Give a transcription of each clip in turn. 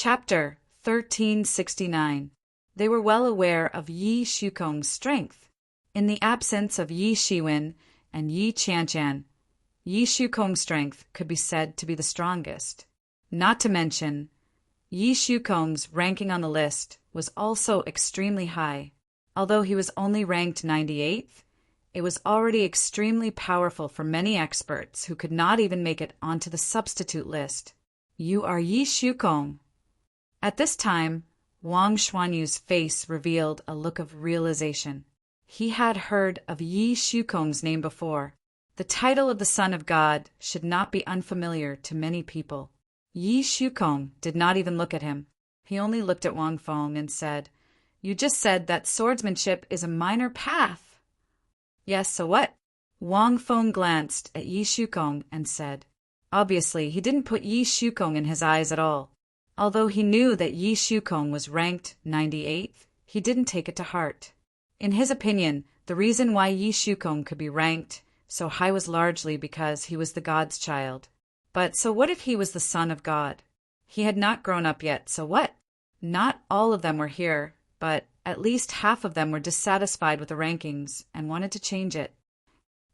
Chapter 1369. They were well aware of Yi Shukong's strength. In the absence of Yi Shiwen and Yi Qianqian, Yi Shukong's strength could be said to be the strongest. Not to mention, Yi Shukong's ranking on the list was also extremely high. Although he was only ranked 98th, it was already extremely powerful for many experts who could not even make it onto the substitute list. "You are Yi Shukong." At this time, Wang Xuanyu's face revealed a look of realization. He had heard of Yi Shukong's name before. The title of the Son of God should not be unfamiliar to many people. Yi Shukong did not even look at him. He only looked at Wang Feng and said, "You just said that swordsmanship is a minor path." "Yes, so what?" Wang Feng glanced at Yi Shukong and said. Obviously, he didn't put Yi Shukong in his eyes at all. Although he knew that Yi Shukong was ranked 98th, he didn't take it to heart. In his opinion, the reason why Yi Shukong could be ranked so high was largely because he was the God's child. But so what if he was the son of God? He had not grown up yet, so what? Not all of them were here, but at least half of them were dissatisfied with the rankings and wanted to change it.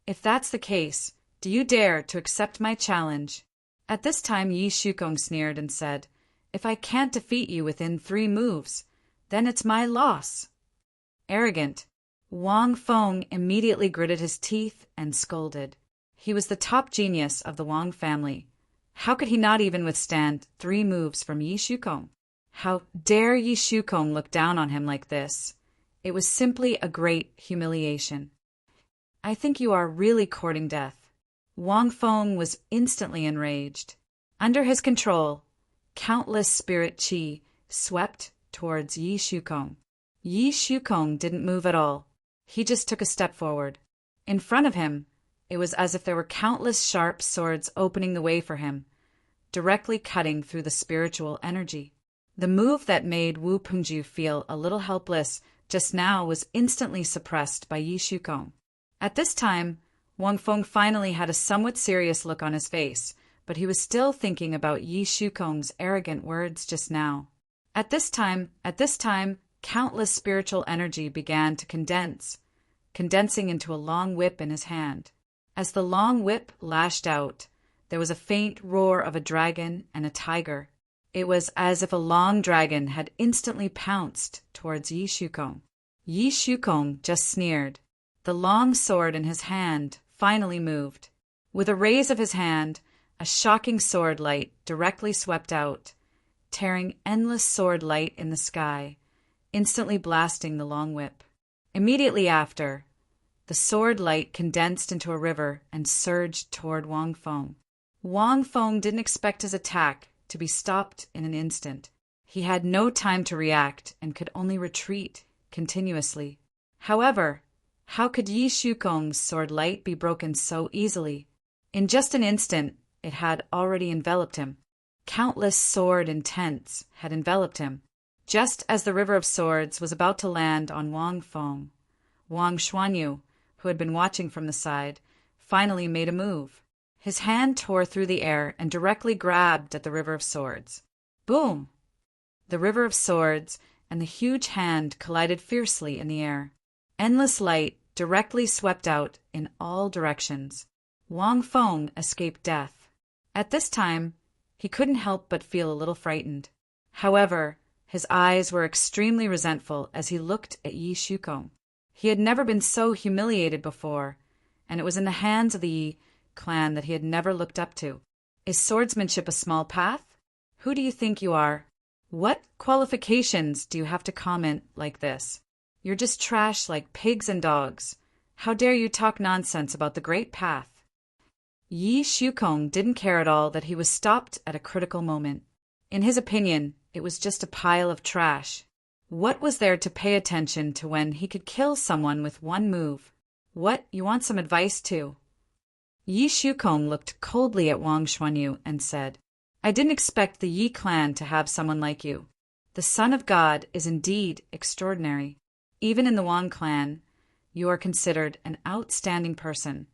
"If that's the case, do you dare to accept my challenge?" At this time Yi Shukong sneered and said, "If I can't defeat you within 3 moves, then it's my loss." Arrogant. Wang Feng immediately gritted his teeth and scolded. He was the top genius of the Wang family. How could he not even withstand 3 moves from Yi Shukong? How dare Yi Shukong look down on him like this? It was simply a great humiliation. "I think you are really courting death." Wang Feng was instantly enraged. Under his control, countless spirit qi swept towards Yi Shukong. Yi Shukong didn't move at all. He just took a step forward. In front of him, it was as if there were countless sharp swords opening the way for him, directly cutting through the spiritual energy. The move that made Wu Pengju feel a little helpless just now was instantly suppressed by Yi Shukong. At this time, Wang Feng finally had a somewhat serious look on his face, but he was still thinking about Yi Shukong's arrogant words just now. At this time, countless spiritual energy began to condensing into a long whip in his hand. As the long whip lashed out, there was a faint roar of a dragon and a tiger. It was as if a long dragon had instantly pounced towards Yi Shukong. Yi Shukong just sneered. The long sword in his hand finally moved. With a raise of his hand, a shocking sword light directly swept out, tearing endless sword light in the sky, instantly blasting the long whip. Immediately after, the sword light condensed into a river and surged toward Wang Feng. Wang Feng didn't expect his attack to be stopped in an instant. He had no time to react and could only retreat continuously. However, how could Yi Shukong's sword light be broken so easily? In just an instant, it had already enveloped him. Countless sword intents had enveloped him. Just as the river of swords was about to land on Wang Feng, Wang Xuanyu, who had been watching from the side, finally made a move. His hand tore through the air and directly grabbed at the river of swords. Boom! The river of swords and the huge hand collided fiercely in the air. Endless light directly swept out in all directions. Wang Feng escaped death. At this time, he couldn't help but feel a little frightened. However, his eyes were extremely resentful as he looked at Yi Shukong. He had never been so humiliated before, and it was in the hands of the Yi clan that he had never looked up to. Is swordsmanship a small path? Who do you think you are? What qualifications do you have to comment like this? You're just trash like pigs and dogs. How dare you talk nonsense about the great path? Yi Shukong didn't care at all that he was stopped at a critical moment. In his opinion, it was just a pile of trash. What was there to pay attention to when he could kill someone with 1 move? What, you want some advice too? Yi Shukong looked coldly at Wang Xuanyu and said, "I didn't expect the Yi clan to have someone like you. The Son of God is indeed extraordinary. Even in the Wang clan, you are considered an outstanding person,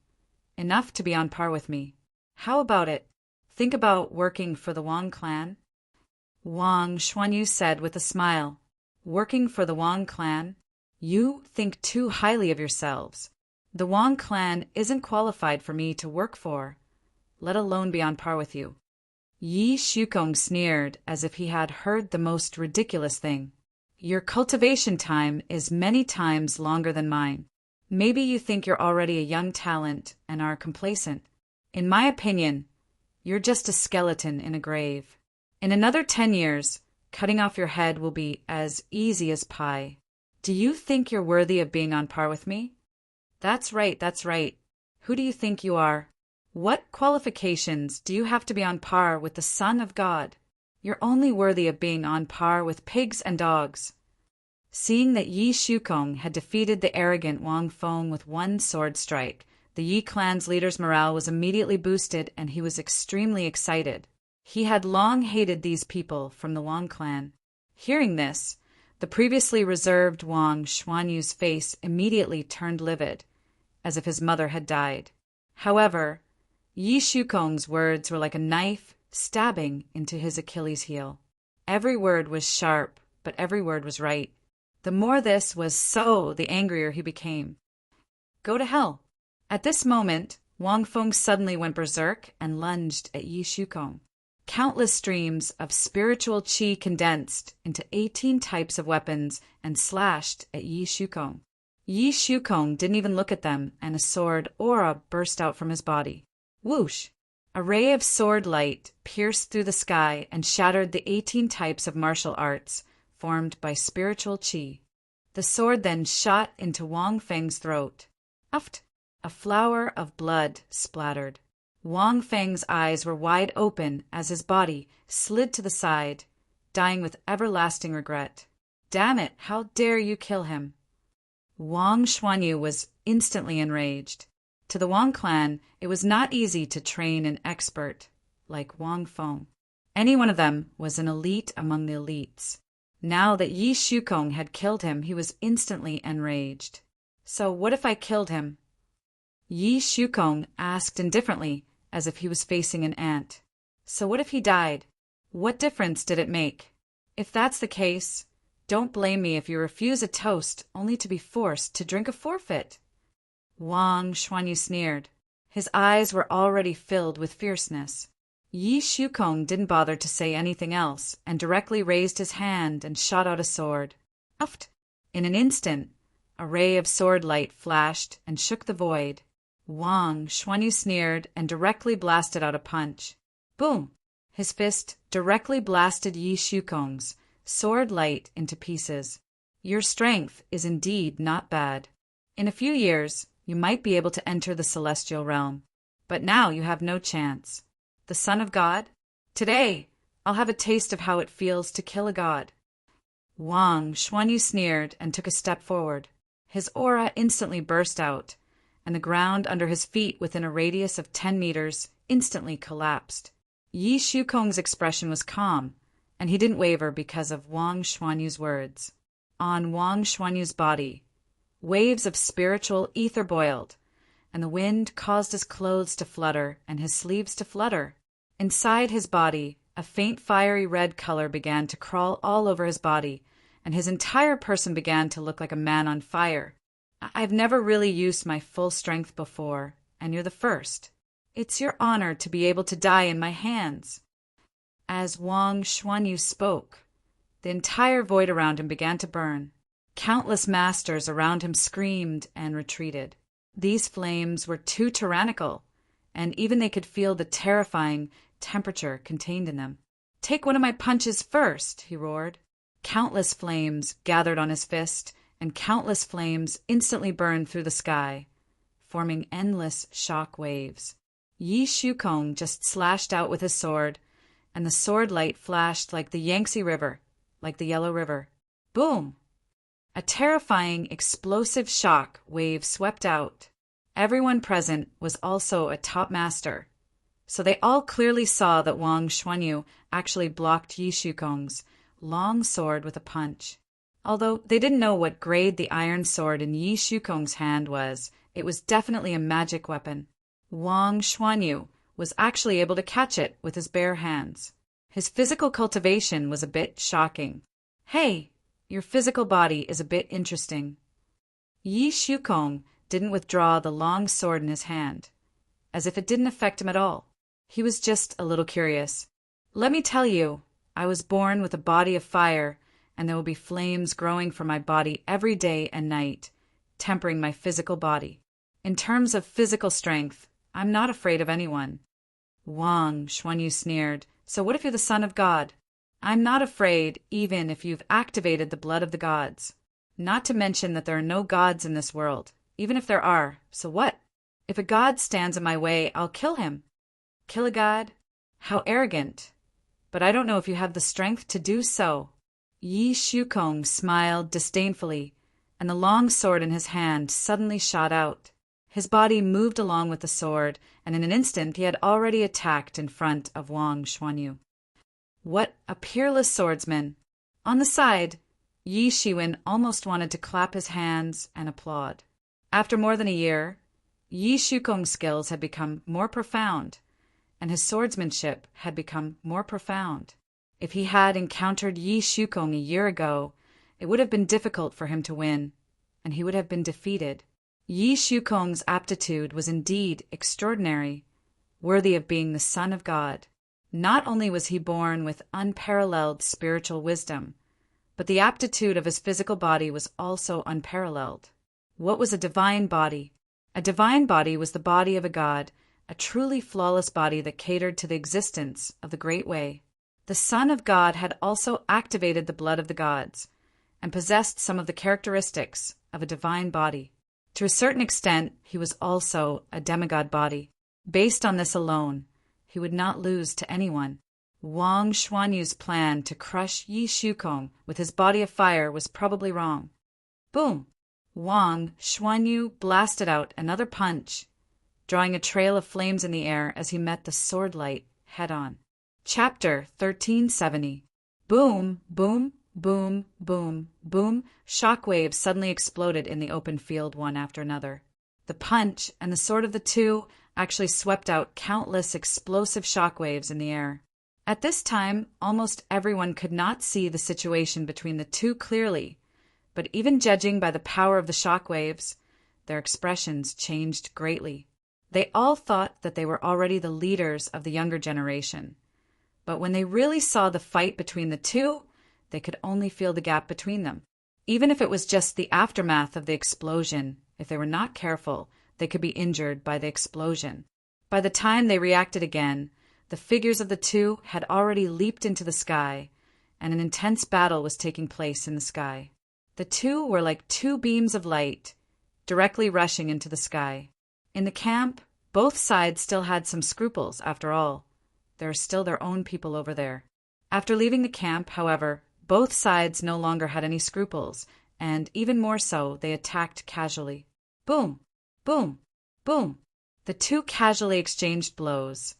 enough to be on par with me. How about it? Think about working for the Wang clan?" Wang Xuanyu said with a smile. Working for the Wang clan? You think too highly of yourselves. The Wang clan isn't qualified for me to work for, let alone be on par with you. Yi Shukong sneered as if he had heard the most ridiculous thing. Your cultivation time is many times longer than mine. Maybe you think you're already a young talent and are complacent. In my opinion, you're just a skeleton in a grave. In another 10 years, cutting off your head will be as easy as pie. Do you think you're worthy of being on par with me? That's right, that's right. Who do you think you are? What qualifications do you have to be on par with the Son of God? You're only worthy of being on par with pigs and dogs. Seeing that Yi Shukong had defeated the arrogant Wang Feng with one sword strike, the Yi clan's leader's morale was immediately boosted and he was extremely excited. He had long hated these people from the Wang clan. Hearing this, the previously reserved Wang Xuanyu's face immediately turned livid, as if his mother had died. However, Yi Shukong's words were like a knife stabbing into his Achilles heel. Every word was sharp, but every word was right. The more this was so, the angrier he became. Go to hell. At this moment, Wang Feng suddenly went berserk and lunged at Yi Shukong. Countless streams of spiritual qi condensed into 18 types of weapons and slashed at Yi Shukong. Yi Shukong didn't even look at them, and a sword aura burst out from his body. Whoosh! A ray of sword light pierced through the sky and shattered the 18 types of martial arts formed by spiritual qi. The sword then shot into Wang Feng's throat. Uft! A flower of blood splattered. Wang Feng's eyes were wide open as his body slid to the side, dying with everlasting regret. Damn it, how dare you kill him? Wang Xuanyu was instantly enraged. To the Wang clan, it was not easy to train an expert like Wang Feng. Any one of them was an elite among the elites. Now that Yi Shukong had killed him, he was instantly enraged. So what if I killed him? Yi Shukong asked indifferently, as if he was facing an ant. So what if he died? What difference did it make? If that's the case, don't blame me if you refuse a toast only to be forced to drink a forfeit. Wang Xuanyu sneered. His eyes were already filled with fierceness. Yi Shukong didn't bother to say anything else and directly raised his hand and shot out a sword. Uft! In an instant, a ray of sword light flashed and shook the void. Wang Xuanyu sneered and directly blasted out a punch. Boom! His fist directly blasted Yi Shukong's sword light into pieces. Your strength is indeed not bad. In a few years, you might be able to enter the celestial realm. But now you have no chance. The Son of God? Today, I'll have a taste of how it feels to kill a god. Wang Xuanyu sneered and took a step forward. His aura instantly burst out, and the ground under his feet within a radius of 10 meters instantly collapsed. Yi Shukong's expression was calm, and he didn't waver because of Wang Xuanyu's words. On Wang Xuanyu's body, waves of spiritual ether boiled, and the wind caused his clothes to flutter and his sleeves to flutter. Inside his body, a faint fiery red color began to crawl all over his body, and his entire person began to look like a man on fire. I've never really used my full strength before, and you're the first. It's your honor to be able to die in my hands. As Wang Xuanyu spoke, the entire void around him began to burn. Countless masters around him screamed and retreated. These flames were too tyrannical, and even they could feel the terrifying temperature contained in them. Take one of my punches first, he roared. Countless flames gathered on his fist, and countless flames instantly burned through the sky, forming endless shock waves. Yi Shukong just slashed out with his sword, and the sword light flashed like the Yangtze River, like the Yellow River. Boom! A terrifying, explosive shock wave swept out. Everyone present was also a top master, so they all clearly saw that Wang Xuanyu actually blocked Yi Shukong's long sword with a punch. Although they didn't know what grade the iron sword in Yi Shukong's hand was, it was definitely a magic weapon. Wang Xuanyu was actually able to catch it with his bare hands. His physical cultivation was a bit shocking. Hey, your physical body is a bit interesting. Yi Shukong didn't withdraw the long sword in his hand, as if it didn't affect him at all. He was just a little curious. Let me tell you, I was born with a body of fire, and there will be flames growing from my body every day and night, tempering my physical body. In terms of physical strength, I'm not afraid of anyone. Wang Xuanyu sneered. So what if you're the son of God? I'm not afraid, even if you've activated the blood of the gods. Not to mention that there are no gods in this world, even if there are. So what? If a god stands in my way, I'll kill him. Kill a god? How arrogant. But I don't know if you have the strength to do so. Yi Shukong smiled disdainfully, and the long sword in his hand suddenly shot out. His body moved along with the sword, and in an instant he had already attacked in front of Wang Xuanyu. What a peerless swordsman! On the side, Yi Shiwen almost wanted to clap his hands and applaud. After more than a year, Yi Shukong's skills had become more profound, and his swordsmanship had become more profound. If he had encountered Yi Shukong a year ago, it would have been difficult for him to win, and he would have been defeated. Yi Shukong's aptitude was indeed extraordinary, worthy of being the son of God. Not only was he born with unparalleled spiritual wisdom, but the aptitude of his physical body was also unparalleled. What was a divine body? A divine body was the body of a god, a truly flawless body that catered to the existence of the Great Way. The Son of God had also activated the blood of the gods, and possessed some of the characteristics of a divine body. To a certain extent, he was also a demigod body. Based on this alone, he would not lose to anyone. Wang Xuanyu's plan to crush Yi Shukong with his body of fire was probably wrong. Boom! Wang Xuanyu blasted out another punch, drawing a trail of flames in the air as he met the sword light head-on. Chapter 1370. Boom, boom, boom, boom, boom. Shockwaves suddenly exploded in the open field one after another. The punch and the sword of the two actually swept out countless explosive shockwaves in the air. At this time, almost everyone could not see the situation between the two clearly, but even judging by the power of the shockwaves, their expressions changed greatly. They all thought that they were already the leaders of the younger generation, but when they really saw the fight between the two, they could only feel the gap between them. Even if it was just the aftermath of the explosion, if they were not careful, they could be injured by the explosion. By the time they reacted again, the figures of the two had already leaped into the sky, and an intense battle was taking place in the sky. The two were like two beams of light, directly rushing into the sky. In the camp, both sides still had some scruples, after all. There are still their own people over there. After leaving the camp, however, both sides no longer had any scruples, and even more so, they attacked casually. Boom! Boom! Boom! The two casually exchanged blows,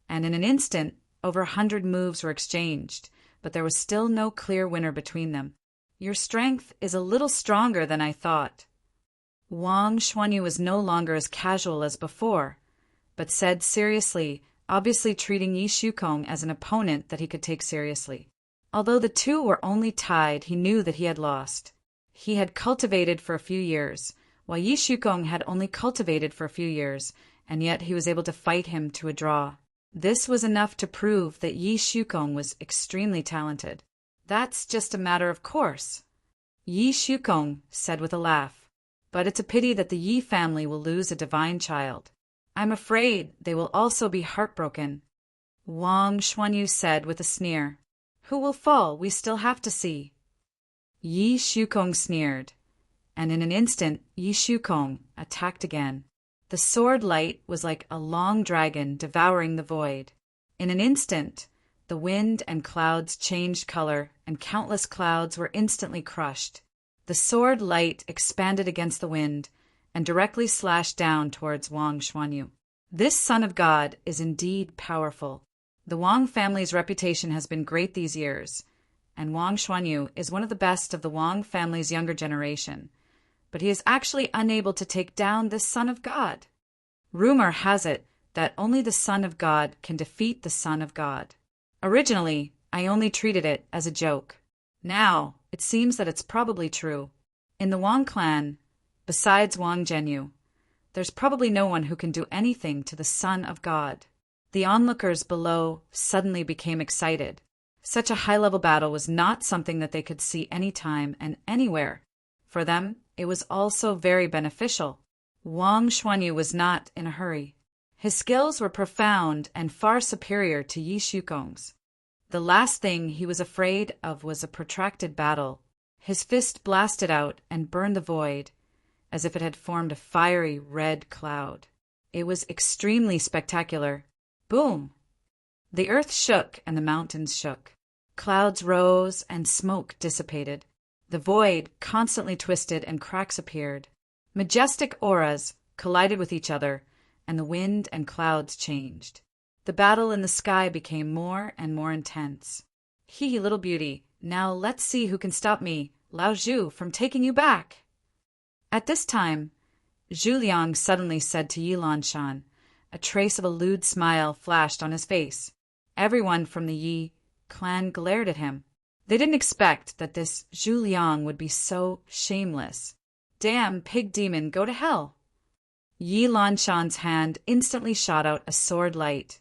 and in an instant, over 100 moves were exchanged, but there was still no clear winner between them. Your strength is a little stronger than I thought. Wang Xuanyu was no longer as casual as before, but said seriously, obviously treating Yi Shukong as an opponent that he could take seriously. Although the two were only tied, he knew that he had lost. He had cultivated for a few years, while Yi Shukong had only cultivated for a few years, and yet he was able to fight him to a draw. This was enough to prove that Yi Shukong was extremely talented. That's just a matter of course, Yi Shukong said with a laugh. But it's a pity that the Yi family will lose a divine child. I'm afraid they will also be heartbroken, Wang Xuanyu said with a sneer. Who will fall, we still have to see. Yi Shukong sneered, and in an instant Yi Shukong attacked again. The sword light was like a long dragon devouring the void. In an instant, the wind and clouds changed color, and countless clouds were instantly crushed. The sword light expanded against the wind and directly slashed down towards Wang Xuanyu. This son of God is indeed powerful. The Wang family's reputation has been great these years, and Wang Xuanyu is one of the best of the Wang family's younger generation, but he is actually unable to take down this son of God. Rumor has it that only the son of God can defeat the son of God. Originally, I only treated it as a joke. Now, it seems that it's probably true. In the Wang clan, besides Wang Zhenyu, there's probably no one who can do anything to the Son of God. The onlookers below suddenly became excited. Such a high-level battle was not something that they could see anytime and anywhere. For them, it was also very beneficial. Wang Xuanyu was not in a hurry. His skills were profound and far superior to Yi Shukong's. The last thing he was afraid of was a protracted battle. His fist blasted out and burned the void, as if it had formed a fiery red cloud. It was extremely spectacular. Boom! The earth shook and the mountains shook. Clouds rose and smoke dissipated. The void constantly twisted and cracks appeared. Majestic auras collided with each other, and the wind and clouds changed. The battle in the sky became more and more intense. Hee, little beauty, now let's see who can stop me, Lao Zhu, from taking you back. At this time, Zhu Liang suddenly said to Yi Lanshan. A trace of a lewd smile flashed on his face. Everyone from the Yi clan glared at him. They didn't expect that this Zhu Liang would be so shameless. Damn pig demon, go to hell! Yi Lanshan's hand instantly shot out a sword light,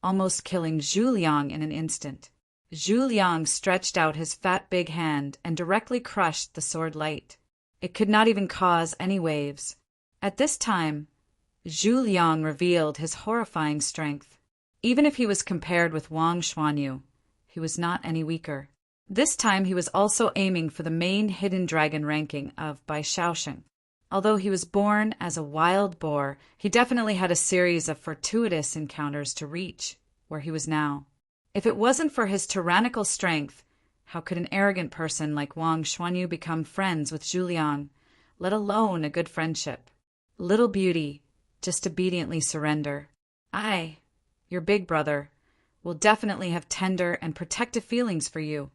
almost killing Zhu Liang in an instant. Zhu Liang stretched out his fat big hand and directly crushed the sword light. It could not even cause any waves. At this time, Zhu Liang revealed his horrifying strength. Even if he was compared with Wang Xuanyu, he was not any weaker. This time he was also aiming for the main hidden dragon ranking of Bai Shaosheng. Although he was born as a wild boar, he definitely had a series of fortuitous encounters to reach where he was now. If it wasn't for his tyrannical strength, how could an arrogant person like Wang Xuanyu become friends with Zhu Liang, let alone a good friendship? Little beauty, just obediently surrender. I, your big brother, will definitely have tender and protective feelings for you.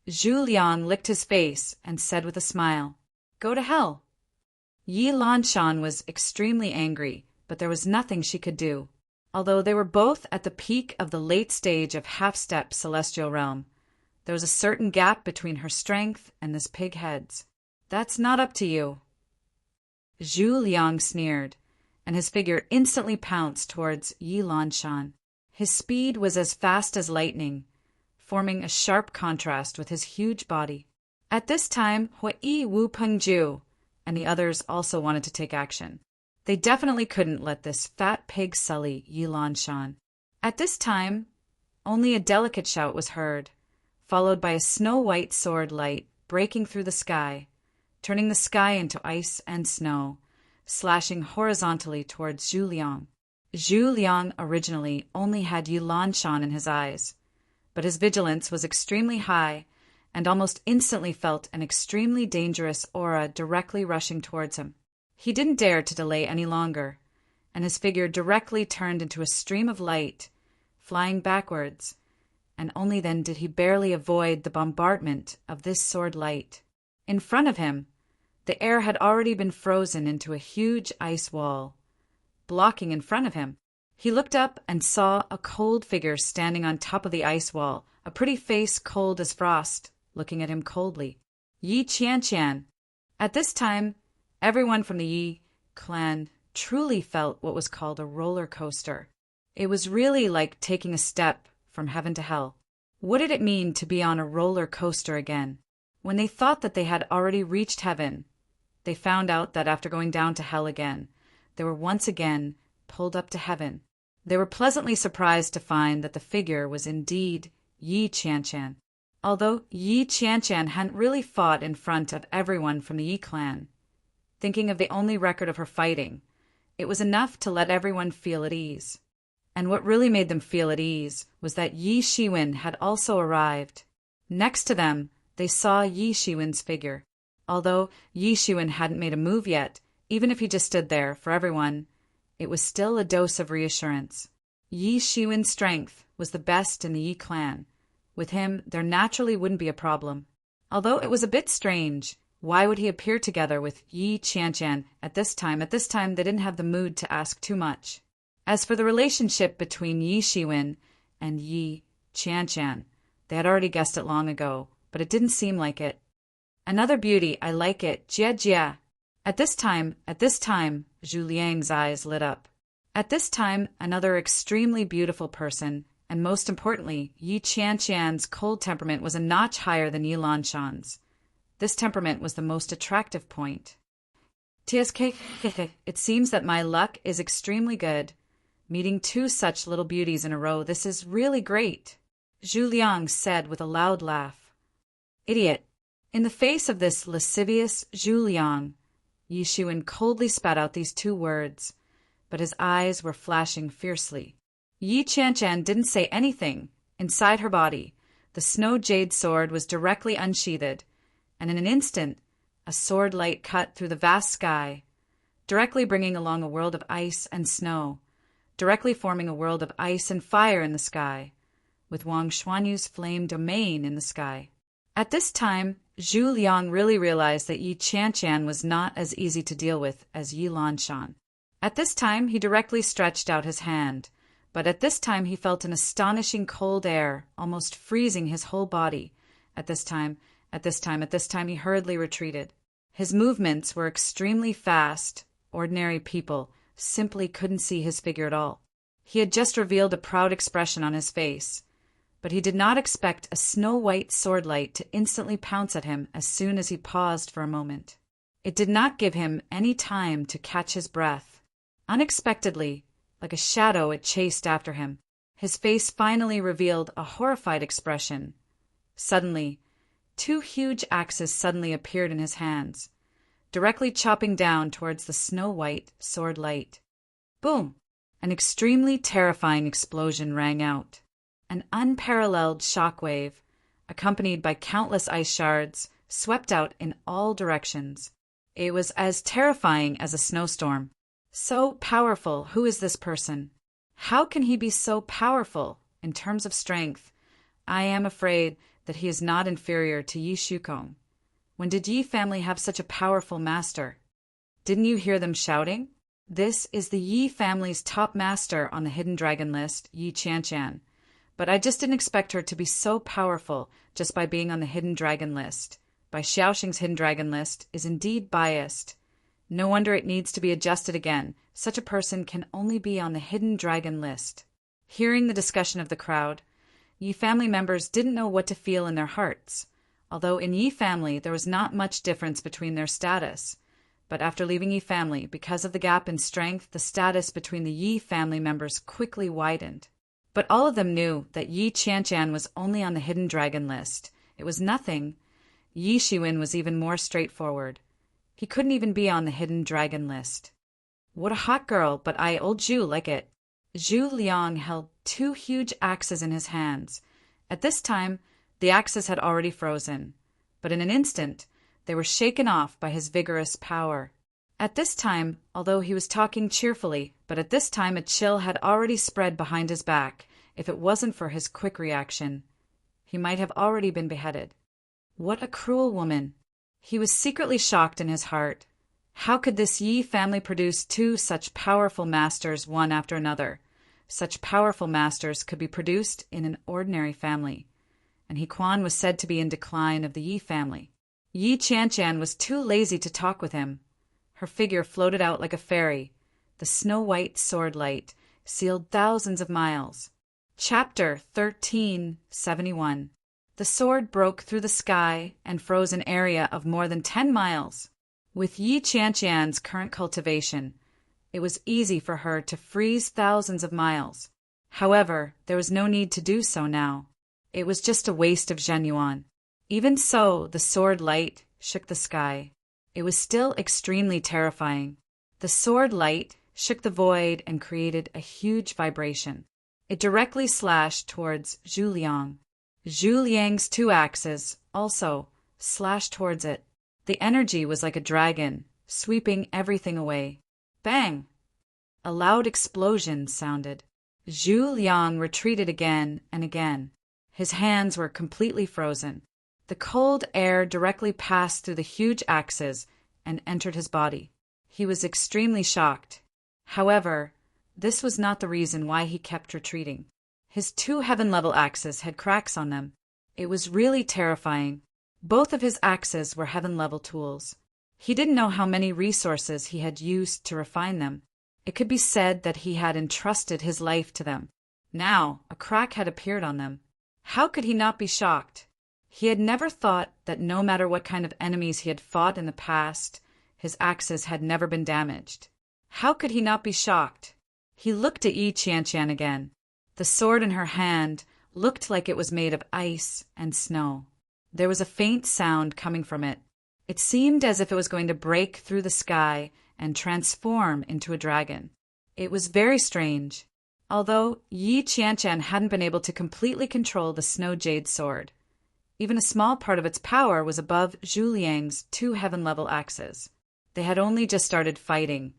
Zhu Liang licked his face and said with a smile, Go to hell. Yi Lanshan was extremely angry, but there was nothing she could do. Although they were both at the peak of the late stage of half-step celestial realm, there was a certain gap between her strength and this pig head's. That's not up to you. Zhu Liang sneered, and his figure instantly pounced towards Yi Lanshan. His speed was as fast as lightning, forming a sharp contrast with his huge body. At this time, Hui Wu Pengju and the others also wanted to take action. They definitely couldn't let this fat pig sully Yi Lanshan. At this time, only a delicate shout was heard, followed by a snow-white sword light breaking through the sky, turning the sky into ice and snow, slashing horizontally towards Zhu Liang. Zhu Liang originally only had Yi Lanshan in his eyes, but his vigilance was extremely high and almost instantly felt an extremely dangerous aura directly rushing towards him. He didn't dare to delay any longer, and his figure directly turned into a stream of light, flying backwards, and only then did he barely avoid the bombardment of this sword light. In front of him, the air had already been frozen into a huge ice wall, blocking in front of him. He looked up and saw a cold figure standing on top of the ice wall, a pretty face cold as frost, looking at him coldly. Yi Qianqian. At this time, everyone from the Yi clan truly felt what was called a roller coaster. It was really like taking a step from heaven to hell. What did it mean to be on a roller coaster again? When they thought that they had already reached heaven, they found out that after going down to hell again, they were once again pulled up to heaven. They were pleasantly surprised to find that the figure was indeed Yi Qianqian. Although Yi Qianqian hadn't really fought in front of everyone from the Yi clan, thinking of the only record of her fighting, it was enough to let everyone feel at ease. And what really made them feel at ease was that Yi Shiwen had also arrived. Next to them, they saw Yi Shiwen's figure. Although Yi Shiwen hadn't made a move yet, even if he just stood there for everyone, it was still a dose of reassurance. Yi Shiwen's strength was the best in the Yi clan. With him, there naturally wouldn't be a problem. Although it was a bit strange, why would he appear together with Yi Qianqian at this time? At this time, they didn't have the mood to ask too much. As for the relationship between Yi Shiwen and Yi Chan. They had already guessed it long ago, but it didn't seem like it. Another beauty, I like it, Jia. At this time, Zhu Liang's eyes lit up. At this time, another extremely beautiful person, and most importantly, Yi Qianqian's cold temperament was a notch higher than Yi Lanshan's. This temperament was the most attractive point. TSK, it seems that my luck is extremely good. Meeting two such little beauties in a row, this is really great, Zhu Liang said with a loud laugh. Idiot! In the face of this lascivious Zhu Liang, Yi Shiwen coldly spat out these two words, but his eyes were flashing fiercely. Yi Qianqian didn't say anything. Inside her body, the snow jade sword was directly unsheathed, and in an instant, a sword light cut through the vast sky, directly bringing along a world of ice and snow, directly forming a world of ice and fire in the sky, with Wang Xuanyu's flame domain in the sky. At this time, Zhu Liang really realized that Yi Qianqian was not as easy to deal with as Yi Lanshan. At this time, he directly stretched out his hand, but at this time he felt an astonishing cold air, almost freezing his whole body. At this time, he hurriedly retreated. His movements were extremely fast. Ordinary people simply couldn't see his figure at all. He had just revealed a proud expression on his face, but he did not expect a snow-white swordlight to instantly pounce at him as soon as he paused for a moment. It did not give him any time to catch his breath. Unexpectedly, like a shadow, it chased after him. His face finally revealed a horrified expression. Suddenly, two huge axes suddenly appeared in his hands, directly chopping down towards the snow-white sword light. Boom! An extremely terrifying explosion rang out. An unparalleled shockwave, accompanied by countless ice shards, swept out in all directions. It was as terrifying as a snowstorm. So powerful, who is this person? How can he be so powerful in terms of strength? I am afraid that he is not inferior to Yi Shukong. When did Yi family have such a powerful master? Didn't you hear them shouting? This is the Yi family's top master on the hidden dragon list, Yi Qianqian. But I just didn't expect her to be so powerful just by being on the hidden dragon list. By Xiaoxing's hidden dragon list is indeed biased. No wonder it needs to be adjusted again. Such a person can only be on the hidden dragon list. Hearing the discussion of the crowd, Yi family members didn't know what to feel in their hearts. Although in Yi family there was not much difference between their status. But after leaving Yi family, because of the gap in strength, the status between the Yi family members quickly widened. But all of them knew that Yi Qianqian was only on the hidden dragon list. It was nothing. Yi Shiwen was even more straightforward. He couldn't even be on the hidden dragon list. What a hot girl, but old Zhu like it. Zhu Liang held two huge axes in his hands. At this time, the axes had already frozen, but in an instant, they were shaken off by his vigorous power. At this time, although he was talking cheerfully, but at this time a chill had already spread behind his back. If it wasn't for his quick reaction, he might have already been beheaded. What a cruel woman! He was secretly shocked in his heart. How could this Yi family produce two such powerful masters one after another? Such powerful masters could be produced in an ordinary family. And He Quan was said to be in decline of the Yi family. Yi Qianqian was too lazy to talk with him. Her figure floated out like a fairy. The snow-white sword light sealed thousands of miles. Chapter 1371. The sword broke through the sky and froze an area of more than 10 miles. With Yi Qianqian's current cultivation, it was easy for her to freeze thousands of miles. However, there was no need to do so now. It was just a waste of Zhenyuan. Even so, the sword light shook the sky. It was still extremely terrifying. The sword light shook the void and created a huge vibration. It directly slashed towards Zhu Liang. Zhu Liang's two axes also slashed towards it. The energy was like a dragon, sweeping everything away. Bang! A loud explosion sounded. Zhu Liang retreated again and again. His hands were completely frozen. The cold air directly passed through the huge axes and entered his body. He was extremely shocked. However, this was not the reason why he kept retreating. His 2 heaven-level axes had cracks on them. It was really terrifying. Both of his axes were heaven-level tools. He didn't know how many resources he had used to refine them. It could be said that he had entrusted his life to them. Now, a crack had appeared on them. How could he not be shocked? He had never thought that no matter what kind of enemies he had fought in the past, his axes had never been damaged. How could he not be shocked? He looked at Yi Qianqian again. The sword in her hand looked like it was made of ice and snow. There was a faint sound coming from it. It seemed as if it was going to break through the sky and transform into a dragon. It was very strange, although Yi Qianqian hadn't been able to completely control the snow jade sword. Even a small part of its power was above Zhu Liang's 2 heaven-level axes. They had only just started fighting,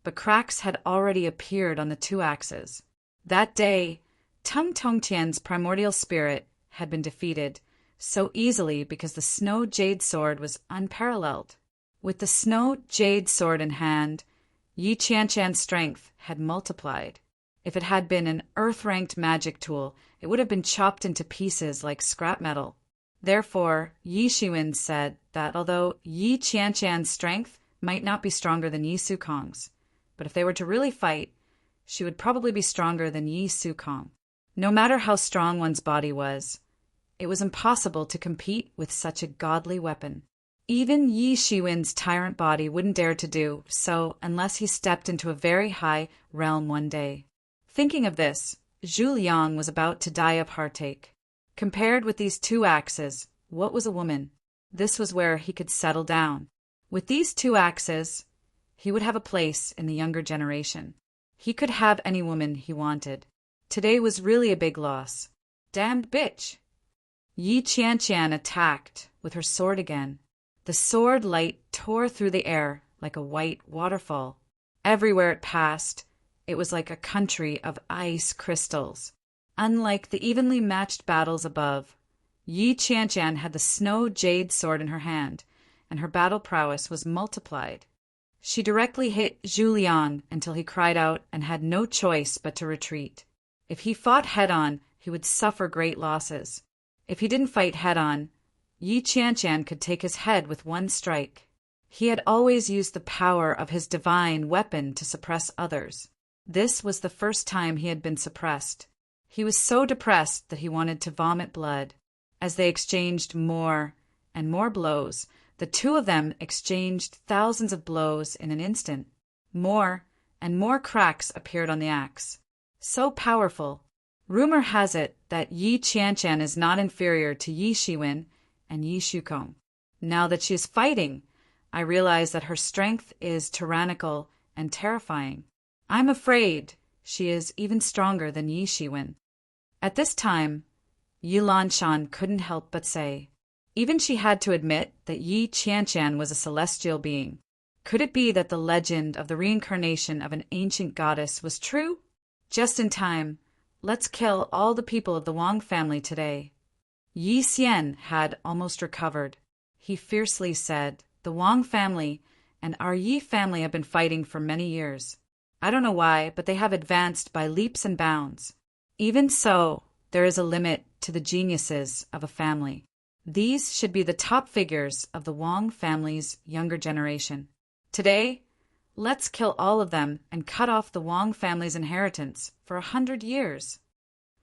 but cracks had already appeared on the 2 axes. That day, Tung Tongtian's primordial spirit had been defeated so easily because the snow jade sword was unparalleled. With the snow jade sword in hand, Yi Qianqian's strength had multiplied. If it had been an earth-ranked magic tool, it would have been chopped into pieces like scrap metal. Therefore, Yi Shiwen said that although Yi Qianqian's strength might not be stronger than Yi Sukong's, but if they were to really fight, she would probably be stronger than Yi Sukong. No matter how strong one's body was, it was impossible to compete with such a godly weapon. Even Yi Shiwen's tyrant body wouldn't dare to do so unless he stepped into a very high realm one day. Thinking of this, Zhu Liang was about to die of heartache. Compared with these 2 axes, what was a woman? This was where he could settle down. With these 2 axes, he would have a place in the younger generation. He could have any woman he wanted. Today was really a big loss. Damned bitch! Yi Qianqian attacked with her sword again. The sword light tore through the air like a white waterfall. Everywhere it passed, it was like a country of ice crystals. Unlike the evenly matched battles above, Yi Qianqian had the snow jade sword in her hand, and her battle prowess was multiplied. She directly hit Zhu Liang until he cried out and had no choice but to retreat. If he fought head-on, he would suffer great losses. If he didn't fight head-on, Yi Qianqian could take his head with one strike. He had always used the power of his divine weapon to suppress others. This was the first time he had been suppressed. He was so depressed that he wanted to vomit blood. As they exchanged more and more blows, the 2 of them exchanged thousands of blows in an instant. More and more cracks appeared on the axe. So powerful. Rumor has it that Yi Qianqian is not inferior to Yi Shiwen and Yi Shukong. Now that she is fighting, I realize that her strength is tyrannical and terrifying. I'm afraid she is even stronger than Yi Shiwen. At this time, Yi Lanshan couldn't help but say, even she had to admit that Yi Qianqian was a celestial being. Could it be that the legend of the reincarnation of an ancient goddess was true? Just in time, let's kill all the people of the Wang family today. Yi Xian had almost recovered. He fiercely said, the Wang family and our Yi family have been fighting for many years. I don't know why, but they have advanced by leaps and bounds. Even so, there is a limit to the geniuses of a family. These should be the top figures of the Wang family's younger generation. Today, let's kill all of them and cut off the Wang family's inheritance for 100 years.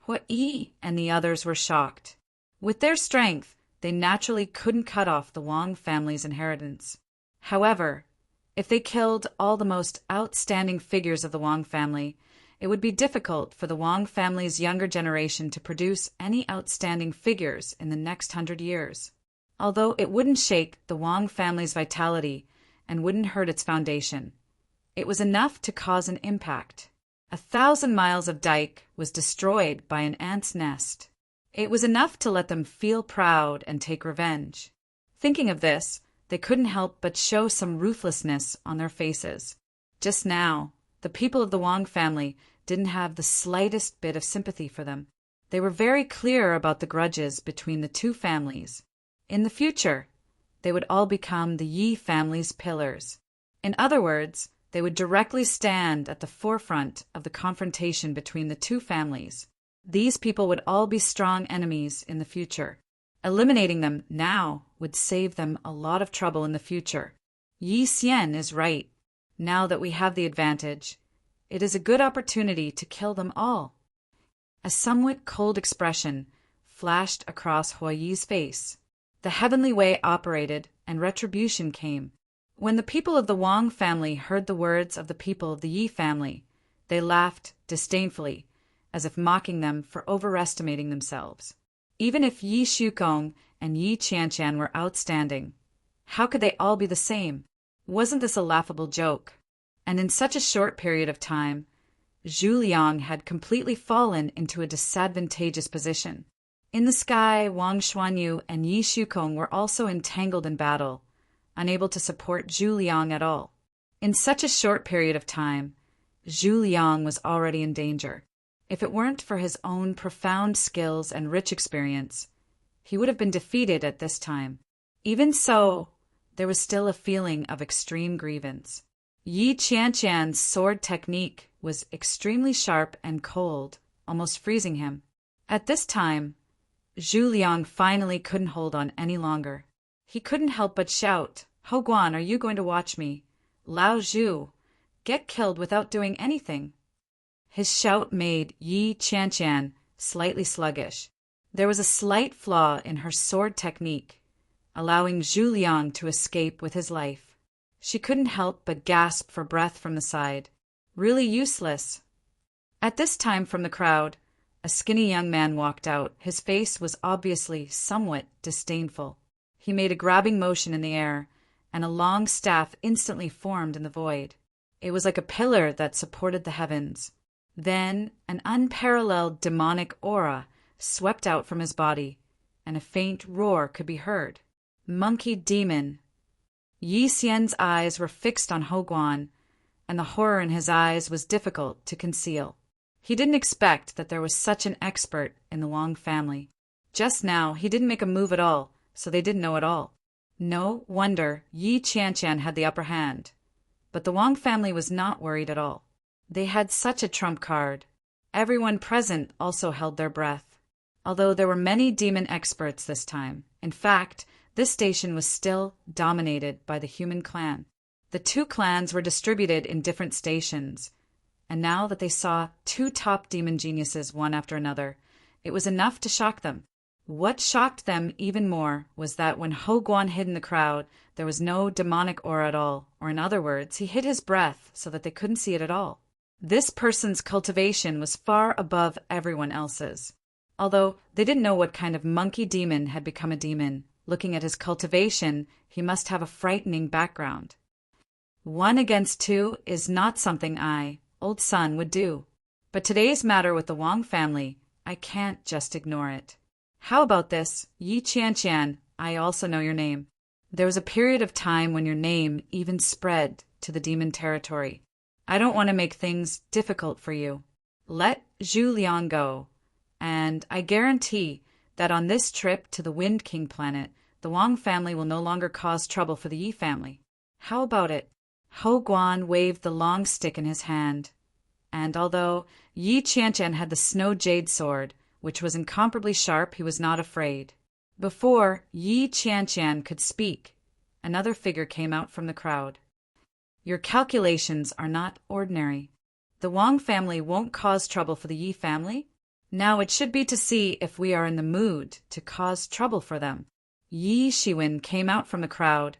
What Yi and the others were shocked. With their strength, they naturally couldn't cut off the Wang family's inheritance. However, if they killed all the most outstanding figures of the Wang family, it would be difficult for the Wang family's younger generation to produce any outstanding figures in the next 100 years. Although it wouldn't shake the Wang family's vitality and wouldn't hurt its foundation, it was enough to cause an impact. 1,000 miles of dike was destroyed by an ant's nest. It was enough to let them feel proud and take revenge. Thinking of this, they couldn't help but show some ruthlessness on their faces. Just now, the people of the Wang family didn't have the slightest bit of sympathy for them. They were very clear about the grudges between the 2 families. In the future, they would all become the Yi family's pillars. In other words, they would directly stand at the forefront of the confrontation between the 2 families. These people would all be strong enemies in the future. Eliminating them now would save them a lot of trouble in the future. Yi Xian is right. Now that we have the advantage, it is a good opportunity to kill them all. A somewhat cold expression flashed across Hua Yi's face. The heavenly way operated, and retribution came. When the people of the Wang family heard the words of the people of the Yi family, they laughed disdainfully, as if mocking them for overestimating themselves. Even if Yi Shukong and Yi Qianqian were outstanding, how could they all be the same? Wasn't this a laughable joke? And in such a short period of time, Zhu Liang had completely fallen into a disadvantageous position. In the sky, Wang Xuanyu and Yi Shukong were also entangled in battle, unable to support Zhu Liang at all. In such a short period of time, Zhu Liang was already in danger. If it weren't for his own profound skills and rich experience, he would have been defeated at this time. Even so, there was still a feeling of extreme grievance. Yi Qianqian's sword technique was extremely sharp and cold, almost freezing him. At this time, Zhu Liang finally couldn't hold on any longer. He couldn't help but shout, "Hou Guan, are you going to watch me? Lao Zhu, get killed without doing anything." His shout made Yi Qianqian slightly sluggish. There was a slight flaw in her sword technique, allowing Zhu Liang to escape with his life. She couldn't help but gasp for breath from the side. Really useless. At this time from the crowd, a skinny young man walked out. His face was obviously somewhat disdainful. He made a grabbing motion in the air, and a long staff instantly formed in the void. It was like a pillar that supported the heavens. Then an unparalleled demonic aura swept out from his body, and a faint roar could be heard. Monkey demon! Yi Xian's eyes were fixed on Hou Guan, and the horror in his eyes was difficult to conceal. He didn't expect that there was such an expert in the Wang family. Just now, he didn't make a move at all, so they didn't know at all. No wonder Yi Qianqian had the upper hand. But the Wang family was not worried at all. They had such a trump card. Everyone present also held their breath. Although there were many demon experts this time, in fact, this station was still dominated by the human clan. The two clans were distributed in different stations, and now that they saw two top demon geniuses one after another, it was enough to shock them. What shocked them even more was that when Hou Guan hid in the crowd, there was no demonic aura at all, or in other words, he hid his breath so that they couldn't see it at all. This person's cultivation was far above everyone else's. Although they didn't know what kind of monkey demon had become a demon, looking at his cultivation, he must have a frightening background. 1 against 2 is not something I, old son, would do. But today's matter with the Wang family, I can't just ignore it. How about this, Yi Qianqian, I also know your name. There was a period of time when your name even spread to the demon territory. I don't want to make things difficult for you. Let Zhu Liang go, and I guarantee that on this trip to the Wind King planet, the Wang family will no longer cause trouble for the Yi family. How about it? Hou Guan waved the long stick in his hand, and although Yi Qianqian had the snow jade sword, which was incomparably sharp, he was not afraid. Before Yi Qianqian could speak, another figure came out from the crowd. Your calculations are not ordinary. The Wang family won't cause trouble for the Yi family. Now it should be to see if we are in the mood to cause trouble for them. Yi Shiwen came out from the crowd,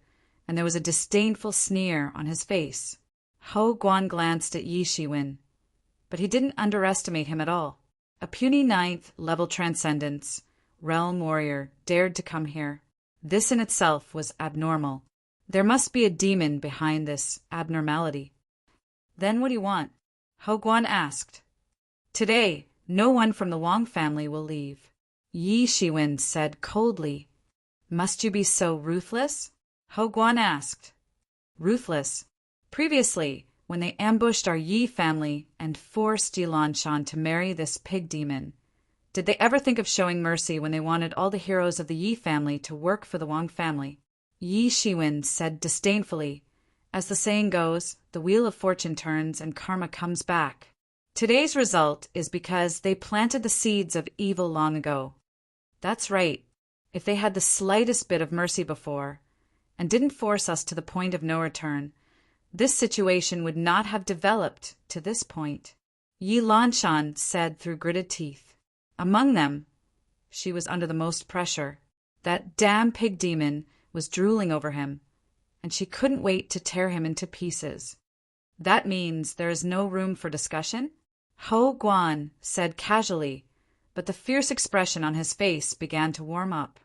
and there was a disdainful sneer on his face. Hou Guan glanced at Yi Shiwen, but he didn't underestimate him at all. A puny 9th level transcendence, realm warrior, dared to come here. This in itself was abnormal. There must be a demon behind this abnormality. Then what do you want? Hou Guan asked. Today, no one from the Wang family will leave. Yi Shiwen said coldly. Must you be so ruthless? Hou Guan asked. Ruthless. Previously, when they ambushed our Yi family and forced Yilanshan to marry this pig demon, did they ever think of showing mercy when they wanted all the heroes of the Yi family to work for the Wang family? Yi Shiwen said disdainfully, as the saying goes, the wheel of fortune turns and karma comes back. Today's result is because they planted the seeds of evil long ago. That's right. If they had the slightest bit of mercy before, and didn't force us to the point of no return, this situation would not have developed to this point. Yi Lanshan said through gritted teeth. Among them, she was under the most pressure. That damn pig demon was drooling over him, and she couldn't wait to tear him into pieces. That means there is no room for discussion? Ho Guan said casually, but the fierce expression on his face began to warm up.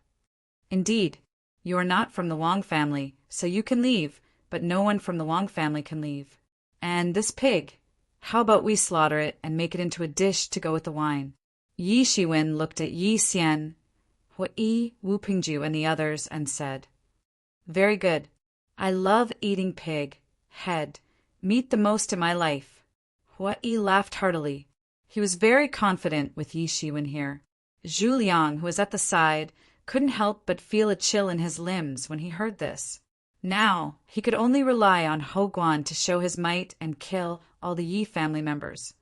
Indeed, you are not from the Wang family, so you can leave, but no one from the Wang family can leave. And this pig, how about we slaughter it and make it into a dish to go with the wine? Yi Shiwen looked at Yi Xian, Hui, Wu Pingju, and the others and said, Very good. I love eating pig, head, meat the most in my life. Hui laughed heartily. He was very confident with Yi Shiwen here. Zhu Liang, who was at the side, couldn't help but feel a chill in his limbs when he heard this. Now, he could only rely on Ho Guan to show his might and kill all the Yi family members.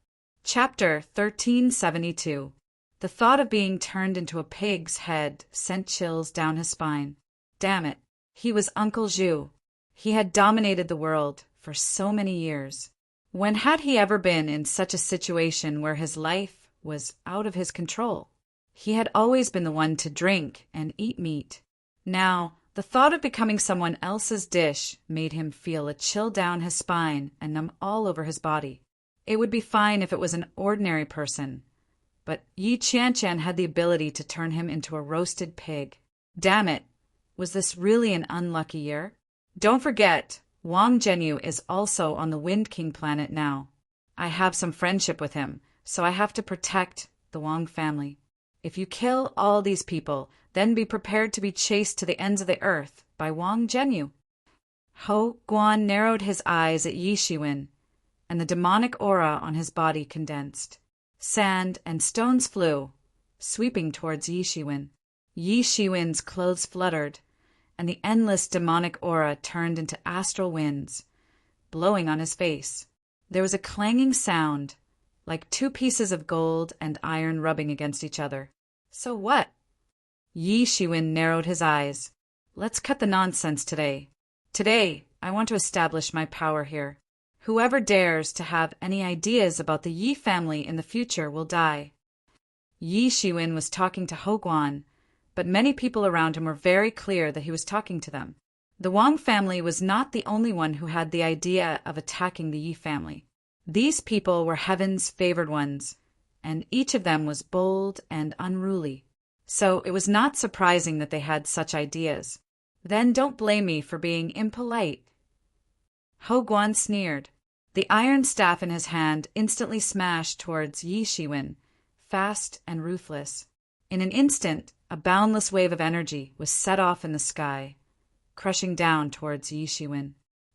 Chapter 1372. The thought of being turned into a pig's head sent chills down his spine. Damn it, he was Uncle Zhu. He had dominated the world for so many years. When had he ever been in such a situation where his life was out of his control? He had always been the one to drink and eat meat. Now, the thought of becoming someone else's dish made him feel a chill down his spine and numb all over his body. It would be fine if it was an ordinary person, but Yi Qianqian had the ability to turn him into a roasted pig. Damn it, was this really an unlucky year? Don't forget, Wang Zhenyu is also on the Wind King planet now. I have some friendship with him, so I have to protect the Wang family. If you kill all these people, then be prepared to be chased to the ends of the earth by Wang Zhenyu. Ho Guan narrowed his eyes at Yi Shiwen, and the demonic aura on his body condensed. Sand and stones flew, sweeping towards Yi Shiwen. Yi Shiwen's clothes fluttered, and the endless demonic aura turned into astral winds, blowing on his face. There was a clanging sound, like two pieces of gold and iron rubbing against each other. So what? Yi Shiwen narrowed his eyes. Let's cut the nonsense today. Today, I want to establish my power here. Whoever dares to have any ideas about the Yi family in the future will die. Yi Shiwen was talking to Ho Guan, but many people around him were very clear that he was talking to them. The Wang family was not the only one who had the idea of attacking the Yi family. These people were heaven's favored ones, and each of them was bold and unruly. So it was not surprising that they had such ideas. Then don't blame me for being impolite. Ho Guan sneered. The iron staff in his hand instantly smashed towards Yi Shiwen, fast and ruthless. In an instant, a boundless wave of energy was set off in the sky, crushing down towards Yi Shiwen.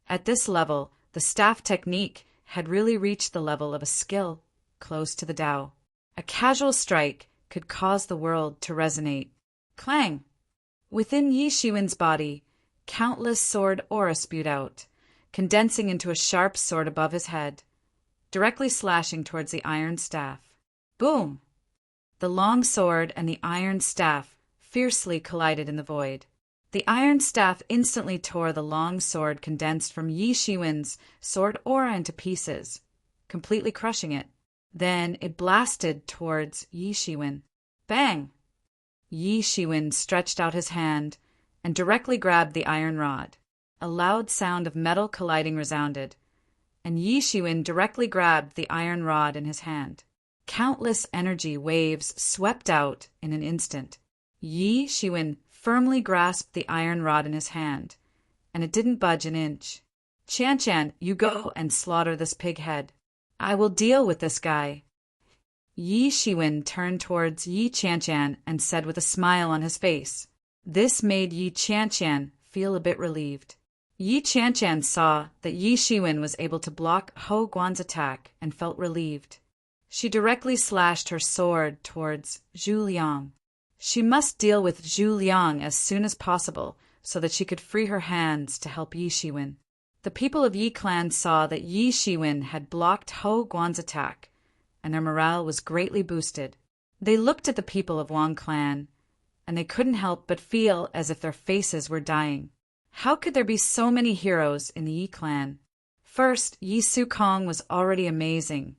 At this level, the staff technique had really reached the level of a skill close to the Tao. A casual strike could cause the world to resonate. Clang! Within Yi Shiwen's body, countless sword aura spewed out, condensing into a sharp sword above his head, directly slashing towards the iron staff. Boom! The long sword and the iron staff fiercely collided in the void. The iron staff instantly tore the long sword condensed from Yi Shiwen's sword aura into pieces, completely crushing it. Then it blasted towards Yi Shiwen. Bang! Yi Shiwen stretched out his hand and directly grabbed the iron rod. A loud sound of metal colliding resounded, and Yi Shiwen directly grabbed the iron rod in his hand. Countless energy waves swept out in an instant. Yi Shiwen firmly grasped the iron rod in his hand, and it didn't budge an inch. Qianqian, you go and slaughter this pig head. I will deal with this guy. Yi Shiwen turned towards Yi Qianqian and said with a smile on his face. This made Yi Qianqian feel a bit relieved. Yi Qianqian saw that Yi Shiwen was able to block Ho Guan's attack and felt relieved. She directly slashed her sword towards Zhu Liang. She must deal with Zhu Liang as soon as possible so that she could free her hands to help Yi Shiwen. The people of Yi clan saw that Yi Shiwen had blocked Ho Guan's attack, and their morale was greatly boosted. They looked at the people of Wang Clan, and they couldn't help but feel as if their faces were dying. How could there be so many heroes in the Yi clan? First, Yi Sukong was already amazing,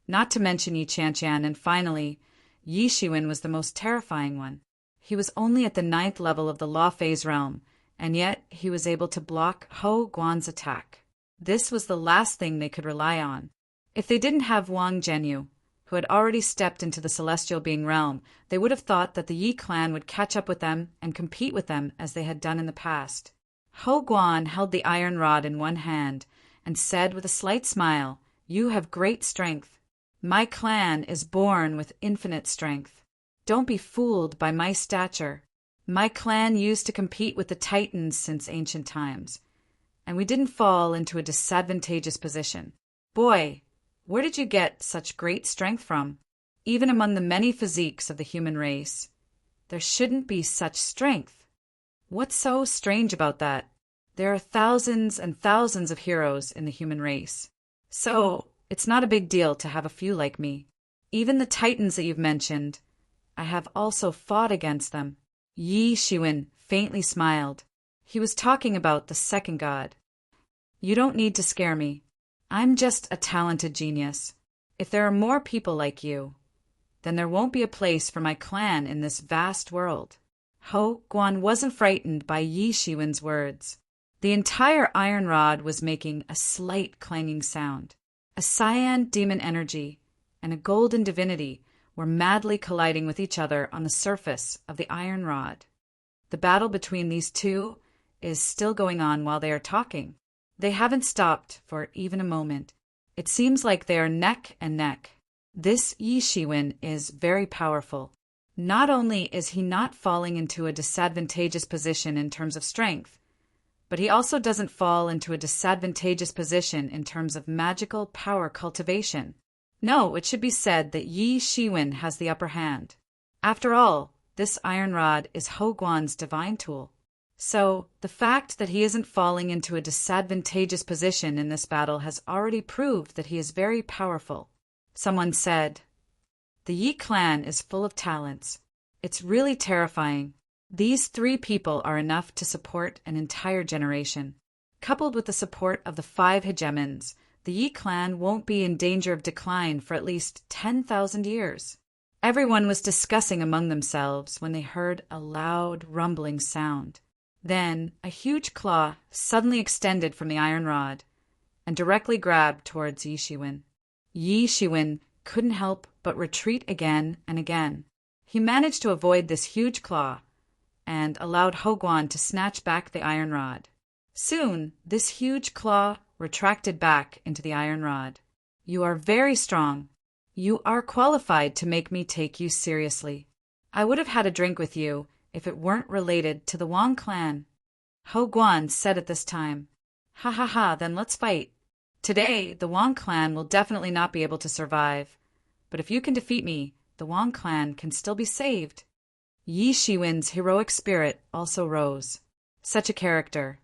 not to mention Yi Qianqian, and finally, Yi Shiwen was the most terrifying one. He was only at the 9th level of the Law Phase realm, and yet he was able to block Hou Guan's attack. This was the last thing they could rely on. If they didn't have Wang Zhenyu, who had already stepped into the celestial being realm, they would have thought that the Yi clan would catch up with them and compete with them as they had done in the past. Hou Guan held the iron rod in one hand and said with a slight smile, "You have great strength. My clan is born with infinite strength. Don't be fooled by my stature. My clan used to compete with the Titans since ancient times, and we didn't fall into a disadvantageous position. Boy, where did you get such great strength from? Even among the many physiques of the human race, there shouldn't be such strength. What's so strange about that? There are thousands and thousands of heroes in the human race. So, it's not a big deal to have a few like me. Even the Titans that you've mentioned, I have also fought against them." Yi Shiwen faintly smiled. He was talking about the second god. "You don't need to scare me. I'm just a talented genius. If there are more people like you, then there won't be a place for my clan in this vast world." Hou Guan wasn't frightened by Yi Shiwen's words. The entire iron rod was making a slight clanging sound. A cyan demon energy and a golden divinity were madly colliding with each other on the surface of the iron rod. The battle between these two is still going on while they are talking. They haven't stopped for even a moment. It seems like they are neck and neck. This Yi Shiwen is very powerful. Not only is he not falling into a disadvantageous position in terms of strength, but he also doesn't fall into a disadvantageous position in terms of magical power cultivation. No, it should be said that Yi Shiwen has the upper hand. After all, this iron rod is Hou Guan's divine tool. So, the fact that he isn't falling into a disadvantageous position in this battle has already proved that he is very powerful. Someone said, "The Yi clan is full of talents. It's really terrifying. These 3 people are enough to support an entire generation. Coupled with the support of the 5 hegemons, the Yi clan won't be in danger of decline for at least 10,000 years." Everyone was discussing among themselves when they heard a loud, rumbling sound. Then a huge claw suddenly extended from the iron rod and directly grabbed towards Yi Shiwen. Yi Shiwen couldn't help but retreat again and again. He managed to avoid this huge claw and allowed Hou Guan to snatch back the iron rod. Soon, this huge claw retracted back into the iron rod. "You are very strong. You are qualified to make me take you seriously. I would have had a drink with you if it weren't related to the Wang clan," Hou Guan said at this time. "Ha ha ha, then let's fight. Today, the Wang clan will definitely not be able to survive, but if you can defeat me, the Wang clan can still be saved." Yi Shiwen's heroic spirit also rose. Such a character.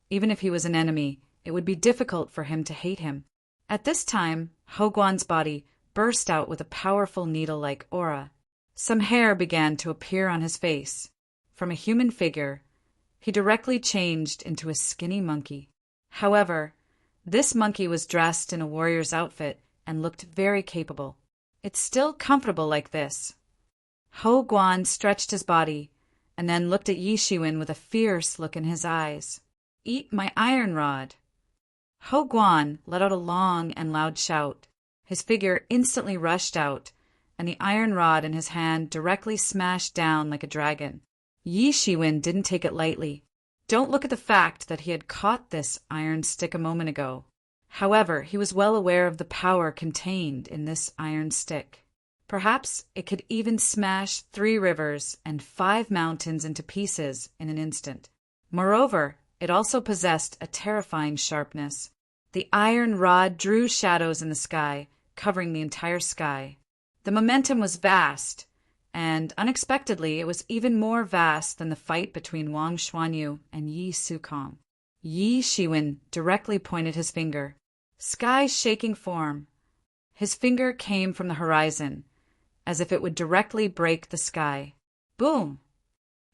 Even if he was an enemy, it would be difficult for him to hate him. At this time, Hou Guan's body burst out with a powerful needle-like aura. Some hair began to appear on his face. From a human figure, he directly changed into a skinny monkey. However, this monkey was dressed in a warrior's outfit and looked very capable. "It's still comfortable like this." Hou Guan stretched his body and then looked at Yi Shiwen with a fierce look in his eyes. "Eat my iron rod." Hou Guan let out a long and loud shout. His figure instantly rushed out, and the iron rod in his hand directly smashed down like a dragon. Yi Shiwen didn't take it lightly. Don't look at the fact that he had caught this iron stick a moment ago. However, he was well aware of the power contained in this iron stick. Perhaps it could even smash 3 rivers and 5 mountains into pieces in an instant. Moreover, it also possessed a terrifying sharpness. The iron rod drew shadows in the sky, covering the entire sky. The momentum was vast, and unexpectedly it was even more vast than the fight between Wang Xuanyu and Yi Sukong. Yi Shiwen directly pointed his finger. Sky-shaking form. His finger came from the horizon, as if it would directly break the sky. Boom!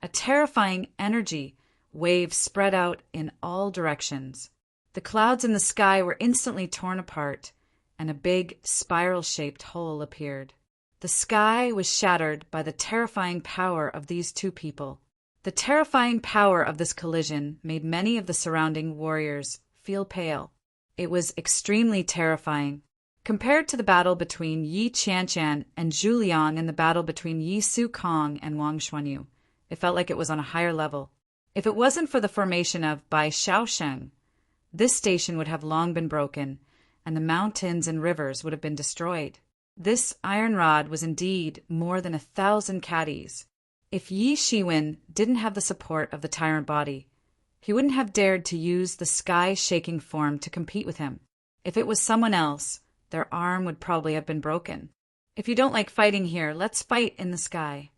A terrifying energy wave spread out in all directions. The clouds in the sky were instantly torn apart, and a big, spiral-shaped hole appeared. The sky was shattered by the terrifying power of these two people. The terrifying power of this collision made many of the surrounding warriors feel pale. It was extremely terrifying. Compared to the battle between Yi Qianqian and Zhu Liang and the battle between Yi Su-kong and Wang Xuanyu, it felt like it was on a higher level. If it wasn't for the formation of Bai Shaosheng, this station would have long been broken, and the mountains and rivers would have been destroyed. This iron rod was indeed more than 1,000 caddies. If Yi Shiwen didn't have the support of the tyrant body, he wouldn't have dared to use the sky-shaking form to compete with him. If it was someone else, their arm would probably have been broken. If you don't like fighting here, let's fight in the sky.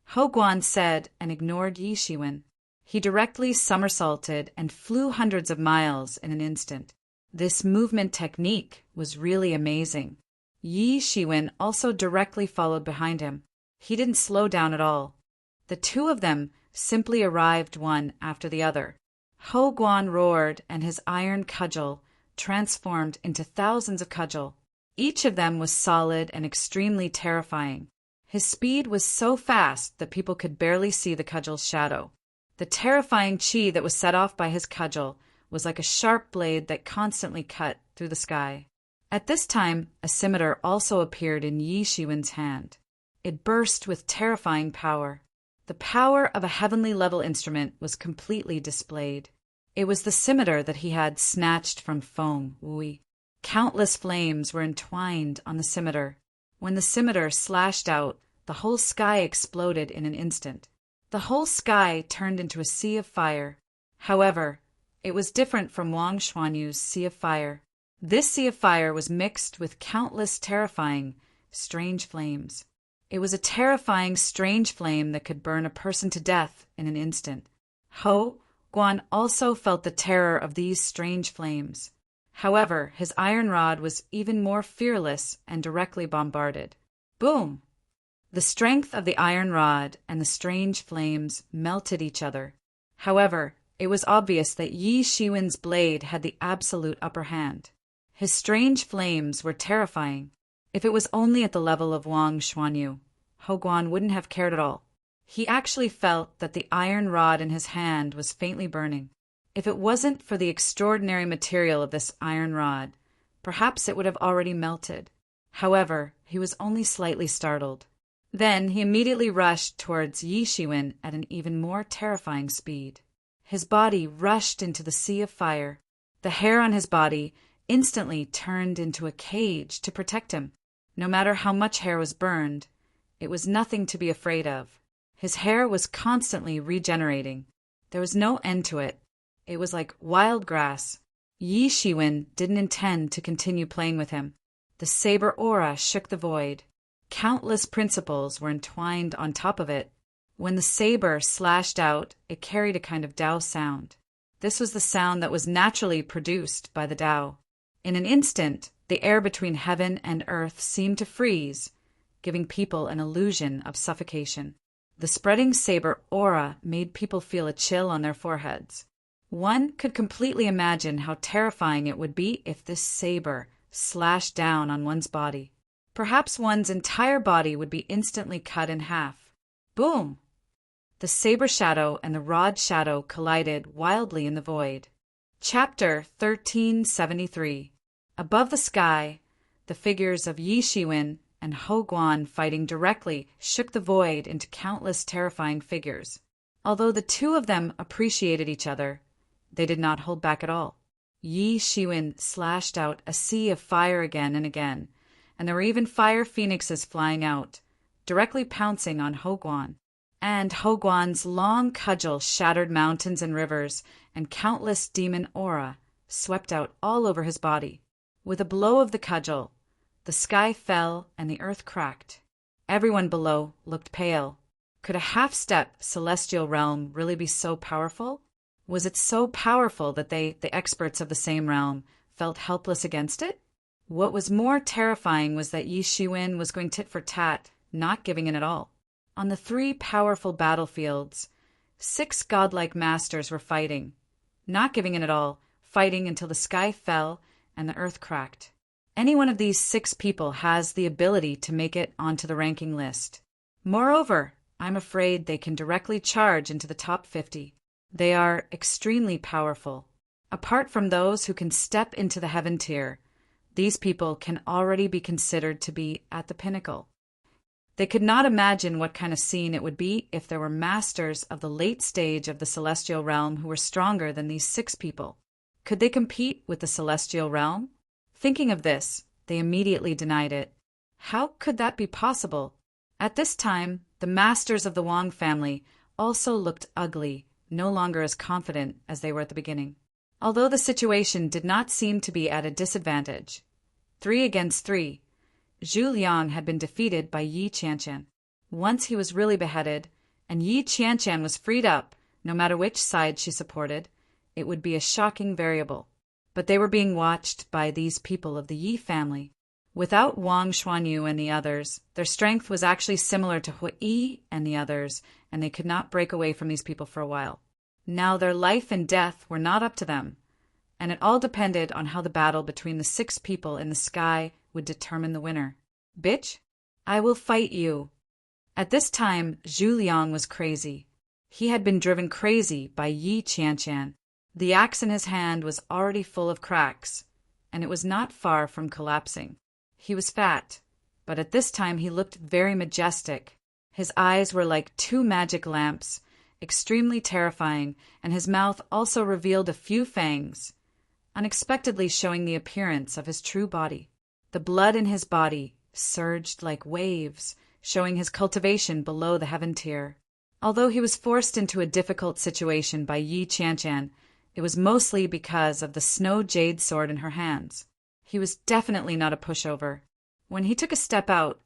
Ho Guan said and ignored Yi Shiwen. He directly somersaulted and flew hundreds of miles in an instant. This movement technique was really amazing. Yi Shiwen also directly followed behind him. He didn't slow down at all. The two of them simply arrived one after the other. Ho Guan roared, and his iron cudgel transformed into thousands of cudgel. Each of them was solid and extremely terrifying. His speed was so fast that people could barely see the cudgel's shadow. The terrifying chi that was set off by his cudgel was like a sharp blade that constantly cut through the sky. At this time, a scimitar also appeared in Yi Shiwen's hand. It burst with terrifying power. The power of a heavenly level instrument was completely displayed. It was the scimitar that he had snatched from Feng Wui. Countless flames were entwined on the scimitar. When the scimitar slashed out, the whole sky exploded in an instant. The whole sky turned into a sea of fire. However, it was different from Wang Xuanyu's sea of fire. This sea of fire was mixed with countless terrifying, strange flames. It was a terrifying, strange flame that could burn a person to death in an instant. Ho Guan also felt the terror of these strange flames. However, his iron rod was even more fearless and directly bombarded. Boom! The strength of the iron rod and the strange flames melted each other. However, it was obvious that Yi Shiwen's blade had the absolute upper hand. His strange flames were terrifying. If it was only at the level of Wang Xuanyu, Ho Guan wouldn't have cared at all. He actually felt that the iron rod in his hand was faintly burning. If it wasn't for the extraordinary material of this iron rod, perhaps it would have already melted. However, he was only slightly startled. Then he immediately rushed towards Yi Shiwen at an even more terrifying speed. His body rushed into the sea of fire. The hair on his body instantly turned into a cage to protect him. No matter how much hair was burned, it was nothing to be afraid of. His hair was constantly regenerating. There was no end to it. It was like wild grass. Yi Shiwen didn't intend to continue playing with him. The saber aura shook the void. Countless principles were entwined on top of it. When the saber slashed out, it carried a kind of Tao sound. This was the sound that was naturally produced by the Tao. In an instant, the air between heaven and earth seemed to freeze, giving people an illusion of suffocation. The spreading saber aura made people feel a chill on their foreheads. One could completely imagine how terrifying it would be if this saber slashed down on one's body. Perhaps one's entire body would be instantly cut in half. Boom! The saber shadow and the rod shadow collided wildly in the void. Chapter 1373. Above the sky, the figures of Yi Shiwen and Ho Guan fighting directly shook the void into countless terrifying figures. Although the two of them appreciated each other, they did not hold back at all. Yi Shiwen slashed out a sea of fire again and again, and there were even fire phoenixes flying out, directly pouncing on Ho Guan. And Ho Guan's long cudgel shattered mountains and rivers, and countless demon aura swept out all over his body. With a blow of the cudgel, the sky fell and the earth cracked. Everyone below looked pale. Could a half-step celestial realm really be so powerful? Was it so powerful that they, the experts of the same realm, felt helpless against it? What was more terrifying was that Yi Shiwen was going tit for tat, not giving in at all. On the 3 powerful battlefields, 6 godlike masters were fighting, not giving in at all, fighting until the sky fell and the earth cracked. Any one of these 6 people has the ability to make it onto the ranking list. Moreover, I'm afraid they can directly charge into the top 50. They are extremely powerful. Apart from those who can step into the heaven tier, these people can already be considered to be at the pinnacle. They could not imagine what kind of scene it would be if there were masters of the late stage of the celestial realm who were stronger than these 6 people. Could they compete with the celestial realm? Thinking of this, they immediately denied it. How could that be possible? At this time, the masters of the Wang family also looked ugly, no longer as confident as they were at the beginning. Although the situation did not seem to be at a disadvantage, 3 against 3, Zhu Liang had been defeated by Yi Qianqian. Once he was really beheaded, and Yi Qianqian was freed up, no matter which side she supported, it would be a shocking variable. But they were being watched by these people of the Yi family. Without Wang Xuanyu and the others, their strength was actually similar to Hui and the others, and they could not break away from these people for a while. Now their life and death were not up to them, and it all depended on how the battle between the 6 people in the sky would determine the winner. Bitch, I will fight you. At this time, Zhu Liang was crazy. He had been driven crazy by Yi Qianqian. The axe in his hand was already full of cracks, and it was not far from collapsing. He was fat, but at this time he looked very majestic. His eyes were like 2 magic lamps, extremely terrifying, and his mouth also revealed a few fangs, unexpectedly showing the appearance of his true body. The blood in his body surged like waves, showing his cultivation below the heaven tier. Although he was forced into a difficult situation by Yi Qianqian, it was mostly because of the snow jade sword in her hands. He was definitely not a pushover. When he took a step out,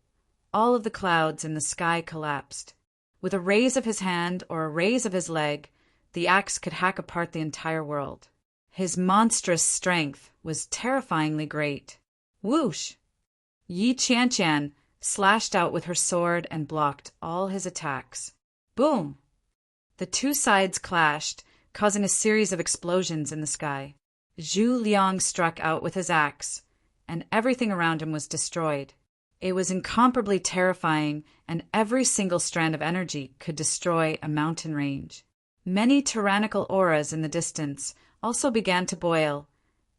all of the clouds in the sky collapsed. With a raise of his hand or a raise of his leg, the axe could hack apart the entire world. His monstrous strength was terrifyingly great. Whoosh! Yi Qianqian slashed out with her sword and blocked all his attacks. Boom! The 2 sides clashed, causing a series of explosions in the sky. Zhu Liang struck out with his axe, and everything around him was destroyed. It was incomparably terrifying, and every single strand of energy could destroy a mountain range. Many tyrannical auras in the distance also began to boil,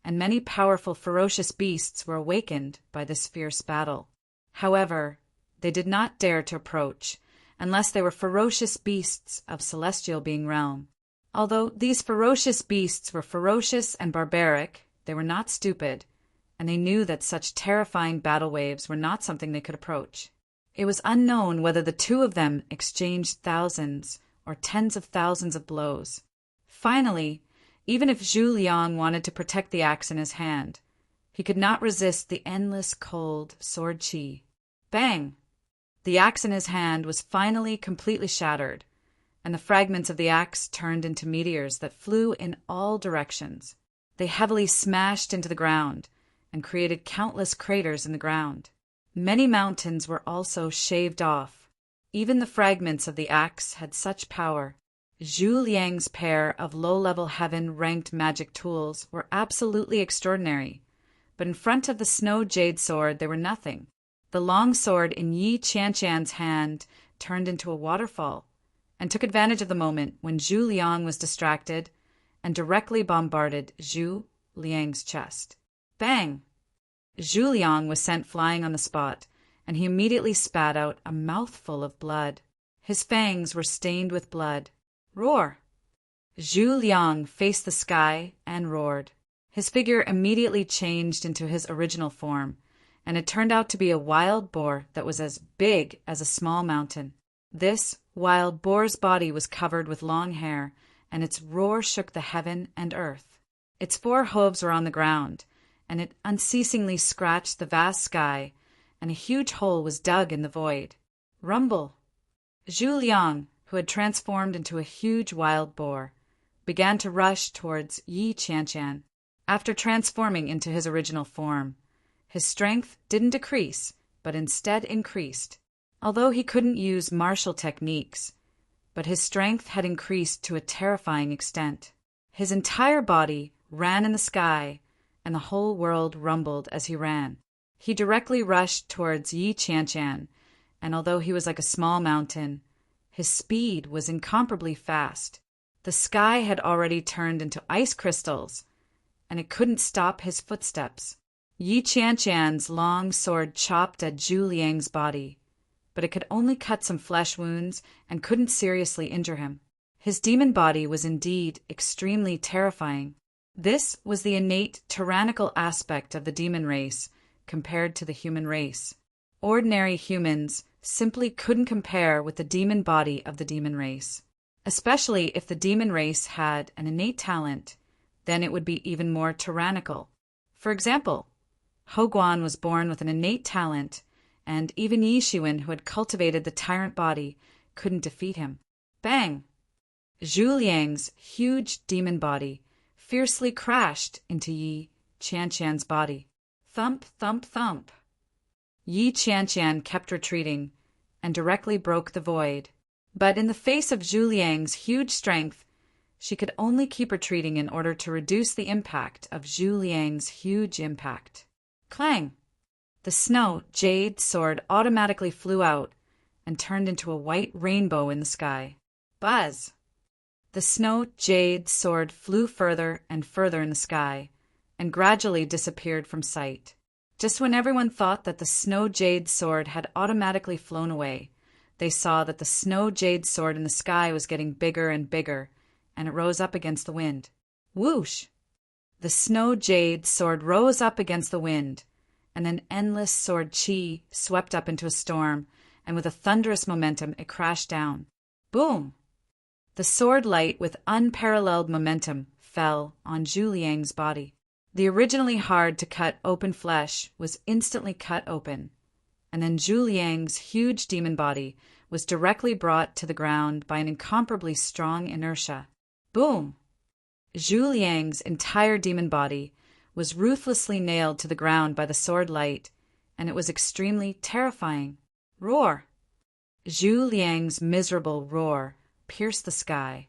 and many powerful ferocious beasts were awakened by this fierce battle. However, they did not dare to approach, unless they were ferocious beasts of celestial being realm. Although these ferocious beasts were ferocious and barbaric, they were not stupid, and they knew that such terrifying battle waves were not something they could approach. It was unknown whether the 2 of them exchanged thousands or tens of thousands of blows. Finally, even if Zhu Liang wanted to protect the axe in his hand, he could not resist the endless cold sword qi. Bang! The axe in his hand was finally completely shattered, and the fragments of the axe turned into meteors that flew in all directions. They heavily smashed into the ground and created countless craters in the ground. Many mountains were also shaved off. Even the fragments of the axe had such power. Zhu Liang's pair of low-level heaven-ranked magic tools were absolutely extraordinary, but in front of the snow jade sword they were nothing. The long sword in Yi Qianqian's hand turned into a waterfall, and took advantage of the moment when Zhu Liang was distracted and directly bombarded Zhu Liang's chest. Bang! Zhu Liang was sent flying on the spot, and he immediately spat out a mouthful of blood. His fangs were stained with blood. Roar! Zhu Liang faced the sky and roared. His figure immediately changed into his original form, and it turned out to be a wild boar that was as big as a small mountain. This wild boar's body was covered with long hair, and its roar shook the heaven and earth. Its 4 hooves were on the ground, and it unceasingly scratched the vast sky, and a huge hole was dug in the void. Rumble! Zhu Liang, who had transformed into a huge wild boar, began to rush towards Yi Qianqian. After transforming into his original form, His strength didn't decrease, but instead increased. Although he couldn't use martial techniques, but his strength had increased to a terrifying extent. His entire body ran in the sky, and the whole world rumbled as he ran. He directly rushed towards Yi Qianqian, and although he was like a small mountain, his speed was incomparably fast. The sky had already turned into ice crystals, and it couldn't stop his footsteps. Yi Qianqian's long sword chopped at Zhu Liang's body, but it could only cut some flesh wounds and couldn't seriously injure him. His demon body was indeed extremely terrifying. This was the innate tyrannical aspect of the demon race compared to the human race. Ordinary humans simply couldn't compare with the demon body of the demon race. Especially if the demon race had an innate talent, then it would be even more tyrannical. For example, Hou Guan was born with an innate talent, and even Yi Shiwen, who had cultivated the tyrant body, couldn't defeat him. Bang! Zhu Liang's huge demon body fiercely crashed into Yi Qianqian's body. Thump, thump, thump. Yi Qianqian kept retreating and directly broke the void. But in the face of Zhu Liang's huge strength, she could only keep retreating in order to reduce the impact of Zhu Liang's huge impact. Clang! The snow jade sword automatically flew out and turned into a white rainbow in the sky. Buzz! The snow jade sword flew further and further in the sky and gradually disappeared from sight. Just when everyone thought that the snow jade sword had automatically flown away, they saw that the snow jade sword in the sky was getting bigger and bigger, and it rose up against the wind. Whoosh! The snow jade sword rose up against the wind, and an endless sword chi swept up into a storm, and with a thunderous momentum it crashed down. Boom! The sword light with unparalleled momentum fell on Zhu Liang's body. The originally hard-to-cut open flesh was instantly cut open, and then Zhu Liang's huge demon body was directly brought to the ground by an incomparably strong inertia. Boom! Zhu Liang's entire demon body was ruthlessly nailed to the ground by the sword light, and it was extremely terrifying. Roar! Zhu Liang's miserable roar pierced the sky,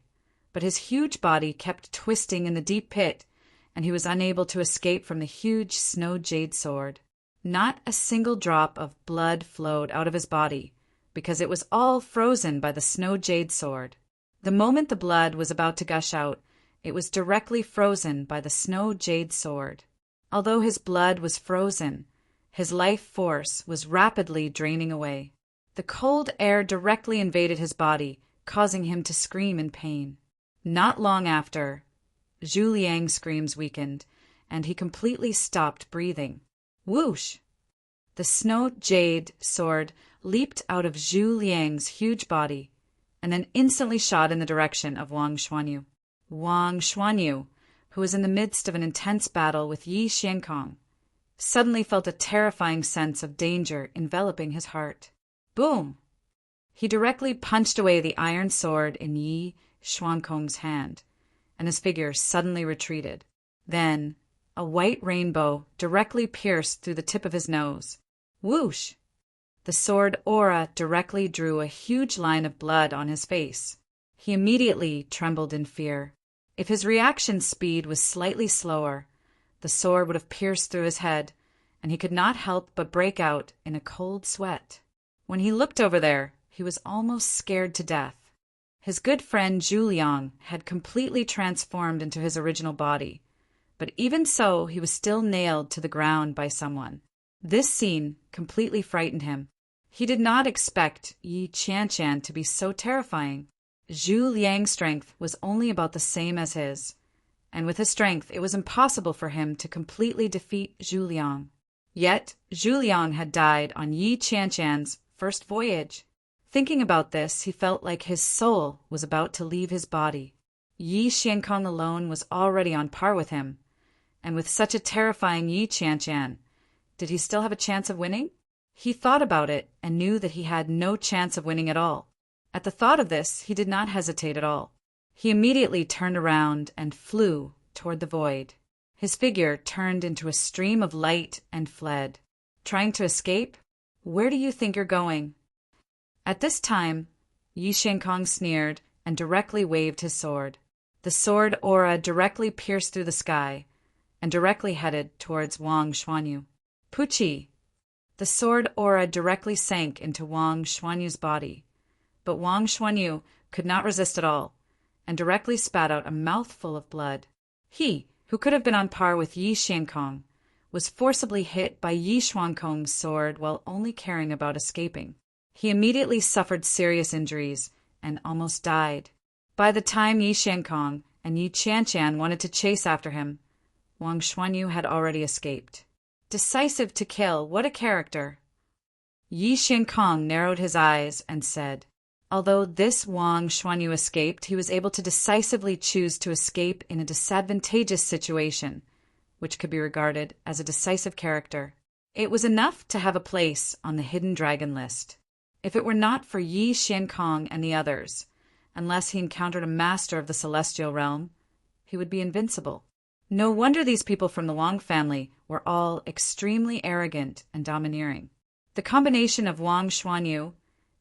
but his huge body kept twisting in the deep pit, and he was unable to escape from the huge snow jade sword. Not a single drop of blood flowed out of his body, because it was all frozen by the snow jade sword. The moment the blood was about to gush out, it was directly frozen by the snow jade sword. Although his blood was frozen, his life force was rapidly draining away. The cold air directly invaded his body, causing him to scream in pain. Not long after, Zhu Liang's screams weakened, and he completely stopped breathing. Whoosh! The snow jade sword leaped out of Zhu Liang's huge body, and then instantly shot in the direction of Wang Xuanyu. Wang Xuanyu, who was in the midst of an intense battle with Yi Xiankong, suddenly felt a terrifying sense of danger enveloping his heart. Boom! He directly punched away the iron sword in Yi Xiankong's hand, and his figure suddenly retreated. Then, a white rainbow directly pierced through the tip of his nose. Whoosh! The sword aura directly drew a huge line of blood on his face. He immediately trembled in fear. If his reaction speed was slightly slower, the sword would have pierced through his head, and he could not help but break out in a cold sweat. When he looked over there, he was almost scared to death. His good friend Zhu Liang had completely transformed into his original body, but even so he was still nailed to the ground by someone. This scene completely frightened him. He did not expect Yi Qianqian to be so terrifying. Zhu Liang's strength was only about the same as his, and with his strength it was impossible for him to completely defeat Zhu Liang. Yet Zhu Liang had died on Yi Qianqian's first voyage. Thinking about this, he felt like his soul was about to leave his body. Yi Xiankong alone was already on par with him, and with such a terrifying Yi Qianqian, did he still have a chance of winning? He thought about it and knew that he had no chance of winning at all. At the thought of this, he did not hesitate at all. He immediately turned around and flew toward the void. His figure turned into a stream of light and fled. Trying to escape? Where do you think you're going? At this time, Yi Xiankong sneered and directly waved his sword. The sword aura directly pierced through the sky and directly headed towards Wang Xuanyu. Puchi! The sword aura directly sank into Wang Xuanyu's body, but Wang Xuanyu could not resist at all and directly spat out a mouthful of blood. He, who could have been on par with Yi Xiankong, was forcibly hit by Yi Xuankong's sword while only caring about escaping. He immediately suffered serious injuries and almost died. By the time Yi Xiankong and Yi Qianqian wanted to chase after him, Wang Xuanyu had already escaped. Decisive to kill, what a character! Yi Xiankong narrowed his eyes and said, although this Wang Xuanyu escaped, he was able to decisively choose to escape in a disadvantageous situation, which could be regarded as a decisive character. It was enough to have a place on the hidden dragon list. If it were not for Yi Xiankong and the others, unless he encountered a master of the celestial realm, he would be invincible. No wonder these people from the Wang family were all extremely arrogant and domineering. The combination of Wang Xuanyu,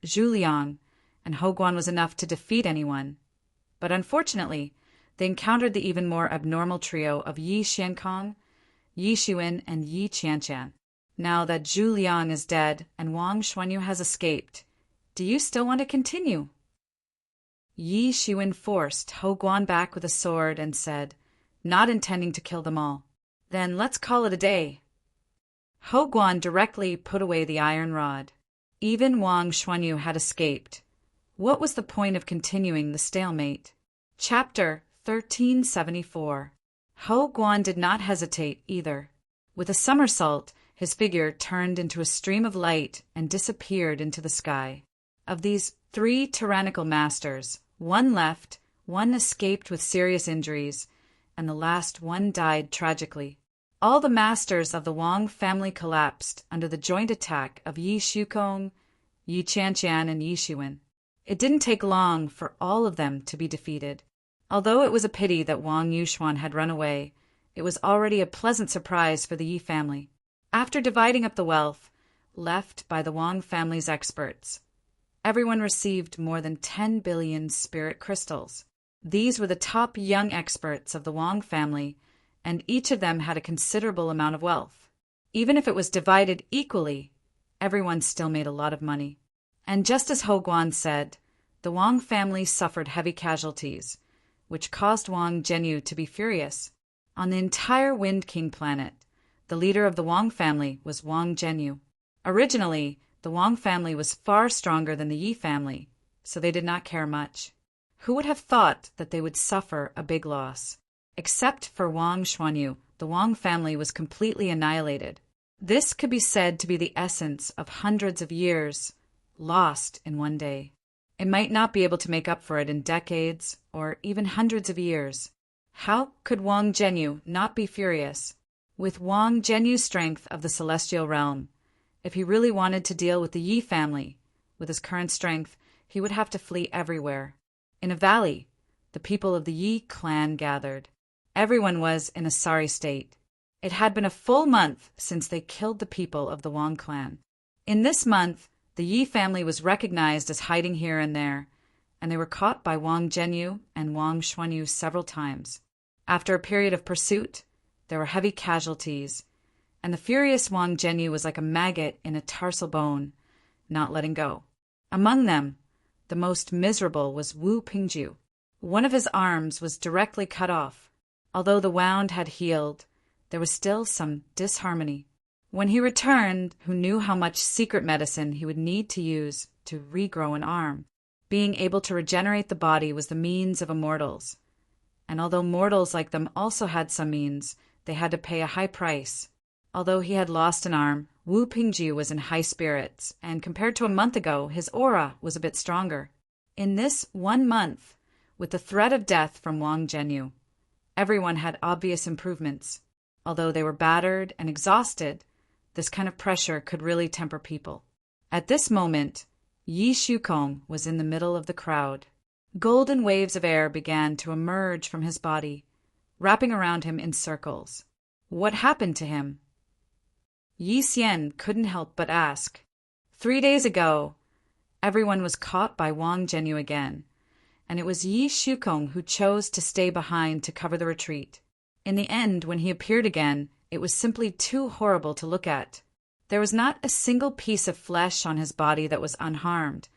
Zhu Liang, and Hou Guan was enough to defeat anyone. But unfortunately, they encountered the even more abnormal trio of Yi Xiankong, Yi Xuan, and Yi Qianqian. Now that Zhu Liang is dead and Wang Xuanyu has escaped, do you still want to continue? Yi Xuan forced Hou Guan back with a sword and said, not intending to kill them all, then let's call it a day. Hou Guan directly put away the iron rod. Even Wang Xuanyu had escaped. What was the point of continuing the stalemate? Chapter 1374. Hou Guan did not hesitate either. With a somersault, his figure turned into a stream of light and disappeared into the sky. Of these 3 tyrannical masters, 1 left, 1 escaped with serious injuries, and the last one died tragically. All the masters of the Wang family collapsed under the joint attack of Yi Shukong, Yi Qianqian, and Yi Xuan. It didn't take long for all of them to be defeated. Although it was a pity that Wang Yuxuan had run away, it was already a pleasant surprise for the Yi family. After dividing up the wealth left by the Wang family's experts, everyone received more than 10 billion spirit crystals. These were the top young experts of the Wang family, and each of them had a considerable amount of wealth. Even if it was divided equally, everyone still made a lot of money. And just as Hou Guan said, the Wang family suffered heavy casualties, which caused Wang Zhenyu to be furious. On the entire Wind King planet, the leader of the Wang family was Wang Zhenyu. Originally, the Wang family was far stronger than the Yi family, so they did not care much. Who would have thought that they would suffer a big loss? Except for Wang Xuanyu, the Wang family was completely annihilated. This could be said to be the essence of hundreds of years lost in one day. It might not be able to make up for it in decades or even hundreds of years. How could Wang Zhenyu not be furious? With Wang Zhenyu's strength of the celestial realm, if he really wanted to deal with the Yi family, with his current strength, he would have to flee everywhere. In a valley, the people of the Yi clan gathered. Everyone was in a sorry state. It had been a full month since they killed the people of the Wang clan. In this month, the Yi family was recognized as hiding here and there, and they were caught by Wang Zhenyu and Wang Xuanyu several times. After a period of pursuit, there were heavy casualties, and the furious Wang Zhenyu was like a maggot in a tarsal bone, not letting go. Among them, the most miserable was Wu Pingju. One of his arms was directly cut off. Although the wound had healed, there was still some disharmony. When he returned, who knew how much secret medicine he would need to use to regrow an arm? Being able to regenerate the body was the means of immortals. And although mortals like them also had some means, they had to pay a high price. Although he had lost an arm, Wu Pingju was in high spirits, and compared to a month ago, his aura was a bit stronger. In this 1 month, with the threat of death from Wang Zhenyu, everyone had obvious improvements. Although they were battered and exhausted, this kind of pressure could really temper people. At this moment, Yi Shukong was in the middle of the crowd. Golden waves of air began to emerge from his body, wrapping around him in circles. What happened to him? Yi Xian couldn't help but ask. 3 days ago, everyone was caught by Wang Zhenyu again, and it was Yi Shukong who chose to stay behind to cover the retreat. In the end, when he appeared again, it was simply too horrible to look at. There was not a single piece of flesh on his body that was unharmed,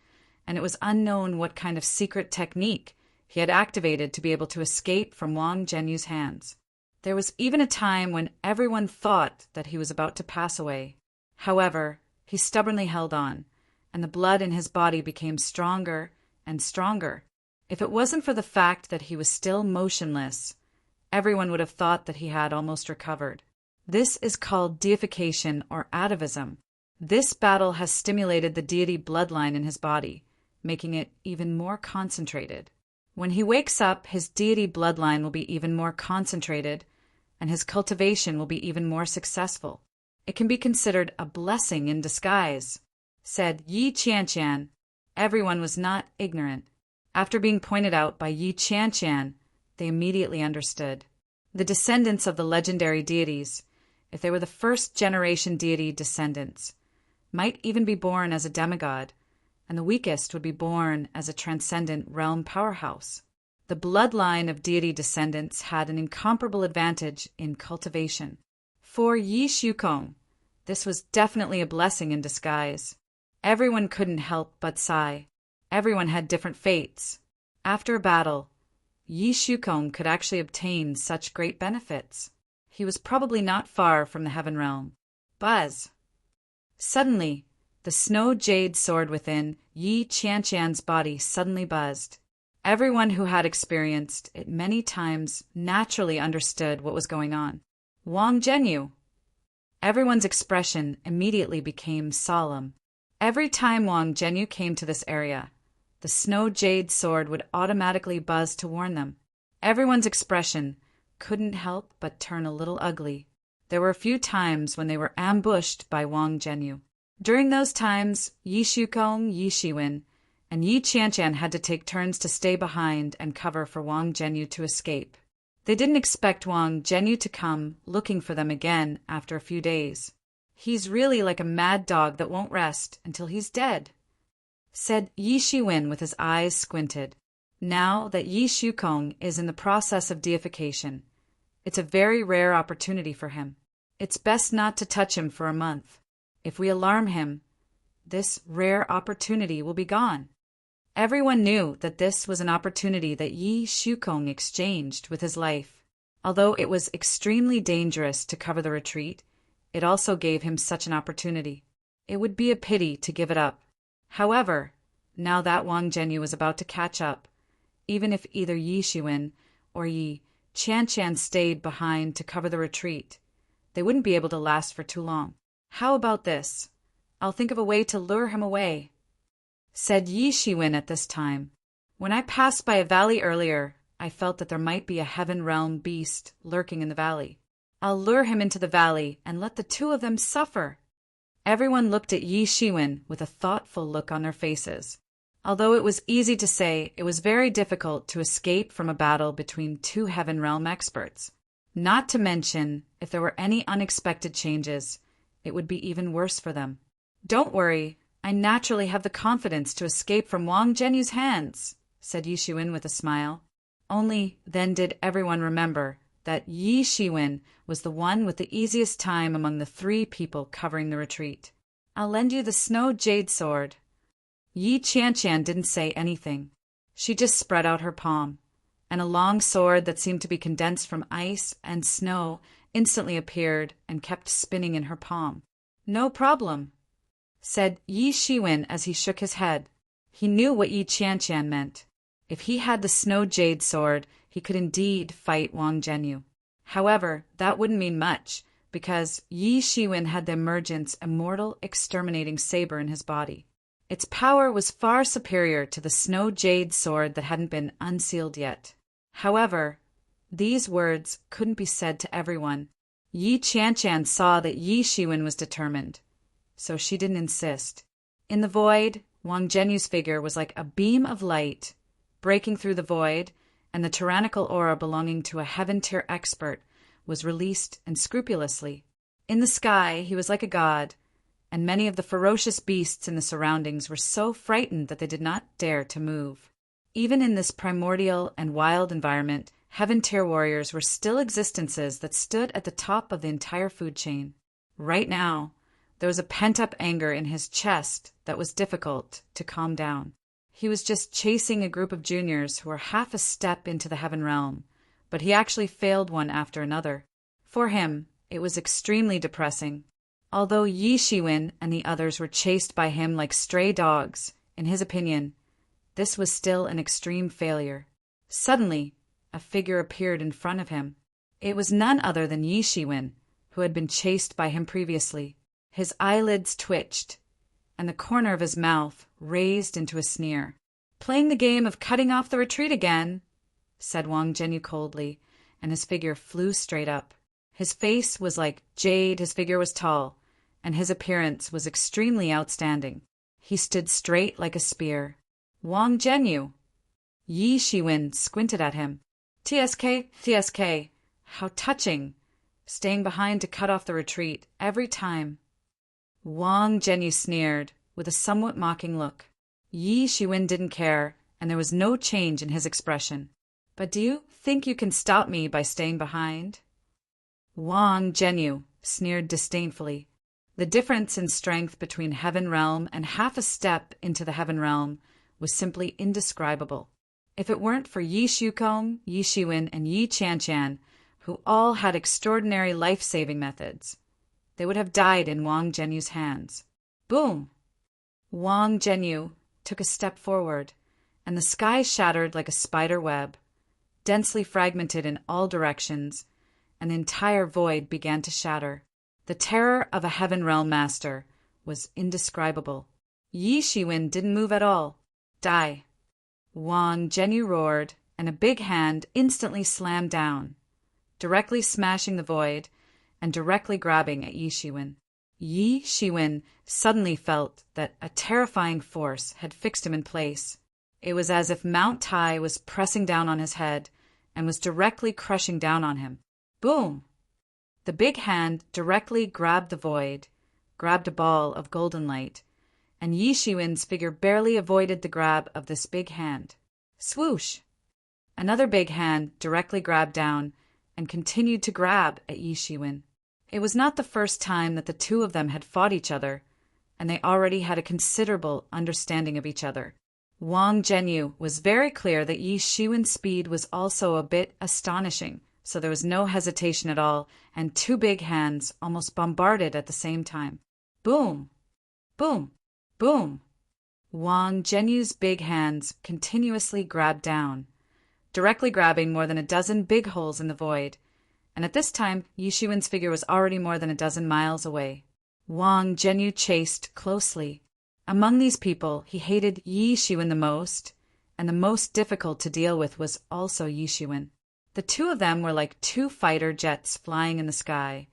and it was unknown what kind of secret technique he had activated to be able to escape from Wang Zhenyu's hands. There was even a time when everyone thought that he was about to pass away. However, he stubbornly held on, and the blood in his body became stronger and stronger. If it wasn't for the fact that he was still motionless, everyone would have thought that he had almost recovered. This is called deification or atavism. This battle has stimulated the deity bloodline in his body, making it even more concentrated. When he wakes up, his deity bloodline will be even more concentrated, and his cultivation will be even more successful. It can be considered a blessing in disguise, said Yi Qianqian. Everyone was not ignorant. After being pointed out by Yi Qianqian, they immediately understood. The descendants of the legendary deities, if they were the first-generation deity descendants, might even be born as a demigod, and the weakest would be born as a transcendent realm powerhouse. The bloodline of deity descendants had an incomparable advantage in cultivation. For Yi Shukong, this was definitely a blessing in disguise. Everyone couldn't help but sigh. Everyone had different fates. After a battle, Yi Shukong could actually obtain such great benefits. He was probably not far from the heaven realm. Buzz! Suddenly, the snow jade sword within Yi Qianqian's body suddenly buzzed. Everyone who had experienced it many times naturally understood what was going on. Wang Zhenyu! Everyone's expression immediately became solemn. Every time Wang Zhenyu came to this area, the snow jade sword would automatically buzz to warn them. Everyone's expression couldn't help but turn a little ugly. There were a few times when they were ambushed by Wang Zhenyu. During those times, Yi Shukong, Yi Shiwen, and Yi Qianqian had to take turns to stay behind and cover for Wang Zhenyu to escape. They didn't expect Wang Zhenyu to come looking for them again after a few days. He's really like a mad dog that won't rest until he's dead, said Yi Shiwen with his eyes squinted. Now that Yi Shukong is in the process of deification, it's a very rare opportunity for him. It's best not to touch him for a month. If we alarm him, this rare opportunity will be gone. Everyone knew that this was an opportunity that Yi Shukong exchanged with his life. Although it was extremely dangerous to cover the retreat, it also gave him such an opportunity. It would be a pity to give it up. However, now that Wang Zhenyu was about to catch up, even if either Yi Shiwen or Yi Qianqian stayed behind to cover the retreat, they wouldn't be able to last for too long. How about this? I'll think of a way to lure him away, said Yi Shiwen at this time. When I passed by a valley earlier, I felt that there might be a heaven realm beast lurking in the valley. I'll lure him into the valley and let the two of them suffer. Everyone looked at Yi Shiwen with a thoughtful look on their faces. Although it was easy to say, it was very difficult to escape from a battle between two heaven realm experts. Not to mention, if there were any unexpected changes, it would be even worse for them. Don't worry, I naturally have the confidence to escape from Wang Zhenyu's hands, said Yi Shiwen with a smile. Only then did everyone remember that Yi Shiwen was the one with the easiest time among the 3 people covering the retreat. I'll lend you the snow jade sword. Yi Qianqian didn't say anything. She just spread out her palm, and a long sword that seemed to be condensed from ice and snow instantly appeared and kept spinning in her palm. No problem, said Yi Shiwen as he shook his head. He knew what Yi Qianqian meant. If he had the snow jade sword, he could indeed fight Wang Zhenyu. However, that wouldn't mean much, because Yi Shiwen had the emergence immortal exterminating saber in his body. Its power was far superior to the snow jade sword that hadn't been unsealed yet. However, these words couldn't be said to everyone. Yi Qianqian saw that Yi Shiwen was determined, so she didn't insist. In the void, Wang Zhenyu's figure was like a beam of light, breaking through the void, and the tyrannical aura belonging to a heaven-tier expert was released unscrupulously. In the sky, he was like a god, and many of the ferocious beasts in the surroundings were so frightened that they did not dare to move. Even in this primordial and wild environment, Heaven-tier warriors were still existences that stood at the top of the entire food chain. Right now, there was a pent-up anger in his chest that was difficult to calm down. He was just chasing a group of juniors who were half a step into the heaven realm, but he actually failed one after another. For him, it was extremely depressing. Although Yi Shiwen and the others were chased by him like stray dogs, in his opinion, this was still an extreme failure. Suddenly, a figure appeared in front of him. It was none other than Yi Shiwen, who had been chased by him previously. His eyelids twitched, and the corner of his mouth raised into a sneer. "Playing the game of cutting off the retreat again," said Wang Zhenyu coldly, and his figure flew straight up. His face was like jade, his figure was tall, and his appearance was extremely outstanding. He stood straight like a spear. "Wang Zhenyu!" Yi Shiwen squinted at him. "TSK, TSK, how touching, staying behind to cut off the retreat every time." Wang Zhenyu sneered, with a somewhat mocking look. Yi Shiwen didn't care, and there was no change in his expression. "But do you think you can stop me by staying behind?" Wang Zhenyu sneered disdainfully. The difference in strength between Heaven Realm and half a step into the Heaven Realm was simply indescribable. If it weren't for Yi Shukong, Yi Shiwen, and Yi Qianqian, who all had extraordinary life-saving methods, they would have died in Wang Zhenyu's hands. Boom! Wang Zhenyu took a step forward, and the sky shattered like a spider web, densely fragmented in all directions, and the entire void began to shatter. The terror of a Heaven Realm master was indescribable. Yi Shiwen didn't move at all. "Die!" Wang Zhenyu roared, and a big hand instantly slammed down, directly smashing the void and directly grabbing at Yi Shiwen. Yi Shiwen suddenly felt that a terrifying force had fixed him in place. It was as if Mount Tai was pressing down on his head and was directly crushing down on him. Boom! The big hand directly grabbed the void, grabbed a ball of golden light, and Yi Shiwen's figure barely avoided the grab of this big hand. Swoosh! Another big hand directly grabbed down and continued to grab at Yi Shiwen. It was not the first time that the two of them had fought each other, and they already had a considerable understanding of each other. Wang Zhenyu was very clear that Yi Shiwen's speed was also a bit astonishing, so there was no hesitation at all, and two big hands almost bombarded at the same time. Boom! Boom! Boom! Wang Zhenyu's big hands continuously grabbed down, directly grabbing more than a dozen big holes in the void, and at this time Yi Shiwen's figure was already more than a dozen miles away. Wang Zhenyu chased closely. Among these people, he hated Yi Shiwen the most, and the most difficult to deal with was also Yi Shiwen. The two of them were like two fighter jets flying in the sky,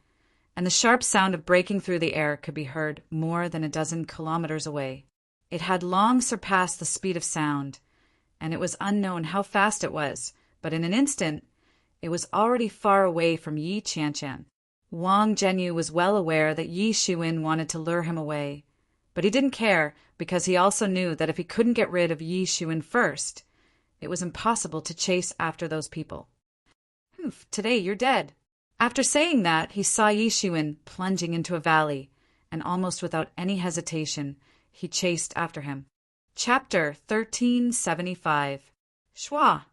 and the sharp sound of breaking through the air could be heard more than a dozen kilometers away. It had long surpassed the speed of sound, and it was unknown how fast it was, but in an instant, it was already far away from Yi Qianqian. Wang Zhenyu was well aware that Yi Shiwen wanted to lure him away, but he didn't care because he also knew that if he couldn't get rid of Yi Shiwen first, it was impossible to chase after those people. "Today you're dead." After saying that, he saw Yi Shiwen plunging into a valley, and almost without any hesitation, he chased after him. Chapter 1375. Shua!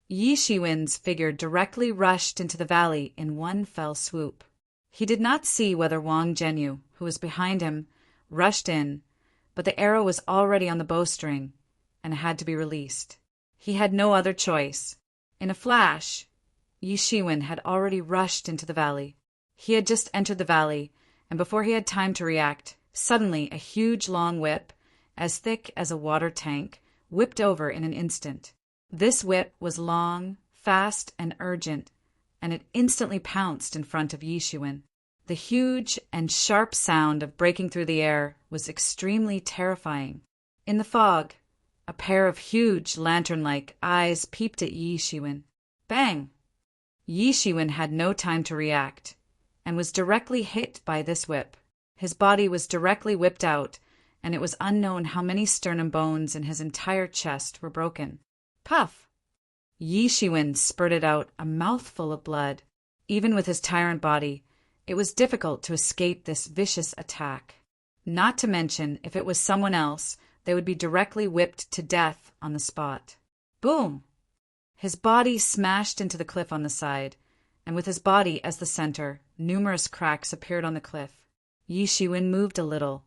Yi Shiwen's figure directly rushed into the valley in one fell swoop. He did not see whether Wang Zhenyu, who was behind him, rushed in, but the arrow was already on the bowstring and had to be released. He had no other choice. In a flash, Yi Shiwen had already rushed into the valley. He had just entered the valley, and before he had time to react, suddenly a huge long whip, as thick as a water tank, whipped over in an instant. This whip was long, fast, and urgent, and it instantly pounced in front of Yi Shiwen. The huge and sharp sound of breaking through the air was extremely terrifying. In the fog, a pair of huge lantern-like eyes peeped at Yi Shiwen. Bang! Yi Shiwen had no time to react, and was directly hit by this whip. His body was directly whipped out, and it was unknown how many sternum bones in his entire chest were broken. Puff! Yi Shiwen spurted out a mouthful of blood. Even with his tyrant body, it was difficult to escape this vicious attack. Not to mention, if it was someone else, they would be directly whipped to death on the spot. Boom! His body smashed into the cliff on the side, and with his body as the center, numerous cracks appeared on the cliff. Yi Shiwen moved a little,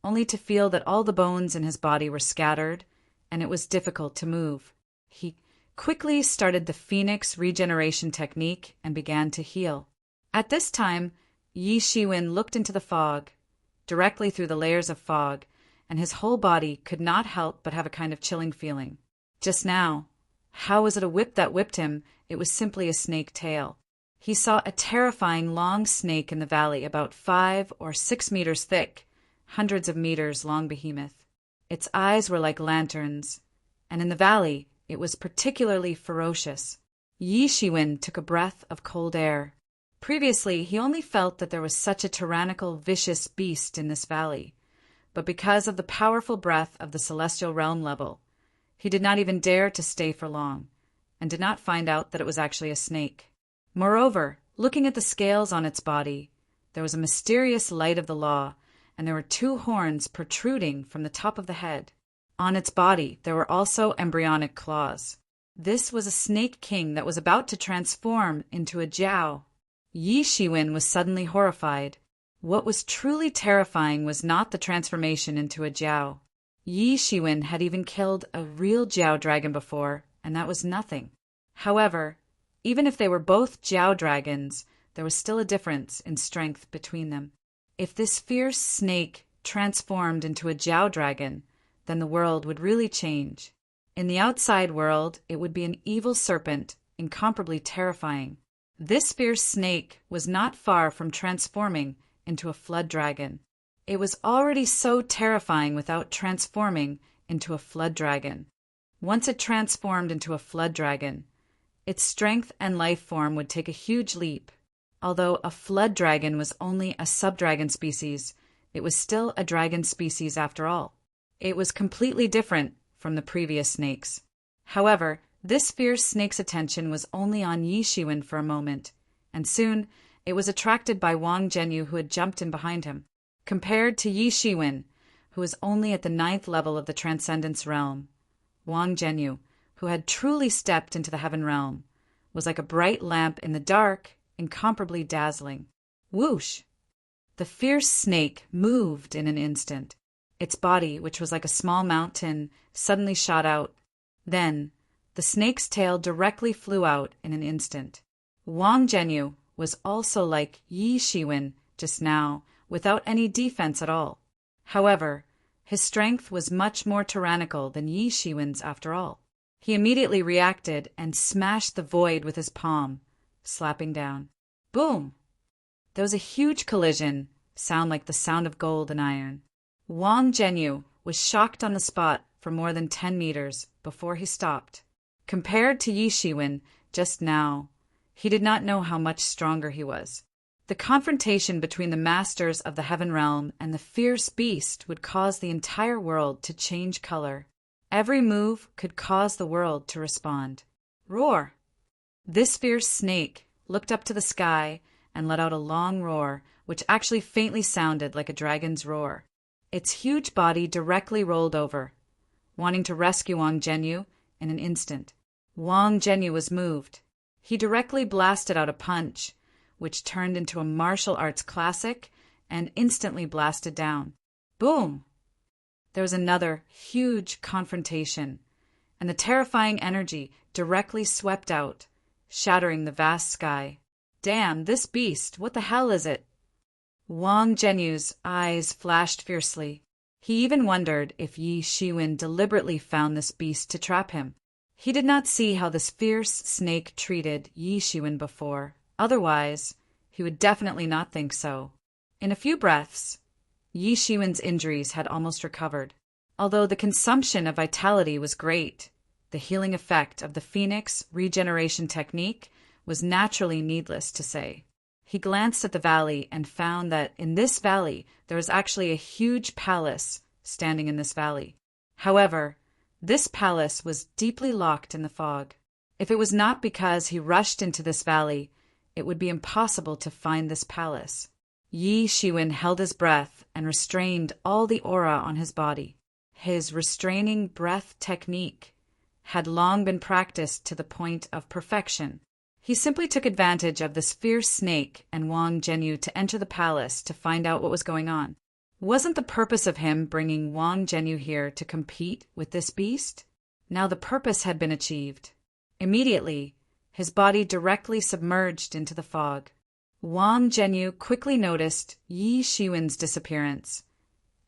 only to feel that all the bones in his body were scattered, and it was difficult to move. He quickly started the Phoenix regeneration technique and began to heal. At this time, Yi Shiwen looked into the fog, directly through the layers of fog, and his whole body could not help but have a kind of chilling feeling. Just now, how was it a whip that whipped him? It was simply a snake tail. He saw a terrifying long snake in the valley, about 5 or 6 meters thick, hundreds of meters long behemoth. Its eyes were like lanterns, and in the valley it was particularly ferocious. Yi Shiwen took a breath of cold air. Previously, he only felt that there was such a tyrannical, vicious beast in this valley, but because of the powerful breath of the celestial realm level, he did not even dare to stay for long, and did not find out that it was actually a snake. Moreover, looking at the scales on its body, there was a mysterious light of the law, and there were 2 horns protruding from the top of the head. On its body, there were also embryonic claws. This was a snake king that was about to transform into a Jiao. Yi Shiwen was suddenly horrified. What was truly terrifying was not the transformation into a Jiao. Yi Shiwen had even killed a real Jiao dragon before, and that was nothing. However, even if they were both Jiao dragons, there was still a difference in strength between them. If this fierce snake transformed into a Jiao dragon, then the world would really change. In the outside world, it would be an evil serpent, incomparably terrifying. This fierce snake was not far from transforming into a flood dragon. It was already so terrifying without transforming into a flood dragon. Once it transformed into a flood dragon, its strength and life form would take a huge leap. Although a flood dragon was only a subdragon species, it was still a dragon species after all. It was completely different from the previous snakes. However, this fierce snake's attention was only on Yi Shiwen for a moment, and soon it was attracted by Wang Zhenyu, who had jumped in behind him. Compared to Yi Shiwen, who was only at the 9th level of the Transcendence Realm, Wang Zhenyu, who had truly stepped into the Heaven Realm, was like a bright lamp in the dark, incomparably dazzling. Whoosh! The fierce snake moved in an instant. Its body, which was like a small mountain, suddenly shot out. Then, the snake's tail directly flew out in an instant. Wang Zhenyu was also like Yi Shiwen just now, without any defense at all. However, his strength was much more tyrannical than Yi Shiwen's after all. He immediately reacted and smashed the void with his palm, slapping down. Boom! There was a huge collision, sound like the sound of gold and iron. Wang Zhenyu was shocked on the spot for more than 10 meters before he stopped. Compared to Yi Shiwen just now, he did not know how much stronger he was. The confrontation between the masters of the Heaven Realm and the fierce beast would cause the entire world to change color. Every move could cause the world to respond. Roar! This fierce snake looked up to the sky and let out a long roar, which actually faintly sounded like a dragon's roar. Its huge body directly rolled over, wanting to rescue Wang Zhenyu in an instant. Wang Zhenyu was moved. He directly blasted out a punch, which turned into a martial arts classic and instantly blasted down. Boom! There was another huge confrontation, and the terrifying energy directly swept out, shattering the vast sky. Damn, this beast, what the hell is it? Wang Zhenyu's eyes flashed fiercely. He even wondered if Yi Shiwen deliberately found this beast to trap him. He did not see how this fierce snake treated Yi Shiwen before. Otherwise, he would definitely not think so. In a few breaths, Yi Shiwen's injuries had almost recovered. Although the consumption of vitality was great, the healing effect of the Phoenix regeneration technique was naturally needless to say. He glanced at the valley and found that in this valley there was actually a huge palace standing in this valley. However, this palace was deeply locked in the fog. If it was not because he rushed into this valley, it would be impossible to find this palace. Yi Shiwen held his breath and restrained all the aura on his body. His restraining breath technique had long been practiced to the point of perfection. He simply took advantage of this fierce snake and Wang Zhenyu to enter the palace to find out what was going on. Wasn't the purpose of him bringing Wang Zhenyu here to compete with this beast? Now the purpose had been achieved. Immediately, his body directly submerged into the fog. Wang Zhenyu quickly noticed Yi Shiwen's disappearance,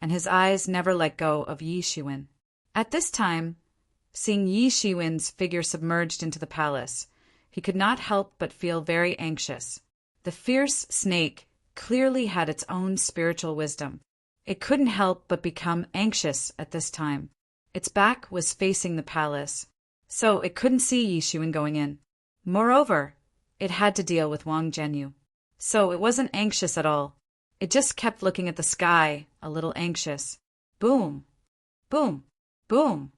and his eyes never let go of Yi Shiwen. At this time, seeing Yi Shiwen's figure submerged into the palace, he could not help but feel very anxious. The fierce snake clearly had its own spiritual wisdom. It couldn't help but become anxious at this time. Its back was facing the palace, so it couldn't see Yi Shiwen going in. Moreover, it had to deal with Wang Zhenyu. So it wasn't anxious at all. It just kept looking at the sky, a little anxious. Boom! Boom! Boom!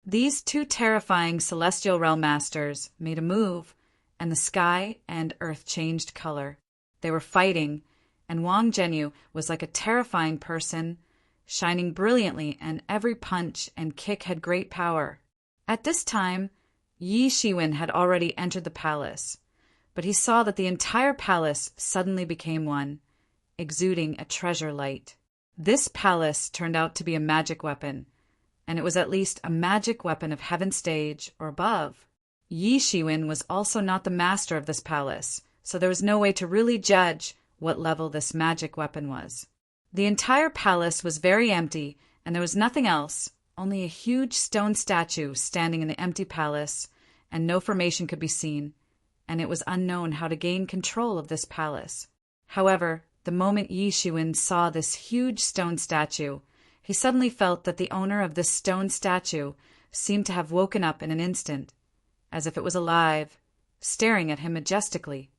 These two terrifying celestial realm masters made a move, and the sky and earth changed color. They were fighting, and Wang Zhenyu was like a terrifying person, shining brilliantly, and every punch and kick had great power. At this time, Yi Shiwen had already entered the palace, but he saw that the entire palace suddenly became one, exuding a treasure light. This palace turned out to be a magic weapon, and it was at least a magic weapon of heaven stage or above. Yi Shiwen was also not the master of this palace, so there was no way to really judge what level this magic weapon was. The entire palace was very empty, and there was nothing else, only a huge stone statue standing in the empty palace, and no formation could be seen, and it was unknown how to gain control of this palace. However, the moment Yi Shiwen saw this huge stone statue, he suddenly felt that the owner of this stone statue seemed to have woken up in an instant, as if it was alive, staring at him majestically.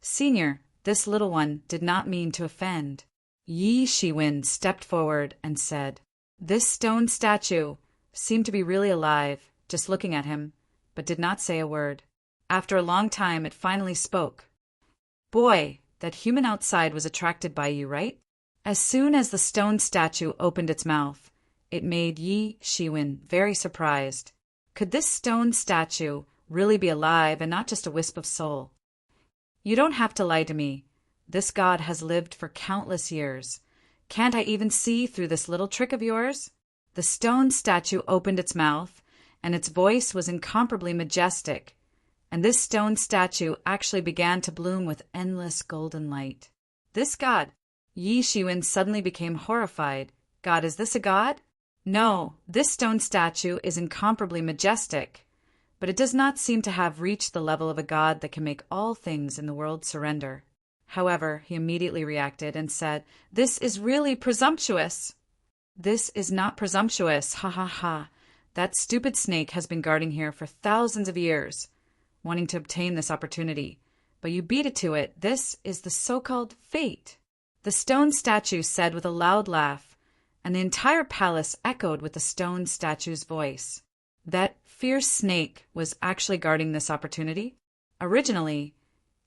"Senior, this little one did not mean to offend." Yi Shiwen stepped forward and said, "This stone statue seemed to be really alive, just looking at him, but did not say a word. After a long time, it finally spoke. Boy, that human outside was attracted by you, right?" As soon as the stone statue opened its mouth, it made Yi Shiwen very surprised. Could this stone statue really be alive and not just a wisp of soul? "You don't have to lie to me. This god has lived for countless years. Can't I even see through this little trick of yours?" The stone statue opened its mouth, and its voice was incomparably majestic, and this stone statue actually began to bloom with endless golden light. This god! Yi Shiwen suddenly became horrified. "God, is this a god?" "No, this stone statue is incomparably majestic, but it does not seem to have reached the level of a god that can make all things in the world surrender." However, he immediately reacted and said, "This is really presumptuous." "This is not presumptuous, ha ha ha. That stupid snake has been guarding here for thousands of years, wanting to obtain this opportunity, but you beat it to it. This is the so-called fate." The stone statue said with a loud laugh, and the entire palace echoed with the stone statue's voice. That fierce snake was actually guarding this opportunity. Originally,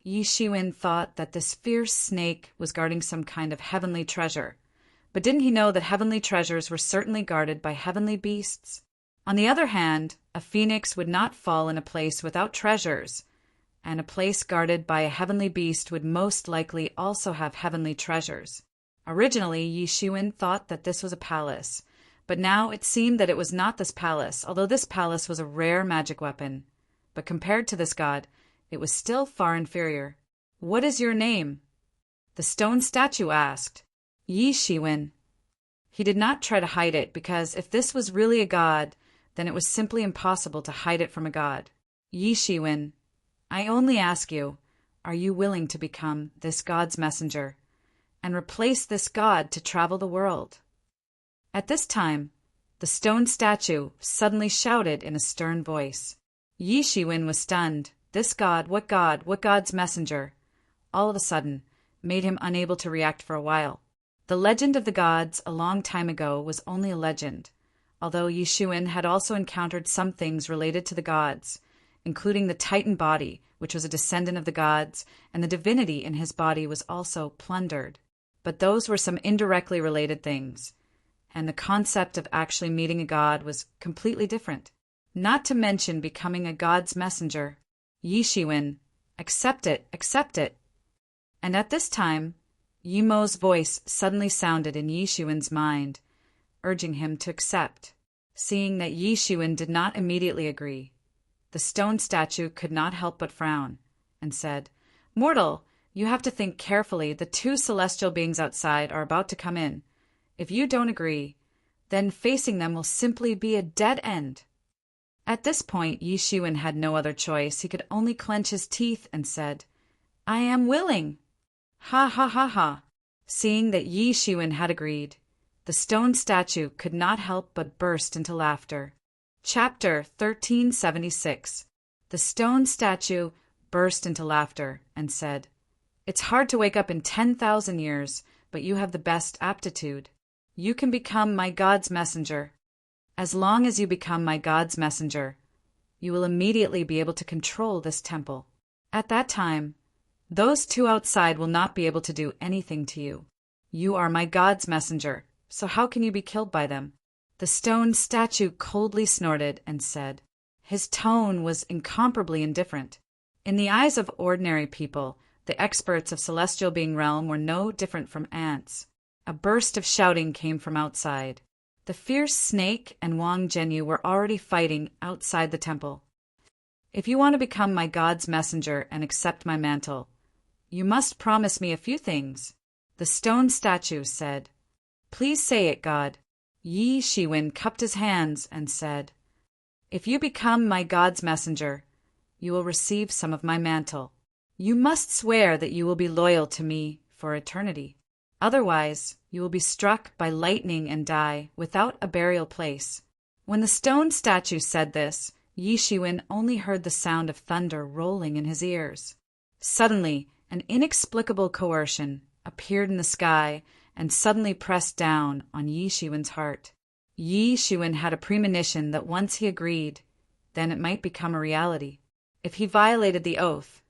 Yi Shiwen thought that this fierce snake was guarding some kind of heavenly treasure, but didn't he know that heavenly treasures were certainly guarded by heavenly beasts? On the other hand, a phoenix would not fall in a place without treasures, and a place guarded by a heavenly beast would most likely also have heavenly treasures. Originally, Yi Shiwen thought that this was a palace, but now it seemed that it was not this palace, although this palace was a rare magic weapon. But compared to this god, it was still far inferior. "What is your name?" the stone statue asked. "Yi Shiwen." He did not try to hide it, because if this was really a god, then it was simply impossible to hide it from a god. "Yi Shiwen, I only ask you, are you willing to become this god's messenger and replace this god to travel the world?" At this time, the stone statue suddenly shouted in a stern voice. Yi Shiwen was stunned, This God, what God, what God's messenger, all of a sudden, made him unable to react for a while. The legend of the gods a long time ago was only a legend, although Yishuin had also encountered some things related to the gods, including the Titan body, which was a descendant of the gods, and the divinity in his body was also plundered. But those were some indirectly related things, and the concept of actually meeting a god was completely different. Not to mention becoming a god's messenger. Yishuin, accept it, accept it. And at this time, Yimo's voice suddenly sounded in Yishuin's mind, urging him to accept. Seeing that Yishuin did not immediately agree, the stone statue could not help but frown, and said, "Mortal, you have to think carefully. The two celestial beings outside are about to come in. If you don't agree, then facing them will simply be a dead end." At this point, Yishuin had no other choice. He could only clench his teeth and said, "I am willing." Ha ha ha ha. Seeing that Yishuin had agreed, the stone statue could not help but burst into laughter. Chapter 1376. The stone statue burst into laughter and said, "It's hard to wake up in 10,000 years, but you have the best aptitude. You can become my God's messenger. As long as you become my God's messenger, you will immediately be able to control this temple. At that time, those two outside will not be able to do anything to you. You are my God's messenger, so how can you be killed by them?" The stone statue coldly snorted and said. His tone was incomparably indifferent. In the eyes of ordinary people, the experts of celestial being realm were no different from ants. A burst of shouting came from outside. The fierce snake and Wang Zhenyu were already fighting outside the temple. "If you want to become my God's messenger and accept my mantle, you must promise me a few things," the stone statue said. "Please say it, God." Yishuin cupped his hands and said, "If you become my God's messenger, you will receive some of my mantle. You must swear that you will be loyal to me for eternity. Otherwise, you will be struck by lightning and die without a burial place." When the stone statue said this, Yishuin only heard the sound of thunder rolling in his ears. Suddenly, an inexplicable coercion appeared in the sky and suddenly pressed down on Yishuin's heart. Yishuin had a premonition that once he agreed, then it might become a reality. If he violated the oath,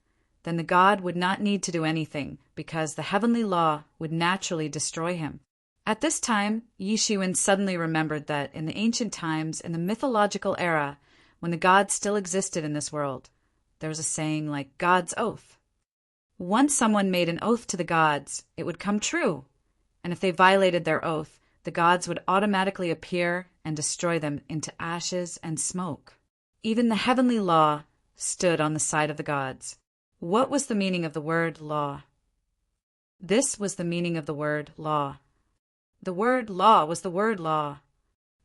then the god would not need to do anything, because the heavenly law would naturally destroy him. At this time, Yishuin suddenly remembered that in the ancient times, in the mythological era, when the gods still existed in this world, there was a saying like God's oath. Once someone made an oath to the gods, it would come true, and if they violated their oath, the gods would automatically appear and destroy them into ashes and smoke. Even the heavenly law stood on the side of the gods. What was the meaning of the word law? This was the meaning of the word law. The word law was the word law.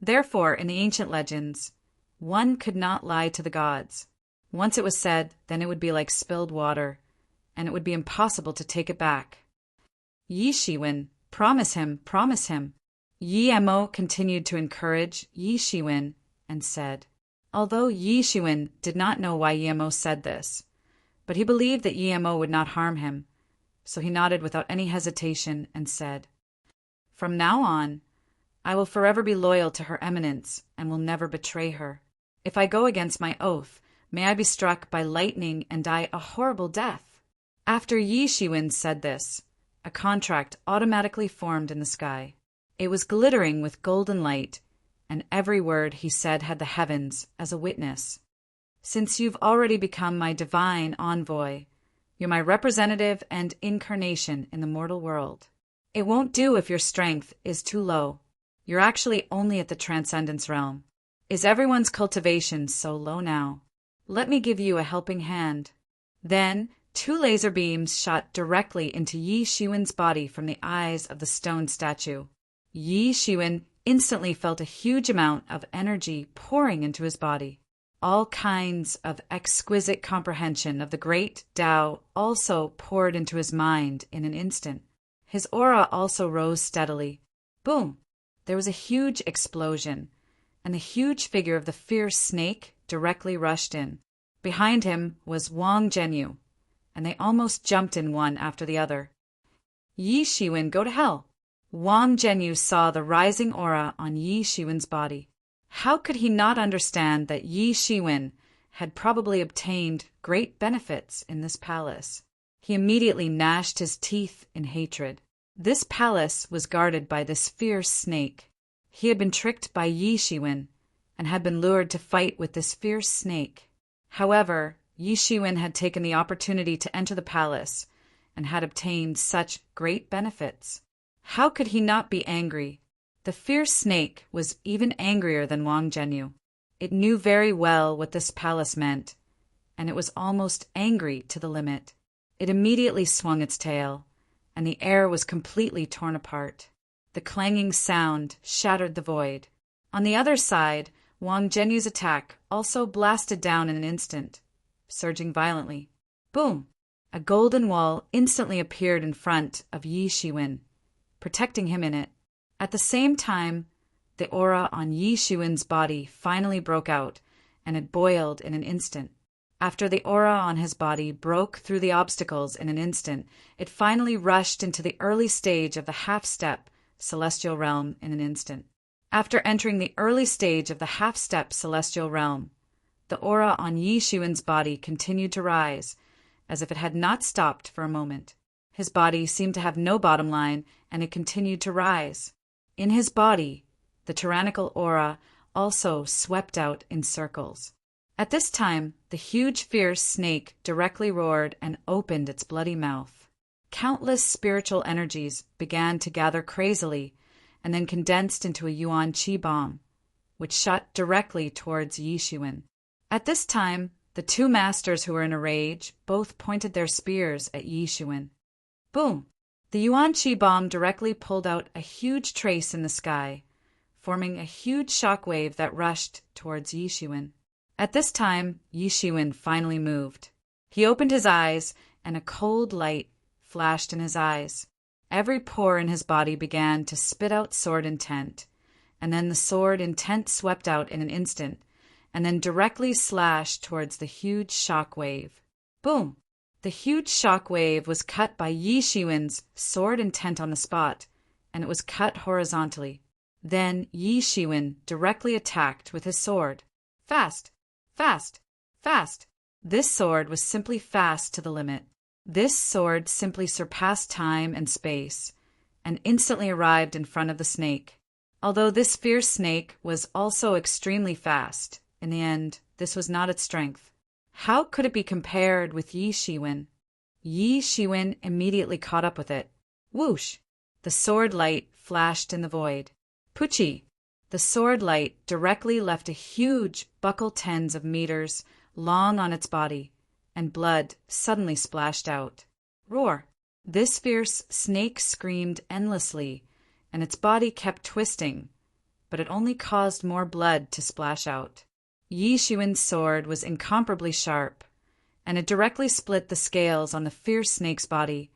Therefore, in the ancient legends, one could not lie to the gods. Once it was said, then it would be like spilled water, and it would be impossible to take it back. Yishuin, promise him, promise him. Yimo continued to encourage Yishuin and said, although Yishuin did not know why Yimo said this, but he believed that Yimo would not harm him, so he nodded without any hesitation and said, "From now on, I will forever be loyal to Her Eminence and will never betray her. If I go against my oath, may I be struck by lightning and die a horrible death." After Yishuin said this, a contract automatically formed in the sky. It was glittering with golden light, and every word he said had the heavens as a witness. "Since you've already become my divine envoy, you're my representative and incarnation in the mortal world. It won't do if your strength is too low. You're actually only at the transcendence realm. Is everyone's cultivation so low now? Let me give you a helping hand." Then 2 laser beams shot directly into Yishuin's body from the eyes of the stone statue. Yishuin instantly felt a huge amount of energy pouring into his body. All kinds of exquisite comprehension of the great Tao also poured into his mind in an instant. His aura also rose steadily. Boom! There was a huge explosion, and the huge figure of the fierce snake directly rushed in. Behind him was Wang Zhenyu, and they almost jumped in one after the other. Yi Shiwen, go to hell! Wang Zhenyu saw the rising aura on Yi Shiwen's body. How could he not understand that Yi Shiwen had probably obtained great benefits in this palace? He immediately gnashed his teeth in hatred. This palace was guarded by this fierce snake. He had been tricked by Yi Shiwen and had been lured to fight with this fierce snake. However, Yi Shiwen had taken the opportunity to enter the palace and had obtained such great benefits. How could he not be angry? The fierce snake was even angrier than Wang Zhenyu. It knew very well what this palace meant, and it was almost angry to the limit. It immediately swung its tail, and the air was completely torn apart. The clanging sound shattered the void. On the other side, Wang Zhenyu's attack also blasted down in an instant, surging violently. Boom! A golden wall instantly appeared in front of Yi Shiwen, protecting him in it. At the same time, the aura on Yi Shiwen's body finally broke out, and it boiled in an instant. After the aura on his body broke through the obstacles in an instant, it finally rushed into the early stage of the half-step celestial realm in an instant. After entering the early stage of the half-step celestial realm, the aura on Yi Shiwen's body continued to rise, as if it had not stopped for a moment. His body seemed to have no bottom line, and it continued to rise. In his body, the tyrannical aura also swept out in circles. At this time, the huge fierce snake directly roared and opened its bloody mouth. Countless spiritual energies began to gather crazily and then condensed into a yuan qi bomb, which shot directly towards Yi Shiwen. At this time, the two masters who were in a rage both pointed their spears at Yi Shiwen. Boom! The yuan qi bomb directly pulled out a huge trace in the sky, forming a huge shockwave that rushed towards Yi Shiwen. At this time, Yi Shiwen finally moved. He opened his eyes, and a cold light flashed in his eyes. Every pore in his body began to spit out sword intent, and then the sword intent swept out in an instant, and then directly slashed towards the huge shock wave. Boom! The huge shock wave was cut by Yi Shiwen's sword intent on the spot, and it was cut horizontally. Then Yi Shiwen directly attacked with his sword. Fast! Fast! Fast! This sword was simply fast to the limit. This sword simply surpassed time and space, and instantly arrived in front of the snake. Although this fierce snake was also extremely fast, in the end, this was not its strength. How could it be compared with Yi Shiwen? Yi Shiwen immediately caught up with it. Whoosh! The sword light flashed in the void. Puchi! The sword light directly left a huge buckle tens of meters long on its body, and blood suddenly splashed out. Roar! This fierce snake screamed endlessly, and its body kept twisting, but it only caused more blood to splash out. Yi Shiwen's sword was incomparably sharp, and it directly split the scales on the fierce snake's body,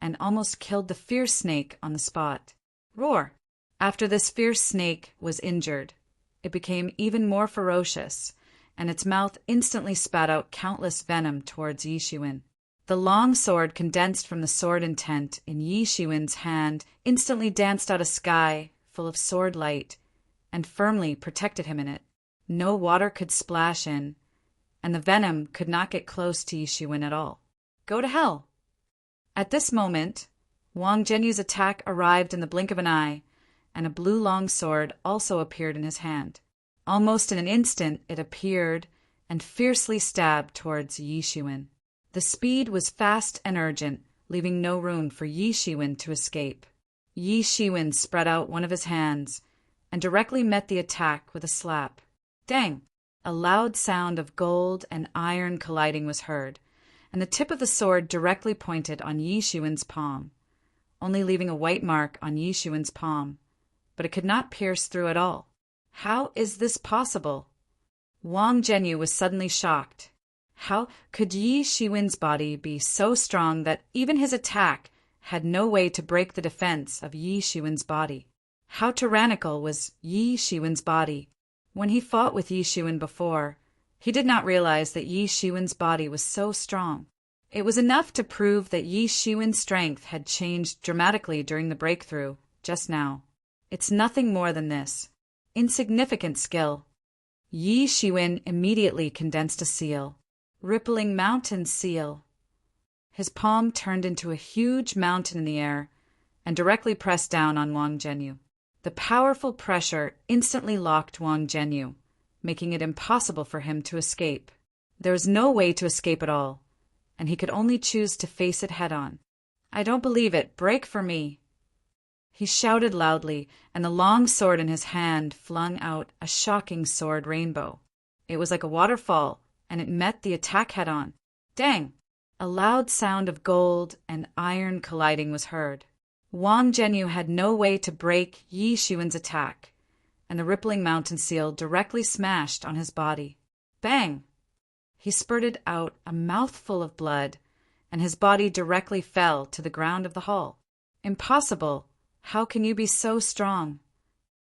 and almost killed the fierce snake on the spot. Roar! After this fierce snake was injured, it became even more ferocious, and its mouth instantly spat out countless venom towards Yi Shiwen. The long sword condensed from the sword intent in Yi Shiwen's hand instantly danced out a sky full of sword light and firmly protected him in it. No water could splash in, and the venom could not get close to Yi Shiwen at all. Go to hell! At this moment, Wang Zhenyu's attack arrived in the blink of an eye, and a blue long sword also appeared in his hand. Almost in an instant it appeared and fiercely stabbed towards Yi Shiwen. The speed was fast and urgent, leaving no room for Yi Shiwen to escape. Yi Shiwen spread out one of his hands and directly met the attack with a slap. Dang! A loud sound of gold and iron colliding was heard, and the tip of the sword directly pointed on Yi Shiwen's palm, only leaving a white mark on Yi Shiwen's palm, but it could not pierce through at all. How is this possible? Wang Zhenyu was suddenly shocked. How could Yi Shiwen's body be so strong that even his attack had no way to break the defense of Yi Shiwen's body? How tyrannical was Yi Shiwen's body? When he fought with Yi Shiwen before, He did not realize that Yi Shiwen's body was so strong. It was enough to prove that Yi Shiwen's strength had changed dramatically during the breakthrough, just now. It's nothing more than this. Insignificant skill. Yi Shiwen immediately condensed a seal. Rippling mountain seal. His palm turned into a huge mountain in the air and directly pressed down on Wang Zhenyu. The powerful pressure instantly locked Wang Zhenyu, making it impossible for him to escape. There was no way to escape at all, and he could only choose to face it head-on. "I don't believe it. Break for me!" He shouted loudly, and the long sword in his hand flung out a shocking sword rainbow. It was like a waterfall, and it met the attack head-on. Dang! A loud sound of gold and iron colliding was heard. Wang Zhenyu had no way to break Yi Shiwen's attack, and the rippling mountain seal directly smashed on his body. Bang! He spurted out a mouthful of blood, and his body directly fell to the ground of the hall. Impossible! How can you be so strong?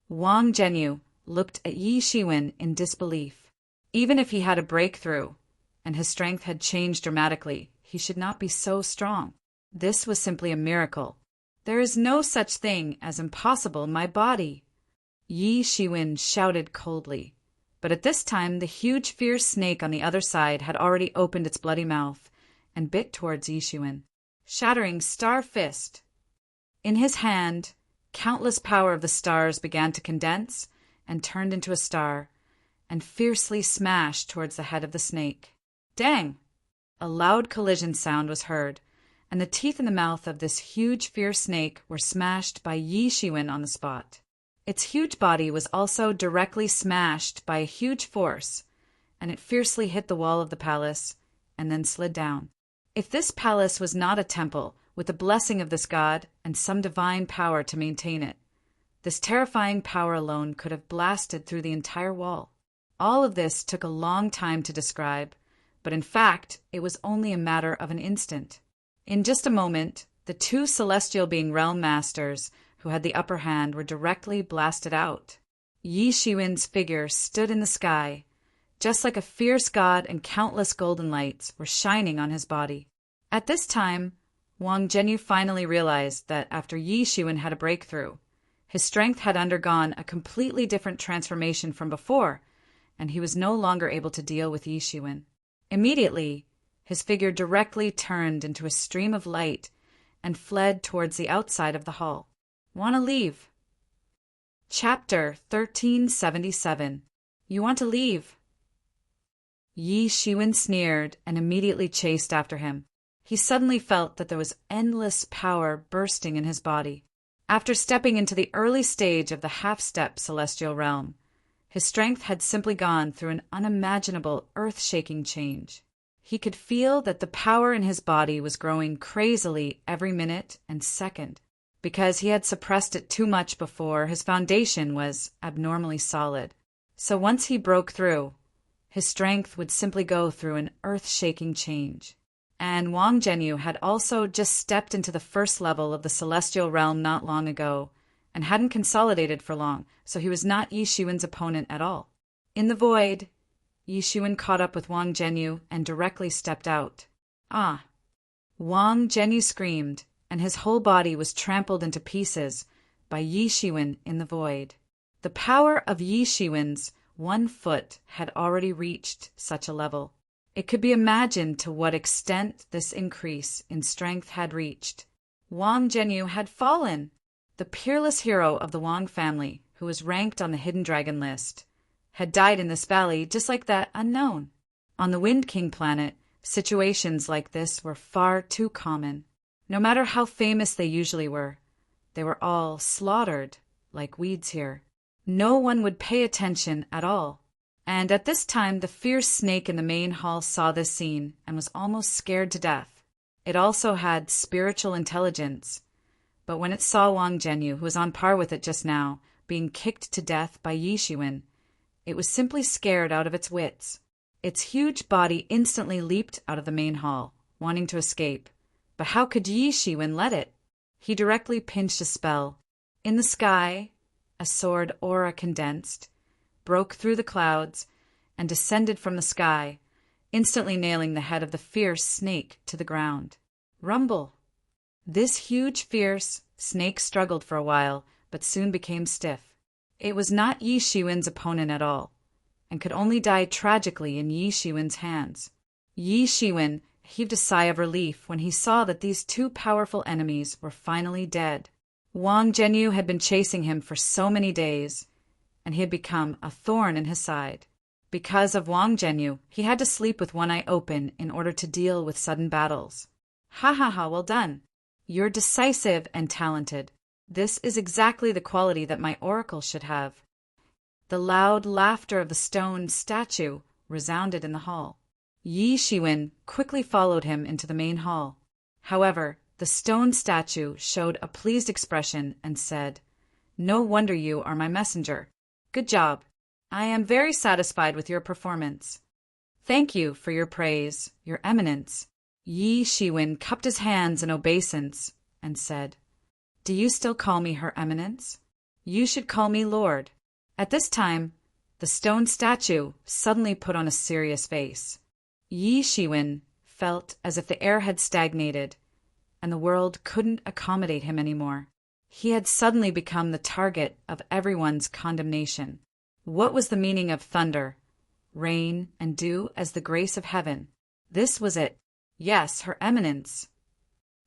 Wang Zhenyu looked at Yi Shiwen in disbelief. Even if he had a breakthrough, and his strength had changed dramatically, he should not be so strong. This was simply a miracle. "There is no such thing as impossible in my body," Yi Shiwen shouted coldly. But at this time, the huge fierce snake on the other side had already opened its bloody mouth and bit towards Yi Shiwen. Shattering star fist. In his hand, countless power of the stars began to condense and turned into a star, and fiercely smashed towards the head of the snake. Dang! A loud collision sound was heard, and the teeth in the mouth of this huge fierce snake were smashed by Yi Shiwen on the spot. Its huge body was also directly smashed by a huge force, and it fiercely hit the wall of the palace and then slid down. If this palace was not a temple with the blessing of this god and some divine power to maintain it, this terrifying power alone could have blasted through the entire wall. All of this took a long time to describe, but in fact, it was only a matter of an instant. In just a moment, the two celestial being realm masters who had the upper hand were directly blasted out. Yi Shiwen's figure stood in the sky, just like a fierce god, and countless golden lights were shining on his body. At this time, Wang Zhenyu finally realized that after Yi Shiwen had a breakthrough, his strength had undergone a completely different transformation from before, and he was no longer able to deal with Yi Shiwen. Immediately, his figure directly turned into a stream of light and fled towards the outside of the hall. "Want to leave?" Chapter 1377. "You want to leave?" Yi Shiwen sneered and immediately chased after him. He suddenly felt that there was endless power bursting in his body. After stepping into the early stage of the half-step celestial realm, his strength had simply gone through an unimaginable, earth-shaking change. He could feel that the power in his body was growing crazily every minute and second. Because he had suppressed it too much before, his foundation was abnormally solid. So once he broke through, his strength would simply go through an earth-shaking change. And Wang Zhenyu had also just stepped into the first level of the celestial realm not long ago, and hadn't consolidated for long, so he was not Yi Shiwen's opponent at all. In the void, Yi Shiwen caught up with Wang Zhenyu and directly stepped out. "Ah!" Wang Zhenyu screamed, and his whole body was trampled into pieces by Yi Shiwen in the void. The power of Yi Shiwen's one foot had already reached such a level. It could be imagined to what extent this increase in strength had reached. Wang Zhenyu had fallen! The peerless hero of the Wang family, who was ranked on the Hidden Dragon list, had died in this valley just like that unknown. On the Wind King planet, situations like this were far too common. No matter how famous they usually were, they were all slaughtered like weeds here. No one would pay attention at all. And at this time, the fierce snake in the main hall saw this scene and was almost scared to death. It also had spiritual intelligence, but when it saw Wang Zhenyu, who was on par with it just now, being kicked to death by Yi Shiwen, it was simply scared out of its wits. Its huge body instantly leaped out of the main hall, wanting to escape. But how could Yi Shiwen let it? He directly pinched a spell. In the sky, a sword aura condensed, broke through the clouds, and descended from the sky, instantly nailing the head of the fierce snake to the ground. Rumble! This huge, fierce snake struggled for a while, but soon became stiff. It was not Yi Shiwen's opponent at all, and could only die tragically in Yi Shiwen's hands. Yi Shiwen heaved a sigh of relief when he saw that these two powerful enemies were finally dead. Wang Zhenyu had been chasing him for so many days, and he had become a thorn in his side. Because of Wang Zhenyu, he had to sleep with one eye open in order to deal with sudden battles. Ha ha ha, well done. You're decisive and talented. This is exactly the quality that my oracle should have. The loud laughter of the stone statue resounded in the hall. Yi Shiwen quickly followed him into the main hall. However, the stone statue showed a pleased expression and said, "No wonder you are my messenger. Good job. I am very satisfied with your performance." "Thank you for your praise, Your Eminence." Yi Shiwen cupped his hands in obeisance and said, "Do you still call me Her Eminence? You should call me Lord." At this time, the stone statue suddenly put on a serious face. Yi Shiwen felt as if the air had stagnated, and the world couldn't accommodate him anymore. He had suddenly become the target of everyone's condemnation. What was the meaning of thunder, rain, and dew as the grace of heaven? This was it. Yes, Her Eminence.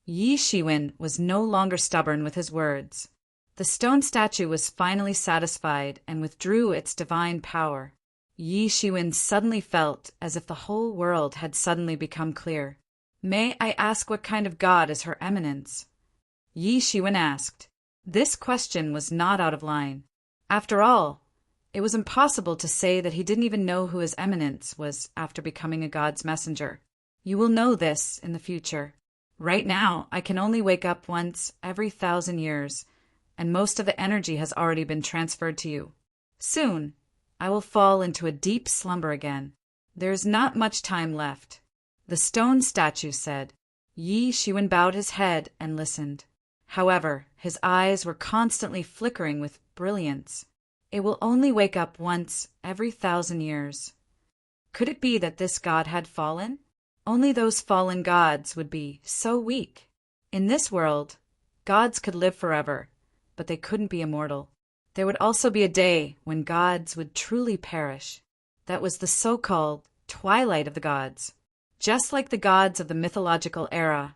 Yi Shiwen was no longer stubborn with his words. The stone statue was finally satisfied and withdrew its divine power. Yi Shiwen suddenly felt as if the whole world had suddenly become clear. "May I ask what kind of god is Her Eminence?" Yi Shiwen asked. This question was not out of line. After all, it was impossible to say that he didn't even know who His Eminence was after becoming a god's messenger. You will know this in the future. Right now, I can only wake up once every 1,000 years, and most of the energy has already been transferred to you. Soon, I will fall into a deep slumber again. There is not much time left. The stone statue said. Yi Shiwen bowed his head and listened. However, his eyes were constantly flickering with brilliance. It will only wake up once every 1,000 years. Could it be that this god had fallen? Only those fallen gods would be so weak. In this world, gods could live forever, but they couldn't be immortal. There would also be a day when gods would truly perish. That was the so-called twilight of the gods. Just like the gods of the mythological era,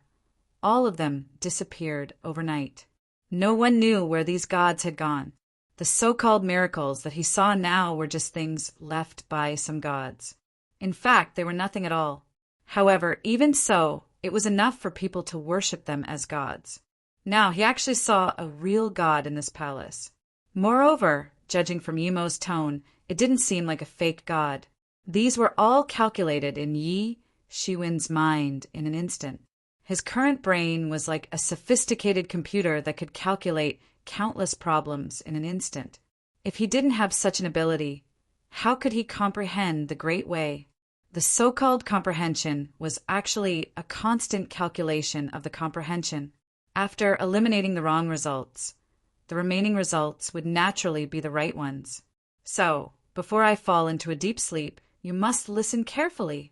all of them disappeared overnight. No one knew where these gods had gone. The so-called miracles that he saw now were just things left by some gods. In fact, they were nothing at all. However, even so, it was enough for people to worship them as gods. Now he actually saw a real god in this palace. Moreover, judging from Yimo's tone, it didn't seem like a fake god. These were all calculated in Yi Shiwen's mind in an instant. His current brain was like a sophisticated computer that could calculate countless problems in an instant. If he didn't have such an ability, how could he comprehend the Great Way? The so-called comprehension was actually a constant calculation of the comprehension. After eliminating the wrong results, the remaining results would naturally be the right ones. So, before I fall into a deep sleep, you must listen carefully.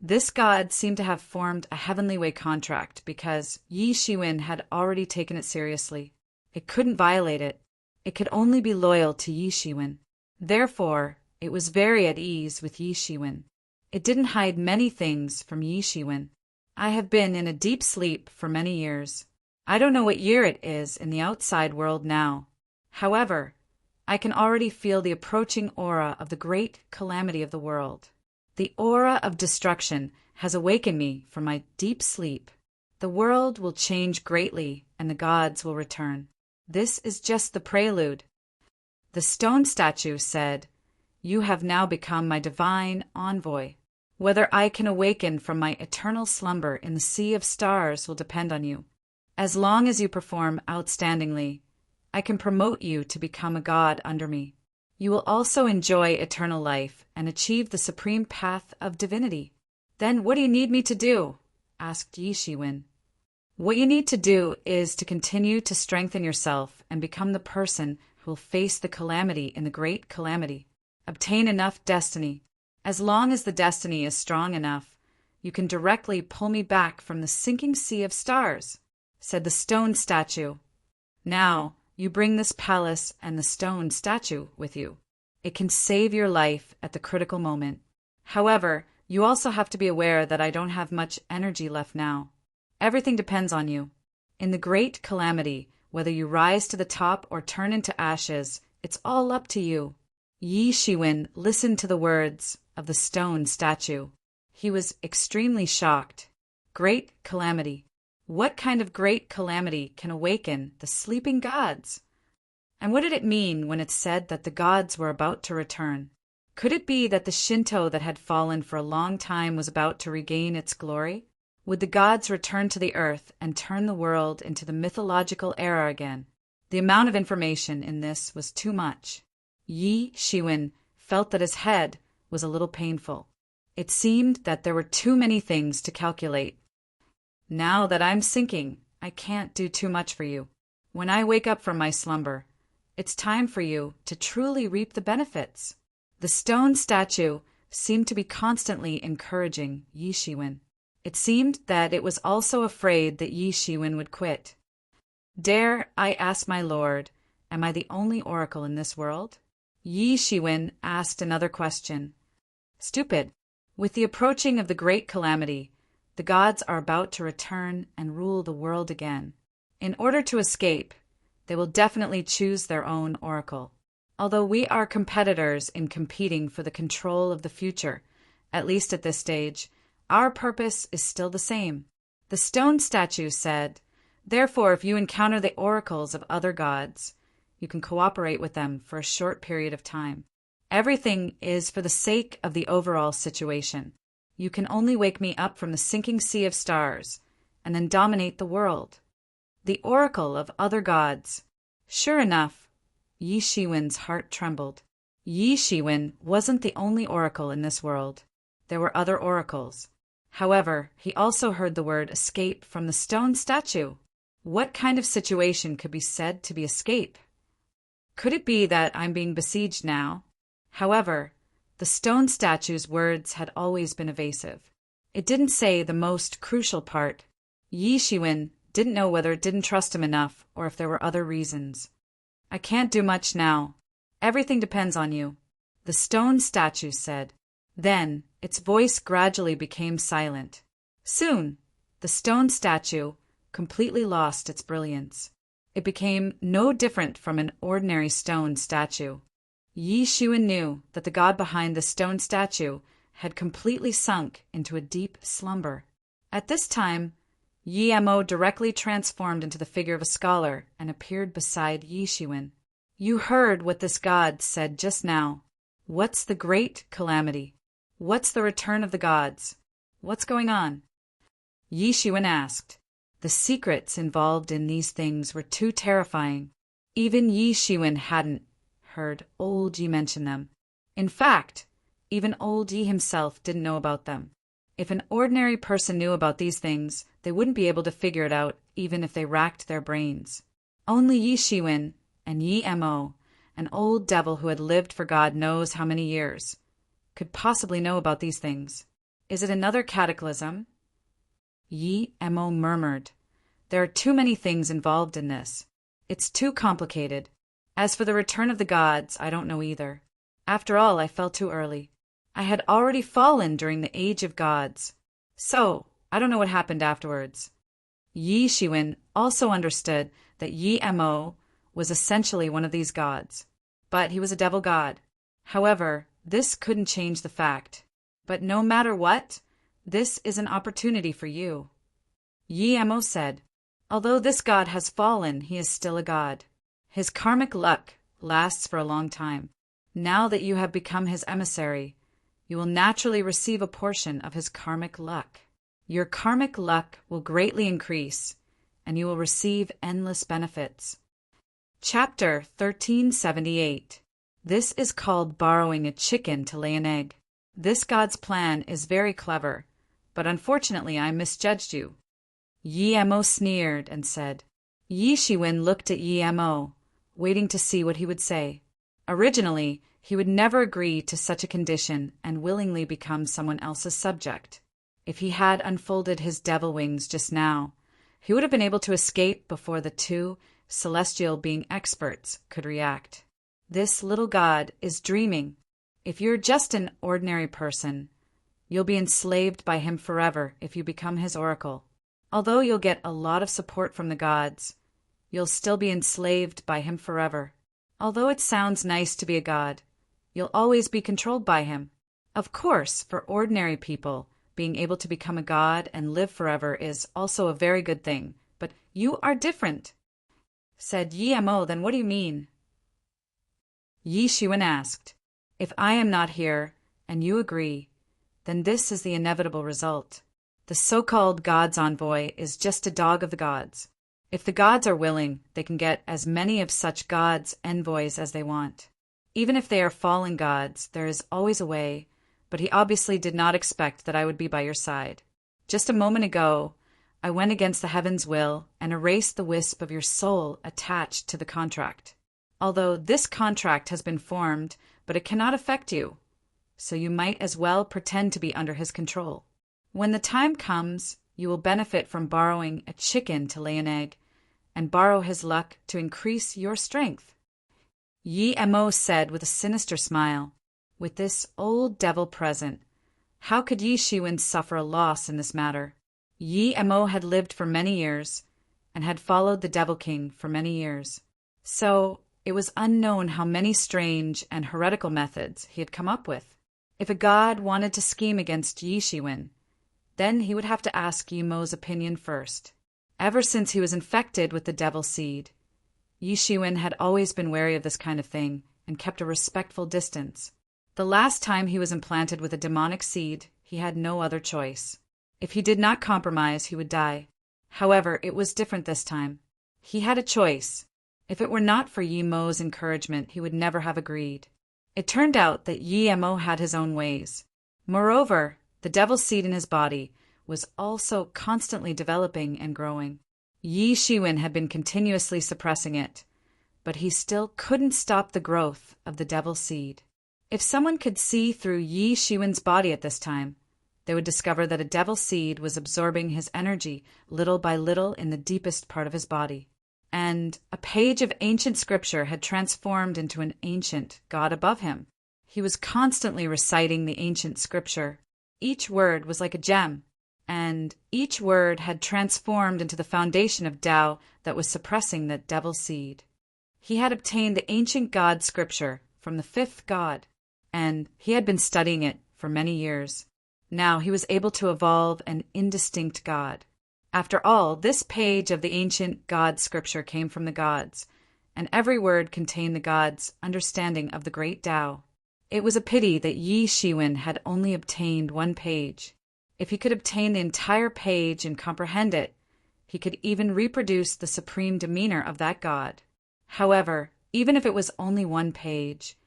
This god seemed to have formed a heavenly way contract because Yi Shiwen had already taken it seriously. It couldn't violate it. It could only be loyal to Yi Shiwen. Therefore, it was very at ease with Yi Shiwen. It didn't hide many things from Yi Shiwen. I have been in a deep sleep for many years. I don't know what year it is in the outside world now. However, I can already feel the approaching aura of the great calamity of the world. The aura of destruction has awakened me from my deep sleep. The world will change greatly and the gods will return. This is just the prelude. The stone statue said, "You have now become my divine envoy. Whether I can awaken from my eternal slumber in the sea of stars will depend on you. As long as you perform outstandingly, I can promote you to become a god under me. You will also enjoy eternal life and achieve the supreme path of divinity." "Then what do you need me to do?" asked Yi Shiwen. "What you need to do is to continue to strengthen yourself and become the person who will face the calamity in the great calamity. Obtain enough destiny. As long as the destiny is strong enough, you can directly pull me back from the sinking sea of stars," said the stone statue. "Now, you bring this palace and the stone statue with you. It can save your life at the critical moment. However, you also have to be aware that I don't have much energy left now. Everything depends on you. In the great calamity, whether you rise to the top or turn into ashes, it's all up to you." Yi Shiwen listened to the words of the stone statue. He was extremely shocked. Great calamity. What kind of great calamity can awaken the sleeping gods? And what did it mean when it said that the gods were about to return? Could it be that the Shinto that had fallen for a long time was about to regain its glory? Would the gods return to the earth and turn the world into the mythological era again? The amount of information in this was too much. Yi Shiwen felt that his head was a little painful. It seemed that there were too many things to calculate. "Now that I'm sinking, I can't do too much for you. When I wake up from my slumber, it's time for you to truly reap the benefits." The stone statue seemed to be constantly encouraging Yi Shiwen. It seemed that it was also afraid that Yi Shiwen would quit. "Dare I ask my lord, am I the only oracle in this world?" Yi Shiwen asked another question. "Stupid. With the approaching of the great calamity, the gods are about to return and rule the world again. In order to escape, they will definitely choose their own oracle. Although we are competitors in competing for the control of the future, at least at this stage, our purpose is still the same." The stone statue said, "Therefore, if you encounter the oracles of other gods, you can cooperate with them for a short period of time. Everything is for the sake of the overall situation. You can only wake me up from the sinking sea of stars, and then dominate the world." The oracle of other gods. Sure enough, Yi Shiwen's heart trembled. Yi Shiwen wasn't the only oracle in this world. There were other oracles. However, he also heard the word escape from the stone statue. What kind of situation could be said to be escape? Could it be that I'm being besieged now? However, the stone statue's words had always been evasive. It didn't say the most crucial part. Yi Shiwen didn't know whether it didn't trust him enough or if there were other reasons. "I can't do much now. Everything depends on you," the stone statue said. Then its voice gradually became silent. Soon, the stone statue completely lost its brilliance. It became no different from an ordinary stone statue. Yi Shiwen knew that the god behind the stone statue had completely sunk into a deep slumber. At this time, Yi Mo directly transformed into the figure of a scholar and appeared beside Yi Shiwen. "You heard what this god said just now. What's the great calamity? What's the return of the gods? What's going on?" Yi Shiwen asked. The secrets involved in these things were too terrifying. Even Yi Shiwen hadn't heard old Yi mention them. In fact, even old Yi himself didn't know about them. If an ordinary person knew about these things, they wouldn't be able to figure it out even if they racked their brains. Only Yi Shiwen and Yi Mo, an old devil who had lived for God knows how many years, could possibly know about these things. Is it another cataclysm? Yi Mo murmured. There are too many things involved in this. It's too complicated. As for the return of the gods, I don't know either. After all, I fell too early. I had already fallen during the age of gods. So, I don't know what happened afterwards. Yi Shiwen also understood that Yi Mo was essentially one of these gods, but he was a devil god. However, this couldn't change the fact. But no matter what, this is an opportunity for you. Yi Mo said, "Although this god has fallen, he is still a god. His karmic luck lasts for a long time. Now that you have become his emissary, you will naturally receive a portion of his karmic luck. Your karmic luck will greatly increase, and you will receive endless benefits." Chapter 1378. This is called borrowing a chicken to lay an egg. This god's plan is very clever, but unfortunately I misjudged you. Yi Mo sneered and said. Yi Shiwen looked at Yi Mo, waiting to see what he would say. Originally, He would never agree to such a condition and willingly become someone else's subject. If he had unfolded his devil wings just now, he would have been able to escape before the two celestial being experts could react. This little god is dreaming. If you're just an ordinary person, you'll be enslaved by him forever if you become his oracle. Although you'll get a lot of support from the gods, you'll still be enslaved by him forever. Although it sounds nice to be a god, you'll always be controlled by him. Of course, for ordinary people, being able to become a god and live forever is also a very good thing, but you are different. Said Yi Mo, then what do you mean? Yi Shiwen asked, if I am not here, and you agree, then this is the inevitable result. The so-called God's envoy is just a dog of the gods. If the gods are willing, they can get as many of such gods' envoys as they want. Even if they are fallen gods, there is always a way, but he obviously did not expect that I would be by your side. Just a moment ago, I went against the heaven's will and erased the wisp of your soul attached to the contract. Although this contract has been formed, but it cannot affect you, so you might as well pretend to be under his control. When the time comes, you will benefit from borrowing a chicken to lay an egg, and borrow his luck to increase your strength. Yi Mo said with a sinister smile, with this old devil present, how could Yi Shiwen suffer a loss in this matter? Yi Mo had lived for many years, and had followed the Devil King for many years. So it was unknown how many strange and heretical methods he had come up with. If a god wanted to scheme against Yi Shiwen, then he would have to ask Yi Mo's opinion first. Ever since he was infected with the devil seed, Yi Shiwen had always been wary of this kind of thing and kept a respectful distance. The last time he was implanted with a demonic seed, he had no other choice. If he did not compromise, he would die. However, it was different this time. He had a choice. If it were not for Yi Mo's encouragement, he would never have agreed. It turned out that Yi Mo had his own ways. Moreover, the devil seed in his body was also constantly developing and growing. Yi Shiwen had been continuously suppressing it, but he still couldn't stop the growth of the devil seed. If someone could see through Yi Shiwen's body at this time, they would discover that a devil seed was absorbing his energy little by little in the deepest part of his body. And a page of ancient scripture had transformed into an ancient god above him. He was constantly reciting the ancient scripture. Each word was like a gem, and each word had transformed into the foundation of Tao that was suppressing the devil seed. He had obtained the ancient god scripture from the fifth god, and he had been studying it for many years. Now he was able to evolve an indistinct god. After all, this page of the ancient god scripture came from the gods, and every word contained the gods' understanding of the great Tao. It was a pity that Yi Shiwen had only obtained one page. If he could obtain the entire page and comprehend it, he could even reproduce the supreme demeanor of that god. However, even if it was only one page,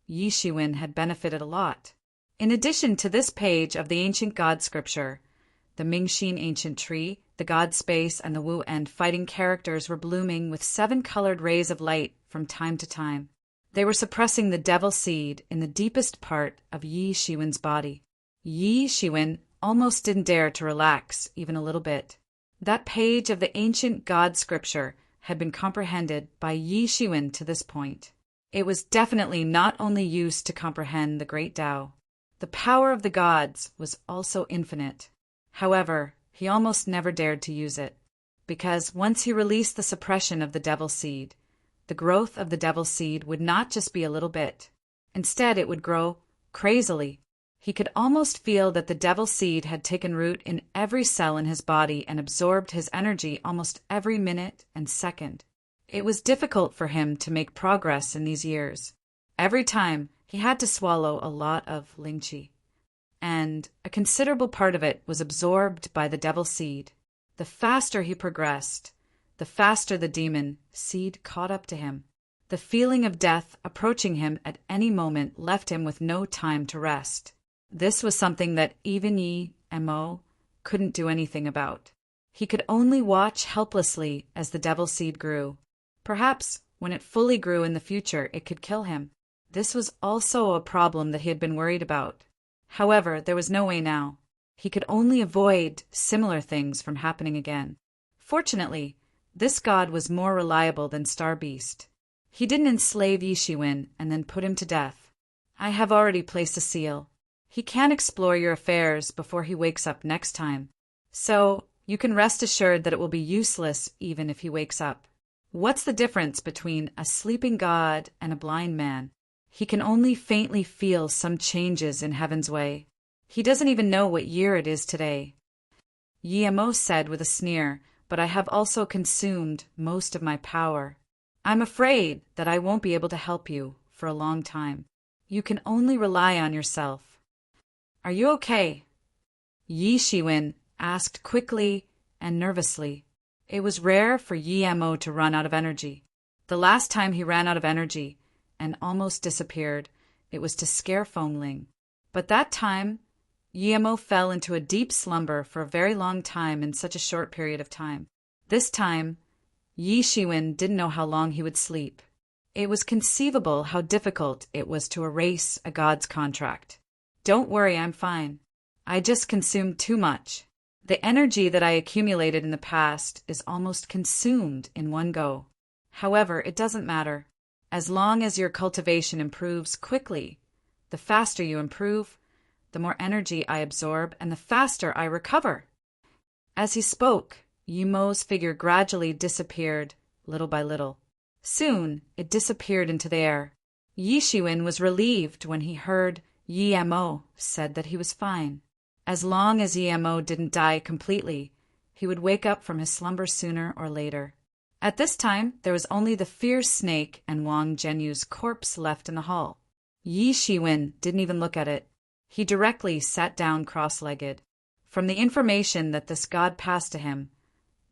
Yi Shiwen had benefited a lot. In addition to this page of the ancient god scripture, the Mingxin ancient tree, the god space, and the Wu End fighting characters were blooming with 7-colored rays of light from time to time. They were suppressing the devil seed in the deepest part of Yi Shiwen's body. Yi Shiwen almost didn't dare to relax even a little bit. That page of the ancient god scripture had been comprehended by Yi Shiwen to this point. It was definitely not only used to comprehend the great Tao. The power of the gods was also infinite. However, he almost never dared to use it, because once he released the suppression of the devil seed, the growth of the devil seed would not just be a little bit. Instead, it would grow crazily. He could almost feel that the devil seed had taken root in every cell in his body and absorbed his energy almost every minute and second. It was difficult for him to make progress in these years. Every time, he had to swallow a lot of lingqi, and a considerable part of it was absorbed by the devil seed. The faster he progressed, the faster the demon seed caught up to him. The feeling of death approaching him at any moment left him with no time to rest. This was something that even Yi Mo couldn't do anything about. He could only watch helplessly as the devil seed grew. Perhaps when it fully grew in the future, it could kill him. This was also a problem that he had been worried about. However, there was no way now. He could only avoid similar things from happening again. Fortunately, this god was more reliable than Star Beast. He didn't enslave Yi Shiwen and then put him to death. I have already placed a seal. He can't explore your affairs before he wakes up next time. So, you can rest assured that it will be useless even if he wakes up. What's the difference between a sleeping god and a blind man? He can only faintly feel some changes in heaven's way. He doesn't even know what year it is today. Yi said with a sneer, but I have also consumed most of my power. I'm afraid that I won't be able to help you for a long time. You can only rely on yourself. Are you okay? Yi Shiwen asked quickly and nervously. It was rare for Yi to run out of energy. The last time he ran out of energy and almost disappeared, it was to scare Fengling. But that time, Yi fell into a deep slumber for a very long time in such a short period of time. This time, Yi Shiwen didn't know how long he would sleep. It was conceivable how difficult it was to erase a god's contract. Don't worry, I'm fine. I just consumed too much. The energy that I accumulated in the past is almost consumed in one go. However, it doesn't matter. As long as your cultivation improves quickly, the faster you improve, the more energy I absorb and the faster I recover. As he spoke, Yi-Mo's figure gradually disappeared, little by little. Soon, it disappeared into the air. Yi Shiwen was relieved when he heard Yi-Mo said that he was fine. As long as Yi-Mo didn't die completely, he would wake up from his slumber sooner or later. At this time, there was only the fierce snake and Wang Zhenyu's corpse left in the hall. Yi Shiwen didn't even look at it. He directly sat down cross-legged. From the information that this god passed to him,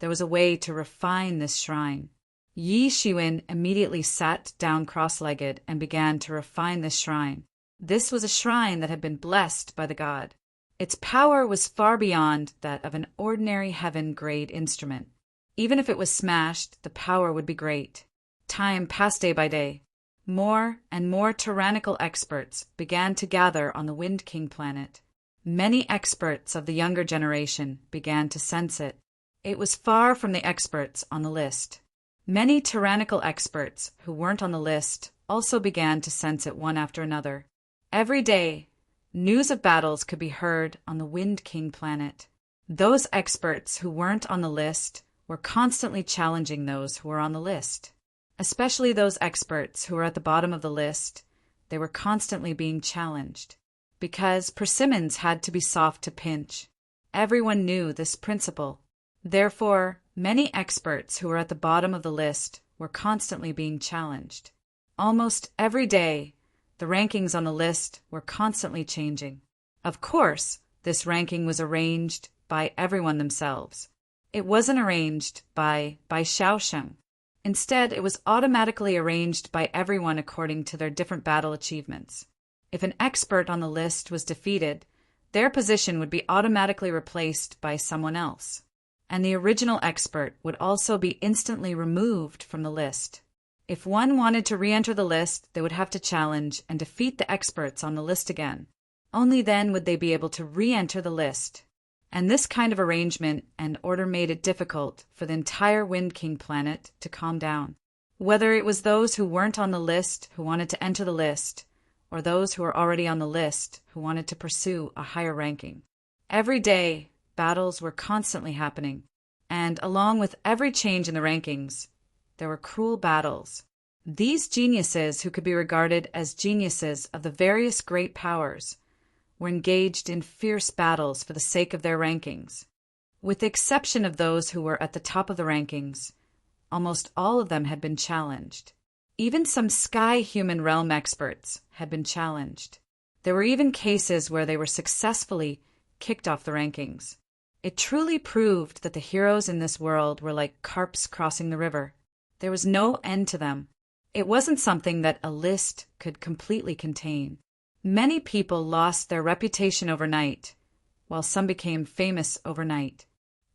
there was a way to refine this shrine. Yi Shiwen immediately sat down cross-legged and began to refine this shrine. This was a shrine that had been blessed by the god. Its power was far beyond that of an ordinary heaven-grade instrument. Even if it was smashed, the power would be great. Time passed day by day. More and more tyrannical experts began to gather on the Wind King planet. Many experts of the younger generation began to sense it. It was far from the experts on the list. Many tyrannical experts who weren't on the list also began to sense it one after another. Every day, news of battles could be heard on the Wind King planet. Those experts who weren't on the list were constantly challenging those who were on the list. Especially those experts who were at the bottom of the list, they were constantly being challenged. Because persimmons had to be soft to pinch. Everyone knew this principle. Therefore, many experts who were at the bottom of the list were constantly being challenged. Almost every day, the rankings on the list were constantly changing. Of course, this ranking was arranged by everyone themselves. It wasn't arranged by Xiaosheng. Instead, it was automatically arranged by everyone according to their different battle achievements. If an expert on the list was defeated, their position would be automatically replaced by someone else. And the original expert would also be instantly removed from the list. If one wanted to re-enter the list, they would have to challenge and defeat the experts on the list again. Only then would they be able to re-enter the list. And this kind of arrangement and order made it difficult for the entire Wind King planet to calm down. Whether it was those who weren't on the list who wanted to enter the list, or those who were already on the list who wanted to pursue a higher ranking. Every day, battles were constantly happening, and along with every change in the rankings, there were cruel battles. These geniuses, who could be regarded as geniuses of the various great powers, were engaged in fierce battles for the sake of their rankings. With the exception of those who were at the top of the rankings, almost all of them had been challenged. Even some sky human realm experts had been challenged. There were even cases where they were successfully kicked off the rankings. It truly proved that the heroes in this world were like carps crossing the river. There was no end to them. It wasn't something that a list could completely contain. Many people lost their reputation overnight, while some became famous overnight.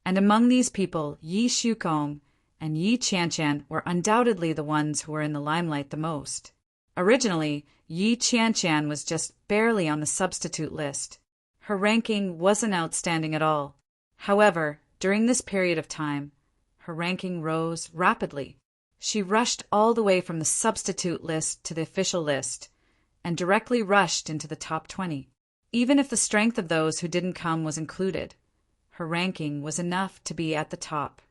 And among these people, Yi Shukong and Yi Qianqian were undoubtedly the ones who were in the limelight the most. Originally, Yi Qianqian was just barely on the substitute list. Her ranking wasn't outstanding at all. However, during this period of time, her ranking rose rapidly. She rushed all the way from the substitute list to the official list, and directly rushed into the top 20. Even if the strength of those who didn't come was included, her ranking was enough to be at the top.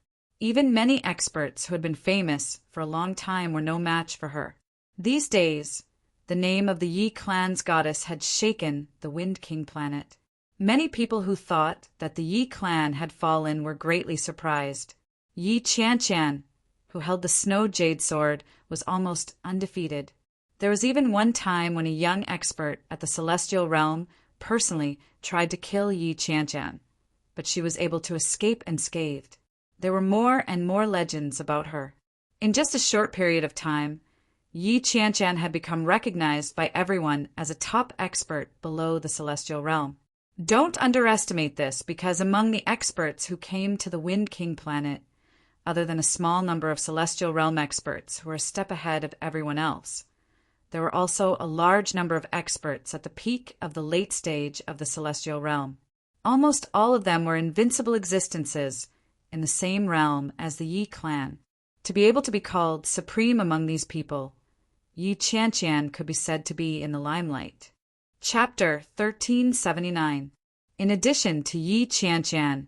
Even many experts who had been famous for a long time were no match for her. These days, the name of the Yi clan's goddess had shaken the Wind King planet. Many people who thought that the Yi clan had fallen were greatly surprised. Yi Qianqian, who held the snow jade sword, was almost undefeated. There was even one time when a young expert at the celestial realm personally tried to kill Yi Qianqian, but she was able to escape unscathed. There were more and more legends about her. In just a short period of time, Yi Qianqian had become recognized by everyone as a top expert below the celestial realm. Don't underestimate this, because among the experts who came to the Wind King planet, other than a small number of celestial realm experts who were a step ahead of everyone else, there were also a large number of experts at the peak of the late stage of the celestial realm. Almost all of them were invincible existences in the same realm as the Yi clan. To be able to be called supreme among these people, Yi Qianqian could be said to be in the limelight. Chapter 1379. In addition to Yi Qianqian,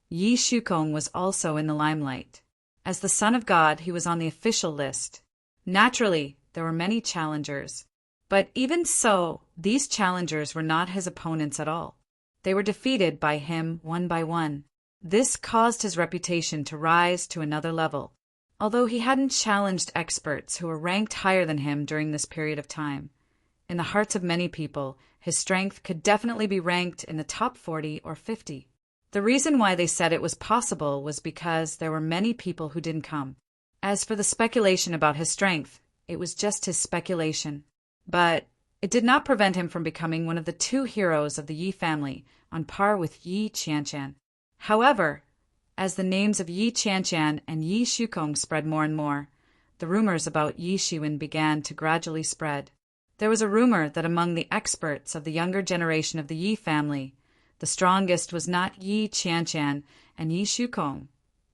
Yi Shukong was also in the limelight. As the son of God, he was on the official list. Naturally, there were many challengers. But even so, these challengers were not his opponents at all. They were defeated by him one by one. This caused his reputation to rise to another level. Although he hadn't challenged experts who were ranked higher than him during this period of time, in the hearts of many people, his strength could definitely be ranked in the top 40 or 50. The reason why they said it was possible was because there were many people who didn't come. As for the speculation about his strength, it was just his speculation. But it did not prevent him from becoming one of the two heroes of the Yi family, on par with Yi Qianqian. However, as the names of Yi Qianqian and Yi Shukong spread more and more, the rumors about Yi Shiwen began to gradually spread. There was a rumor that among the experts of the younger generation of the Yi family, the strongest was not Yi Qianqian and Yi Shukong,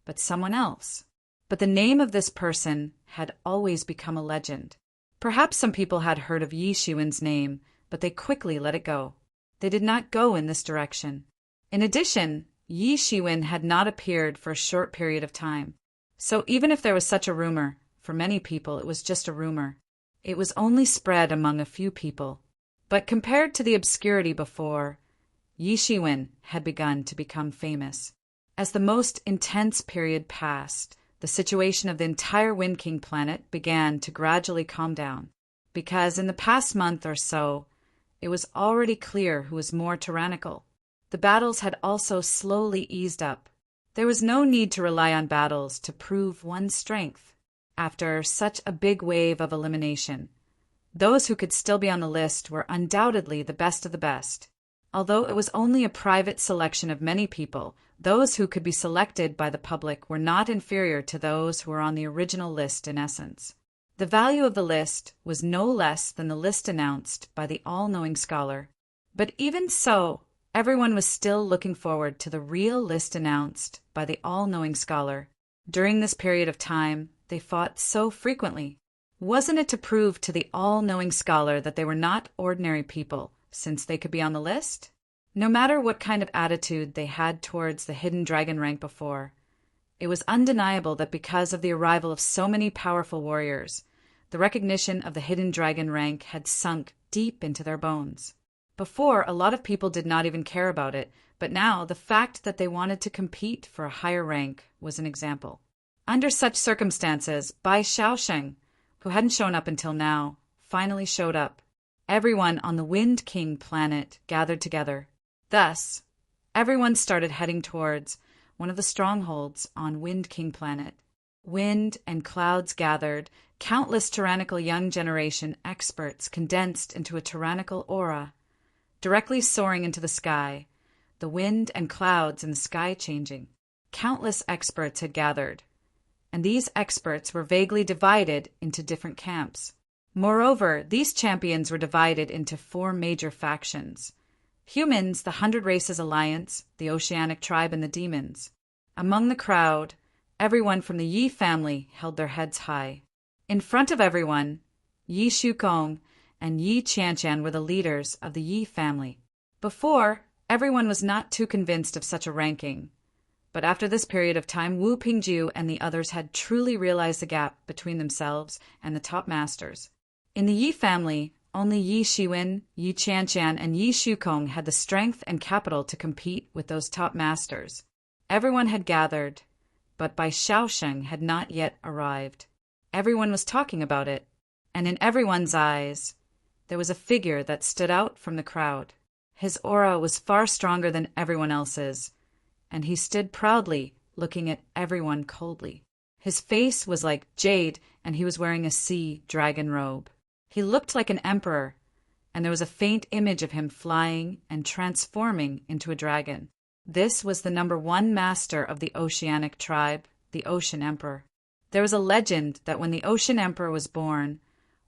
but someone else. But the name of this person had always become a legend. Perhaps some people had heard of Yi Shiwen's name, but they quickly let it go. They did not go in this direction. In addition, Yi Shiwen had not appeared for a short period of time. So even if there was such a rumor, for many people it was just a rumor. It was only spread among a few people. But compared to the obscurity before, Yi Shiwen had begun to become famous. As the most intense period passed, the situation of the entire Wind King planet began to gradually calm down, because in the past month or so, it was already clear who was more tyrannical. The battles had also slowly eased up. There was no need to rely on battles to prove one's strength. After such a big wave of elimination, those who could still be on the list were undoubtedly the best of the best. Although it was only a private selection of many people, those who could be selected by the public were not inferior to those who were on the original list in essence. The value of the list was no less than the list announced by the all-knowing scholar. But even so, everyone was still looking forward to the real list announced by the all-knowing scholar. During this period of time, they fought so frequently. Wasn't it to prove to the all-knowing scholar that they were not ordinary people, since they could be on the list? No matter what kind of attitude they had towards the hidden dragon rank before, it was undeniable that because of the arrival of so many powerful warriors, the recognition of the hidden dragon rank had sunk deep into their bones. Before, a lot of people did not even care about it, but now the fact that they wanted to compete for a higher rank was an example. Under such circumstances, Bai Shaosheng, who hadn't shown up until now, finally showed up. Everyone on the Wind King planet gathered together. Thus, everyone started heading towards one of the strongholds on Wind King planet. Wind and clouds gathered, countless tyrannical young generation experts condensed into a tyrannical aura, directly soaring into the sky, the wind and clouds in the sky changing. Countless experts had gathered, and these experts were vaguely divided into different camps. Moreover, these champions were divided into four major factions. Humans, the Hundred Races Alliance, the Oceanic Tribe, and the Demons. Among the crowd, everyone from the Yi family held their heads high. In front of everyone, Yi Shukong and Yi Qianshan were the leaders of the Yi family. Before, everyone was not too convinced of such a ranking. But after this period of time, Wu Pingju and the others had truly realized the gap between themselves and the top masters. In the Yi family, only Yi Shiwen, Yi Qianshan, and Yi Shukong had the strength and capital to compete with those top masters. Everyone had gathered, but Bai Shaosheng had not yet arrived. Everyone was talking about it, and in everyone's eyes, there was a figure that stood out from the crowd. His aura was far stronger than everyone else's, and he stood proudly, looking at everyone coldly. His face was like jade, and he was wearing a sea dragon robe. He looked like an emperor, and there was a faint image of him flying and transforming into a dragon. This was the number one master of the Oceanic Tribe, the Ocean Emperor. There was a legend that when the Ocean Emperor was born,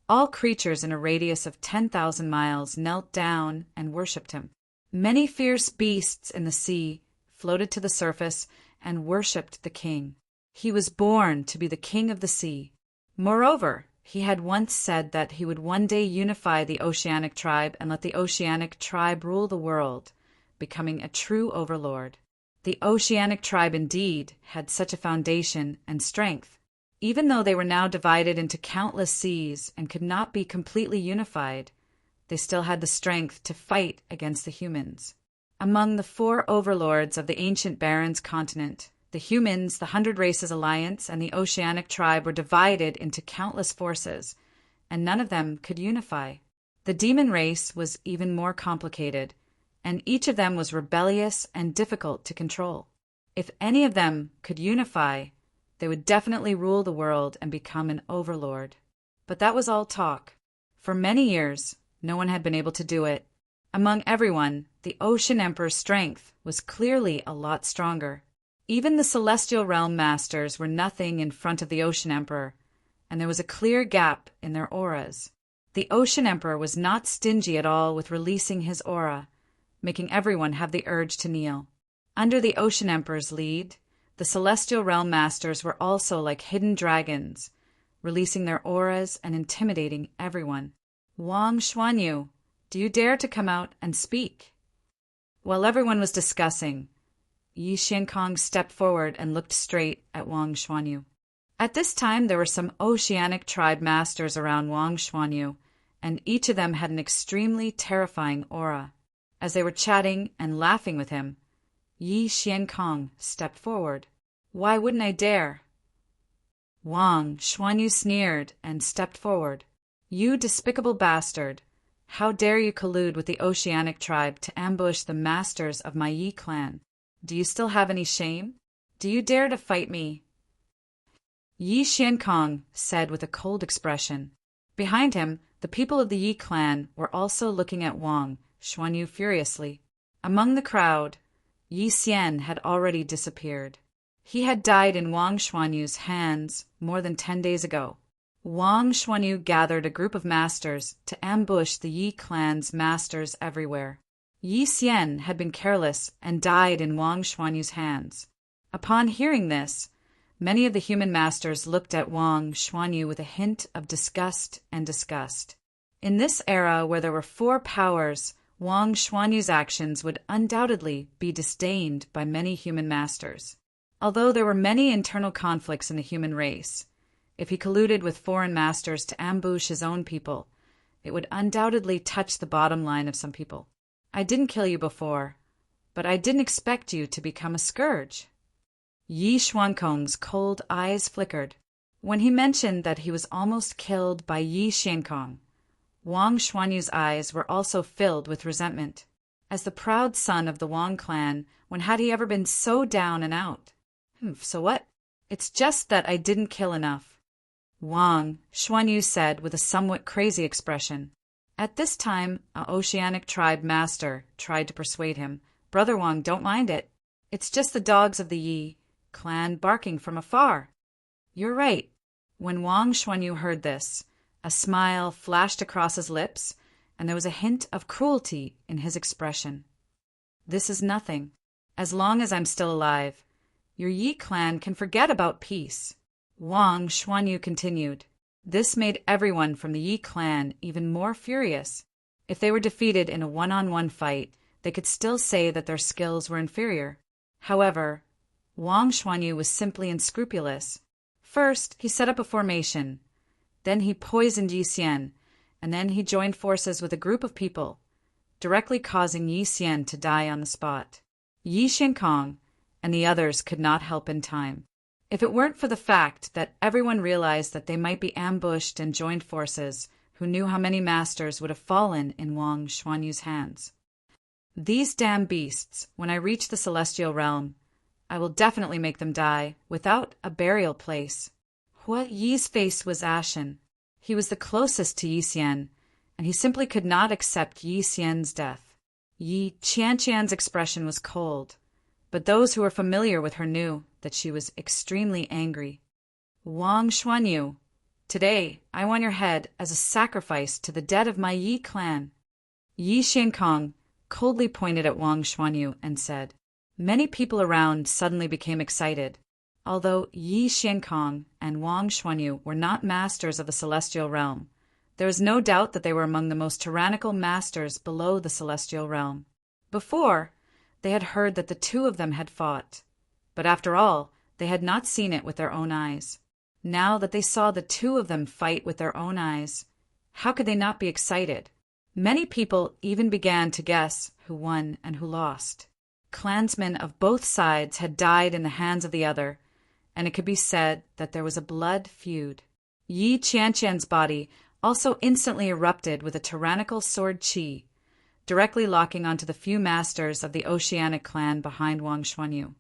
all creatures in a radius of 10,000 miles knelt down and worshipped him. Many fierce beasts in the sea floated to the surface and worshipped the king. He was born to be the king of the sea. Moreover, he had once said that he would one day unify the Oceanic Tribe and let the Oceanic Tribe rule the world, becoming a true overlord. The Oceanic Tribe indeed had such a foundation and strength. Even though they were now divided into countless seas and could not be completely unified, they still had the strength to fight against the humans. Among the four overlords of the ancient Barrens continent, the humans, the Hundred Races Alliance, and the Oceanic Tribe were divided into countless forces, and none of them could unify. The demon race was even more complicated, and each of them was rebellious and difficult to control. If any of them could unify, they would definitely rule the world and become an overlord. But that was all talk. For many years, no one had been able to do it. Among everyone, the Ocean Emperor's strength was clearly a lot stronger. Even the Celestial Realm Masters were nothing in front of the Ocean Emperor, and there was a clear gap in their auras. The Ocean Emperor was not stingy at all with releasing his aura, making everyone have the urge to kneel. Under the Ocean Emperor's lead, the Celestial Realm Masters were also like hidden dragons, releasing their auras and intimidating everyone. Wang Xuanyu, do you dare to come out and speak? While everyone was discussing, Yi Xiankong stepped forward and looked straight at Wang Xuanyu. At this time, there were some Oceanic Tribe masters around Wang Xuanyu, and each of them had an extremely terrifying aura. As they were chatting and laughing with him, Yi Xiankong stepped forward. Why wouldn't I dare? Wang Xuanyu sneered and stepped forward. You despicable bastard! How dare you collude with the Oceanic Tribe to ambush the masters of my Yi clan? Do you still have any shame? Do you dare to fight me? Yi Xiankong said with a cold expression. Behind him, the people of the Yi clan were also looking at Wang Xuanyu furiously. Among the crowd, Yi Xian had already disappeared. He had died in Wang Xuanyu's hands more than 10 days ago. Wang Xuanyu gathered a group of masters to ambush the Yi clan's masters everywhere. Yi Xian had been careless and died in Wang Xuanyu's hands. Upon hearing this, many of the human masters looked at Wang Xuanyu with a hint of disgust and disgust. In this era where there were four powers, Wang Xuanyu's actions would undoubtedly be disdained by many human masters. Although there were many internal conflicts in the human race, if he colluded with foreign masters to ambush his own people, it would undoubtedly touch the bottom line of some people. I didn't kill you before, but I didn't expect you to become a scourge. Yi Xuankong's cold eyes flickered. When he mentioned that he was almost killed by Yi Xiankong, Wang Xuanyu's eyes were also filled with resentment. As the proud son of the Wang clan, when had he ever been so down and out? So what? It's just that I didn't kill enough, Wang Xuanyu said with a somewhat crazy expression. At this time, an Oceanic Tribe master tried to persuade him. Brother Wang, don't mind it. It's just the dogs of the Yi clan barking from afar. You're right. When Wang Xuanyu heard this, A smile flashed across his lips, and there was a hint of cruelty in his expression. "This is nothing. As long as I'm still alive, your Yi clan can forget about peace." Wang Xuanyu continued. This made everyone from the Yi clan even more furious. If they were defeated in a one-on-one fight, they could still say that their skills were inferior. However, Wang Xuanyu was simply unscrupulous. First, he set up a formation. Then he poisoned Yi Xian, and then he joined forces with a group of people, directly causing Yi Xian to die on the spot. Yi Xiankong and the others could not help in time. If it weren't for the fact that everyone realized that they might be ambushed and joined forces, who knew how many masters would have fallen in Wang Xuanyu's hands. "These damn beasts, when I reach the celestial realm, I will definitely make them die without a burial place." Hua Yi's face was ashen. He was the closest to Yi Xian, and he simply could not accept Yi Xian's death. Yi Qianqian's expression was cold, but those who were familiar with her knew that she was extremely angry. "Wang Xuanyu, today I want your head as a sacrifice to the dead of my Yi clan." Yi Xiankong coldly pointed at Wang Xuanyu and said. Many people around suddenly became excited. Although Yi Xiankong and Wang Xuanyu were not masters of the celestial realm, there is no doubt that they were among the most tyrannical masters below the celestial realm. Before, they had heard that the two of them had fought, but after all, they had not seen it with their own eyes. Now that they saw the two of them fight with their own eyes, how could they not be excited? Many people even began to guess who won and who lost. Clansmen of both sides had died in the hands of the other, and it could be said that there was a blood feud. Yi Qianqian's body also instantly erupted with a tyrannical sword qi, directly locking onto the few masters of the Oceanic clan behind Wang Xuanyu.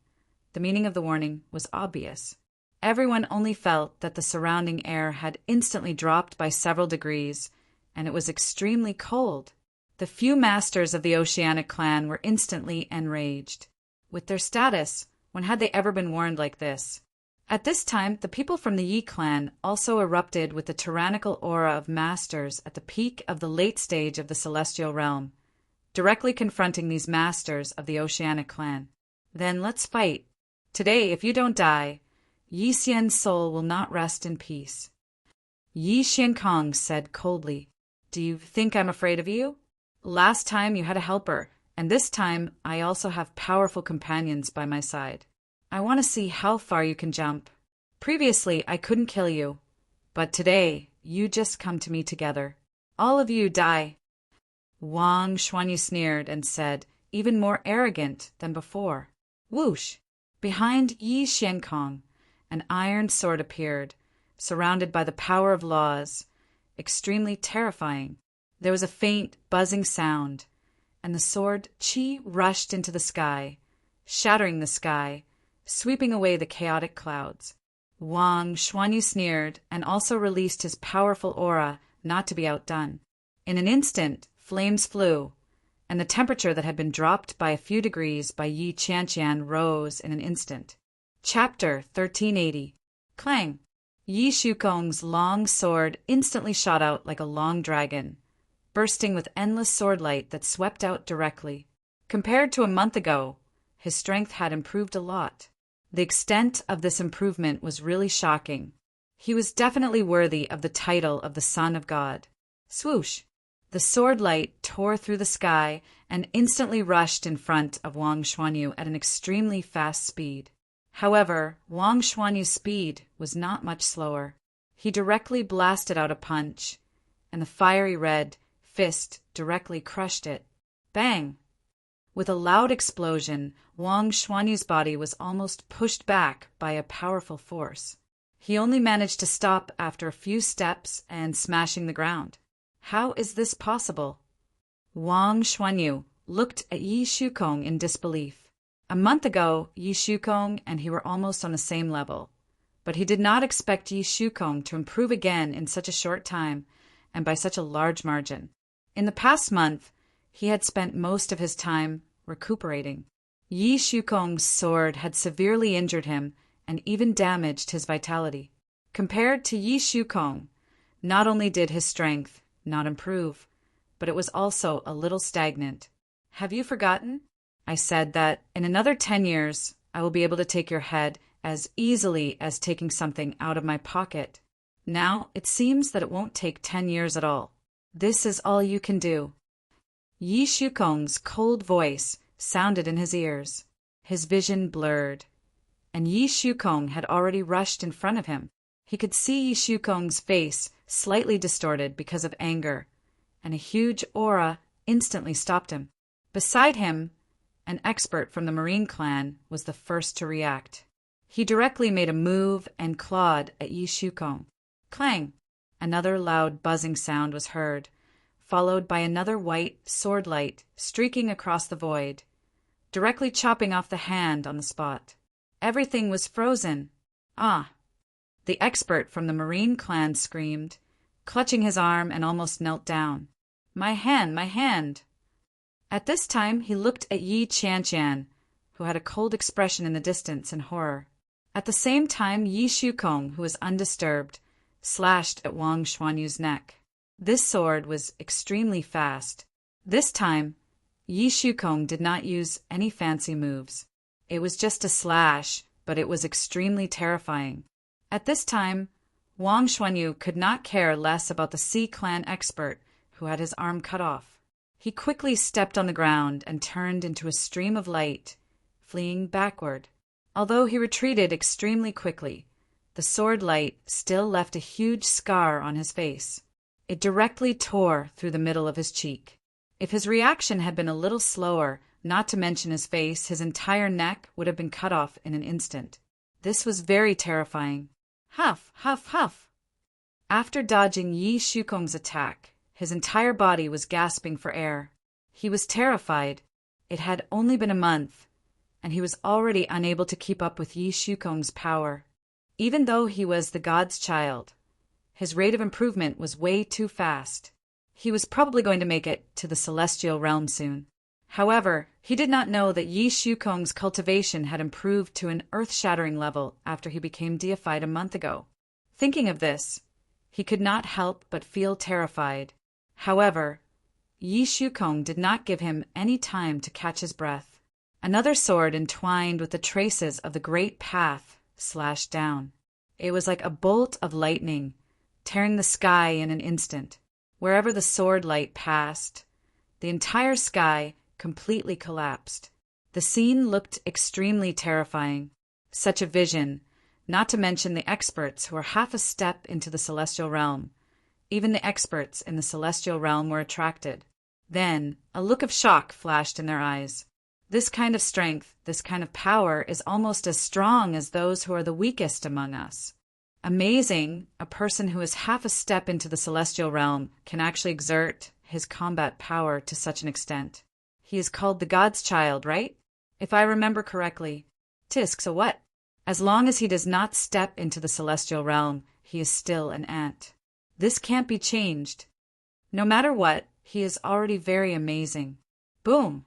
The meaning of the warning was obvious. Everyone only felt that the surrounding air had instantly dropped by several degrees, and it was extremely cold. The few masters of the Oceanic clan were instantly enraged. With their status, when had they ever been warned like this? At this time, the people from the Yi clan also erupted with the tyrannical aura of masters at the peak of the late stage of the celestial realm, directly confronting these masters of the Oceanic clan. "Then let's fight. Today, if you don't die, Yi Xian's soul will not rest in peace." Yi Xiankong said coldly, "Do you think I'm afraid of you? Last time you had a helper, and this time I also have powerful companions by my side. I want to see how far you can jump. Previously, I couldn't kill you, but today, you just come to me together. All of you die." Wang Xuanyu sneered and said, even more arrogant than before. Whoosh! Behind Yi Xiankong, an iron sword appeared, surrounded by the power of laws, extremely terrifying. There was a faint, buzzing sound, and the sword qi rushed into the sky, shattering the sky, sweeping away the chaotic clouds. Wang Xuanyu sneered and also released his powerful aura, not to be outdone. In an instant, flames flew, and the temperature that had been dropped by a few degrees by Yi Qianqian rose in an instant. Chapter 1380. Clang! Yi Shukong's long sword instantly shot out like a long dragon, bursting with endless sword light that swept out directly. Compared to a month ago, his strength had improved a lot. The extent of this improvement was really shocking. He was definitely worthy of the title of the Son of God. Swoosh! The sword light tore through the sky and instantly rushed in front of Wang Xuanyu at an extremely fast speed. However, Wang Xuanyu's speed was not much slower. He directly blasted out a punch, and the fiery red fist directly crushed it. Bang! With a loud explosion, Wang Xuanyu's body was almost pushed back by a powerful force. He only managed to stop after a few steps and smashing the ground. How is this possible? Wang Xuanyu looked at Yi Shukong in disbelief. A month ago, Yi Shukong and he were almost on the same level, but he did not expect Yi Shukong to improve again in such a short time and by such a large margin. In the past month, he had spent most of his time recuperating. Yi Shukong's sword had severely injured him and even damaged his vitality. Compared to Yi Shukong, Not only did his strength not improve, but it was also a little stagnant. "Have you forgotten? I said that in another 10 years I will be able to take your head as easily as taking something out of my pocket. Now it seems that it won't take 10 years at all. This is all you can do." Yi Shukong's cold voice sounded in his ears. His vision blurred, and Yi Shukong had already rushed in front of him. He could see Yi Shukong's face slightly distorted because of anger, and a huge aura instantly stopped him. Beside him, an expert from the Marine clan was the first to react. He directly made a move and clawed at Yi Shukong. Clang! Another loud buzzing sound was heard, followed by another white sword light streaking across the void, directly chopping off the hand on the spot. Everything was frozen. "Ah!" The expert from the Marine clan screamed, clutching his arm, and almost knelt down. My hand! My hand!" At this time he looked at Yi Qianqian, who had a cold expression in the distance in horror. At the same time Yi Shukong, who was undisturbed, slashed at Wang Xuanyu's neck. This sword was extremely fast. This time, Yi Shukong did not use any fancy moves. It was just a slash, but it was extremely terrifying. At this time, Wang Xuanyu could not care less about the Sea Clan expert who had his arm cut off. He quickly stepped on the ground and turned into a stream of light, fleeing backward. Although he retreated extremely quickly, the sword light still left a huge scar on his face. It directly tore through the middle of his cheek. If his reaction had been a little slower, not to mention his face, his entire neck would have been cut off in an instant. This was very terrifying. Huff, huff, huff. After dodging Yi Shukong's attack, his entire body was gasping for air. He was terrified. It had only been a month, and he was already unable to keep up with Yi Shukong's power. Even though he was the god's child, his rate of improvement was way too fast. He was probably going to make it to the celestial realm soon. However, he did not know that Yi Shukong's cultivation had improved to an earth-shattering level after he became deified a month ago. Thinking of this, he could not help but feel terrified. However, Yi Shukong did not give him any time to catch his breath. Another sword entwined with the traces of the great path slashed down. It was like a bolt of lightning, tearing the sky in an instant. Wherever the sword light passed, the entire sky completely collapsed. The scene looked extremely terrifying. Such a vision, not to mention the experts who were half a step into the celestial realm. Even the experts in the celestial realm were attracted. Then, a look of shock flashed in their eyes. This kind of strength, this kind of power is almost as strong as those who are the weakest among us. Amazing, a person who is half a step into the celestial realm can actually exert his combat power to such an extent. He is called the god's child, right? If I remember correctly. Tisk, so what? As long as he does not step into the celestial realm, he is still an ant. This can't be changed. No matter what, he is already very amazing. Boom!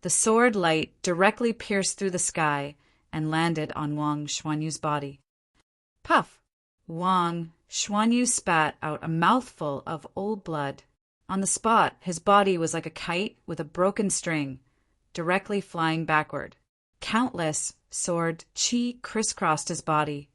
The sword light directly pierced through the sky and landed on Wang Xuanyu's body. Puff! Wang Xuanyu spat out a mouthful of old blood. On the spot, his body was like a kite with a broken string, directly flying backward. Countless sword chi crisscrossed his body,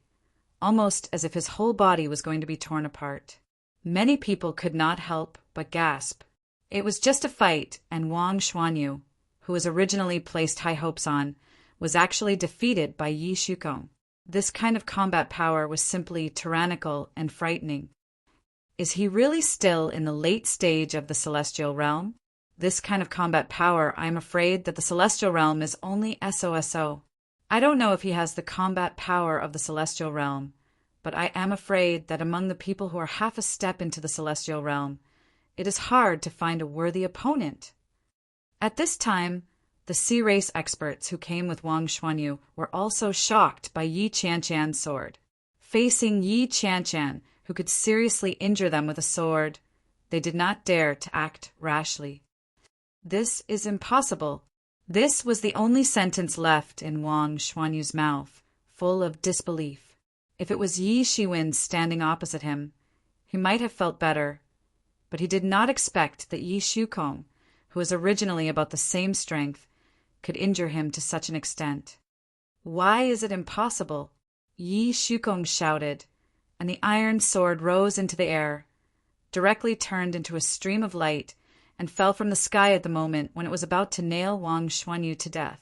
almost as if his whole body was going to be torn apart. Many people could not help but gasp. It was just a fight, and Wang Xuanyu, who was originally placed high hopes on, was actually defeated by Yi Shukong. This kind of combat power was simply tyrannical and frightening. Is he really still in the late stage of the celestial realm? This kind of combat power, I'm afraid that the celestial realm is only SOSO. I don't know if he has the combat power of the celestial realm, but I am afraid that among the people who are half a step into the celestial realm, it is hard to find a worthy opponent. At this time, the sea race experts who came with Wang Xuanyu were also shocked by Yi Qianqian's sword. Facing Yi Qianqian, who could seriously injure them with a sword, they did not dare to act rashly. This is impossible. This was the only sentence left in Wang Xuanyu's mouth, full of disbelief. If it was Yi Shiwen standing opposite him, He might have felt better, but he did not expect that Yi Shukong, who was originally about the same strength, could injure him to such an extent. "Why is it impossible?" Yi Shukong shouted, and the iron sword rose into the air, directly turned into a stream of light, and fell from the sky at the moment when it was about to nail Wang Xuanyu to death.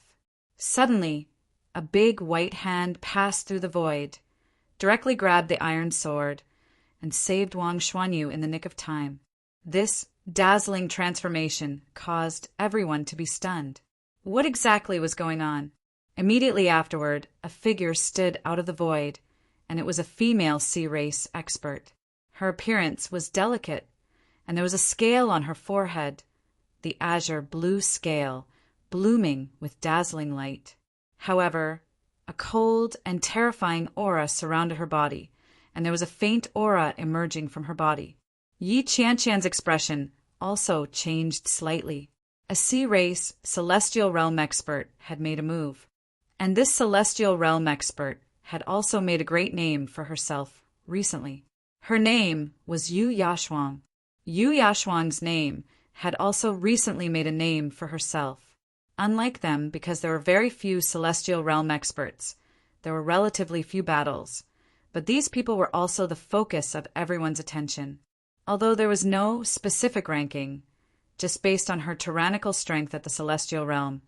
Suddenly, a big white hand passed through the void, directly grabbed the iron sword, and saved Wang Xuanyu in the nick of time. This dazzling transformation caused everyone to be stunned. What exactly was going on? Immediately afterward, a figure stood out of the void, and it was a female sea race expert. Her appearance was delicate, and there was a scale on her forehead, the azure blue scale, blooming with dazzling light. However, a cold and terrifying aura surrounded her body, and there was a faint aura emerging from her body. Yi Qianqian's expression also changed slightly. A sea race celestial realm expert had made a move, and this celestial realm expert had also made a great name for herself recently. Her name was Yu Yashuang. Yu Yashuang's name had also recently made a name for herself. Unlike them, because there were very few celestial realm experts, there were relatively few battles, but these people were also the focus of everyone's attention. Although there was no specific ranking, just based on her tyrannical strength at the celestial realm,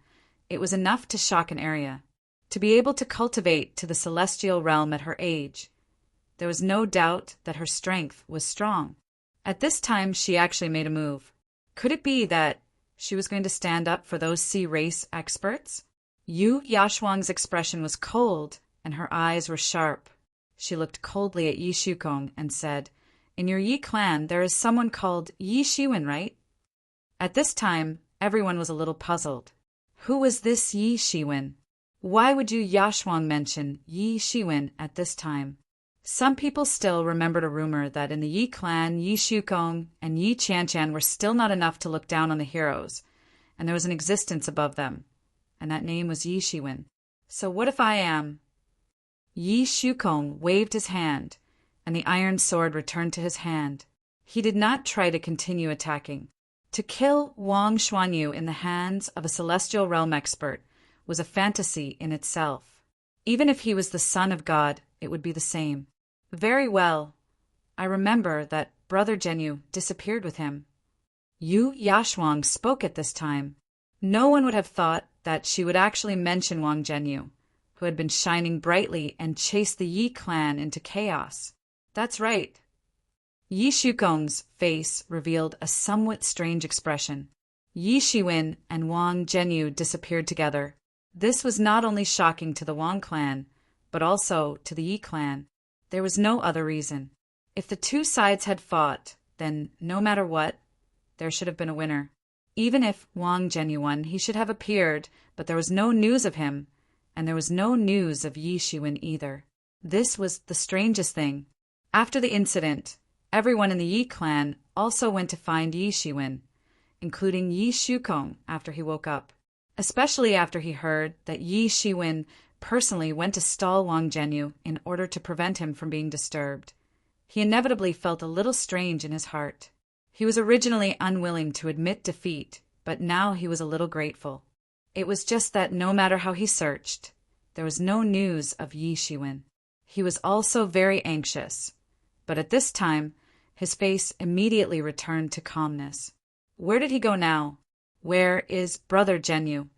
it was enough to shock an area. To be able to cultivate to the celestial realm at her age, there was no doubt that her strength was strong. At this time, she actually made a move. Could it be that she was going to stand up for those sea race experts? Yu Yashuang's expression was cold, and her eyes were sharp. She looked coldly at Yi Shukong and said, "In your Yi clan, there is someone called Yi Shiwen, right?" At this time, everyone was a little puzzled. Who was this Yi Shiwen? Why would Yu Yashuang mention Yi Shiwen at this time? Some people still remembered a rumor that in the Yi clan, Yi Shukong and Yi Qianqian were still not enough to look down on the heroes, and there was an existence above them, and that name was Yi Shiwen. So what if I am? Yi Shukong waved his hand, and the iron sword returned to his hand. He did not try to continue attacking. To kill Wang Xuanyu in the hands of a celestial realm expert was a fantasy in itself. Even if he was the son of God, it would be the same. Very well. I remember that Brother Zhenyu disappeared with him. Yu Yashuang spoke at this time. No one would have thought that she would actually mention Wang Zhenyu, who had been shining brightly and chased the Yi clan into chaos. That's right. Yi Shukong's face revealed a somewhat strange expression. Yi Shiwen and Wang Zhenyu disappeared together. This was not only shocking to the Wang clan, but also to the Yi clan. There was no other reason. If the two sides had fought, then no matter what, there should have been a winner. Even if Wang Zhenyu won, he should have appeared, but there was no news of him, and there was no news of Yi Shiwen either. This was the strangest thing. After the incident, everyone in the Yi clan also went to find Yi Shiwen, including Yi Shukong after he woke up, especially after he heard that Yi Shiwen personally went to stall Wang Zhenyu in order to prevent him from being disturbed. He inevitably felt a little strange in his heart. He was originally unwilling to admit defeat, but now he was a little grateful. It was just that no matter how he searched, there was no news of Yi Shiwen. He was also very anxious, but at this time, his face immediately returned to calmness. Where did he go now? Where is Brother Zhenyu?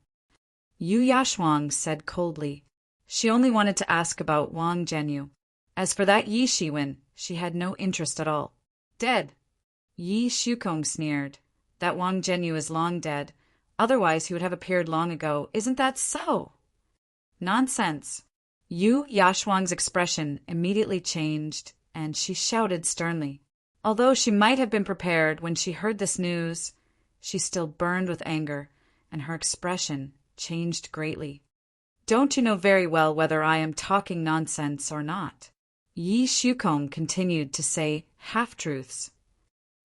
Yu Yashuang said coldly. She only wanted to ask about Wang Zhenyu. As for that Yi Shiwen, she had no interest at all. Dead. Yi Shukong sneered. That Wang Zhenyu is long dead. Otherwise he would have appeared long ago. Isn't that so? Nonsense. Yu Yashuang's expression immediately changed, and she shouted sternly. Although she might have been prepared when she heard this news, she still burned with anger, and her expression changed greatly. Don't you know very well whether I am talking nonsense or not? Yi Shukong continued to say half-truths.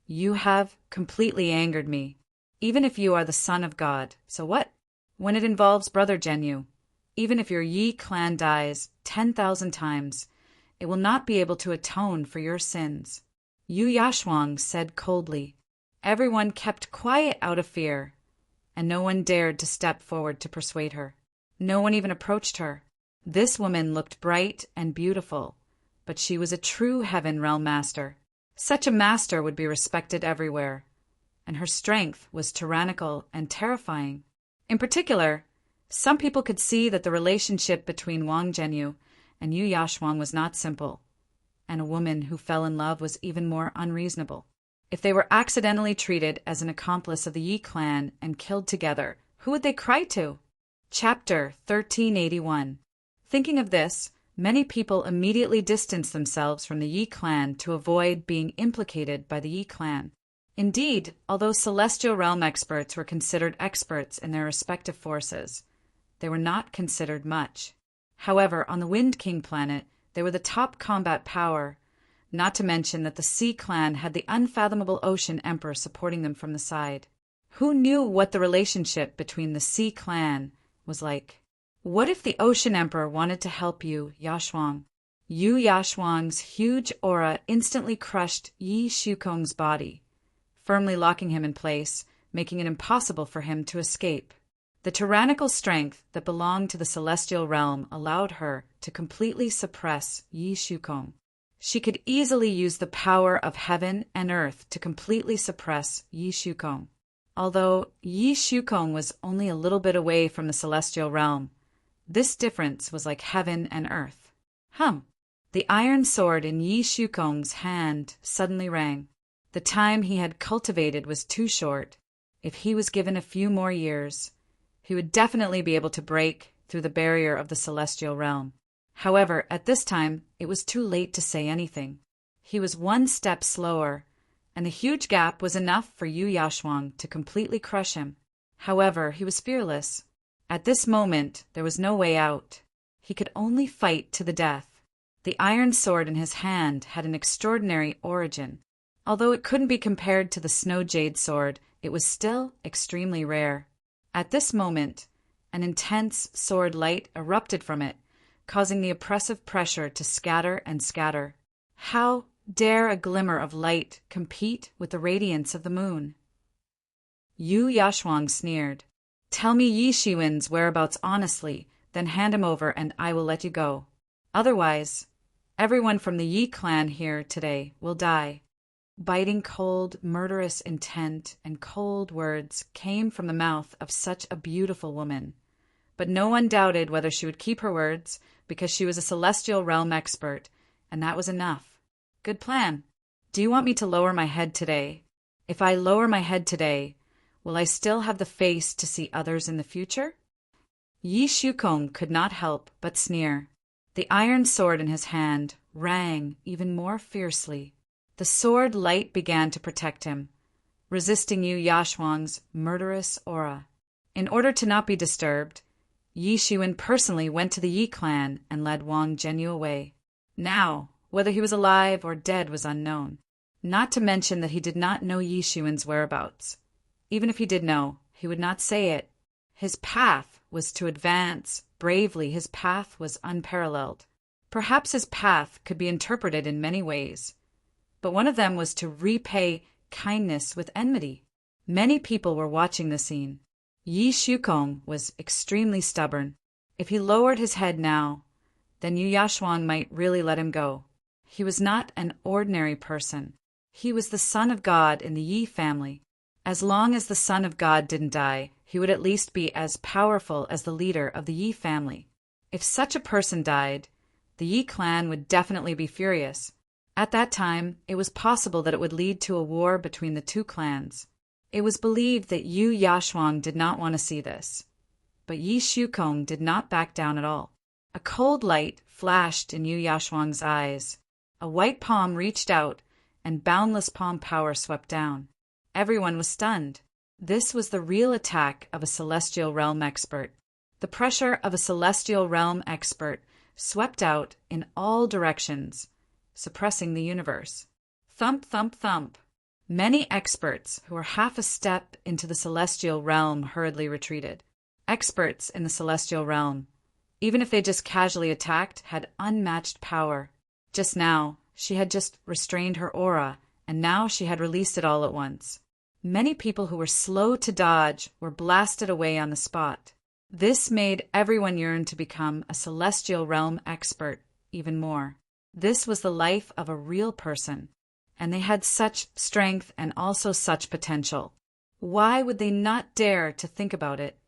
You have completely angered me, even if you are the son of God. So what? When it involves Brother Zhenyu, even if your Yi clan dies 10,000 times, it will not be able to atone for your sins. Yu Yashuang said coldly. Everyone kept quiet out of fear, and no one dared to step forward to persuade her. No one even approached her. This woman looked bright and beautiful, but she was a true Heaven Realm master. Such a master would be respected everywhere, and her strength was tyrannical and terrifying. In particular, some people could see that the relationship between Wang Zhenyu and Yu Yashuang was not simple, and a woman who fell in love was even more unreasonable. If they were accidentally treated as an accomplice of the Yi clan and killed together, who would they cry to? Chapter 1381. Thinking of this, many people immediately distanced themselves from the Yi clan to avoid being implicated by the Yi clan. Indeed, although celestial realm experts were considered experts in their respective forces, they were not considered much. However, on the Wind King planet, they were the top combat power, not to mention that the Sea clan had the unfathomable Ocean Emperor supporting them from the side. Who knew what the relationship between the Sea clan was like? What if the Ocean Emperor wanted to help Yu Yashuang? Yu Yashuang's huge aura instantly crushed Yi Shukong's body, firmly locking him in place, making it impossible for him to escape. The tyrannical strength that belonged to the celestial realm allowed her to completely suppress Yi Shukong. She could easily use the power of heaven and earth to completely suppress Yi Shukong. Although Yi Shukong was only a little bit away from the celestial realm, this difference was like heaven and earth. The iron sword in Yi Shukong's hand suddenly rang. The time he had cultivated was too short. If he was given a few more years, he would definitely be able to break through the barrier of the celestial realm. However, at this time, it was too late to say anything. He was one step slower, and the huge gap was enough for Yu Yashuang to completely crush him. However, he was fearless. At this moment, there was no way out. He could only fight to the death. The iron sword in his hand had an extraordinary origin. Although it couldn't be compared to the snow jade sword, it was still extremely rare. At this moment, an intense sword light erupted from it, causing the oppressive pressure to scatter and scatter. How dare a glimmer of light compete with the radiance of the moon? Yu Yashuang sneered. Tell me Yi Shiwen's whereabouts honestly, then hand him over and I will let you go. Otherwise, everyone from the Yi clan here today will die. Biting cold, murderous intent and cold words came from the mouth of such a beautiful woman. But no one doubted whether she would keep her words, because she was a celestial realm expert, and that was enough. Good plan. Do you want me to lower my head today? If I lower my head today, will I still have the face to see others in the future? Yi Shukong could not help but sneer. The iron sword in his hand rang even more fiercely. The sword light began to protect him, resisting Yu Yashuang's murderous aura. In order to not be disturbed, Yi Shiwen personally went to the Yi clan and led Wang Zhenyu away. Now, whether he was alive or dead was unknown, not to mention that he did not know Yi Shiwen's whereabouts. Even if he did know, he would not say it. His path was to advance bravely. His path was unparalleled. Perhaps his path could be interpreted in many ways, but one of them was to repay kindness with enmity. Many people were watching the scene. Yi Shukong was extremely stubborn. If he lowered his head now, then Yu Yashuang might really let him go. He was not an ordinary person. He was the son of God in the Yi family. As long as the son of God didn't die, he would at least be as powerful as the leader of the Yi family. If such a person died, the Yi clan would definitely be furious. At that time, it was possible that it would lead to a war between the two clans. It was believed that Yu Yashuang did not want to see this, but Yi Shukong did not back down at all. A cold light flashed in Yu Yashuang's eyes. A white palm reached out, and boundless palm power swept down. Everyone was stunned. This was the real attack of a celestial realm expert. The pressure of a celestial realm expert swept out in all directions, suppressing the universe. Thump, thump, thump. Many experts who were half a step into the celestial realm hurriedly retreated. Experts in the celestial realm, even if they just casually attacked, had unmatched power. Just now, she had just restrained her aura and now she had released it all at once. Many people who were slow to dodge were blasted away on the spot. This made everyone yearn to become a celestial realm expert even more. This was the life of a real person, and they had such strength and also such potential. Why would they not dare to think about it?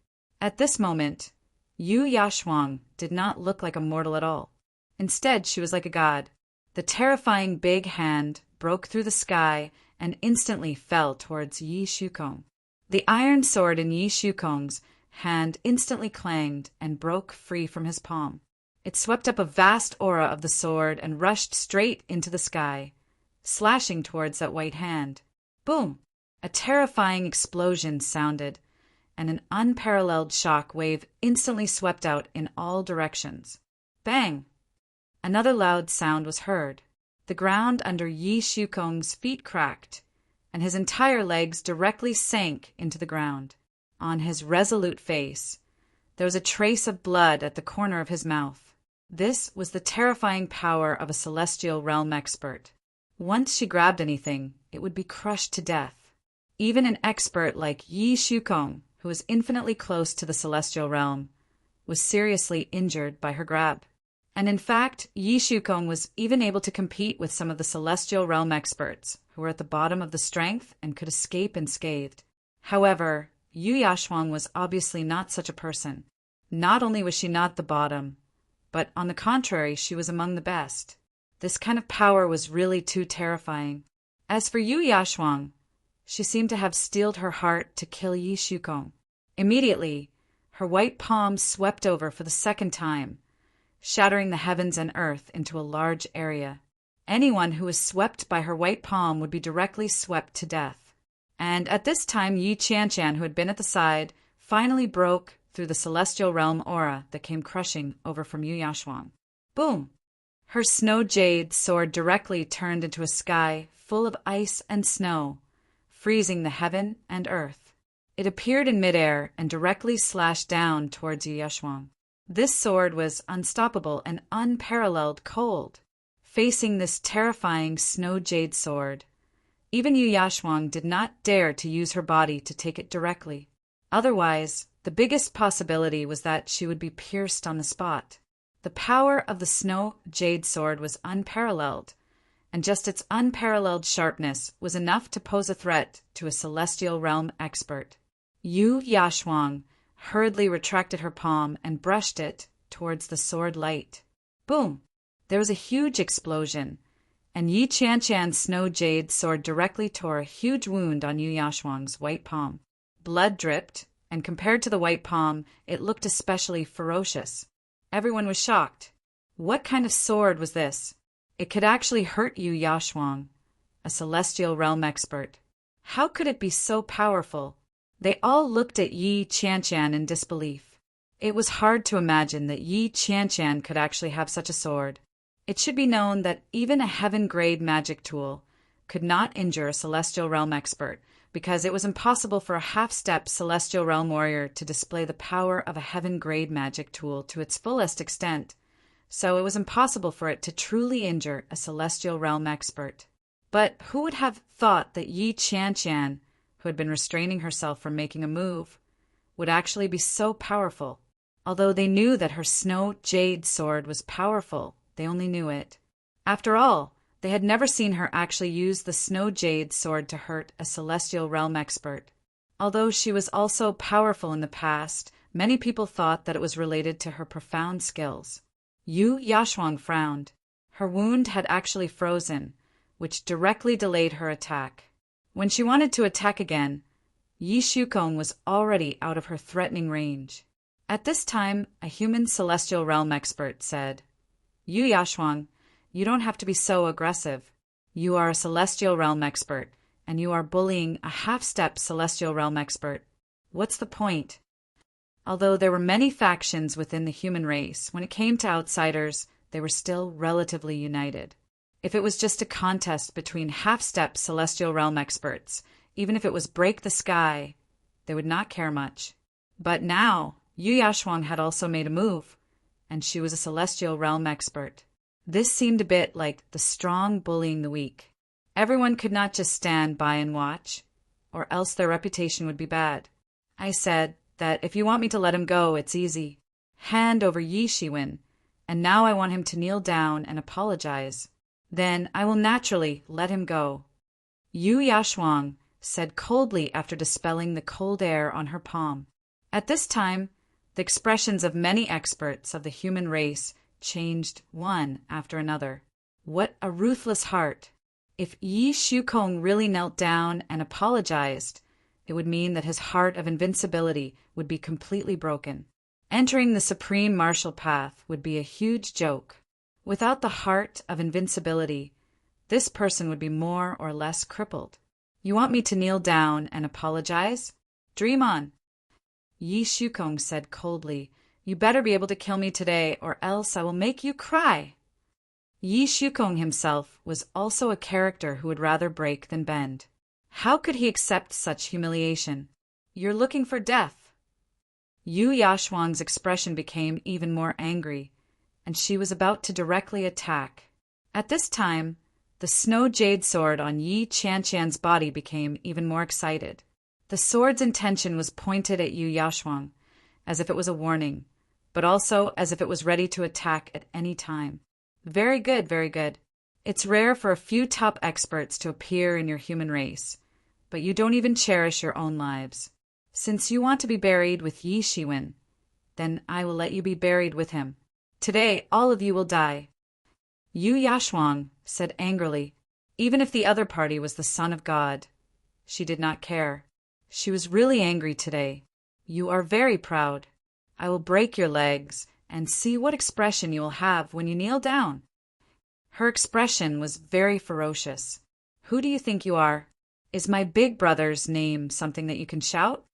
At this moment, Yu Yashuang did not look like a mortal at all. Instead, she was like a god. The terrifying big hand broke through the sky and instantly fell towards Yi Shukong. The iron sword in Yi Shukong's hand instantly clanged and broke free from his palm. It swept up a vast aura of the sword and rushed straight into the sky, slashing towards that white hand. Boom! A terrifying explosion sounded, and an unparalleled shock wave instantly swept out in all directions. Bang! Another loud sound was heard. The ground under Yi Shukong's feet cracked, and his entire legs directly sank into the ground. On his resolute face, there was a trace of blood at the corner of his mouth. This was the terrifying power of a celestial realm expert. Once she grabbed anything, it would be crushed to death. Even an expert like Yi Shukong, who was infinitely close to the celestial realm, was seriously injured by her grab. And in fact, Yi Shukong was even able to compete with some of the celestial realm experts, who were at the bottom of the strength and could escape unscathed. However, Yu Yashuang was obviously not such a person. Not only was she not the bottom, but on the contrary, she was among the best. This kind of power was really too terrifying. As for Yu Yashuang, she seemed to have steeled her heart to kill Yi Shukong. Immediately, her white palm swept over for the second time, shattering the heavens and earth into a large area. Anyone who was swept by her white palm would be directly swept to death. And at this time, Yi Qianqian, who had been at the side, finally broke through the celestial realm aura that came crushing over from Yu Yashuang. Boom! Her snow jade sword directly turned into a sky full of ice and snow, freezing the heaven and earth. It appeared in midair and directly slashed down towards Yu Yashuang. This sword was unstoppable and unparalleled cold. Facing this terrifying snow jade sword, even Yu Yashuang did not dare to use her body to take it directly. Otherwise, the biggest possibility was that she would be pierced on the spot. The power of the snow jade sword was unparalleled, and just its unparalleled sharpness was enough to pose a threat to a celestial realm expert. Yu Yashuang hurriedly retracted her palm and brushed it towards the sword light. Boom! There was a huge explosion, and Yi Qianqian's snow jade sword directly tore a huge wound on Yu Yashuang's white palm. Blood dripped, and compared to the white palm, it looked especially ferocious. Everyone was shocked. What kind of sword was this? It could actually hurt Yu Yashuang, a celestial realm expert. How could it be so powerful? They all looked at Yi Qianqian in disbelief. It was hard to imagine that Yi Qianqian could actually have such a sword. It should be known that even a heaven-grade magic tool could not injure a celestial realm expert, because it was impossible for a half-step celestial realm warrior to display the power of a heaven-grade magic tool to its fullest extent, so it was impossible for it to truly injure a celestial realm expert. But who would have thought that Yi Qianqian, who had been restraining herself from making a move, would actually be so powerful? Although they knew that her snow jade sword was powerful, they only knew it. After all, they had never seen her actually use the snow jade sword to hurt a celestial realm expert. Although she was also powerful in the past, many people thought that it was related to her profound skills. Yu Yashuang frowned. Her wound had actually frozen, which directly delayed her attack. When she wanted to attack again, Yi Shukong was already out of her threatening range. At this time, a human celestial realm expert said, "Yu Yashuang, you don't have to be so aggressive. You are a celestial realm expert, and you are bullying a half-step celestial realm expert. What's the point?" Although there were many factions within the human race, when it came to outsiders, they were still relatively united. If it was just a contest between half-step celestial realm experts, even if it was break the sky, they would not care much. But now, Yu Yashuang had also made a move, and she was a celestial realm expert. This seemed a bit like the strong bullying the weak. Everyone could not just stand by and watch, or else their reputation would be bad. I said that if you want me to let him go, it's easy. Hand over Yi Shiwen, and now I want him to kneel down and apologize. Then I will naturally let him go. Yu Yashuang said coldly after dispelling the cold air on her palm. At this time, the expressions of many experts of the human race changed one after another. What a ruthless heart! If Yi Shukong really knelt down and apologized, it would mean that his heart of invincibility would be completely broken. Entering the supreme martial path would be a huge joke. Without the heart of invincibility, this person would be more or less crippled. You want me to kneel down and apologize? Dream on. Yi Shukong said coldly, You better be able to kill me today, or else I will make you cry. Yi Shukong himself was also a character who would rather break than bend. How could he accept such humiliation? You're looking for death. Yu Yashuang's expression became even more angry, and she was about to directly attack. At this time, the snow jade sword on Yi Qianqian's body became even more excited. The sword's intention was pointed at Yu Yashuang, as if it was a warning, but also as if it was ready to attack at any time. Very good, very good. It's rare for a few top experts to appear in your human race, but you don't even cherish your own lives. Since you want to be buried with Yi Shiwen, then I will let you be buried with him. Today, all of you will die. Yu Yashuang said angrily, even if the other party was the son of God. She did not care. She was really angry today. You are very proud. I will break your legs and see what expression you will have when you kneel down. Her expression was very ferocious. Who do you think you are? Is my big brother's name something that you can shout?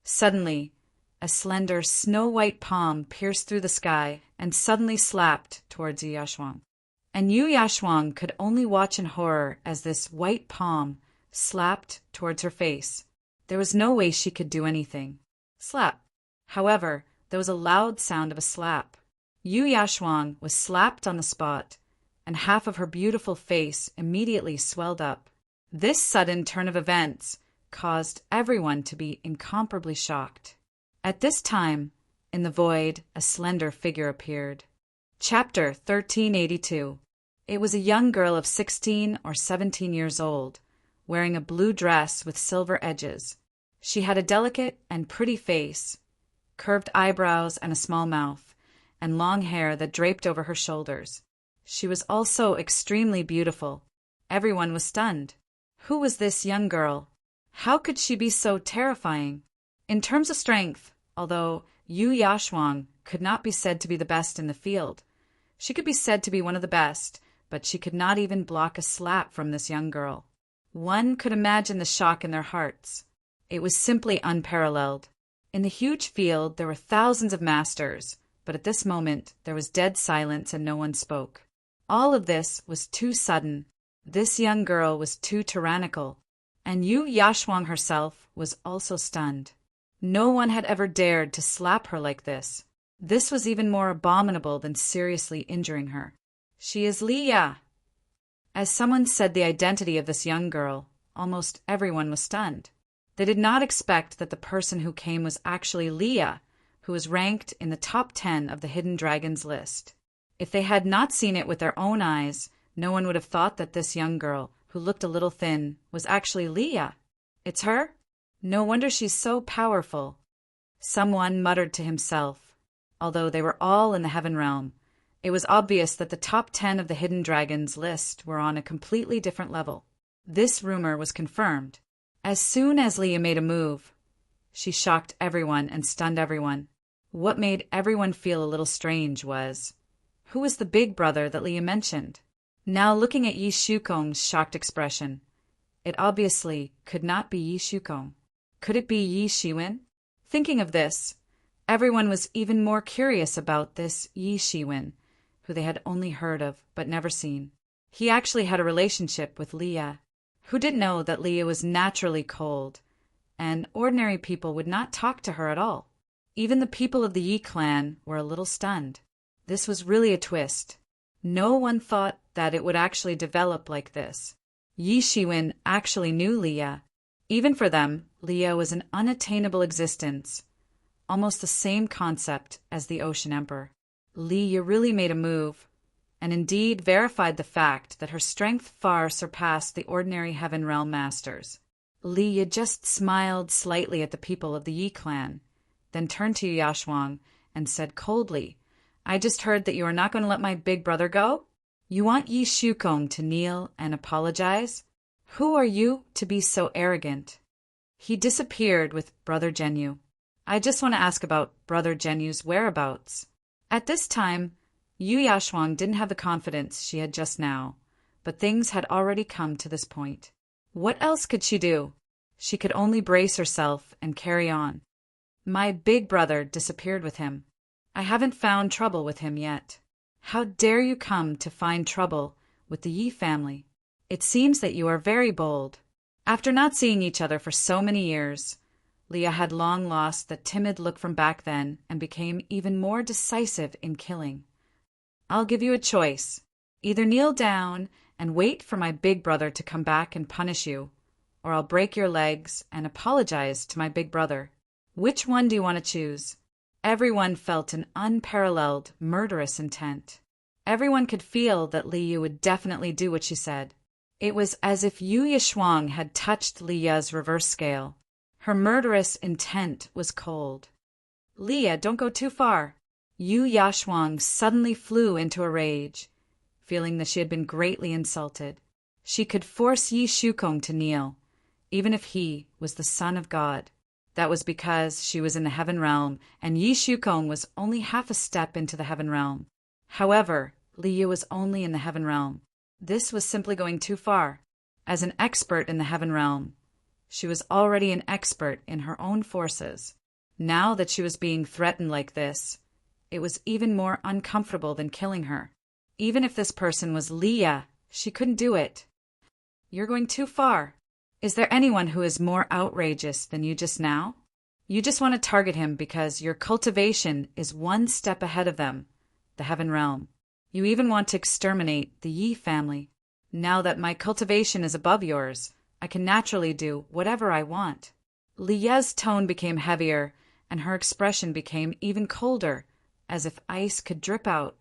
Suddenly, a slender snow-white palm pierced through the sky and suddenly slapped towards Yu Yashuang. And Yu Yashuang could only watch in horror as this white palm slapped towards her face. There was no way she could do anything. Slap. However, there was a loud sound of a slap. Yu Yashuang was slapped on the spot, and half of her beautiful face immediately swelled up. This sudden turn of events caused everyone to be incomparably shocked. At this time, in the void, a slender figure appeared. Chapter 1382. It was a young girl of 16 or 17 years old, wearing a blue dress with silver edges. She had a delicate and pretty face, curved eyebrows and a small mouth, and long hair that draped over her shoulders. She was also extremely beautiful. Everyone was stunned. Who was this young girl? How could she be so terrifying? In terms of strength, although Yu Yashuang could not be said to be the best in the field, she could be said to be one of the best, but she could not even block a slap from this young girl. One could imagine the shock in their hearts. It was simply unparalleled. In the huge field, there were thousands of masters, but at this moment, there was dead silence and no one spoke. All of this was too sudden. This young girl was too tyrannical, and Yu Yashuang herself was also stunned. No one had ever dared to slap her like this. This was even more abominable than seriously injuring her. She is Leah. As someone said the identity of this young girl, almost everyone was stunned. They did not expect that the person who came was actually Leah, who was ranked in the top 10 of the Hidden Dragons list. If they had not seen it with their own eyes, no one would have thought that this young girl, who looked a little thin, was actually Leah. It's her? No wonder she's so powerful. Someone muttered to himself. Although they were all in the Heaven Realm, it was obvious that the top 10 of the Hidden Dragons list were on a completely different level. This rumor was confirmed. As soon as Leah made a move, she shocked everyone and stunned everyone. What made everyone feel a little strange was, who was the big brother that Leah mentioned? Now looking at Yi Shukong's shocked expression, it obviously could not be Yi Shukong. Could it be Yi Shiwen? Thinking of this, everyone was even more curious about this Yi Shiwen, who they had only heard of but never seen. He actually had a relationship with Leah. Who didn't know that Leah was naturally cold, and ordinary people would not talk to her at all? Even the people of the Yi clan were a little stunned. This was really a twist. No one thought that it would actually develop like this. Yi Shiwen actually knew Leah. Even for them, Leah was an unattainable existence, almost the same concept as the Ocean Emperor. Leah really made a move, and indeed verified the fact that her strength far surpassed the ordinary Heaven Realm masters. Leah just smiled slightly at the people of the Yi clan, then turned to Yashuang and said coldly, "I just heard that you are not going to let my big brother go? You want Yi Shukong to kneel and apologize? Who are you to be so arrogant?" He disappeared with Brother Genyu. I just want to ask about Brother Genyu's whereabouts. At this time, Yu Yashuang didn't have the confidence she had just now, but things had already come to this point. What else could she do? She could only brace herself and carry on. My big brother disappeared with him. I haven't found trouble with him yet. How dare you come to find trouble with the Yi family? It seems that you are very bold. After not seeing each other for so many years, Leah had long lost the timid look from back then and became even more decisive in killing. I'll give you a choice. Either kneel down and wait for my big brother to come back and punish you, or I'll break your legs and apologize to my big brother. Which one do you want to choose? Everyone felt an unparalleled, murderous intent. Everyone could feel that Liu would definitely do what she said. It was as if Yu Yashuang had touched Lia's reverse scale. Her murderous intent was cold. "Leah, don't go too far." Yu Yashuang suddenly flew into a rage, feeling that she had been greatly insulted. She could force Yi Shukong to kneel, even if he was the son of God. That was because she was in the Heaven Realm, and Yi Shukong was only half a step into the Heaven Realm. However, Liu was only in the Heaven Realm. This was simply going too far. As an expert in the Heaven Realm, she was already an expert in her own forces. Now that she was being threatened like this, it was even more uncomfortable than killing her. Even if this person was Leah, she couldn't do it. "You're going too far. Is there anyone who is more outrageous than you just now? You just want to target him because your cultivation is one step ahead of them, the Heaven Realm. You even want to exterminate the Yi family. Now that my cultivation is above yours, I can naturally do whatever I want." Lia's tone became heavier, and her expression became even colder, as if ice could drip out.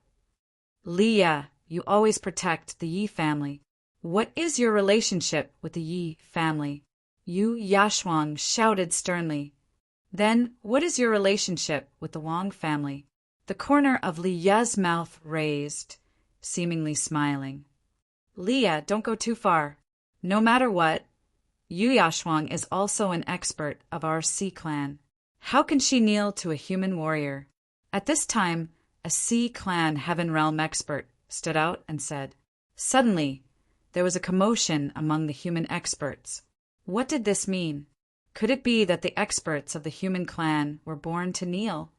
"Leah, you always protect the Yi family. What is your relationship with the Yi family?" Yu Yashuang shouted sternly. "Then what is your relationship with the Wang family?" The corner of Lia's mouth raised, seemingly smiling. "Leah, don't go too far. No matter what, Yu Yashuang is also an expert of our Sea clan. How can she kneel to a human warrior?" At this time, a Sea clan Heaven Realm expert stood out and said. Suddenly, there was a commotion among the human experts. What did this mean? Could it be that the experts of the human clan were born to kneel?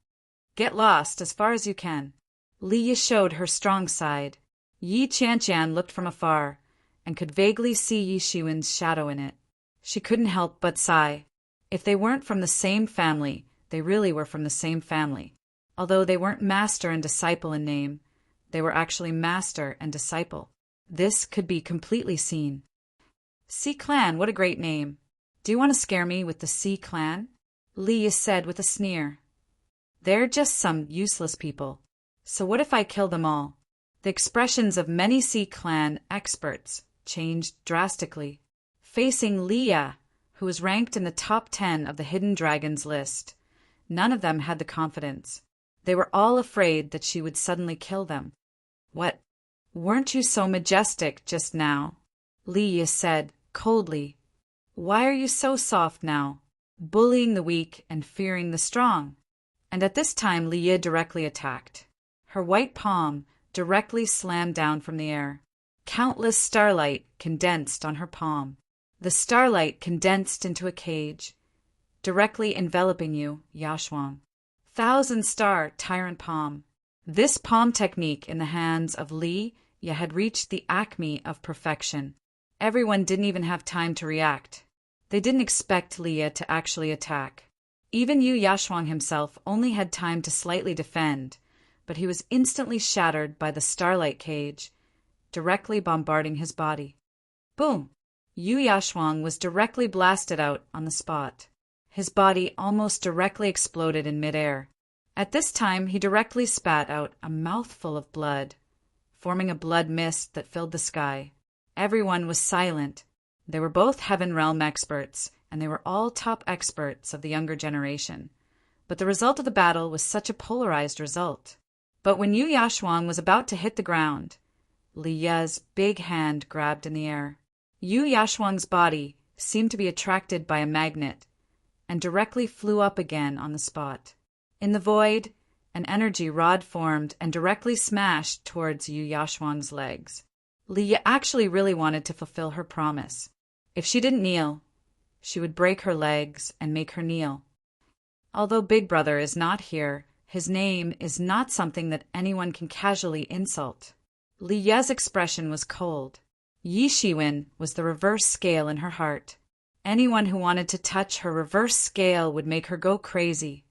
"Get lost as far as you can." Li showed her strong side. Yi Qianqian looked from afar, and could vaguely see Yi Shiwen's shadow in it. She couldn't help but sigh. If they weren't from the same family, they really were from the same family. Although they weren't master and disciple in name, they were actually master and disciple. This could be completely seen. "Sea Clan, what a great name. Do you want to scare me with the Sea Clan?" Li said with a sneer. "They're just some useless people. So what if I kill them all?" The expressions of many Sea Clan experts changed drastically. Facing Leah, who was ranked in the top 10 of the Hidden Dragons list, none of them had the confidence. They were all afraid that she would suddenly kill them. "What? Weren't you so majestic just now?" Leah said coldly. "Why are you so soft now, bullying the weak and fearing the strong?" And at this time Leah directly attacked. Her white palm directly slammed down from the air. Countless starlight condensed on her palm. The starlight condensed into a cage, directly enveloping you, Yashuang. Thousand-star tyrant palm. This palm technique in the hands of Li had reached the acme of perfection. Everyone didn't even have time to react. They didn't expect Leah to actually attack. Even Yu Yashuang himself only had time to slightly defend, but he was instantly shattered by the starlight cage, directly bombarding his body. Boom! Yu Yashuang was directly blasted out on the spot. His body almost directly exploded in midair. At this time, he directly spat out a mouthful of blood, forming a blood mist that filled the sky. Everyone was silent. They were both Heaven Realm experts, and they were all top experts of the younger generation. But the result of the battle was such a polarized result. But when Yu Yashuang was about to hit the ground, Li Ye's big hand grabbed in the air. Yu Yashuang's body seemed to be attracted by a magnet and directly flew up again on the spot. In the void, an energy rod formed and directly smashed towards Yu Yashuang's legs. Li Ye actually really wanted to fulfill her promise. If she didn't kneel, she would break her legs and make her kneel. Although Big Brother is not here, his name is not something that anyone can casually insult. Li Ye's expression was cold. Yi Shiwen was the reverse scale in her heart. Anyone who wanted to touch her reverse scale would make her go crazy.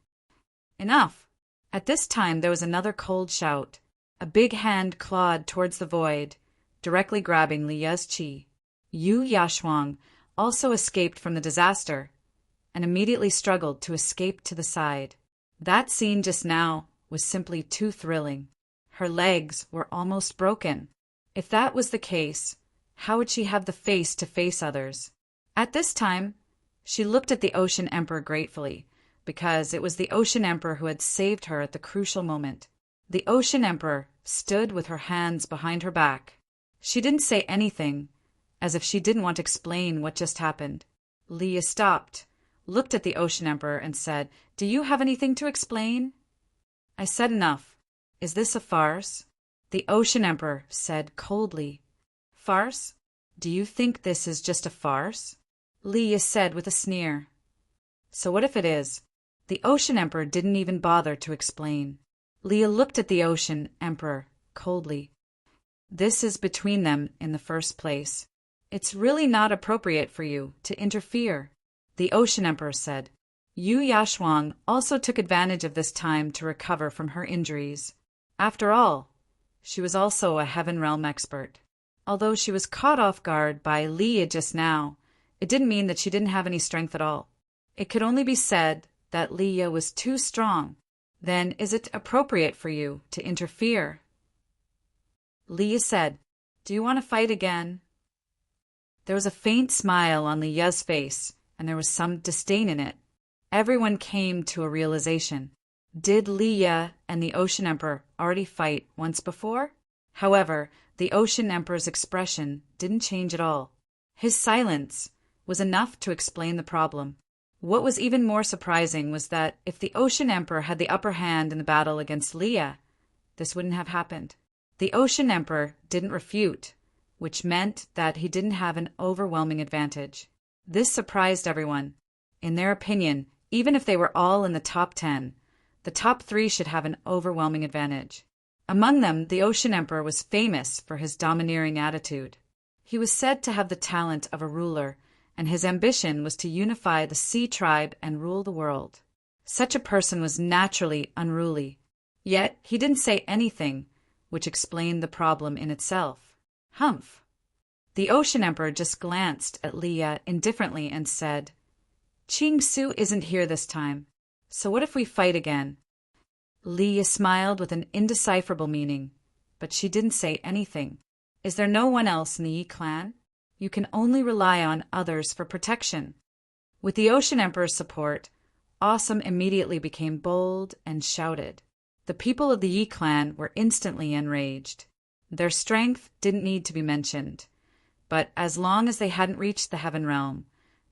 Enough! At this time there was another cold shout. A big hand clawed towards the void, directly grabbing Li Ye's chi. Yu Yashuang also escaped from the disaster and immediately struggled to escape to the side. That scene just now was simply too thrilling. Her legs were almost broken. If that was the case, how would she have the face to face others? At this time, she looked at the Ocean Emperor gratefully, because it was the Ocean Emperor who had saved her at the crucial moment. The Ocean Emperor stood with her hands behind her back. She didn't say anything, as if she didn't want to explain what just happened. Li Ye stopped, looked at the Ocean Emperor, and said, "Do you have anything to explain?" "I said enough. Is this a farce?" The Ocean Emperor said coldly. "Farce? Do you think this is just a farce?" Li Ye said with a sneer. "So what if it is?" The Ocean Emperor didn't even bother to explain. Li Ye looked at the Ocean Emperor coldly. "This is between them in the first place. It's really not appropriate for you to interfere," the Ocean Emperor said. Yu Yashuang also took advantage of this time to recover from her injuries. After all, she was also a Heaven Realm expert. Although she was caught off guard by Li Ye just now, it didn't mean that she didn't have any strength at all. It could only be said that Li Ye was too strong. "Then is it appropriate for you to interfere?" Li Ye said, "Do you want to fight again?" There was a faint smile on Li Ye's face, and there was some disdain in it. Everyone came to a realization. Did Li Ye and the Ocean Emperor already fight once before? However, the Ocean Emperor's expression didn't change at all. His silence was enough to explain the problem. What was even more surprising was that if the Ocean Emperor had the upper hand in the battle against Li Ye, this wouldn't have happened. The Ocean Emperor didn't refute, which meant that he didn't have an overwhelming advantage. This surprised everyone. In their opinion, even if they were all in the top 10, the top 3 should have an overwhelming advantage. Among them, the Ocean Emperor was famous for his domineering attitude. He was said to have the talent of a ruler, and his ambition was to unify the Sea Tribe and rule the world. Such a person was naturally unruly. Yet he didn't say anything, which explained the problem in itself. Humph! The Ocean Emperor just glanced at Li Ye indifferently and said, "Qing Su isn't here this time, so what if we fight again?" Li Ye smiled with an indecipherable meaning, but she didn't say anything. Is there no one else in the Yi clan? You can only rely on others for protection. With the Ocean Emperor's support, Awesome immediately became bold and shouted. The people of the Yi clan were instantly enraged. Their strength didn't need to be mentioned, but as long as they hadn't reached the Heaven Realm,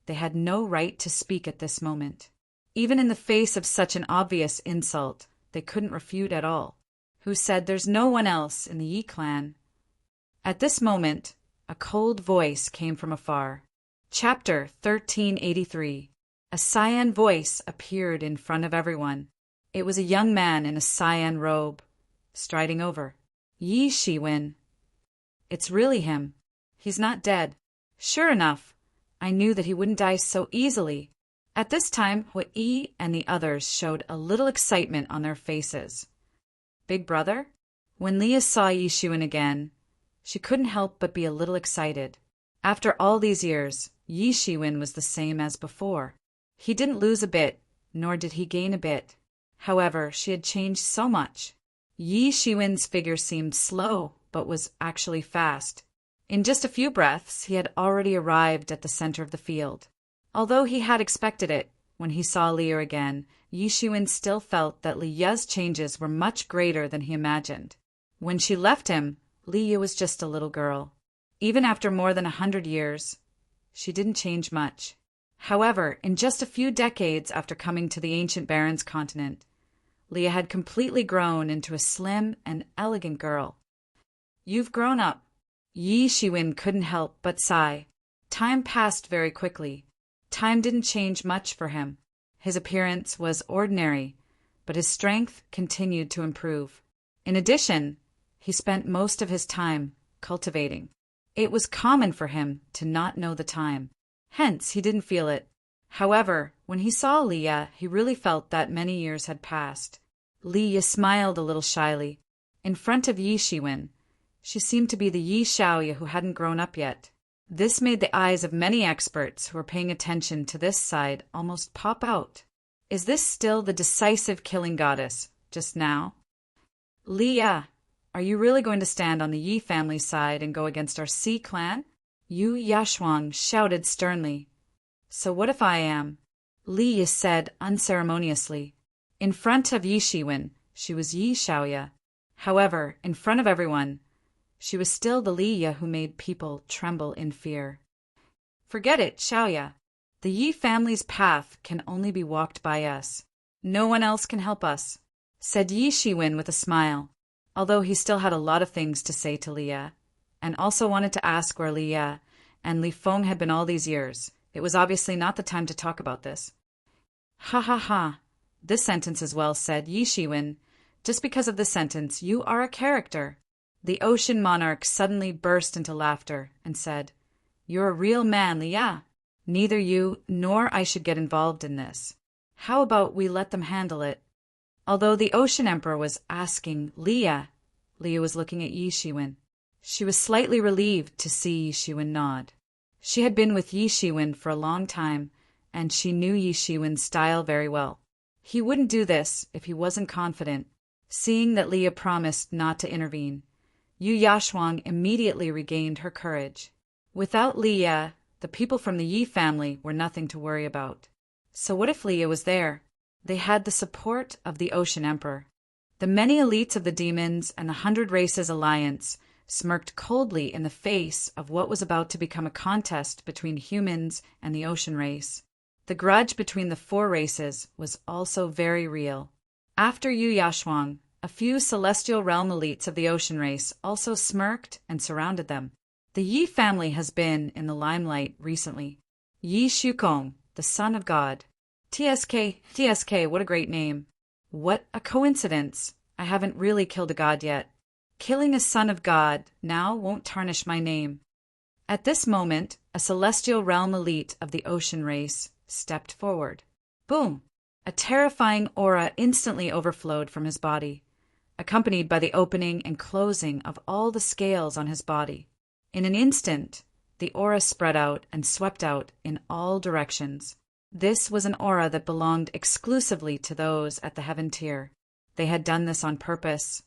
they had no right to speak at this moment. Even in the face of such an obvious insult, they couldn't refute at all. Who said there's no one else in the Yi clan? At this moment, a cold voice came from afar. Chapter 1383. A cyan voice appeared in front of everyone. It was a young man in a cyan robe, striding over. Yi Shiwen. It's really him. He's not dead. Sure enough, I knew that he wouldn't die so easily. At this time, Hui and the others showed a little excitement on their faces. Big Brother? When Leah saw Yi Shiwen again, she couldn't help but be a little excited. After all these years, Yi Shiwen was the same as before. He didn't lose a bit, nor did he gain a bit. However, she had changed so much. Yi Shiwen's figure seemed slow, but was actually fast. In just a few breaths, he had already arrived at the center of the field. Although he had expected it, when he saw Liu again, Yi Shiwen still felt that Liu's changes were much greater than he imagined. When she left him, Liu was just a little girl. Even after more than 100 years, she didn't change much. However, in just a few decades after coming to the ancient Barrens continent, Liu had completely grown into a slim and elegant girl. "You've grown up." Yi Shiwen couldn't help but sigh. Time passed very quickly. Time didn't change much for him. His appearance was ordinary, but his strength continued to improve. In addition, he spent most of his time cultivating. It was common for him to not know the time. Hence, he didn't feel it. However, when he saw Liu, he really felt that many years had passed. Liu smiled a little shyly. In front of Yi Shiwen, she seemed to be the Yi Xiaoya who hadn't grown up yet. This made the eyes of many experts who were paying attention to this side almost pop out. Is this still the decisive killing goddess, just now? "Liu, are you really going to stand on the Yi family's side and go against our Xi clan?" Yu Yashuang shouted sternly. "So what if I am?" Liu said unceremoniously. In front of Yi Shiwen, she was Yi Xiaoya. However, in front of everyone, she was still the Liu who made people tremble in fear. "Forget it, Xiaoya. The Yi family's path can only be walked by us. No one else can help us," said Yi Shiwen with a smile, although he still had a lot of things to say to Liu, and also wanted to ask where Liu and Li Feng had been all these years. It was obviously not the time to talk about this. "Ha ha ha. This sentence is well said, Yi Shiwen. Just because of this sentence, you are a character." The ocean monarch suddenly burst into laughter and said, "You're a real man, Liu. Neither you nor I should get involved in this. How about we let them handle it?" Although the ocean emperor was asking Liu was looking at Yi Shiwen. She was slightly relieved to see Yi Shiwen nod. She had been with Yi Shiwen for a long time, and she knew Yi Shiwen's style very well. He wouldn't do this if he wasn't confident. Seeing that Liu promised not to intervene, Yu Yashuang immediately regained her courage. Without Liu, the people from the Yi family were nothing to worry about. So what if Liu was there? They had the support of the Ocean Emperor. The many elites of the demons and the 100 Races Alliance smirked coldly in the face of what was about to become a contest between humans and the ocean race. The grudge between the 4 races was also very real. After Yu Yashuang, a few celestial realm elites of the ocean race also smirked and surrounded them. The Yi family has been in the limelight recently. Yi Shukong, the son of God. TSK, what a great name. What a coincidence. I haven't really killed a god yet. Killing a son of God now won't tarnish my name. At this moment, a celestial realm elite of the ocean race stepped forward. Boom! A terrifying aura instantly overflowed from his body, accompanied by the opening and closing of all the scales on his body. In an instant, the aura spread out and swept out in all directions. This was an aura that belonged exclusively to those at the heaven tier. They had done this on purpose,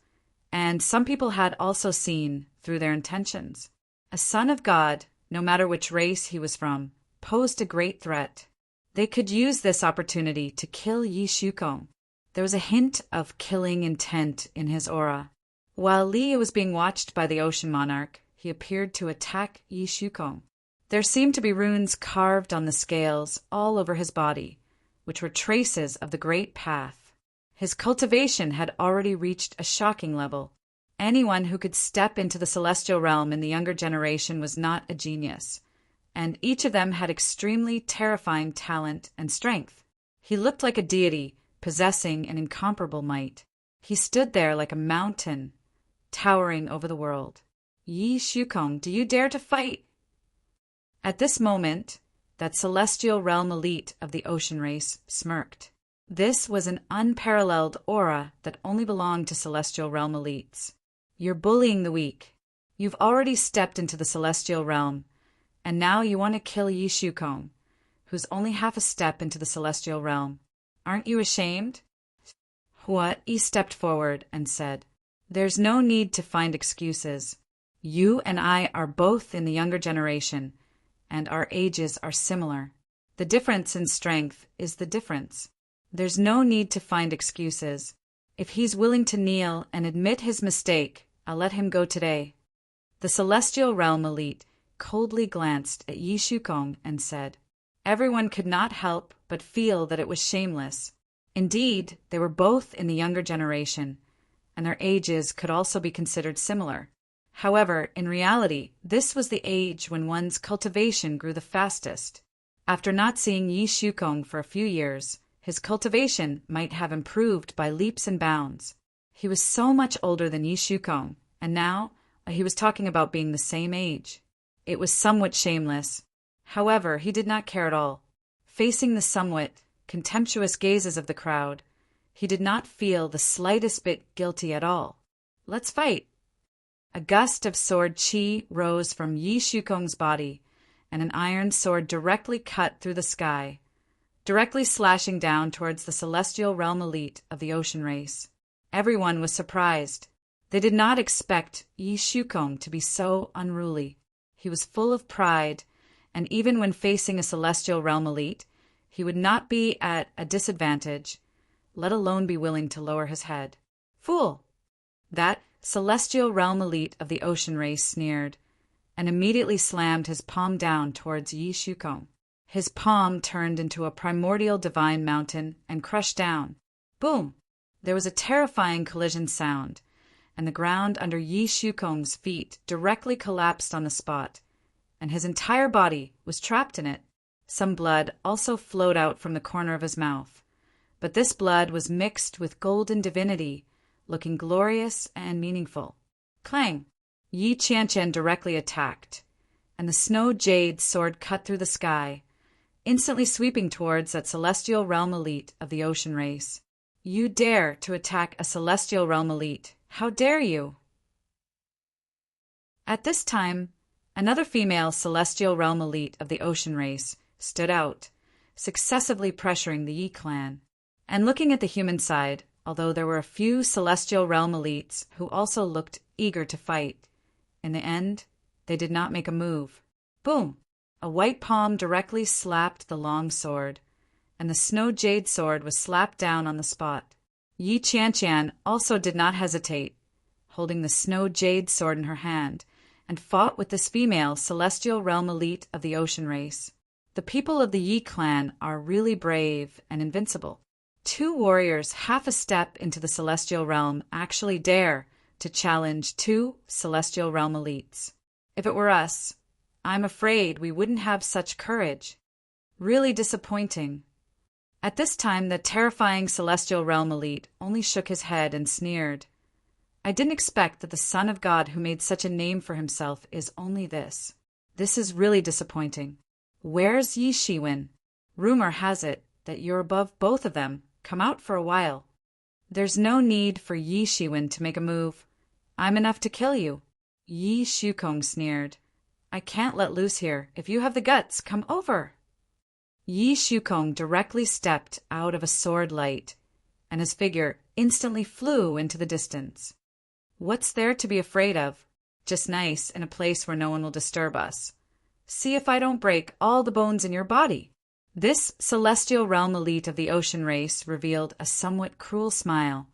and some people had also seen through their intentions. A son of God, no matter which race he was from, posed a great threat. They could use this opportunity to kill Yi Shukong. There was a hint of killing intent in his aura. While Liu was being watched by the ocean monarch, he appeared to attack Yi Shukong. There seemed to be runes carved on the scales all over his body, which were traces of the great path. His cultivation had already reached a shocking level. Anyone who could step into the celestial realm in the younger generation was not a genius, and each of them had extremely terrifying talent and strength. He looked like a deity, possessing an incomparable might. He stood there like a mountain, towering over the world. Yi Shukong, do you dare to fight? At this moment, that celestial realm elite of the ocean race smirked. This was an unparalleled aura that only belonged to celestial realm elites. You're bullying the weak. You've already stepped into the celestial realm, And now you want to kill Yi Shukong, who's only half a step into the celestial realm. Aren't you ashamed? Hua Yi stepped forward and said, There's no need to find excuses. You and I are both in the younger generation, and our ages are similar. The difference in strength is the difference. There's no need to find excuses. If he's willing to kneel and admit his mistake, I'll let him go today. The celestial realm elite coldly glanced at Yi Shukong and said, Everyone could not help but feel that it was shameless. Indeed, they were both in the younger generation, and their ages could also be considered similar. However, in reality, this was the age when one's cultivation grew the fastest. After not seeing Yi Shukong for a few years, his cultivation might have improved by leaps and bounds. He was so much older than Yi Shukong, and now he was talking about being the same age. It was somewhat shameless. However, he did not care at all. Facing the somewhat contemptuous gazes of the crowd, he did not feel the slightest bit guilty at all. Let's fight. A gust of sword chi rose from Yi Shukong's body, and an iron sword directly cut through the sky, directly slashing down towards the celestial realm elite of the ocean race. Everyone was surprised. They did not expect Yi Shukong to be so unruly. He was full of pride, and even when facing a celestial realm elite, he would not be at a disadvantage, let alone be willing to lower his head. Fool! That celestial realm elite of the ocean race sneered, and immediately slammed his palm down towards Yi Shukong. His palm turned into a primordial divine mountain and crushed down. Boom! There was a terrifying collision sound, and the ground under Yi Shukong's feet directly collapsed on the spot, and his entire body was trapped in it. Some blood also flowed out from the corner of his mouth, but this blood was mixed with golden divinity, looking glorious and meaningful. Clang! Yi Qianqian directly attacked, and the snow jade sword cut through the sky, instantly sweeping towards that celestial realm elite of the ocean race. You dare to attack a celestial realm elite! How dare you! At this time, another female celestial realm elite of the ocean race stood out, successively pressuring the Yi clan. And looking at the human side, although there were a few celestial realm elites who also looked eager to fight, in the end, they did not make a move. Boom! A white palm directly slapped the long sword, and the snow jade sword was slapped down on the spot. Yi Qianqian also did not hesitate, holding the snow jade sword in her hand, and fought with this female celestial realm elite of the ocean race. The people of the Yi clan are really brave and invincible. Two warriors half a step into the celestial realm actually dare to challenge two celestial realm elites. If it were us, I'm afraid we wouldn't have such courage. Really disappointing. At this time, the terrifying celestial realm elite only shook his head and sneered. I didn't expect that the son of God who made such a name for himself is only this. This is really disappointing. Where's Yi Shiwen? Rumor has it that you're above both of them. Come out for a while. There's no need for Yi Shiwen to make a move. I'm enough to kill you. Yi Shukong sneered. I can't let loose here. If you have the guts, come over. Yi Shukong directly stepped out of a sword light, and his figure instantly flew into the distance. What's there to be afraid of? Just nice in a place where no one will disturb us. See if I don't break all the bones in your body. This celestial realm elite of the ocean race revealed a somewhat cruel smile,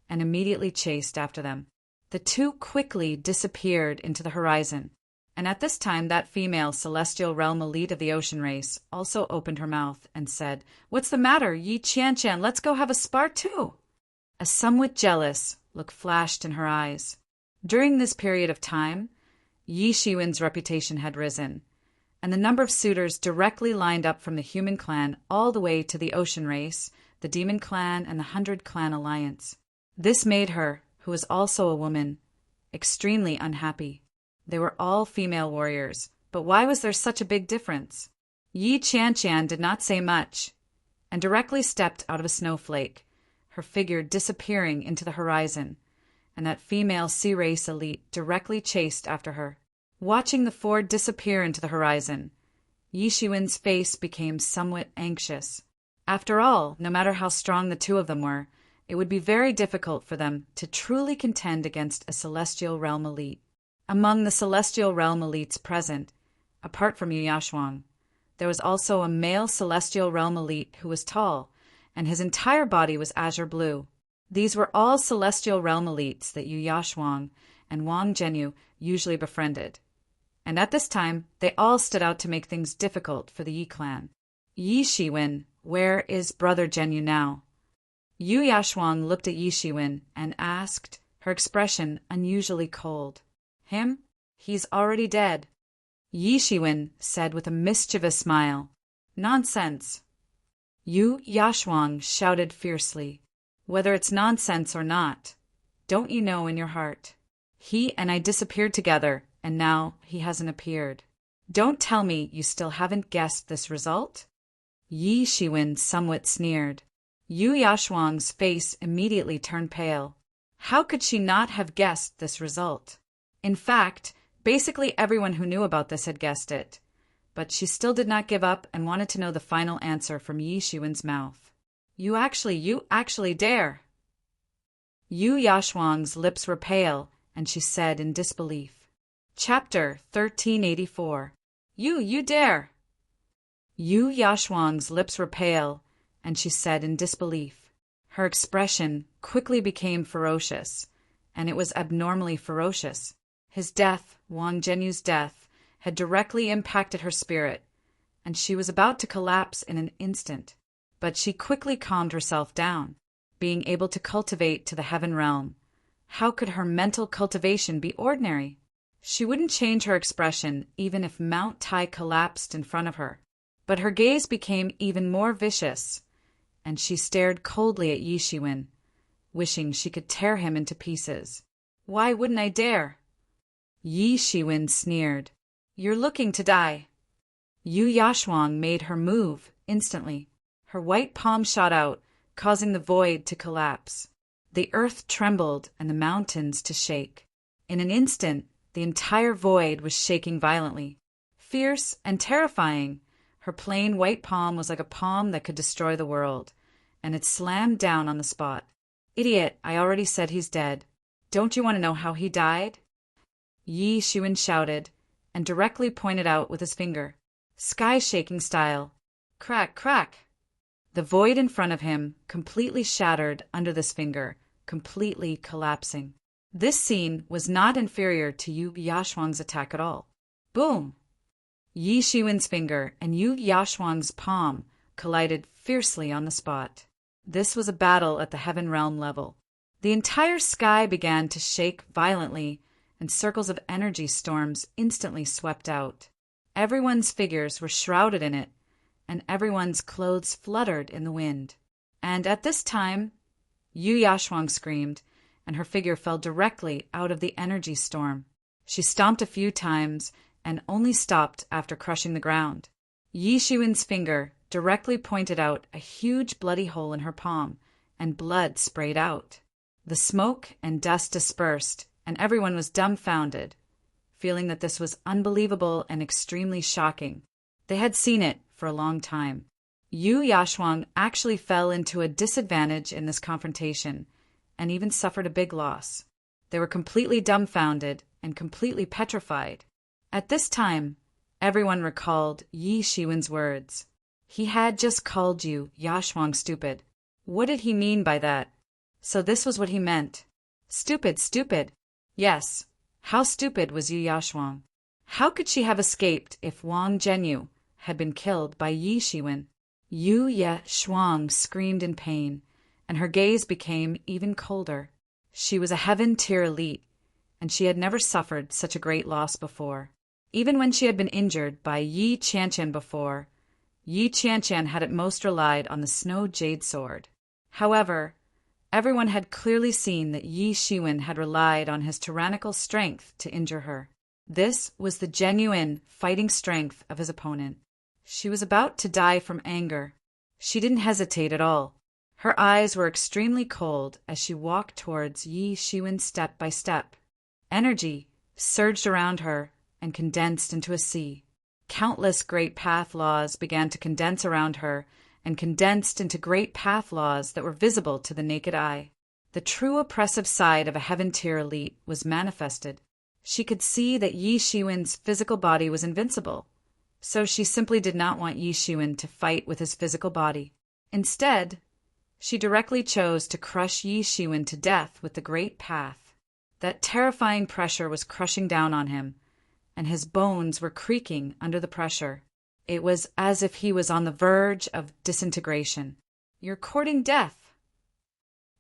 and immediately chased after them. The two quickly disappeared into the horizon, and at this time that female celestial realm elite of the ocean race also opened her mouth and said, What's the matter, Yi Qianqian? Let's go have a spar too. A somewhat jealous look flashed in her eyes. During this period of time, Yi Shiwen's reputation had risen, and the number of suitors directly lined up from the human clan all the way to the ocean race, the demon clan, and the 100-clan alliance. This made her, who was also a woman, extremely unhappy. They were all female warriors, but why was there such a big difference? Yi Qianqian did not say much, and directly stepped out of a snowflake, her figure disappearing into the horizon, and that female sea race elite directly chased after her. Watching the four disappear into the horizon, Yi Shiwen's face became somewhat anxious. After all, no matter how strong the two of them were, it would be very difficult for them to truly contend against a Celestial Realm elite. Among the Celestial Realm elites present, apart from Yu Yashuang, there was also a male Celestial Realm elite who was tall, and his entire body was azure blue. These were all Celestial Realm elites that Yu Yashuang and Wang Zhenyu usually befriended. And at this time, they all stood out to make things difficult for the Yi clan. Yi Shiwen, where is Brother Zhenyu now? Yu Yashuang looked at Yi Shiwen and asked, her expression unusually cold. Him? He's already dead. Yi Shiwen said with a mischievous smile. Nonsense. Yu Yashuang shouted fiercely. Whether it's nonsense or not, don't you know in your heart? He and I disappeared together, and now he hasn't appeared. Don't tell me you still haven't guessed this result? Yi Shiwen somewhat sneered. Yu Yashuang's face immediately turned pale. How could she not have guessed this result? In fact, basically everyone who knew about this had guessed it. But she still did not give up and wanted to know the final answer from Yi Shiwen's mouth. You actually dare! Yu Yashuang's lips were pale, and she said in disbelief. Chapter 1384. You dare! Yu Yashuang's lips were pale, and she said in disbelief. Her expression quickly became ferocious, and it was abnormally ferocious. His death, Wang Zhenyu's death, had directly impacted her spirit, and she was about to collapse in an instant. But she quickly calmed herself down, being able to cultivate to the heaven realm. How could her mental cultivation be ordinary? She wouldn't change her expression even if Mount Tai collapsed in front of her. But her gaze became even more vicious, and she stared coldly at Yi Shiwen, wishing she could tear him into pieces. Why wouldn't I dare? Yi Shiwen sneered. You're looking to die. Yu Yashuang made her move instantly. Her white palm shot out, causing the void to collapse. The earth trembled and the mountains to shake. In an instant, the entire void was shaking violently. Fierce and terrifying, her plain white palm was like a palm that could destroy the world, and it slammed down on the spot. Idiot, I already said he's dead. Don't you want to know how he died? Yi Shiwen shouted, and directly pointed out with his finger. Sky-shaking style. Crack, crack. The void in front of him completely shattered under this finger, completely collapsing. This scene was not inferior to Yu Yashuang's attack at all. Boom! Yi Shiwen's finger and Yu Yashuang's palm collided fiercely on the spot. This was a battle at the heaven realm level. The entire sky began to shake violently, and circles of energy storms instantly swept out. Everyone's figures were shrouded in it, and everyone's clothes fluttered in the wind. And at this time, Yu Yashuang screamed, and her figure fell directly out of the energy storm. She stomped a few times and only stopped after crushing the ground. Yi Shiwen's finger directly pointed out a huge bloody hole in her palm, and blood sprayed out. The smoke and dust dispersed, and everyone was dumbfounded, feeling that this was unbelievable and extremely shocking. They had seen it for a long time. Yu Yashuang actually fell into a disadvantage in this confrontation, and even suffered a big loss. They were completely dumbfounded and completely petrified. At this time, everyone recalled Yi Shiwen's words. He had just called Yu Yashuang stupid. What did he mean by that? So this was what he meant. Stupid, stupid. Yes, how stupid was Yu Yashuang? How could she have escaped if Wang Zhenyu had been killed by Yi Shiwen? Yu Yashuang screamed in pain, and her gaze became even colder. She was a heaven-tier elite, and she had never suffered such a great loss before. Even when she had been injured by Yi Qianqian before, Yi Qianqian had at most relied on the snow jade sword. However, everyone had clearly seen that Yi Shiwen had relied on his tyrannical strength to injure her. This was the genuine fighting strength of his opponent. She was about to die from anger. She didn't hesitate at all. Her eyes were extremely cold as she walked towards Yi Shiwen step by step. Energy surged around her, and condensed into a sea. Countless great path laws began to condense around her and condensed into great path laws that were visible to the naked eye. The true oppressive side of a heaven tier elite was manifested. She could see that Yi Shiwen's physical body was invincible, so she simply did not want Yi Shiwen to fight with his physical body. Instead, she directly chose to crush Yi Shiwen to death with the great path. That terrifying pressure was crushing down on him, and his bones were creaking under the pressure. It was as if he was on the verge of disintegration. "You're courting death."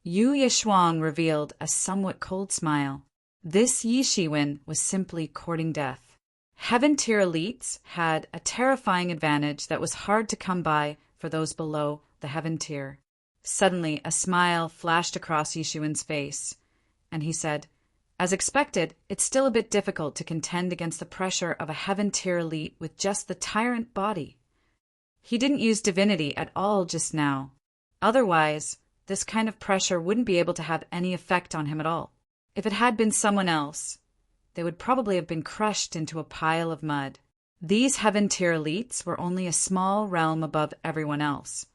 Yu Yishuang revealed a somewhat cold smile. This Yi Shiwen was simply courting death. Heaven tier elites had a terrifying advantage that was hard to come by for those below the heaven tier. Suddenly, a smile flashed across Yi Shiwen's face, and he said, "As expected, it's still a bit difficult to contend against the pressure of a heaven tier elite with just the tyrant body." He didn't use divinity at all just now. Otherwise, this kind of pressure wouldn't be able to have any effect on him at all. If it had been someone else, they would probably have been crushed into a pile of mud. These heaven tier elites were only a small realm above everyone else,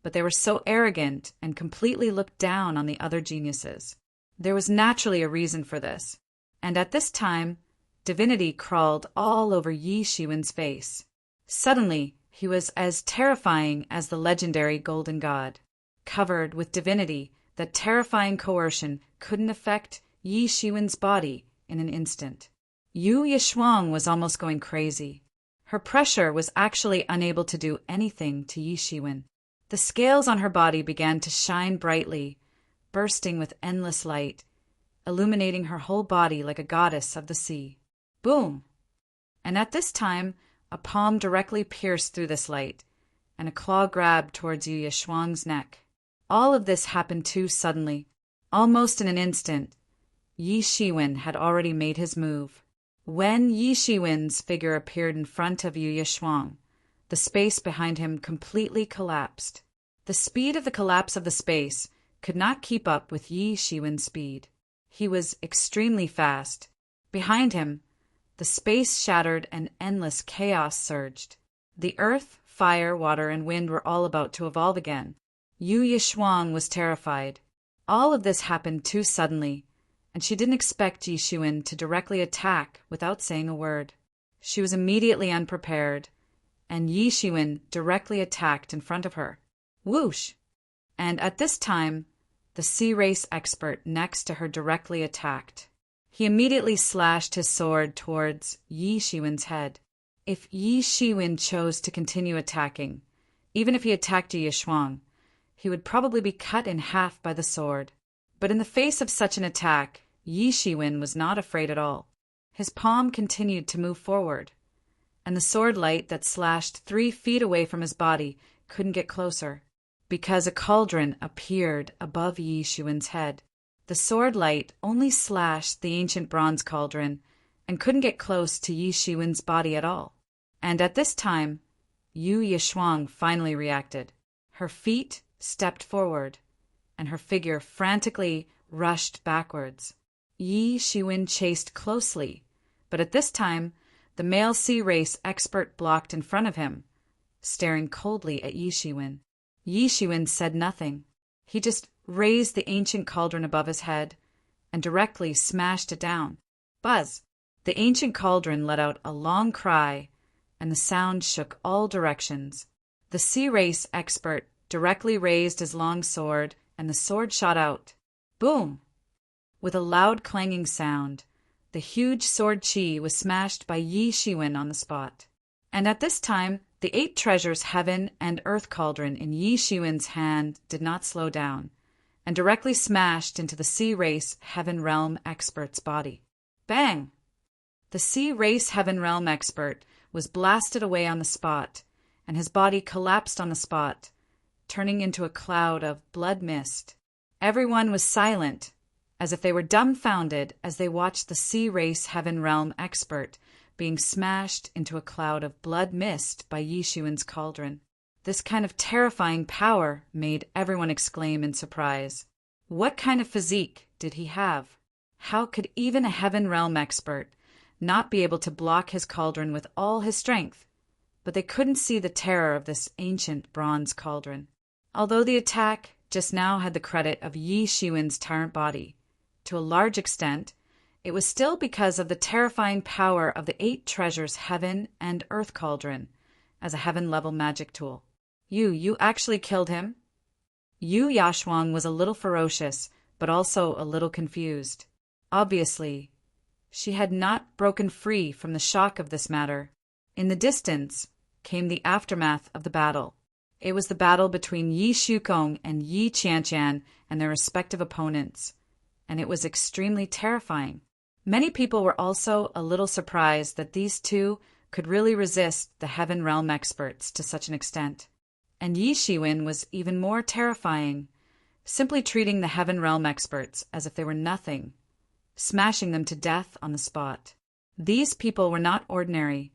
but they were so arrogant and completely looked down on the other geniuses. There was naturally a reason for this, and at this time, divinity crawled all over Yi Shiwen's face. Suddenly, he was as terrifying as the legendary Golden God. Covered with divinity, that terrifying coercion couldn't affect Yi Shiwen's body in an instant. Yu Yishuang was almost going crazy. Her pressure was actually unable to do anything to Yi Shiwen. The scales on her body began to shine brightly, bursting with endless light, illuminating her whole body like a goddess of the sea. Boom! And at this time, a palm directly pierced through this light, and a claw grabbed towards Yu Yishuang's neck. All of this happened too suddenly. Almost in an instant, Yi Shiwen had already made his move. When Yi Shiwen's figure appeared in front of Yu Yishuang, the space behind him completely collapsed. The speed of the collapse of the space could not keep up with Yi Shiwen's speed. He was extremely fast. Behind him, the space shattered and endless chaos surged. The earth, fire, water, and wind were all about to evolve again. Yu Yishuang was terrified. All of this happened too suddenly, and she didn't expect Yi Shiwen to directly attack without saying a word. She was immediately unprepared, and Yi Shiwen directly attacked in front of her. Whoosh! And at this time, the sea race expert next to her directly attacked. He immediately slashed his sword towards Yi Shiwen's head. If Yi Shiwen chose to continue attacking, even if he attacked Yu Yishuang, he would probably be cut in half by the sword. But in the face of such an attack, Yi Shiwen was not afraid at all. His palm continued to move forward, and the sword light that slashed 3 feet away from his body couldn't get closer, because a cauldron appeared above Yi Shiwen's head. The sword light only slashed the ancient bronze cauldron and couldn't get close to Yi Shiwen's body at all. And at this time, Yu Yishuang finally reacted. Her feet stepped forward, and her figure frantically rushed backwards. Yi Shiwen chased closely, but at this time, the male sea race expert blocked in front of him, staring coldly at Yi Shiwen. Yi Shiwen said nothing. He just raised the ancient cauldron above his head and directly smashed it down. Buzz! The ancient cauldron let out a long cry, and the sound shook all directions. The sea race expert directly raised his long sword, and the sword shot out. Boom! With a loud clanging sound, the huge sword chi was smashed by Yi Shiwen on the spot. And at this time, the 8 treasures heaven and earth cauldron in Yi Shiwen's hand did not slow down, and directly smashed into the sea race heaven realm expert's body. Bang! The sea race heaven realm expert was blasted away on the spot, and his body collapsed on the spot, turning into a cloud of blood mist. Everyone was silent, as if they were dumbfounded as they watched the sea race heaven realm expert being smashed into a cloud of blood mist by Yi Shiwen's cauldron. This kind of terrifying power made everyone exclaim in surprise. What kind of physique did he have? How could even a heaven realm expert not be able to block his cauldron with all his strength, but they couldn't see the terror of this ancient bronze cauldron. Although the attack just now had the credit of Yi Shiwen's tyrant body, to a large extent, it was still because of the terrifying power of the 8 treasures heaven and earth cauldron as a heaven-level magic tool. You actually killed him? Yu Yashuang was a little ferocious, but also a little confused. Obviously, she had not broken free from the shock of this matter. In the distance came the aftermath of the battle. It was the battle between Yi Shukong and Yi Qianqian and their respective opponents, and it was extremely terrifying. Many people were also a little surprised that these two could really resist the Heaven Realm experts to such an extent. And Yi Shiwen was even more terrifying, simply treating the Heaven Realm experts as if they were nothing, smashing them to death on the spot. These people were not ordinary.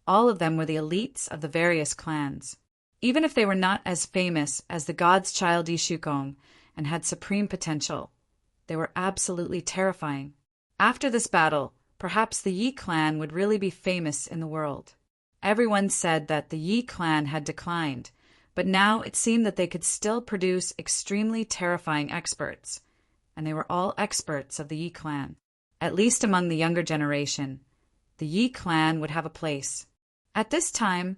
All of them were the elites of the various clans. Even if they were not as famous as the god's child Yi Shukong and had supreme potential, they were absolutely terrifying. After this battle, perhaps the Yi clan would really be famous in the world. Everyone said that the Yi clan had declined, but now it seemed that they could still produce extremely terrifying experts, and they were all experts of the Yi clan. At least among the younger generation, the Yi clan would have a place. At this time,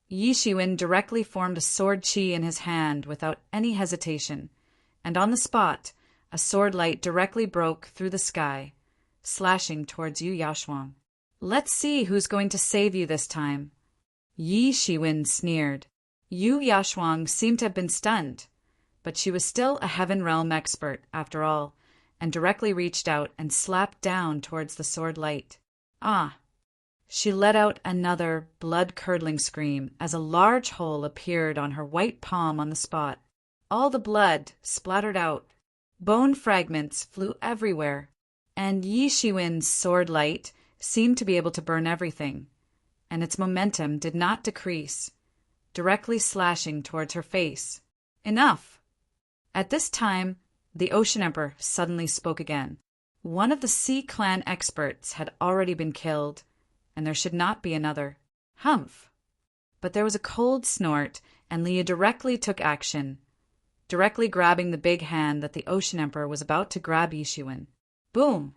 Yi Shiwen directly formed a sword chi in his hand without any hesitation, and on the spot, a sword light directly broke through the sky, slashing towards Yu Yashuang. "Let's see who's going to save you this time." Yi Shiwen sneered. Yu Yashuang seemed to have been stunned, but she was still a Heaven Realm expert, after all, and directly reached out and slapped down towards the sword light. Ah! She let out another blood-curdling scream as a large hole appeared on her white palm on the spot. All the blood splattered out. Bone fragments flew everywhere, and Yi Shiwen's sword light seemed to be able to burn everything, and its momentum did not decrease, directly slashing towards her face. Enough! At this time, the Ocean Emperor suddenly spoke again. One of the Sea Clan experts had already been killed, and there should not be another. Humph! But there was a cold snort, and Leah directly took action, directly grabbing the big hand that the Ocean Emperor was about to grab Yi Shiwen. Boom!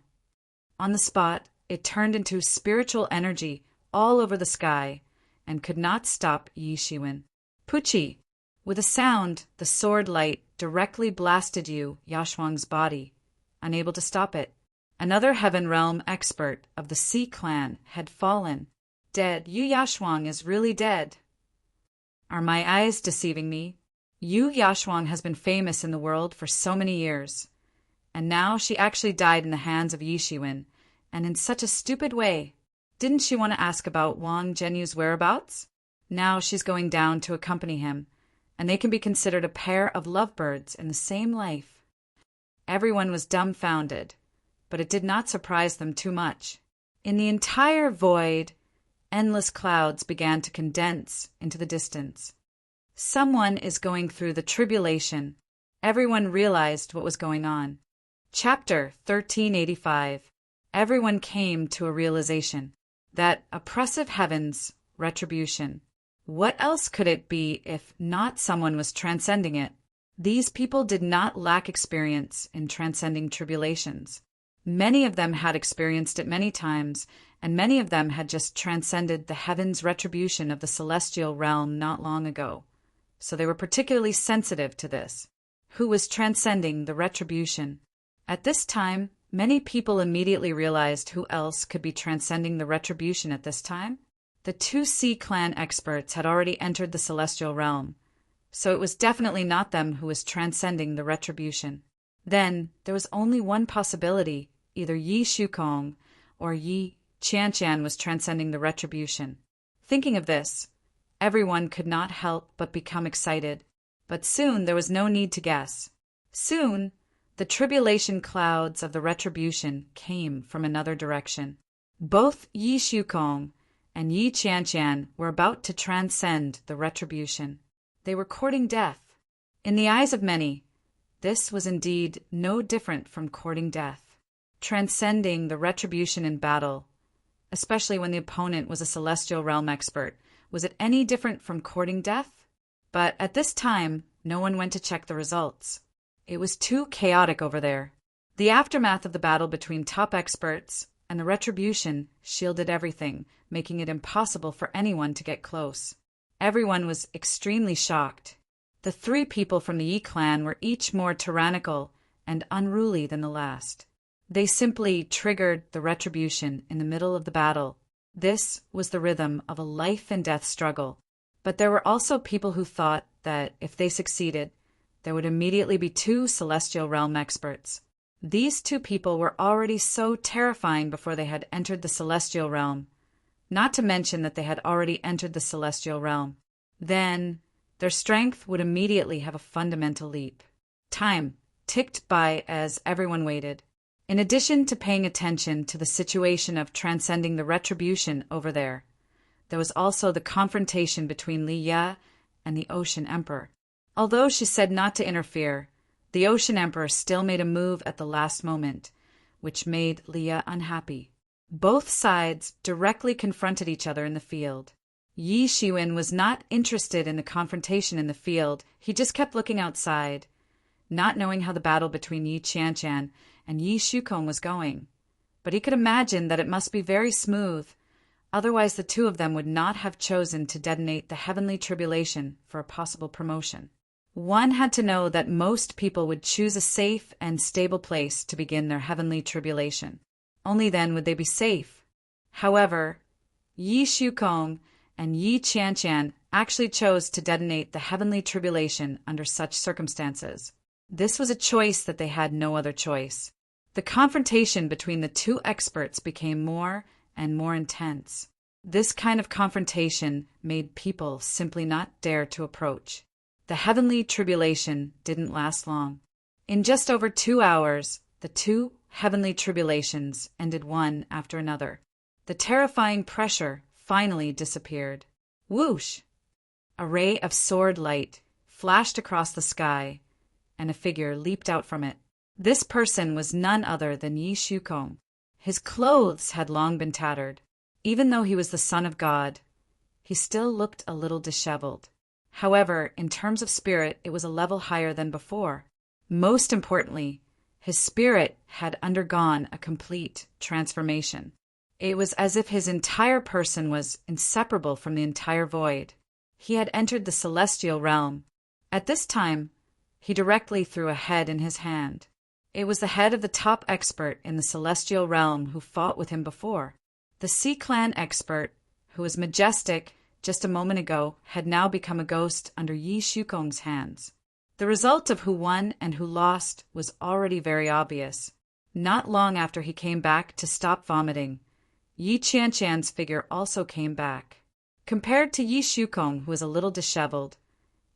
On the spot, it turned into spiritual energy all over the sky and could not stop Yi Shiwen. Puchi! With a sound, the sword light directly blasted Yu Yashuang's body, unable to stop it. Another Heaven Realm expert of the Sea Clan had fallen. Dead. Yu Yashuang is really dead. Are my eyes deceiving me? Yu Yashuang has been famous in the world for so many years, and now she actually died in the hands of Yi Shiwen, and in such a stupid way. Didn't she want to ask about Wang Zhenyu's whereabouts? Now she's going down to accompany him, and they can be considered a pair of lovebirds in the same life. Everyone was dumbfounded, but it did not surprise them too much. In the entire void, endless clouds began to condense into the distance. Someone is going through the tribulation. Everyone realized what was going on. Chapter 1385. Everyone came to a realization. That oppressive heaven's retribution. What else could it be if not someone was transcending it? These people did not lack experience in transcending tribulations. Many of them had experienced it many times, and many of them had just transcended the heaven's retribution of the celestial realm not long ago. So they were particularly sensitive to this. Who was transcending the retribution? At this time, many people immediately realized who else could be transcending the retribution at this time. The 2 Sea Clan experts had already entered the celestial realm, so it was definitely not them who was transcending the retribution. Then there was only one possibility: either Yi Shukong or Yi Qianqian was transcending the retribution. Thinking of this, everyone could not help but become excited. But soon there was no need to guess. Soon, the tribulation clouds of the retribution came from another direction. Both Yi Shukong and Yi Qianqian were about to transcend the retribution. They were courting death. In the eyes of many, this was indeed no different from courting death. Transcending the retribution in battle, especially when the opponent was a celestial realm expert. Was it any different from courting death? But at this time, no one went to check the results. It was too chaotic over there. The aftermath of the battle between top experts and the retribution shielded everything, making it impossible for anyone to get close. Everyone was extremely shocked. The three people from the Yi clan were each more tyrannical and unruly than the last. They simply triggered the retribution in the middle of the battle. This was the rhythm of a life and death struggle. But there were also people who thought that if they succeeded, there would immediately be two celestial realm experts. These two people were already so terrifying before they had entered the celestial realm, not to mention that they had already entered the celestial realm. Then their strength would immediately have a fundamental leap. Time ticked by as everyone waited. In addition to paying attention to the situation of transcending the retribution over there was also the confrontation between Li Ya and the Ocean Emperor. Although she said not to interfere, the Ocean Emperor still made a move at the last moment, which made Li Ya unhappy. Both sides directly confronted each other in the field. Yi Shiwen was not interested in the confrontation in the field. He just kept looking outside, not knowing how the battle between Yi Qianshan and Yi Shukong was going. But he could imagine that it must be very smooth, otherwise the two of them would not have chosen to detonate the heavenly tribulation for a possible promotion. One had to know that most people would choose a safe and stable place to begin their heavenly tribulation. Only then would they be safe. However, Yi Shukong and Yi Qianshan actually chose to detonate the heavenly tribulation under such circumstances. This was a choice that they had no other choice. The confrontation between the two experts became more and more intense. This kind of confrontation made people simply not dare to approach. The heavenly tribulation didn't last long. In just over 2 hours, the two heavenly tribulations ended one after another. The terrifying pressure finally disappeared. Whoosh! A ray of sword light flashed across the sky, and a figure leaped out from it. This person was none other than Yi Shukong. His clothes had long been tattered. Even though he was the son of God, he still looked a little disheveled. However, in terms of spirit, it was a level higher than before. Most importantly, his spirit had undergone a complete transformation. It was as if his entire person was inseparable from the entire void. He had entered the celestial realm. At this time, he directly threw a head in his hand. It was the head of the top expert in the celestial realm who fought with him before. The Sea Clan expert, who was majestic just a moment ago, had now become a ghost under Yi Shukong's hands. The result of who won and who lost was already very obvious. Not long after he came back to stop vomiting, Yi Qianshan's figure also came back. Compared to Yi Shukong, who was a little disheveled,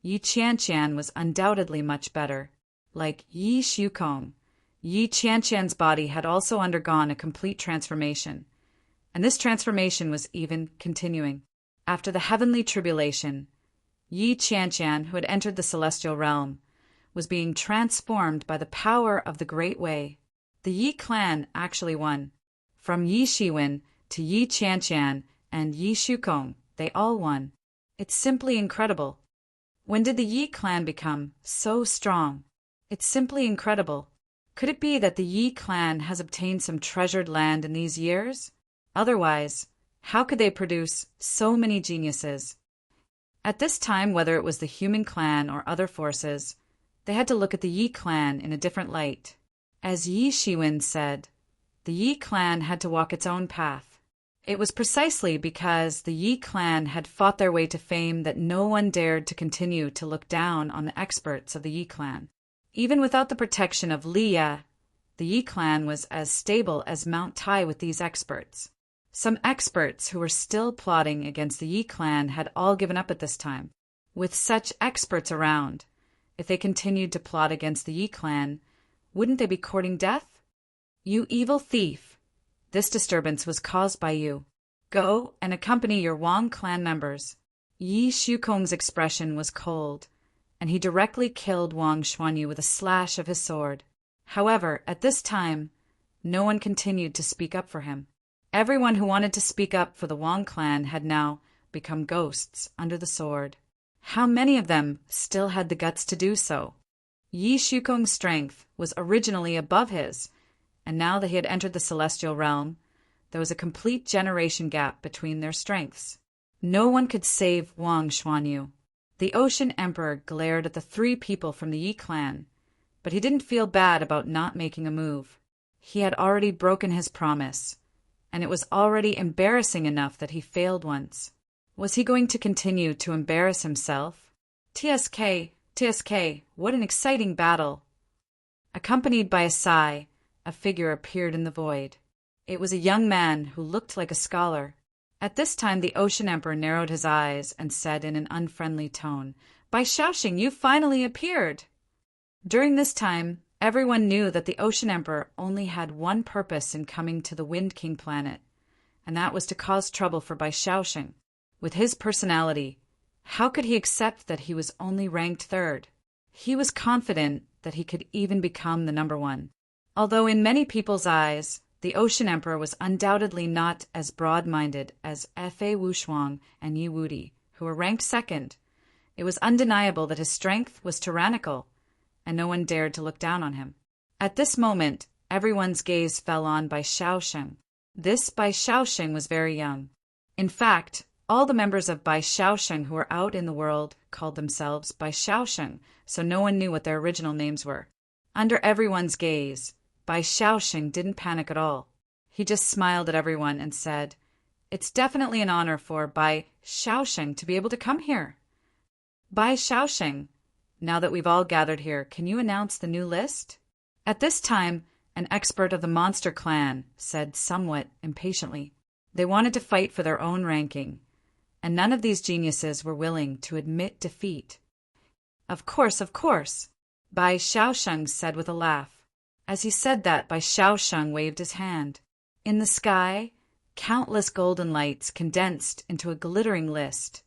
Yi Qianshan was undoubtedly much better. Like Yi Shukong, Yi Qianshan's body had also undergone a complete transformation, and this transformation was even continuing. After the heavenly tribulation, Yi Qianshan, who had entered the celestial realm, was being transformed by the power of the Great Way. The Yi clan actually won. From Yi Shiwen to Yi Qianshan and Yi Shukong, they all won. It's simply incredible. When did the Yi clan become so strong? It's simply incredible. Could it be that the Yi clan has obtained some treasured land in these years? Otherwise, how could they produce so many geniuses? At this time, whether it was the human clan or other forces, they had to look at the Yi clan in a different light. As Yi Shiwen said, the Yi clan had to walk its own path. It was precisely because the Yi clan had fought their way to fame that no one dared to continue to look down on the experts of the Yi clan. Even without the protection of Li Ya, the Yi clan was as stable as Mount Tai with these experts. Some experts who were still plotting against the Yi clan had all given up at this time. With such experts around, if they continued to plot against the Yi clan, wouldn't they be courting death? You evil thief! This disturbance was caused by you. Go and accompany your Wang clan members. Yi Shukong's expression was cold, and he directly killed Wang Xuanyu with a slash of his sword. However, at this time, no one continued to speak up for him. Everyone who wanted to speak up for the Wang clan had now become ghosts under the sword. How many of them still had the guts to do so? Yi Shukong's strength was originally above his, and now that he had entered the celestial realm, there was a complete generation gap between their strengths. No one could save Wang Xuanyu. The Ocean Emperor glared at the 3 people from the Yi clan, but he didn't feel bad about not making a move. He had already broken his promise, and it was already embarrassing enough that he failed once. Was he going to continue to embarrass himself? TSK, what an exciting battle! Accompanied by a sigh, a figure appeared in the void. It was a young man who looked like a scholar. At this time the Ocean Emperor narrowed his eyes and said in an unfriendly tone, "By Shaoxing, you finally appeared!" During this time, everyone knew that the Ocean Emperor only had one purpose in coming to the Wind King planet, and that was to cause trouble for Bai Shaoxing. With his personality, how could he accept that he was only ranked 3rd? He was confident that he could even become the number 1. Although in many people's eyes, the Ocean Emperor was undoubtedly not as broad-minded as Fa Wushuang and Yi Wudi, who were ranked 2nd. It was undeniable that his strength was tyrannical, and no one dared to look down on him. At this moment, everyone's gaze fell on Bai Shaoxing. This Bai Shaoxing was very young. In fact, all the members of Bai Shaoxing who were out in the world called themselves Bai Shaoxing, so no one knew what their original names were. Under everyone's gaze, Bai Shaoxing didn't panic at all. He just smiled at everyone and said, "It's definitely an honor for Bai Shaoxing to be able to come here. Bai Shaoxing, now that we've all gathered here, can you announce the new list?" At this time, an expert of the Monster Clan said somewhat impatiently. They wanted to fight for their own ranking, and none of these geniuses were willing to admit defeat. Of course, Bai Shaoxing said with a laugh. As he said that, Bai Shaoxing waved his hand. In the sky, countless golden lights condensed into a glittering list,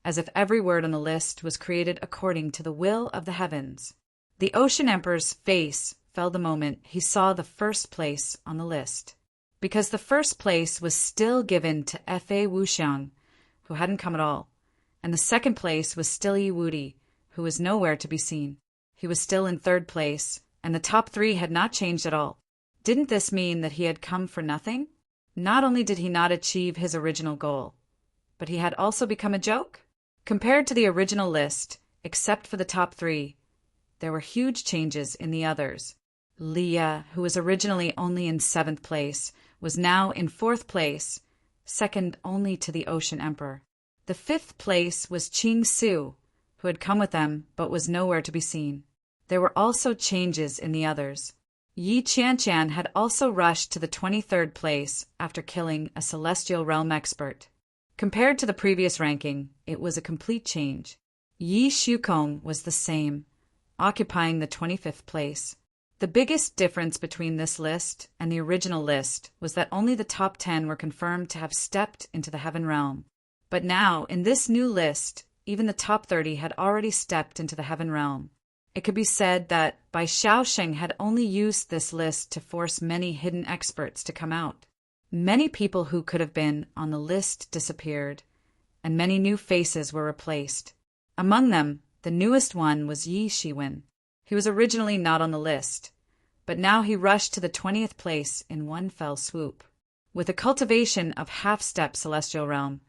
as if every word on the list was created according to the will of the heavens. The Ocean Emperor's face fell the moment he saw the 1st place on the list, because the 1st place was still given to Fa Wuxiang, who hadn't come at all, and the 2nd place was still Yi Wudi, who was nowhere to be seen. He was still in 3rd place, and the top 3 had not changed at all. Didn't this mean that he had come for nothing? Not only did he not achieve his original goal, but he had also become a joke? Compared to the original list, except for the top 3, there were huge changes in the others. Leah, who was originally only in 7th place, was now in 4th place, second only to the Ocean Emperor. The 5th place was Qing Su, who had come with them but was nowhere to be seen. There were also changes in the others. Yi Qianqian had also rushed to the 23rd place after killing a Celestial Realm expert. Compared to the previous ranking, it was a complete change. Yi Shukong was the same, occupying the 25th place. The biggest difference between this list and the original list was that only the top 10 were confirmed to have stepped into the Heaven Realm. But now, in this new list, even the top 30 had already stepped into the Heaven Realm. It could be said that Bai Shaoxing had only used this list to force many hidden experts to come out. Many people who could have been on the list disappeared, and many new faces were replaced. Among them, the newest one was Yi Shiwen. He was originally not on the list, but now he rushed to the 20th place in one fell swoop. With a cultivation of half-step Celestial Realm,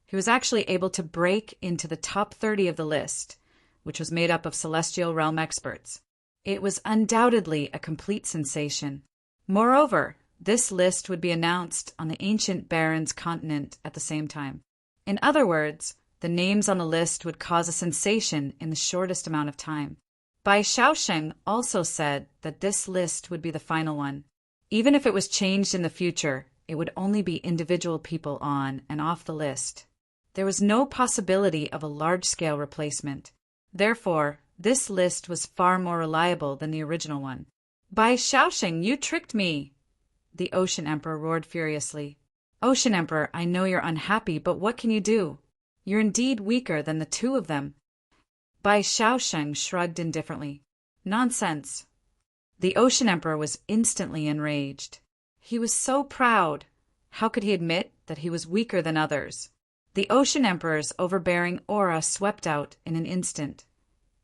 he was actually able to break into the top 30 of the list, which was made up of Celestial Realm experts. It was undoubtedly a complete sensation. Moreover, this list would be announced on the ancient Baron's continent at the same time. In other words, the names on the list would cause a sensation in the shortest amount of time. Bai Shaoxing also said that this list would be the final one. Even if it was changed in the future, it would only be individual people on and off the list. There was no possibility of a large-scale replacement. Therefore, this list was far more reliable than the original one. Bai Shaoxing, you tricked me! The Ocean Emperor roared furiously. Ocean Emperor, I know you're unhappy, but what can you do? You're indeed weaker than the 2 of them. Bai Shaoxing shrugged indifferently. Nonsense. The Ocean Emperor was instantly enraged. He was so proud. How could he admit that he was weaker than others? The Ocean Emperor's overbearing aura swept out in an instant,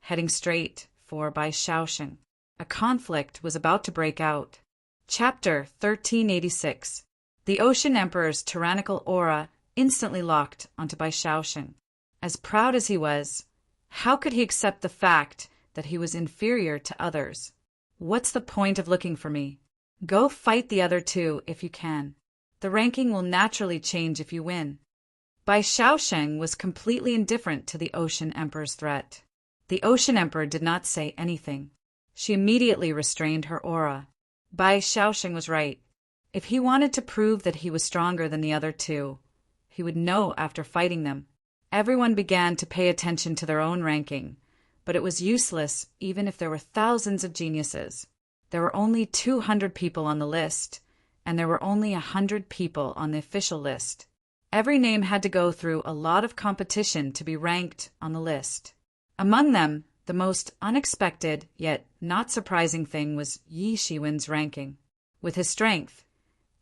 heading straight for Bai Shaosheng. A conflict was about to break out. Chapter 1386. The Ocean Emperor's tyrannical aura instantly locked onto Bai Shaosheng. As proud as he was, how could he accept the fact that he was inferior to others? What's the point of looking for me? Go fight the other two if you can. The ranking will naturally change if you win. Bai Shaosheng was completely indifferent to the Ocean Emperor's threat. The Ocean Emperor did not say anything. She immediately restrained her aura. Bai Shaosheng was right. If he wanted to prove that he was stronger than the other two, he would know after fighting them. Everyone began to pay attention to their own ranking, but it was useless even if there were thousands of geniuses. There were only 200 people on the list, and there were only 100 people on the official list. Every name had to go through a lot of competition to be ranked on the list. Among them, the most unexpected yet not surprising thing was Yi Shiwen's ranking. With his strength,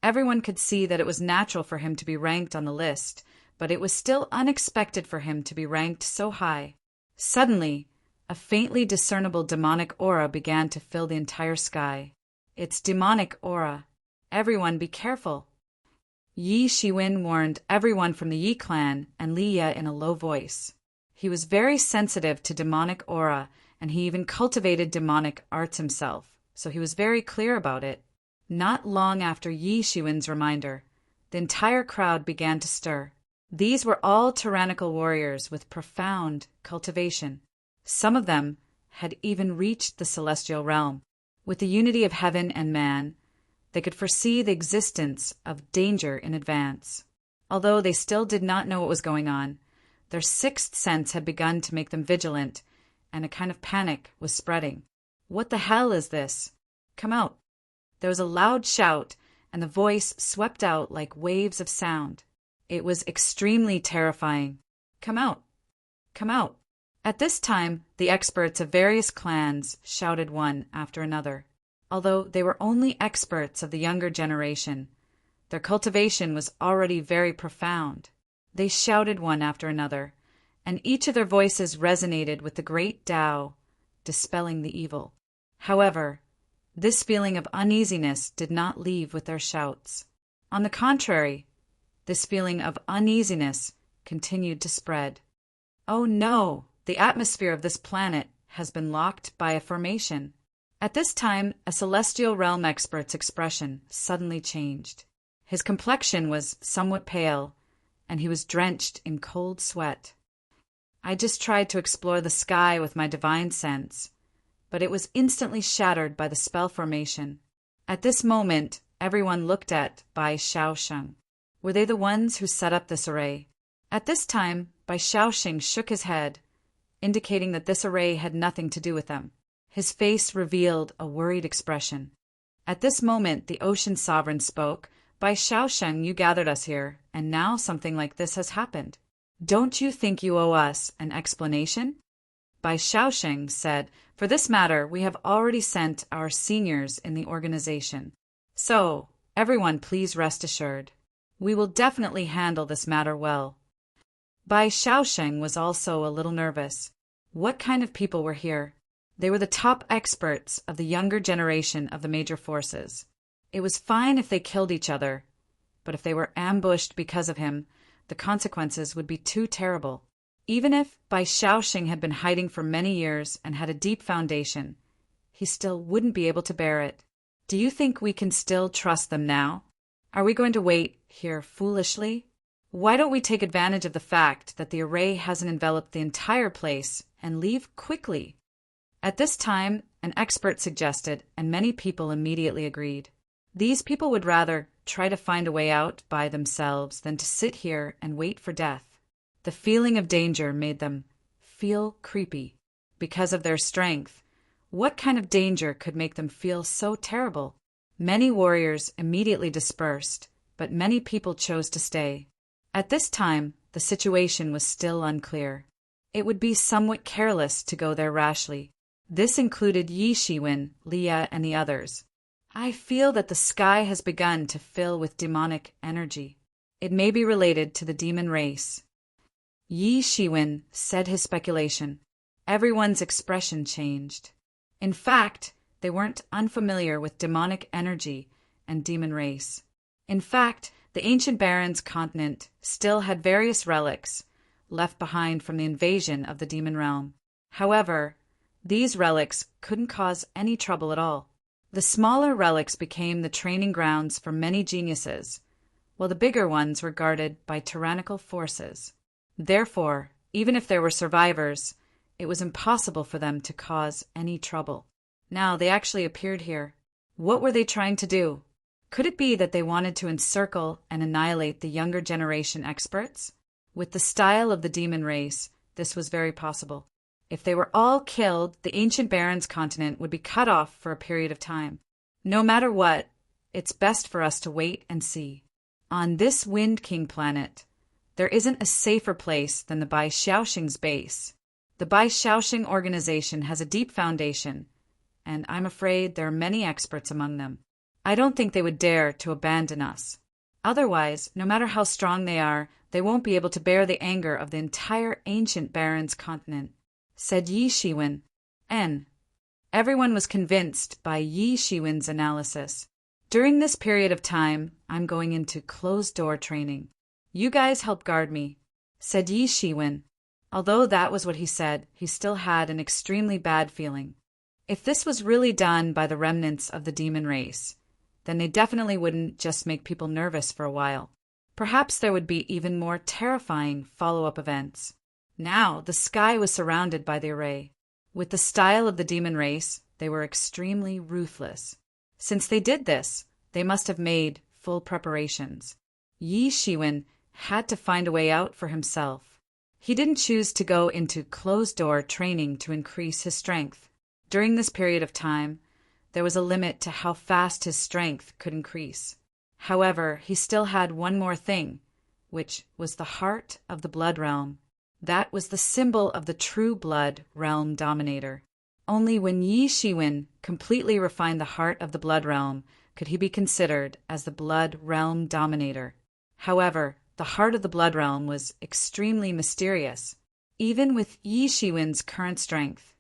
everyone could see that it was natural for him to be ranked on the list, but it was still unexpected for him to be ranked so high. Suddenly, a faintly discernible demonic aura began to fill the entire sky. It's demonic aura. Everyone be careful. Yi Shiwen warned everyone from the Yi clan and Li Ye in a low voice. He was very sensitive to demonic aura, and he even cultivated demonic arts himself, so he was very clear about it. Not long after Yi Shiwen's reminder, the entire crowd began to stir. These were all tyrannical warriors with profound cultivation. Some of them had even reached the celestial realm. With the unity of heaven and man, they could foresee the existence of danger in advance. Although they still did not know what was going on, their sixth sense had begun to make them vigilant, and a kind of panic was spreading. What the hell is this? Come out. There was a loud shout, and the voice swept out like waves of sound. It was extremely terrifying. Come out. Come out. At this time, the experts of various clans shouted one after another. Although they were only experts of the younger generation, their cultivation was already very profound. They shouted one after another, and each of their voices resonated with the great Tao, dispelling the evil. However, this feeling of uneasiness did not leave with their shouts. On the contrary, this feeling of uneasiness continued to spread. Oh no, the atmosphere of this planet has been locked by a formation. At this time, a celestial realm expert's expression suddenly changed. His complexion was somewhat pale, and he was drenched in cold sweat. I just tried to explore the sky with my divine sense, but it was instantly shattered by the spell formation. At this moment, everyone looked at Bai Shaosheng. Were they the ones who set up this array? At this time, Bai Shaosheng shook his head, indicating that this array had nothing to do with them. His face revealed a worried expression. At this moment, the Ocean Sovereign spoke. Bai Shaosheng, you gathered us here, and now something like this has happened. Don't you think you owe us an explanation? Bai Shaosheng said, for this matter, we have already sent our seniors in the organization. So, everyone please rest assured. We will definitely handle this matter well. Bai Shaosheng was also a little nervous. What kind of people were here? They were the top experts of the younger generation of the major forces. It was fine if they killed each other, but if they were ambushed because of him, the consequences would be too terrible. Even if Bai Shaosheng had been hiding for many years and had a deep foundation, he still wouldn't be able to bear it. Do you think we can still trust them now? Are we going to wait here foolishly? Why don't we take advantage of the fact that the array hasn't enveloped the entire place and leave quickly? At this time, an expert suggested, and many people immediately agreed. These people would rather try to find a way out by themselves than to sit here and wait for death. The feeling of danger made them feel creepy. Because of their strength, what kind of danger could make them feel so terrible? Many warriors immediately dispersed, but many people chose to stay. At this time, the situation was still unclear. It would be somewhat careless to go there rashly. This included Yi Shiwen, Li Ye, and the others. I feel that the sky has begun to fill with demonic energy. It may be related to the demon race. Yi Shiwen said his speculation. Everyone's expression changed. In fact, they weren't unfamiliar with demonic energy and demon race. In fact, the ancient barons continent still had various relics left behind from the invasion of the demon realm. However, these relics couldn't cause any trouble at all. The smaller relics became the training grounds for many geniuses, while the bigger ones were guarded by tyrannical forces. Therefore, even if there were survivors, it was impossible for them to cause any trouble. Now they actually appeared here. What were they trying to do? Could it be that they wanted to encircle and annihilate the younger generation experts? With the style of the demon race, this was very possible. If they were all killed, the ancient barons continent would be cut off for a period of time. No matter what, it's best for us to wait and see. On this Wind King planet, there isn't a safer place than the Bai Xiaoxing's base. The Bai Xiaoxing organization has a deep foundation, and I'm afraid there are many experts among them. I don't think they would dare to abandon us. Otherwise, no matter how strong they are, they won't be able to bear the anger of the entire ancient barons continent, said Yi Shiwen. Everyone was convinced by Yi Shiwen's analysis. During this period of time, I'm going into closed-door training. You guys help guard me, said Yi Shiwen. Although that was what he said, he still had an extremely bad feeling. If this was really done by the remnants of the demon race, then they definitely wouldn't just make people nervous for a while. Perhaps there would be even more terrifying follow-up events. Now, the sky was surrounded by the array. With the style of the demon race, they were extremely ruthless. Since they did this, they must have made full preparations. Yi Shiwen had to find a way out for himself. He didn't choose to go into closed-door training to increase his strength. During this period of time, there was a limit to how fast his strength could increase. However, he still had one more thing, which was the heart of the blood realm. That was the symbol of the true blood realm dominator. Only when Yi Shiwen completely refined the heart of the blood realm could he be considered as the blood realm dominator. However, the heart of the blood realm was extremely mysterious. Even with Yi Shiwen's current strength,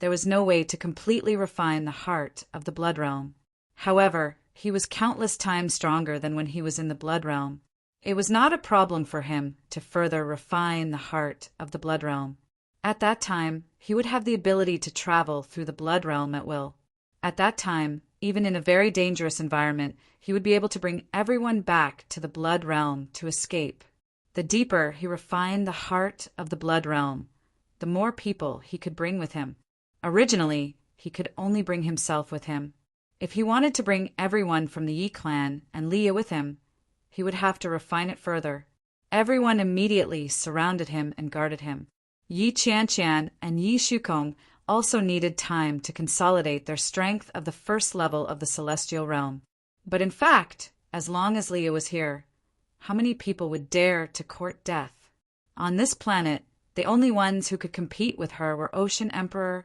there was no way to completely refine the heart of the blood realm. However, he was countless times stronger than when he was in the blood realm. It was not a problem for him to further refine the heart of the blood realm. At that time, he would have the ability to travel through the blood realm at will. At that time, even in a very dangerous environment, he would be able to bring everyone back to the blood realm to escape. The deeper he refined the heart of the blood realm, the more people he could bring with him. Originally, he could only bring himself with him. If he wanted to bring everyone from the Yi clan and Leah with him, he would have to refine it further. Everyone immediately surrounded him and guarded him. Yi Qianqian and Yi Shukong also needed time to consolidate their strength of the first level of the celestial realm. But in fact, as long as Leah was here, how many people would dare to court death? On this planet, the only ones who could compete with her were Ocean Emperor,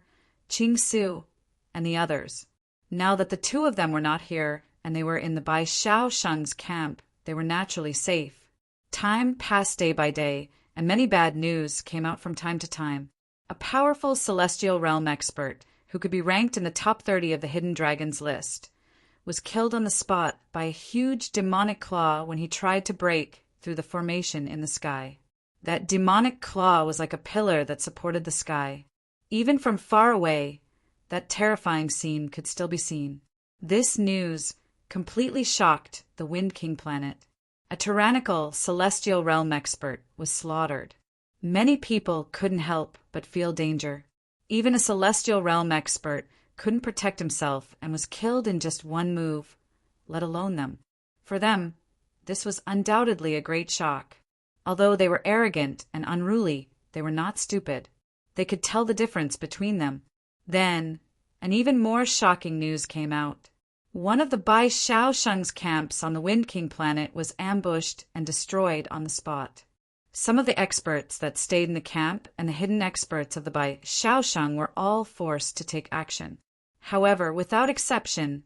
Qing Su, and the others. Now that the two of them were not here, and they were in the Bai Xiaoxing's camp, they were naturally safe. Time passed day by day, and many bad news came out from time to time. A powerful celestial realm expert, who could be ranked in the top 30 of the Hidden Dragons list, was killed on the spot by a huge demonic claw when he tried to break through the formation in the sky. That demonic claw was like a pillar that supported the sky. Even from far away, that terrifying scene could still be seen. This news completely shocked the Wind King planet. A tyrannical celestial realm expert was slaughtered. Many people couldn't help but feel danger. Even a celestial realm expert couldn't protect himself and was killed in just one move, let alone them. For them, this was undoubtedly a great shock. Although they were arrogant and unruly, they were not stupid. They could tell the difference between them. Then, an even more shocking news came out. One of the Bai Xiaoxing's camps on the Wind King planet was ambushed and destroyed on the spot. Some of the experts that stayed in the camp and the hidden experts of the Bai Xiaoxing were all forced to take action. However, without exception,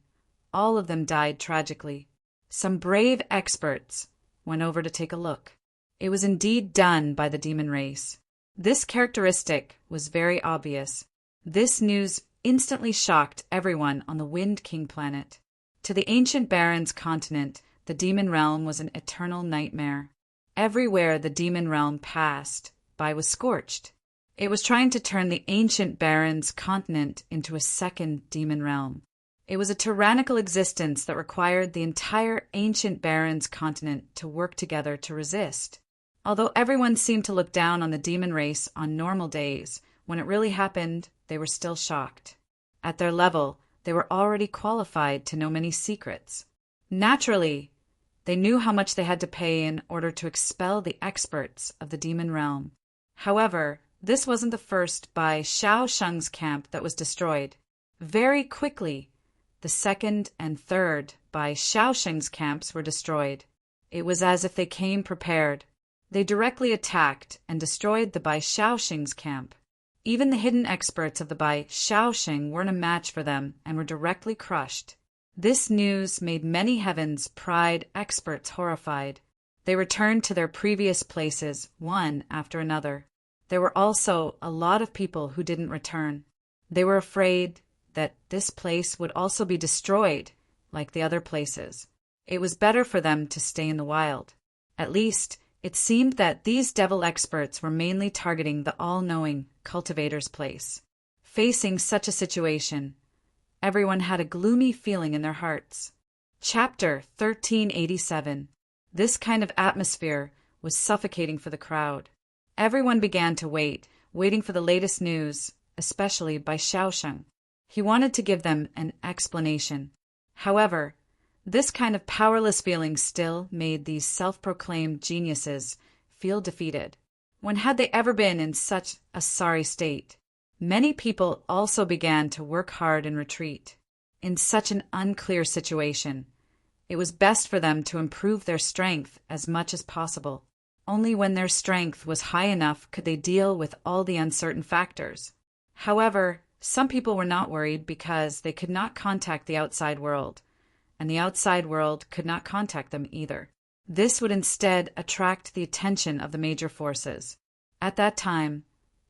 all of them died tragically. Some brave experts went over to take a look. It was indeed done by the demon race. This characteristic was very obvious. This news instantly shocked everyone on the Wind King planet. To the ancient barons continent, the demon realm was an eternal nightmare. Everywhere the demon realm passed by was scorched. It was trying to turn the ancient barons continent into a second demon realm. It was a tyrannical existence that required the entire ancient barons continent to work together to resist. Although everyone seemed to look down on the demon race on normal days, when it really happened, they were still shocked. At their level, they were already qualified to know many secrets. Naturally, they knew how much they had to pay in order to expel the experts of the demon realm. However, this wasn't the first Bai Shaosheng's camp that was destroyed. Very quickly, the second and third Bai Shaosheng's camps were destroyed. It was as if they came prepared. They directly attacked and destroyed the Bai Shaosheng's camp. Even the hidden experts of the Bai Shaosheng weren't a match for them and were directly crushed. This news made many Heaven's Pride experts horrified. They returned to their previous places, one after another. There were also a lot of people who didn't return. They were afraid that this place would also be destroyed, like the other places. It was better for them to stay in the wild. At least, it seemed that these devil experts were mainly targeting the all-knowing cultivator's place. Facing such a situation, everyone had a gloomy feeling in their hearts. Chapter 1387. This kind of atmosphere was suffocating for the crowd. Everyone began to waiting for the latest news, especially by Shaosheng. He wanted to give them an explanation. However, this kind of powerless feeling still made these self-proclaimed geniuses feel defeated. When had they ever been in such a sorry state? Many people also began to work hard in retreat. In such an unclear situation, it was best for them to improve their strength as much as possible. Only when their strength was high enough could they deal with all the uncertain factors. However, some people were not worried because they could not contact the outside world, and the outside world could not contact them either. This would instead attract the attention of the major forces. At that time,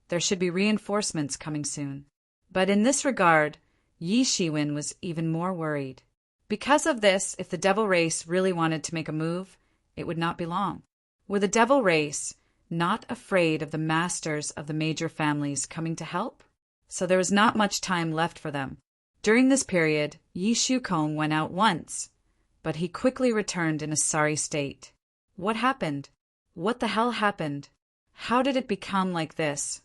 there should be reinforcements coming soon. But in this regard, Yi Shiwen was even more worried. Because of this, if the devil race really wanted to make a move, it would not be long. Were the devil race not afraid of the masters of the major families coming to help? So there was not much time left for them. During this period, Yi Shukong went out once, but he quickly returned in a sorry state. What happened? What the hell happened? How did it become like this?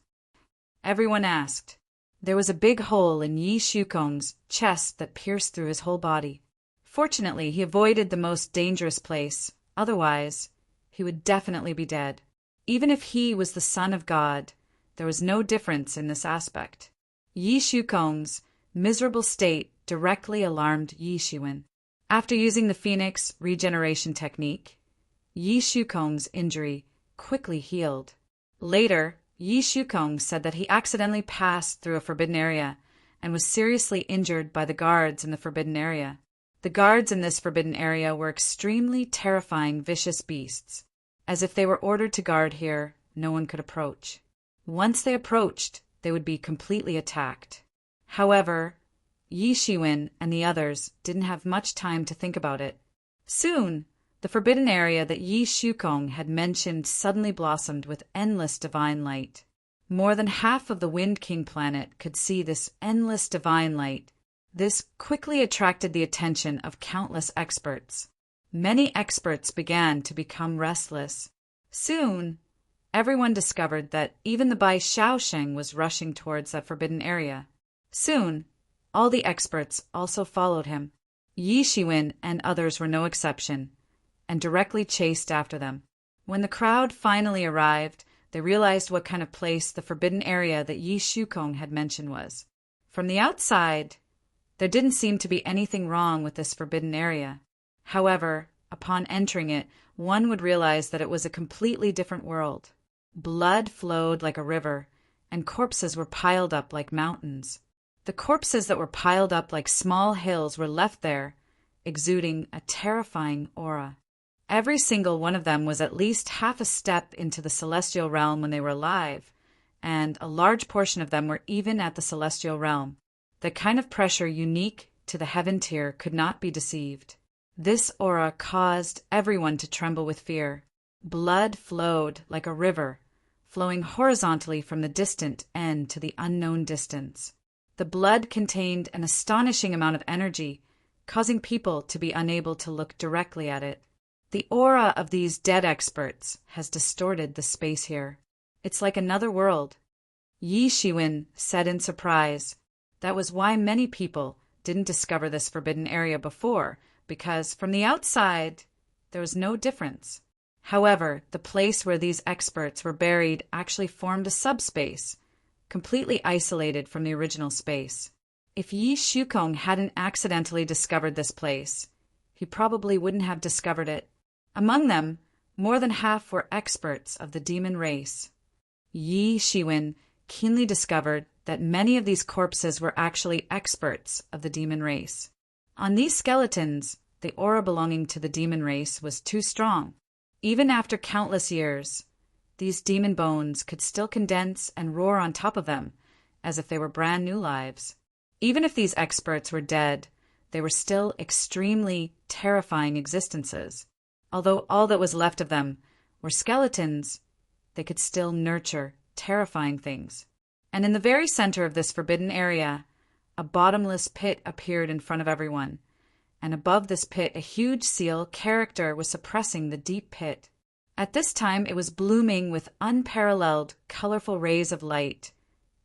Everyone asked. There was a big hole in Yi Shukong's chest that pierced through his whole body. Fortunately, he avoided the most dangerous place. Otherwise, he would definitely be dead. Even if he was the son of God, there was no difference in this aspect. Yi Shukong's miserable state directly alarmed Yi Shiwen. After using the Phoenix regeneration technique, Yi Shukong's injury quickly healed. Later, Yi Shukong said that he accidentally passed through a forbidden area and was seriously injured by the guards in the forbidden area. The guards in this forbidden area were extremely terrifying, vicious beasts. As if they were ordered to guard here, no one could approach. Once they approached, they would be completely attacked. However, Yi Shiwen and the others didn't have much time to think about it. Soon, the forbidden area that Yi Shukong had mentioned suddenly blossomed with endless divine light. More than half of the Wind King planet could see this endless divine light. This quickly attracted the attention of countless experts. Many experts began to become restless. Soon, everyone discovered that even the Bai Shaosheng was rushing towards that forbidden area. Soon, all the experts also followed him. Yi Shiwen and others were no exception, and directly chased after them. When the crowd finally arrived, they realized what kind of place the forbidden area that Yi Shukong had mentioned was. From the outside, there didn't seem to be anything wrong with this forbidden area. However, upon entering it, one would realize that it was a completely different world. Blood flowed like a river, and corpses were piled up like mountains. The corpses that were piled up like small hills were left there exuding a terrifying aura. Every single one of them was at least half a step into the celestial realm when they were alive, and a large portion of them were even at the celestial realm. The kind of pressure unique to the heaven tier could not be deceived. This aura caused everyone to tremble with fear. Blood flowed like a river, flowing horizontally from the distant end to the unknown distance. The blood contained an astonishing amount of energy, causing people to be unable to look directly at it. The aura of these dead experts has distorted the space here. It's like another world. Yi Shiwen said in surprise. That was why many people didn't discover this forbidden area before, because from the outside, there was no difference. However, the place where these experts were buried actually formed a subspace, completely isolated from the original space. If Yi Shukong hadn't accidentally discovered this place, he probably wouldn't have discovered it. Among them, more than half were experts of the demon race. Yi Shiwen keenly discovered that many of these corpses were actually experts of the demon race. On these skeletons, the aura belonging to the demon race was too strong. Even after countless years, these demon bones could still condense and roar on top of them, as if they were brand new lives. Even if these experts were dead, they were still extremely terrifying existences. Although all that was left of them were skeletons, they could still nurture terrifying things. And in the very center of this forbidden area, a bottomless pit appeared in front of everyone, and above this pit a huge seal character was suppressing the deep pit. At this time it was blooming with unparalleled, colorful rays of light,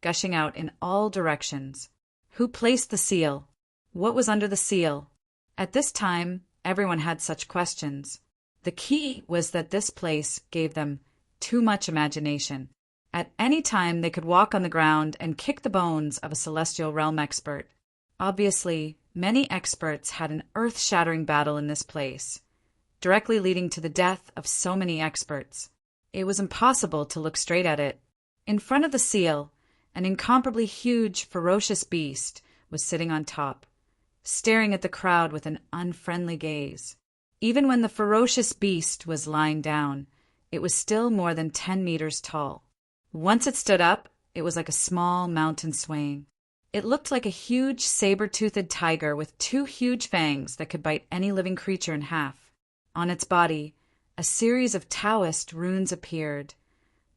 gushing out in all directions. Who placed the seal? What was under the seal? At this time, everyone had such questions. The key was that this place gave them too much imagination. At any time they could walk on the ground and kick the bones of a celestial realm expert. Obviously, many experts had an earth-shattering battle in this place, directly leading to the death of so many experts. It was impossible to look straight at it. In front of the seal, an incomparably huge, ferocious beast was sitting on top, staring at the crowd with an unfriendly gaze. Even when the ferocious beast was lying down, it was still more than 10 meters tall. Once it stood up, it was like a small mountain swaying. It looked like a huge saber-toothed tiger with 2 huge fangs that could bite any living creature in half. On its body, a series of Taoist runes appeared,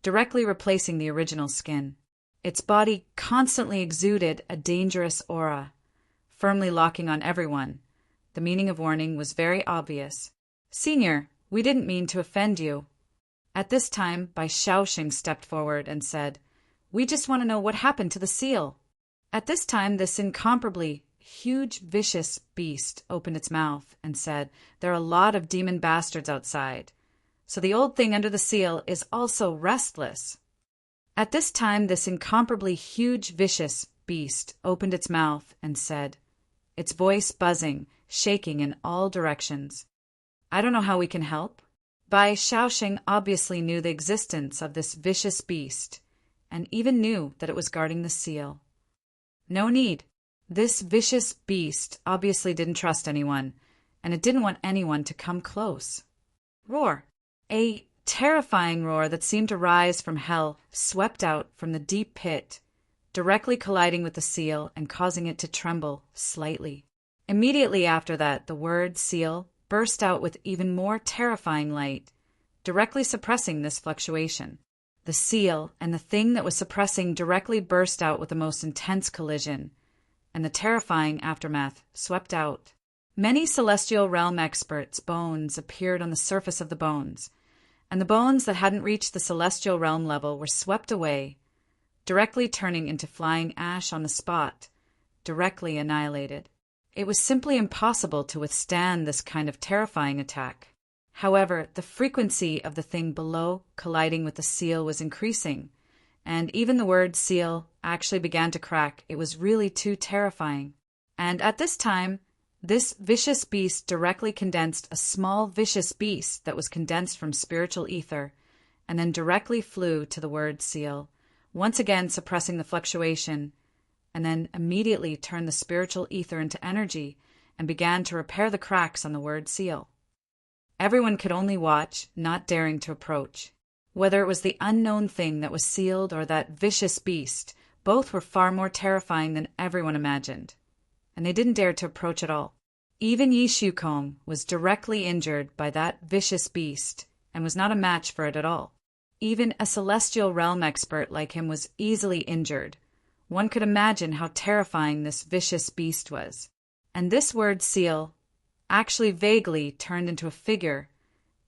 directly replacing the original skin. Its body constantly exuded a dangerous aura, firmly locking on everyone. The meaning of warning was very obvious. "Senior, we didn't mean to offend you." At this time, Bai Shaoxing stepped forward and said, "We just want to know what happened to the seal." At this time, this incomparably huge, vicious beast opened its mouth and said, "There are a lot of demon bastards outside, so the old thing under the seal is also restless." At this time, this incomparably huge, vicious beast opened its mouth and said, its voice buzzing, shaking in all directions, "I don't know how we can help." Bai Shaoxing obviously knew the existence of this vicious beast, and even knew that it was guarding the seal. No need. This vicious beast obviously didn't trust anyone, and it didn't want anyone to come close. Roar! A terrifying roar that seemed to rise from hell swept out from the deep pit, directly colliding with the seal and causing it to tremble slightly. Immediately after that, the word seal burst out with even more terrifying light, directly suppressing this fluctuation. The seal and the thing that was suppressing directly burst out with the most intense collision, and the terrifying aftermath swept out. Many celestial realm experts' bones appeared on the surface of the bones, and the bones that hadn't reached the celestial realm level were swept away, directly turning into flying ash on the spot, directly annihilated. It was simply impossible to withstand this kind of terrifying attack. However, the frequency of the thing below colliding with the seal was increasing, and even the word seal actually began to crack. It was really too terrifying. And at this time, this vicious beast directly condensed a small vicious beast that was condensed from spiritual ether, and then directly flew to the word seal, once again suppressing the fluctuation, and then immediately turned the spiritual ether into energy and began to repair the cracks on the word seal. Everyone could only watch, not daring to approach. Whether it was the unknown thing that was sealed or that vicious beast, both were far more terrifying than everyone imagined, and they didn't dare to approach at all. Even Yi Shukong was directly injured by that vicious beast and was not a match for it at all. Even a celestial realm expert like him was easily injured. One could imagine how terrifying this vicious beast was. And this word seal actually vaguely turned into a figure,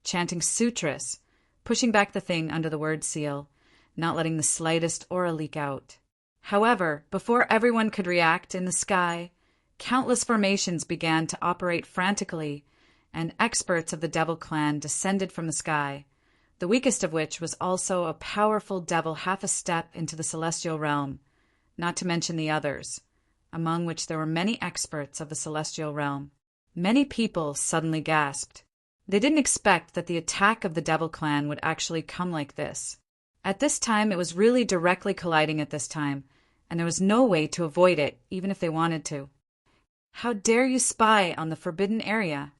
chanting sutras, pushing back the thing under the word seal, not letting the slightest aura leak out. However, before everyone could react in the sky, countless formations began to operate frantically, and experts of the Devil Clan descended from the sky, the weakest of which was also a powerful devil half a step into the celestial realm, not to mention the others, among which there were many experts of the celestial realm. Many people suddenly gasped. They didn't expect that the attack of the Devil Clan would actually come like this. At this time, it was really directly colliding at this time, and there was no way to avoid it, even if they wanted to. How dare you spy on the forbidden area?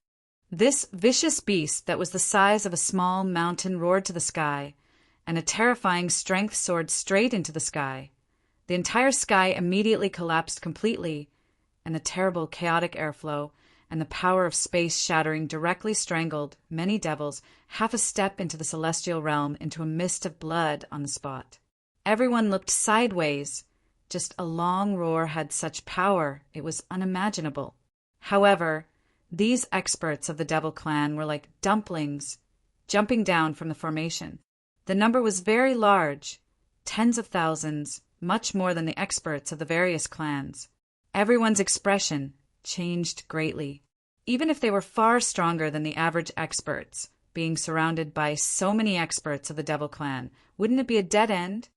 This vicious beast that was the size of a small mountain roared to the sky, and a terrifying strength soared straight into the sky. The entire sky immediately collapsed completely, and the terrible chaotic airflow and the power of space shattering directly strangled many devils half a step into the celestial realm into a mist of blood on the spot. Everyone looked sideways. Just a long roar had such power, it was unimaginable. However, these experts of the Devil Clan were like dumplings jumping down from the formation. The number was very large, tens of thousands, much more than the experts of the various clans. Everyone's expression changed greatly. Even if they were far stronger than the average experts, being surrounded by so many experts of the Devil Clan, wouldn't it be a dead end?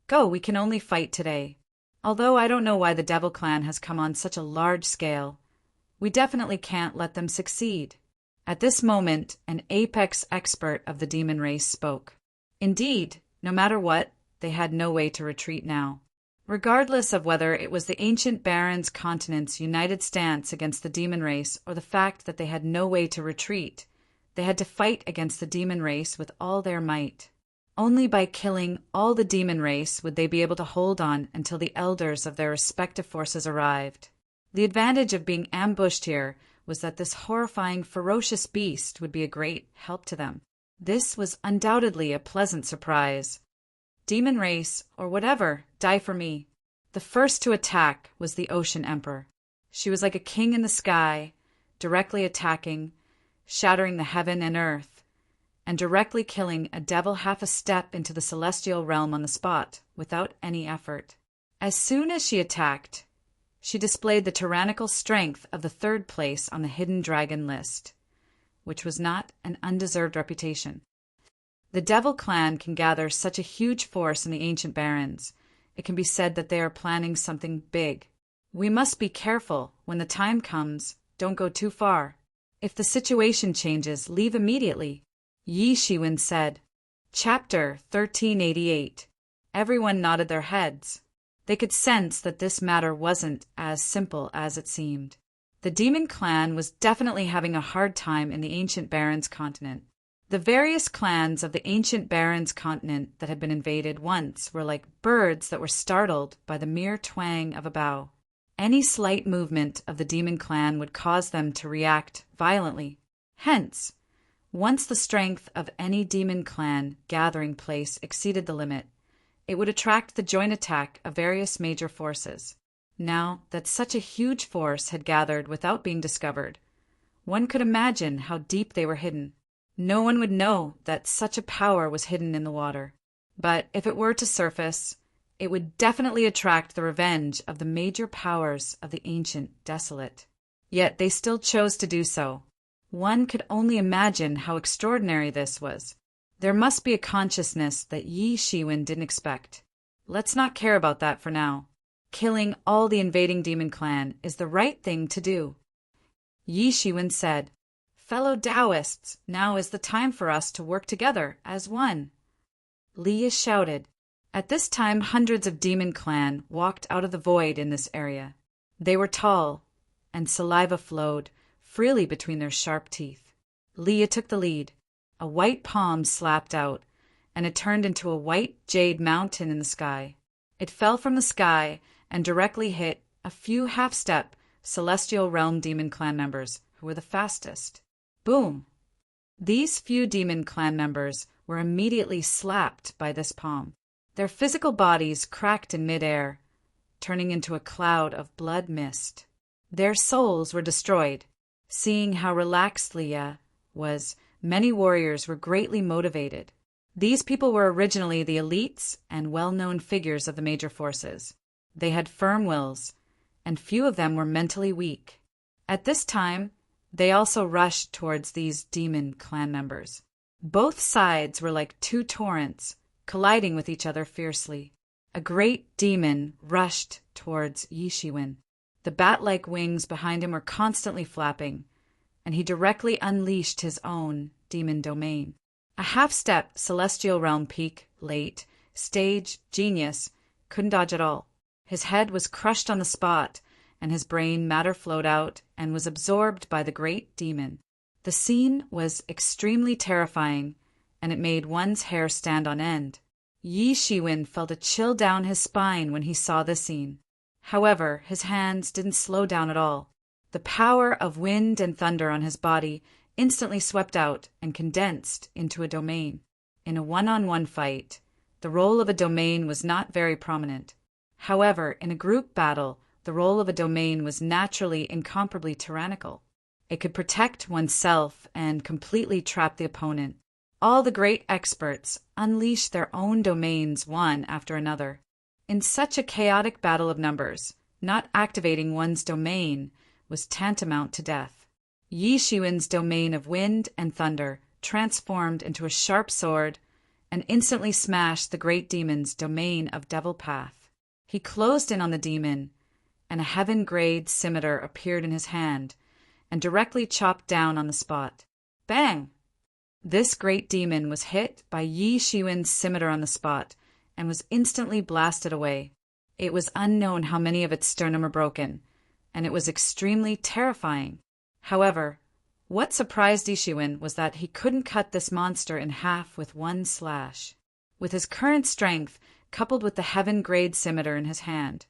Go, we can only fight today. Although I don't know why the Devil Clan has come on such a large scale, we definitely can't let them succeed. At this moment, an apex expert of the demon race spoke. Indeed, no matter what, they had no way to retreat now. Regardless of whether it was the ancient barons' continent's united stance against the demon race or the fact that they had no way to retreat, they had to fight against the demon race with all their might. Only by killing all the demon race would they be able to hold on until the elders of their respective forces arrived. The advantage of being ambushed here was that this horrifying, ferocious beast would be a great help to them. This was undoubtedly a pleasant surprise. Demon race, or whatever, die for me. The first to attack was the Ocean Emperor. She was like a king in the sky, directly attacking, shattering the heaven and earth, and directly killing a devil half a step into the celestial realm on the spot, without any effort. As soon as she attacked, she displayed the tyrannical strength of the third place on the hidden dragon list, which was not an undeserved reputation. The Devil Clan can gather such a huge force in the ancient barons. It can be said that they are planning something big. We must be careful. When the time comes, don't go too far. If the situation changes, leave immediately. Yi Shiwen said. Chapter 1388. Everyone nodded their heads. They could sense that this matter wasn't as simple as it seemed. The Demon Clan was definitely having a hard time in the ancient barons' continent. The various clans of the ancient barons' continent that had been invaded once were like birds that were startled by the mere twang of a bow. Any slight movement of the Demon Clan would cause them to react violently. Hence, once the strength of any Demon Clan gathering place exceeded the limit, it would attract the joint attack of various major forces. Now that such a huge force had gathered without being discovered, one could imagine how deep they were hidden. No one would know that such a power was hidden in the water. But if it were to surface, it would definitely attract the revenge of the major powers of the ancient desolate. Yet they still chose to do so. One could only imagine how extraordinary this was. There must be a consciousness that Yi Shiwen didn't expect. Let's not care about that for now. Killing all the invading demon clan is the right thing to do. Yi Shiwen said, Fellow Taoists, now is the time for us to work together as one. Leah shouted. At this time, hundreds of demon clan walked out of the void in this area. They were tall, and saliva flowed freely between their sharp teeth. Leah took the lead. A white palm slapped out, and it turned into a white jade mountain in the sky. It fell from the sky and directly hit a few half-step Celestial Realm Demon Clan members who were the fastest. Boom! These few Demon Clan members were immediately slapped by this palm. Their physical bodies cracked in midair, turning into a cloud of blood mist. Their souls were destroyed. Seeing how relaxed Leah was, many warriors were greatly motivated. These people were originally the elites and well-known figures of the major forces. They had firm wills, and few of them were mentally weak. At this time, they also rushed towards these demon clan members. Both sides were like two torrents, colliding with each other fiercely. A great demon rushed towards Yishiwen. The bat-like wings behind him were constantly flapping, and he directly unleashed his own demon domain. A half-step Celestial Realm peak, late, stage, genius, couldn't dodge at all. His head was crushed on the spot, and his brain matter flowed out and was absorbed by the great demon. The scene was extremely terrifying, and it made one's hair stand on end. Yi Shiwen felt a chill down his spine when he saw the scene. However, his hands didn't slow down at all. The power of wind and thunder on his body instantly swept out and condensed into a domain. In a one-on-one fight, the role of a domain was not very prominent. However, in a group battle, the role of a domain was naturally incomparably tyrannical. It could protect oneself and completely trap the opponent. All the great experts unleashed their own domains one after another. In such a chaotic battle of numbers, not activating one's domain was tantamount to death. Yi Shiwen's domain of wind and thunder transformed into a sharp sword and instantly smashed the great demon's domain of devil path. He closed in on the demon, and a heaven-grade scimitar appeared in his hand and directly chopped down on the spot. Bang! This great demon was hit by Yi Shiwen's scimitar on the spot and was instantly blasted away. It was unknown how many of its sternum were broken, and it was extremely terrifying. However, what surprised Yi Shiwen was that he couldn't cut this monster in half with one slash. With his current strength, coupled with the heaven-grade scimitar in his hand,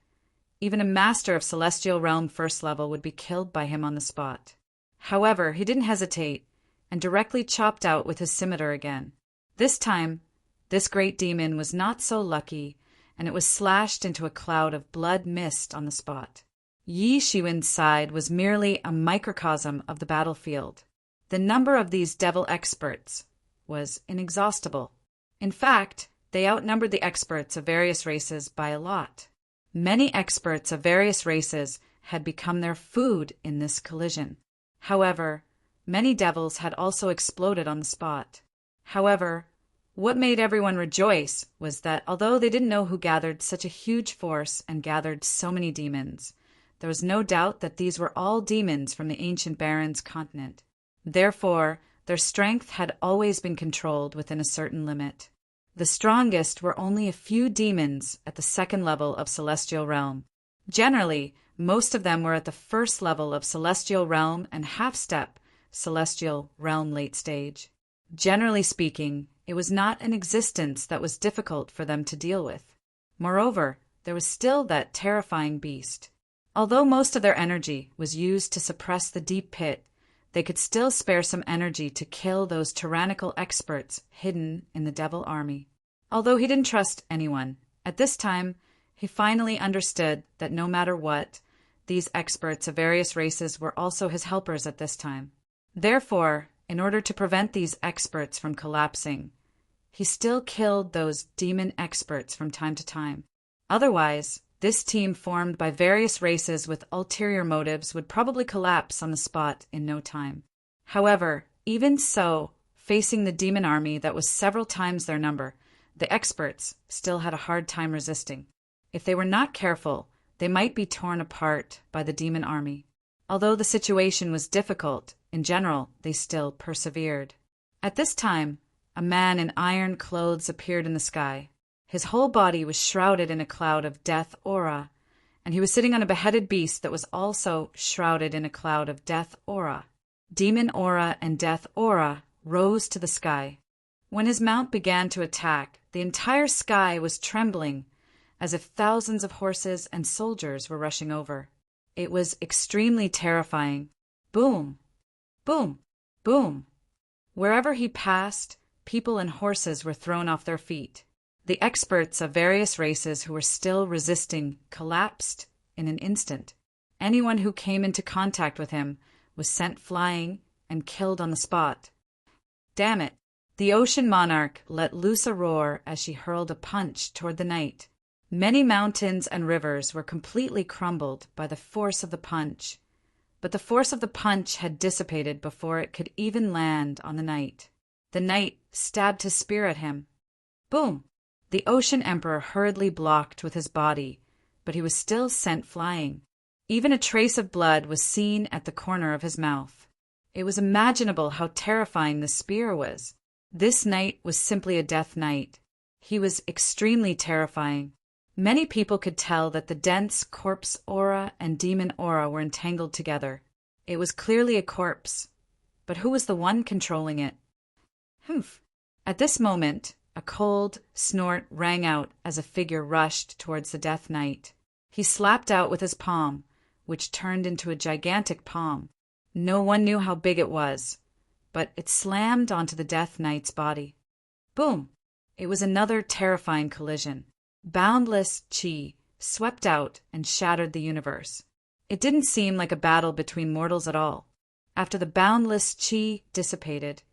even a master of Celestial Realm First Level would be killed by him on the spot. However, he didn't hesitate and directly chopped out with his scimitar again. This time, this great demon was not so lucky, and it was slashed into a cloud of blood mist on the spot. Yi Shiwen's side was merely a microcosm of the battlefield. The number of these devil experts was inexhaustible. In fact, they outnumbered the experts of various races by a lot. Many experts of various races had become their food in this collision. However, many devils had also exploded on the spot. However, what made everyone rejoice was that although they didn't know who gathered such a huge force and gathered so many demons, there was no doubt that these were all demons from the ancient Barrens continent. Therefore, their strength had always been controlled within a certain limit. The strongest were only a few demons at the second level of Celestial Realm. Generally, most of them were at the first level of Celestial Realm and half-step Celestial Realm late stage. Generally speaking, it was not an existence that was difficult for them to deal with. Moreover, there was still that terrifying beast. Although most of their energy was used to suppress the deep pit, they could still spare some energy to kill those tyrannical experts hidden in the devil army. Although he didn't trust anyone, at this time, he finally understood that no matter what, these experts of various races were also his helpers at this time. Therefore, in order to prevent these experts from collapsing, he still killed those demon experts from time to time. Otherwise, this team formed by various races with ulterior motives would probably collapse on the spot in no time. However, even so, facing the demon army that was several times their number, the experts still had a hard time resisting. If they were not careful, they might be torn apart by the demon army. Although the situation was difficult, in general, they still persevered. At this time, a man in iron clothes appeared in the sky. His whole body was shrouded in a cloud of death aura, and he was sitting on a beheaded beast that was also shrouded in a cloud of death aura. Demon aura and death aura rose to the sky. When his mount began to attack, the entire sky was trembling, as if thousands of horses and soldiers were rushing over. It was extremely terrifying. Boom! Boom! Boom! Wherever he passed, people and horses were thrown off their feet. The experts of various races who were still resisting collapsed in an instant. Anyone who came into contact with him was sent flying and killed on the spot. Damn it! The ocean monarch let loose a roar as she hurled a punch toward the night. Many mountains and rivers were completely crumbled by the force of the punch, but the force of the punch had dissipated before it could even land on the night. The night stabbed his spear at him. Boom! The ocean emperor hurriedly blocked with his body, but he was still sent flying. Even a trace of blood was seen at the corner of his mouth. It was imaginable how terrifying the spear was. This night was simply a death night. He was extremely terrifying. Many people could tell that the dense corpse aura and demon aura were entangled together. It was clearly a corpse, but who was the one controlling it? Humph! At this moment, a cold snort rang out as a figure rushed towards the death knight. He slapped out with his palm, which turned into a gigantic palm. No one knew how big it was, but it slammed onto the death knight's body. Boom! It was another terrifying collision. Boundless chi swept out and shattered the universe. It didn't seem like a battle between mortals at all. After the boundless chi dissipated,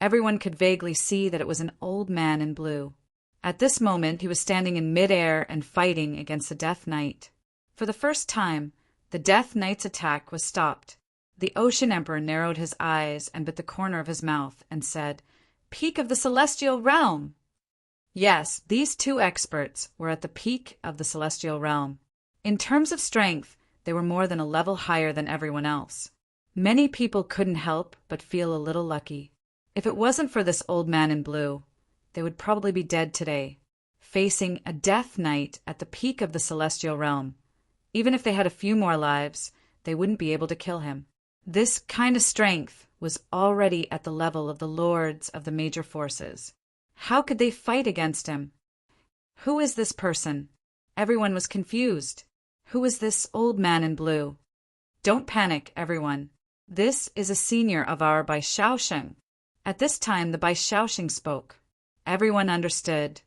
everyone could vaguely see that it was an old man in blue. At this moment, he was standing in midair and fighting against the Death Knight. For the first time, the Death Knight's attack was stopped. The Ocean Emperor narrowed his eyes and bit the corner of his mouth and said, "Peak of the Celestial Realm!" Yes, these two experts were at the peak of the Celestial Realm. In terms of strength, they were more than a level higher than everyone else. Many people couldn't help but feel a little lucky. If it wasn't for this old man in blue, they would probably be dead today, facing a Death Knight at the peak of the Celestial Realm. Even if they had a few more lives, they wouldn't be able to kill him. This kind of strength was already at the level of the lords of the major forces. How could they fight against him? Who is this person? Everyone was confused. Who is this old man in blue? Don't panic, everyone. This is a senior of our Baishaosheng. At this time, the Baishaosheng spoke. Everyone understood,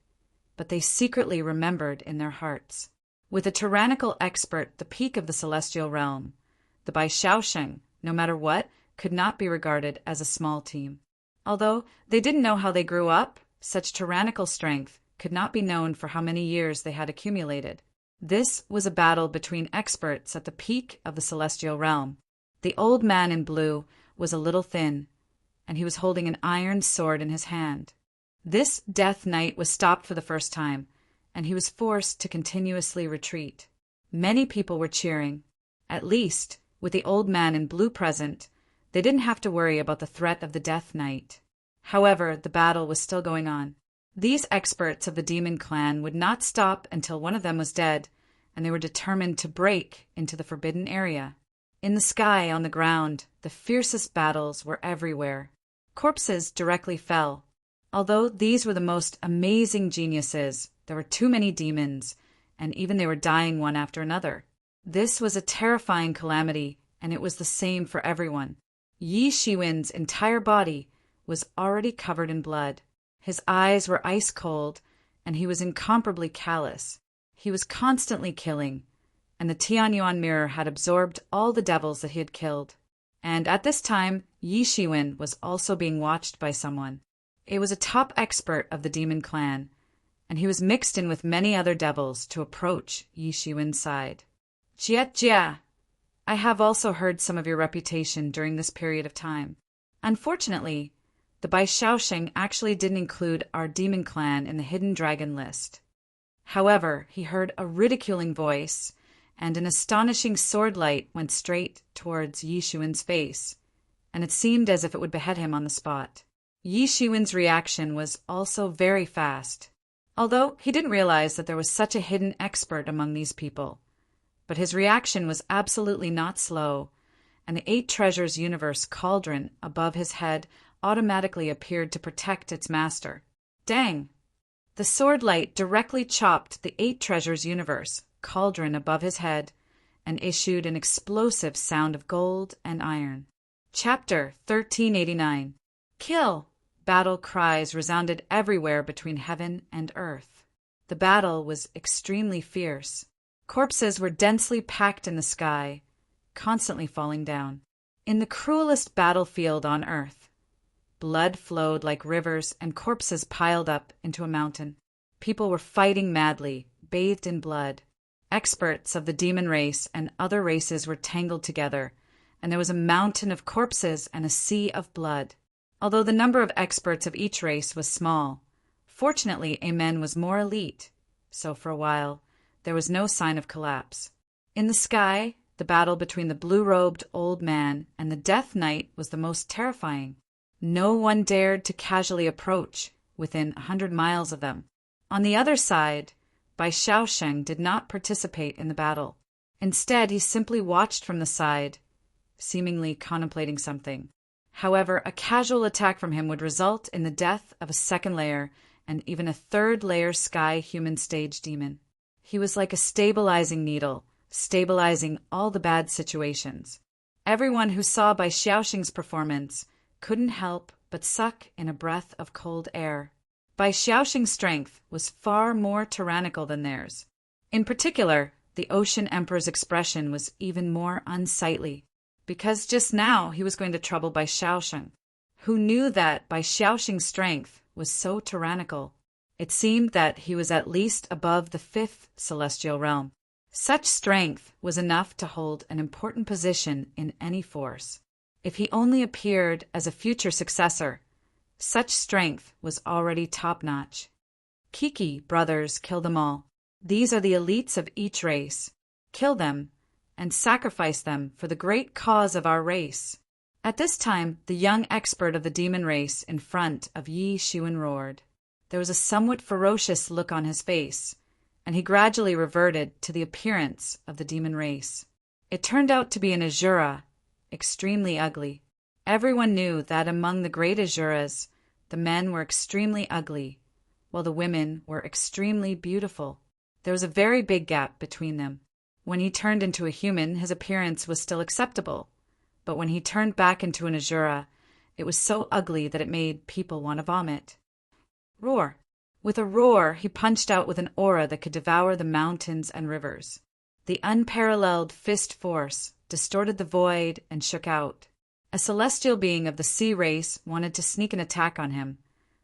but they secretly remembered in their hearts. With a tyrannical expert, the peak of the Celestial Realm, the Baishaosheng, no matter what, could not be regarded as a small team. Although they didn't know how they grew up, such tyrannical strength could not be known for how many years they had accumulated. This was a battle between experts at the peak of the Celestial Realm. The old man in blue was a little thin, and he was holding an iron sword in his hand. This Death Knight was stopped for the first time, and he was forced to continuously retreat. Many people were cheering. At least, with the old man in blue present, they didn't have to worry about the threat of the Death Knight. However, the battle was still going on. These experts of the demon clan would not stop until one of them was dead, and they were determined to break into the forbidden area. In the sky, on the ground, the fiercest battles were everywhere. Corpses directly fell. Although these were the most amazing geniuses, there were too many demons, and even they were dying one after another. This was a terrifying calamity, and it was the same for everyone. Yi Shiwen's entire body was already covered in blood. His eyes were ice cold, and he was incomparably callous. He was constantly killing, and the Tianyuan mirror had absorbed all the devils that he had killed. And at this time, Yi Shiwen was also being watched by someone. It was a top expert of the demon clan, and he was mixed in with many other devils to approach Yi Shiwen's side. Jia, I have also heard some of your reputation during this period of time. Unfortunately, the Baishaosheng actually didn't include our demon clan in the hidden dragon list. However, he heard a ridiculing voice, and an astonishing sword light went straight towards Yi Shiwen's face, and it seemed as if it would behead him on the spot. Yi Shiwen's reaction was also very fast, although he didn't realize that there was such a hidden expert among these people. But But his reaction was absolutely not slow, and the 8 treasures universe cauldron above his head automatically appeared to protect its master. Dang! The sword light directly chopped the 8 treasures universe cauldron above his head and issued an explosive sound of gold and iron. Chapter 1389. Kill! Battle cries resounded everywhere between heaven and earth. The battle was extremely fierce. Corpses were densely packed in the sky, constantly falling down. In the cruelest battlefield on earth, blood flowed like rivers and corpses piled up into a mountain. People were fighting madly, bathed in blood. Experts of the demon race and other races were tangled together, and there was a mountain of corpses and a sea of blood. Although the number of experts of each race was small, fortunately Amen was more elite, so for a while there was no sign of collapse. In the sky, the battle between the blue-robed old man and the Death Knight was the most terrifying. No one dared to casually approach within 100 miles of them. On the other side, Bai Xiaosheng did not participate in the battle. Instead, he simply watched from the side, seemingly contemplating something. However, a casual attack from him would result in the death of a second layer and even a third layer sky human stage demon. He was like a stabilizing needle, stabilizing all the bad situations. Everyone who saw Bai Xiaosheng's performance couldn't help but suck in a breath of cold air. Bai Xiaosheng's strength was far more tyrannical than theirs. In particular, the Ocean Emperor's expression was even more unsightly, because just now he was going to trouble Bai Xiaosheng, who knew that Bai Xiaosheng's strength was so tyrannical. It seemed that he was at least above the 5th celestial realm. Such strength was enough to hold an important position in any force. If he only appeared as a future successor, such strength was already top-notch. Kiki, brothers, kill them all. These are the elites of each race. Kill them and sacrifice them for the great cause of our race. At this time, the young expert of the demon race in front of Yi Shiwen roared. There was a somewhat ferocious look on his face, and he gradually reverted to the appearance of the demon race. It turned out to be an Azura, extremely ugly. Everyone knew that among the great Azuras, the men were extremely ugly, while the women were extremely beautiful. There was a very big gap between them. When he turned into a human, his appearance was still acceptable, but when he turned back into an Azura, it was so ugly that it made people want to vomit. Roar! With a roar, he punched out with an aura that could devour the mountains and rivers. The unparalleled fist force distorted the void and shook out. A celestial being of the sea race wanted to sneak an attack on him,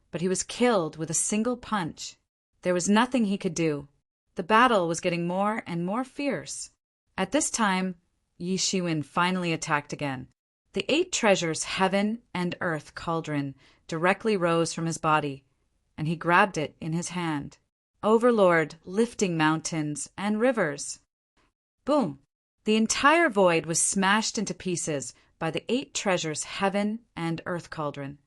but he was killed with a single punch. There was nothing he could do. The battle was getting more and more fierce. At this time, Yi Shiwen finally attacked again. The 8 treasures heaven and earth cauldron directly rose from his body, and he grabbed it in his hand. Overlord lifting mountains and rivers. Boom! The entire void was smashed into pieces by the 8 treasures heaven and earth cauldron.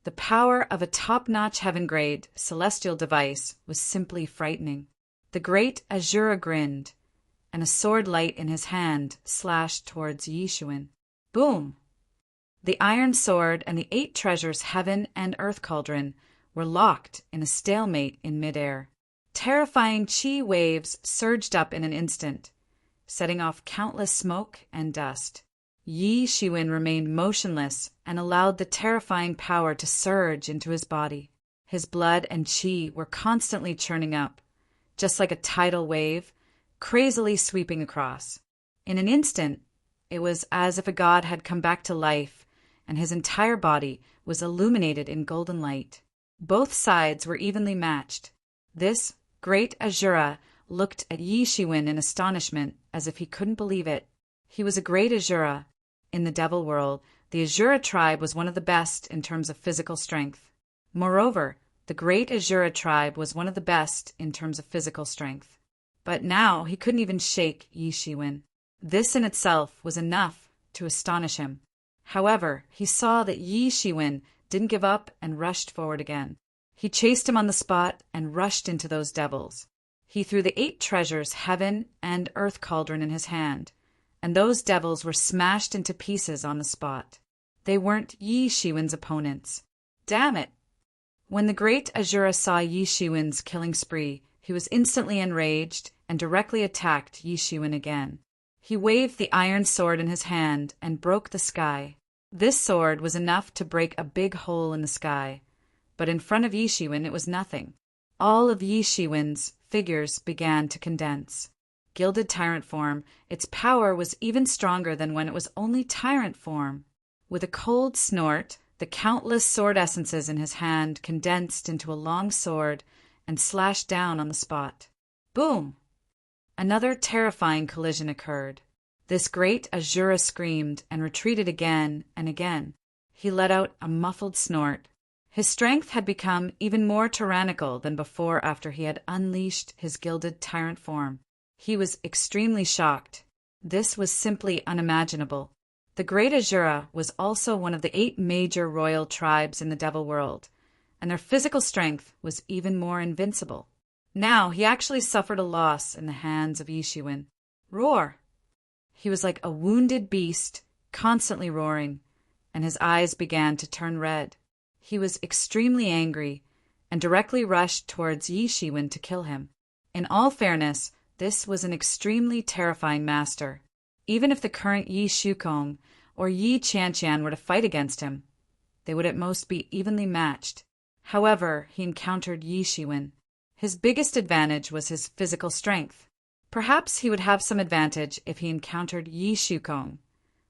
The power of a top-notch heaven-grade celestial device was simply frightening. The great Azura grinned, and a sword light in his hand slashed towards Yi Shiwen. Boom! The iron sword and the 8 treasures heaven and earth cauldron were locked in a stalemate in midair. Terrifying chi waves surged up in an instant, setting off countless smoke and dust. Yi Shiwen remained motionless and allowed the terrifying power to surge into his body. His blood and chi were constantly churning up, just like a tidal wave, crazily sweeping across. In an instant, it was as if a god had come back to life, and his entire body was illuminated in golden light. Both sides were evenly matched. This great Azura looked at Yi Shiwen in astonishment, as if he couldn't believe it. He was a great Azura. In the devil world, the Azura tribe was one of the best in terms of physical strength. Moreover, the great Azura tribe was one of the best in terms of physical strength. But now he couldn't even shake Yi Shiwen. This in itself was enough to astonish him. However, he saw that Yi Shiwen didn't give up and rushed forward again. He chased him on the spot and rushed into those devils. He threw the 8 treasures heaven and earth cauldron in his hand, and those devils were smashed into pieces on the spot. They weren't Yi Shiwen's opponents. Damn it! When the great Asura saw Yi Shiwen's killing spree, he was instantly enraged and directly attacked Yi Shiwen again. He waved the iron sword in his hand and broke the sky. This sword was enough to break a big hole in the sky, but in front of Yi Shiwen it was nothing. All of Yi Shiwen's figures began to condense. Gilded tyrant form, its power was even stronger than when it was only tyrant form. With a cold snort, the countless sword essences in his hand condensed into a long sword and slashed down on the spot. Boom! Another terrifying collision occurred. This great Asura screamed and retreated again and again. He let out a muffled snort. His strength had become even more tyrannical than before after he had unleashed his gilded tyrant form. He was extremely shocked. This was simply unimaginable. The great Asura was also one of the 8 major royal tribes in the devil world, and their physical strength was even more invincible. Now he actually suffered a loss in the hands of Yi Shiwen. Roar! He was like a wounded beast, constantly roaring, and his eyes began to turn red. He was extremely angry and directly rushed towards Yi Shiwen to kill him. In all fairness, this was an extremely terrifying master. Even if the current Yi Shukong or Yi Qianqian were to fight against him, they would at most be evenly matched. However, he encountered Yi Shiwen. His biggest advantage was his physical strength. Perhaps he would have some advantage if he encountered Yi Shukong,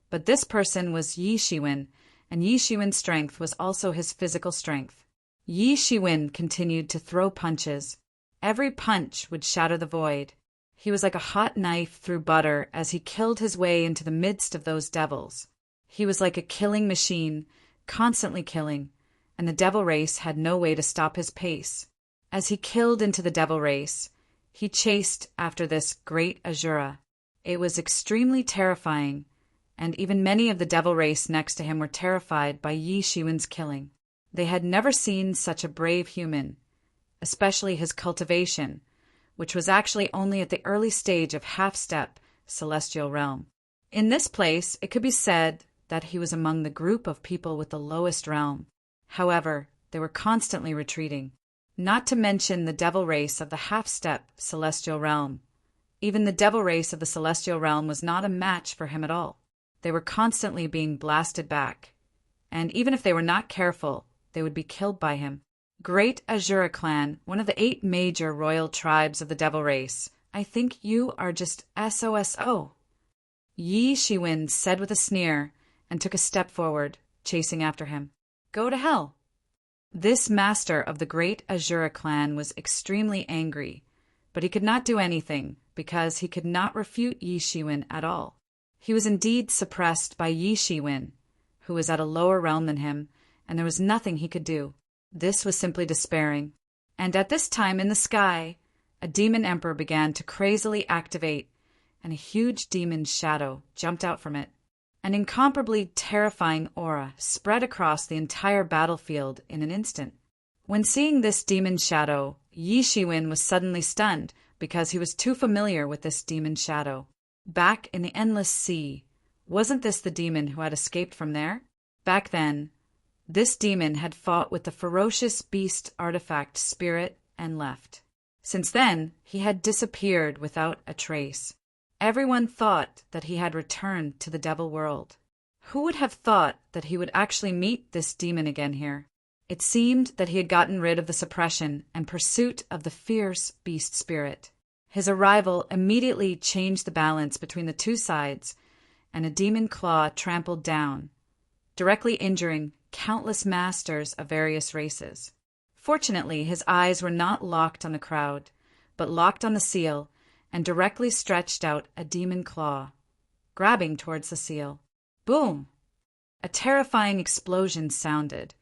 but this person was Yi Shiwen, and Yi Shiwen's strength was also his physical strength. Yi Shiwen continued to throw punches. Every punch would shatter the void. He was like a hot knife through butter as he killed his way into the midst of those devils. He was like a killing machine, constantly killing, and the devil race had no way to stop his pace. As he killed into the devil race, he chased after this great Asura. It was extremely terrifying, and even many of the devil race next to him were terrified by Yi Shiwen's killing. They had never seen such a brave human, especially his cultivation, which was actually only at the early stage of half-step celestial realm. In this place, it could be said that he was among the group of people with the lowest realm. However, they were constantly retreating. Not to mention the devil race of the half-step celestial realm. Even the devil race of the celestial realm was not a match for him at all. They were constantly being blasted back, and even if they were not careful, they would be killed by him. Great Asura clan, one of the 8 major royal tribes of the devil race, I think you are just SOSO. Yi Shiwen said with a sneer and took a step forward, chasing after him. Go to hell. This master of the great Asura clan was extremely angry, but he could not do anything because he could not refute Yi Shiwen at all. He was indeed suppressed by Yi Shiwen, who was at a lower realm than him, and there was nothing he could do. This was simply despairing. And at this time in the sky, a demon emperor began to crazily activate, and a huge demon shadow jumped out from it. An incomparably terrifying aura spread across the entire battlefield in an instant. When seeing this demon shadow, Yi Shiwen was suddenly stunned because he was too familiar with this demon shadow. Back in the endless sea, wasn't this the demon who had escaped from there? Back then, this demon had fought with the ferocious beast artifact spirit and left. Since then, he had disappeared without a trace. Everyone thought that he had returned to the devil world. Who would have thought that he would actually meet this demon again here? It seemed that he had gotten rid of the suppression and pursuit of the fierce beast spirit. His arrival immediately changed the balance between the two sides, and a demon claw trampled down, directly injuring countless masters of various races. Fortunately, his eyes were not locked on the crowd, but locked on the seal, and directly stretched out a demon claw, grabbing towards the seal. Boom! A terrifying explosion sounded,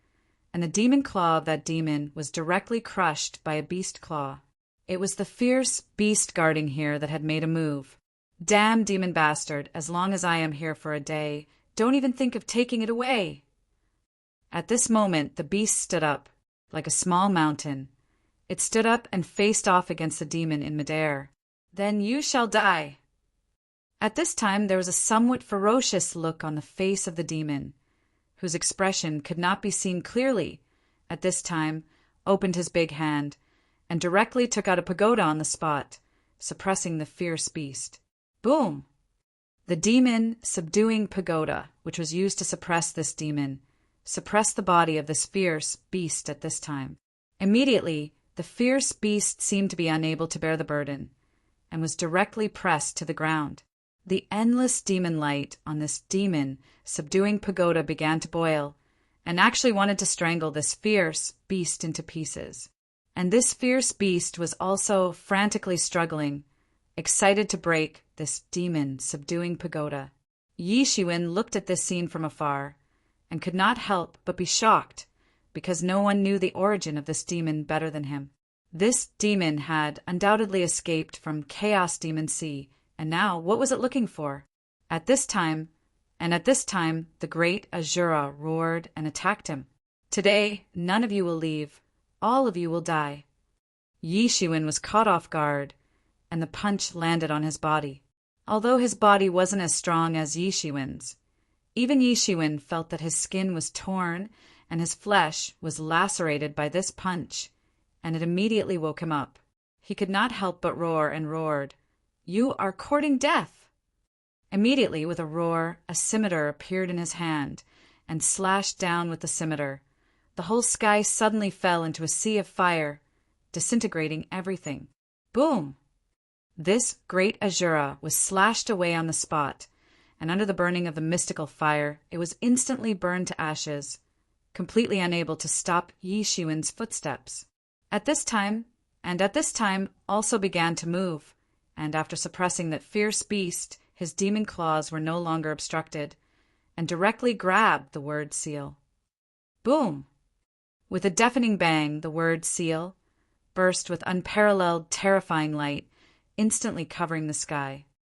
and the demon claw of that demon was directly crushed by a beast claw. It was the fierce beast guarding here that had made a move. Damn demon bastard, as long as I am here for a day, don't even think of taking it away! At this moment the beast stood up, like a small mountain. It stood up and faced off against the demon in midair. "Then you shall die." At this time there was a somewhat ferocious look on the face of the demon, whose expression could not be seen clearly, at this time opened his big hand, and directly took out a pagoda on the spot, suppressing the fierce beast. Boom! The demon subduing pagoda, which was used to suppress this demon, suppressed the body of this fierce beast at this time. Immediately, the fierce beast seemed to be unable to bear the burden, and was directly pressed to the ground. The endless demon light on this demon subduing pagoda began to boil, and actually wanted to strangle this fierce beast into pieces. And this fierce beast was also frantically struggling, excited to break this demon subduing pagoda. Yi Shiwen looked at this scene from afar, and could not help but be shocked, because no one knew the origin of this demon better than him. This demon had undoubtedly escaped from Chaos Demon Sea, and now what was it looking for? At this time, the great Azura roared and attacked him. "Today, none of you will leave. All of you will die." Yi Shiwen was caught off guard, and the punch landed on his body. Although his body wasn't as strong as Yi Shiwen's, even Yi Shiwen felt that his skin was torn and his flesh was lacerated by this punch, and it immediately woke him up. He could not help but roar and roared, "You are courting death!" Immediately, with a roar, a scimitar appeared in his hand and slashed down with the scimitar. The whole sky suddenly fell into a sea of fire, disintegrating everything. Boom! This great Azura was slashed away on the spot, and under the burning of the mystical fire, it was instantly burned to ashes, completely unable to stop Yi Shiwen's footsteps. At this time also began to move, and after suppressing that fierce beast, his demon claws were no longer obstructed, and directly grabbed the word seal. Boom! With a deafening bang, the word seal burst with unparalleled, terrifying light, instantly covering the sky.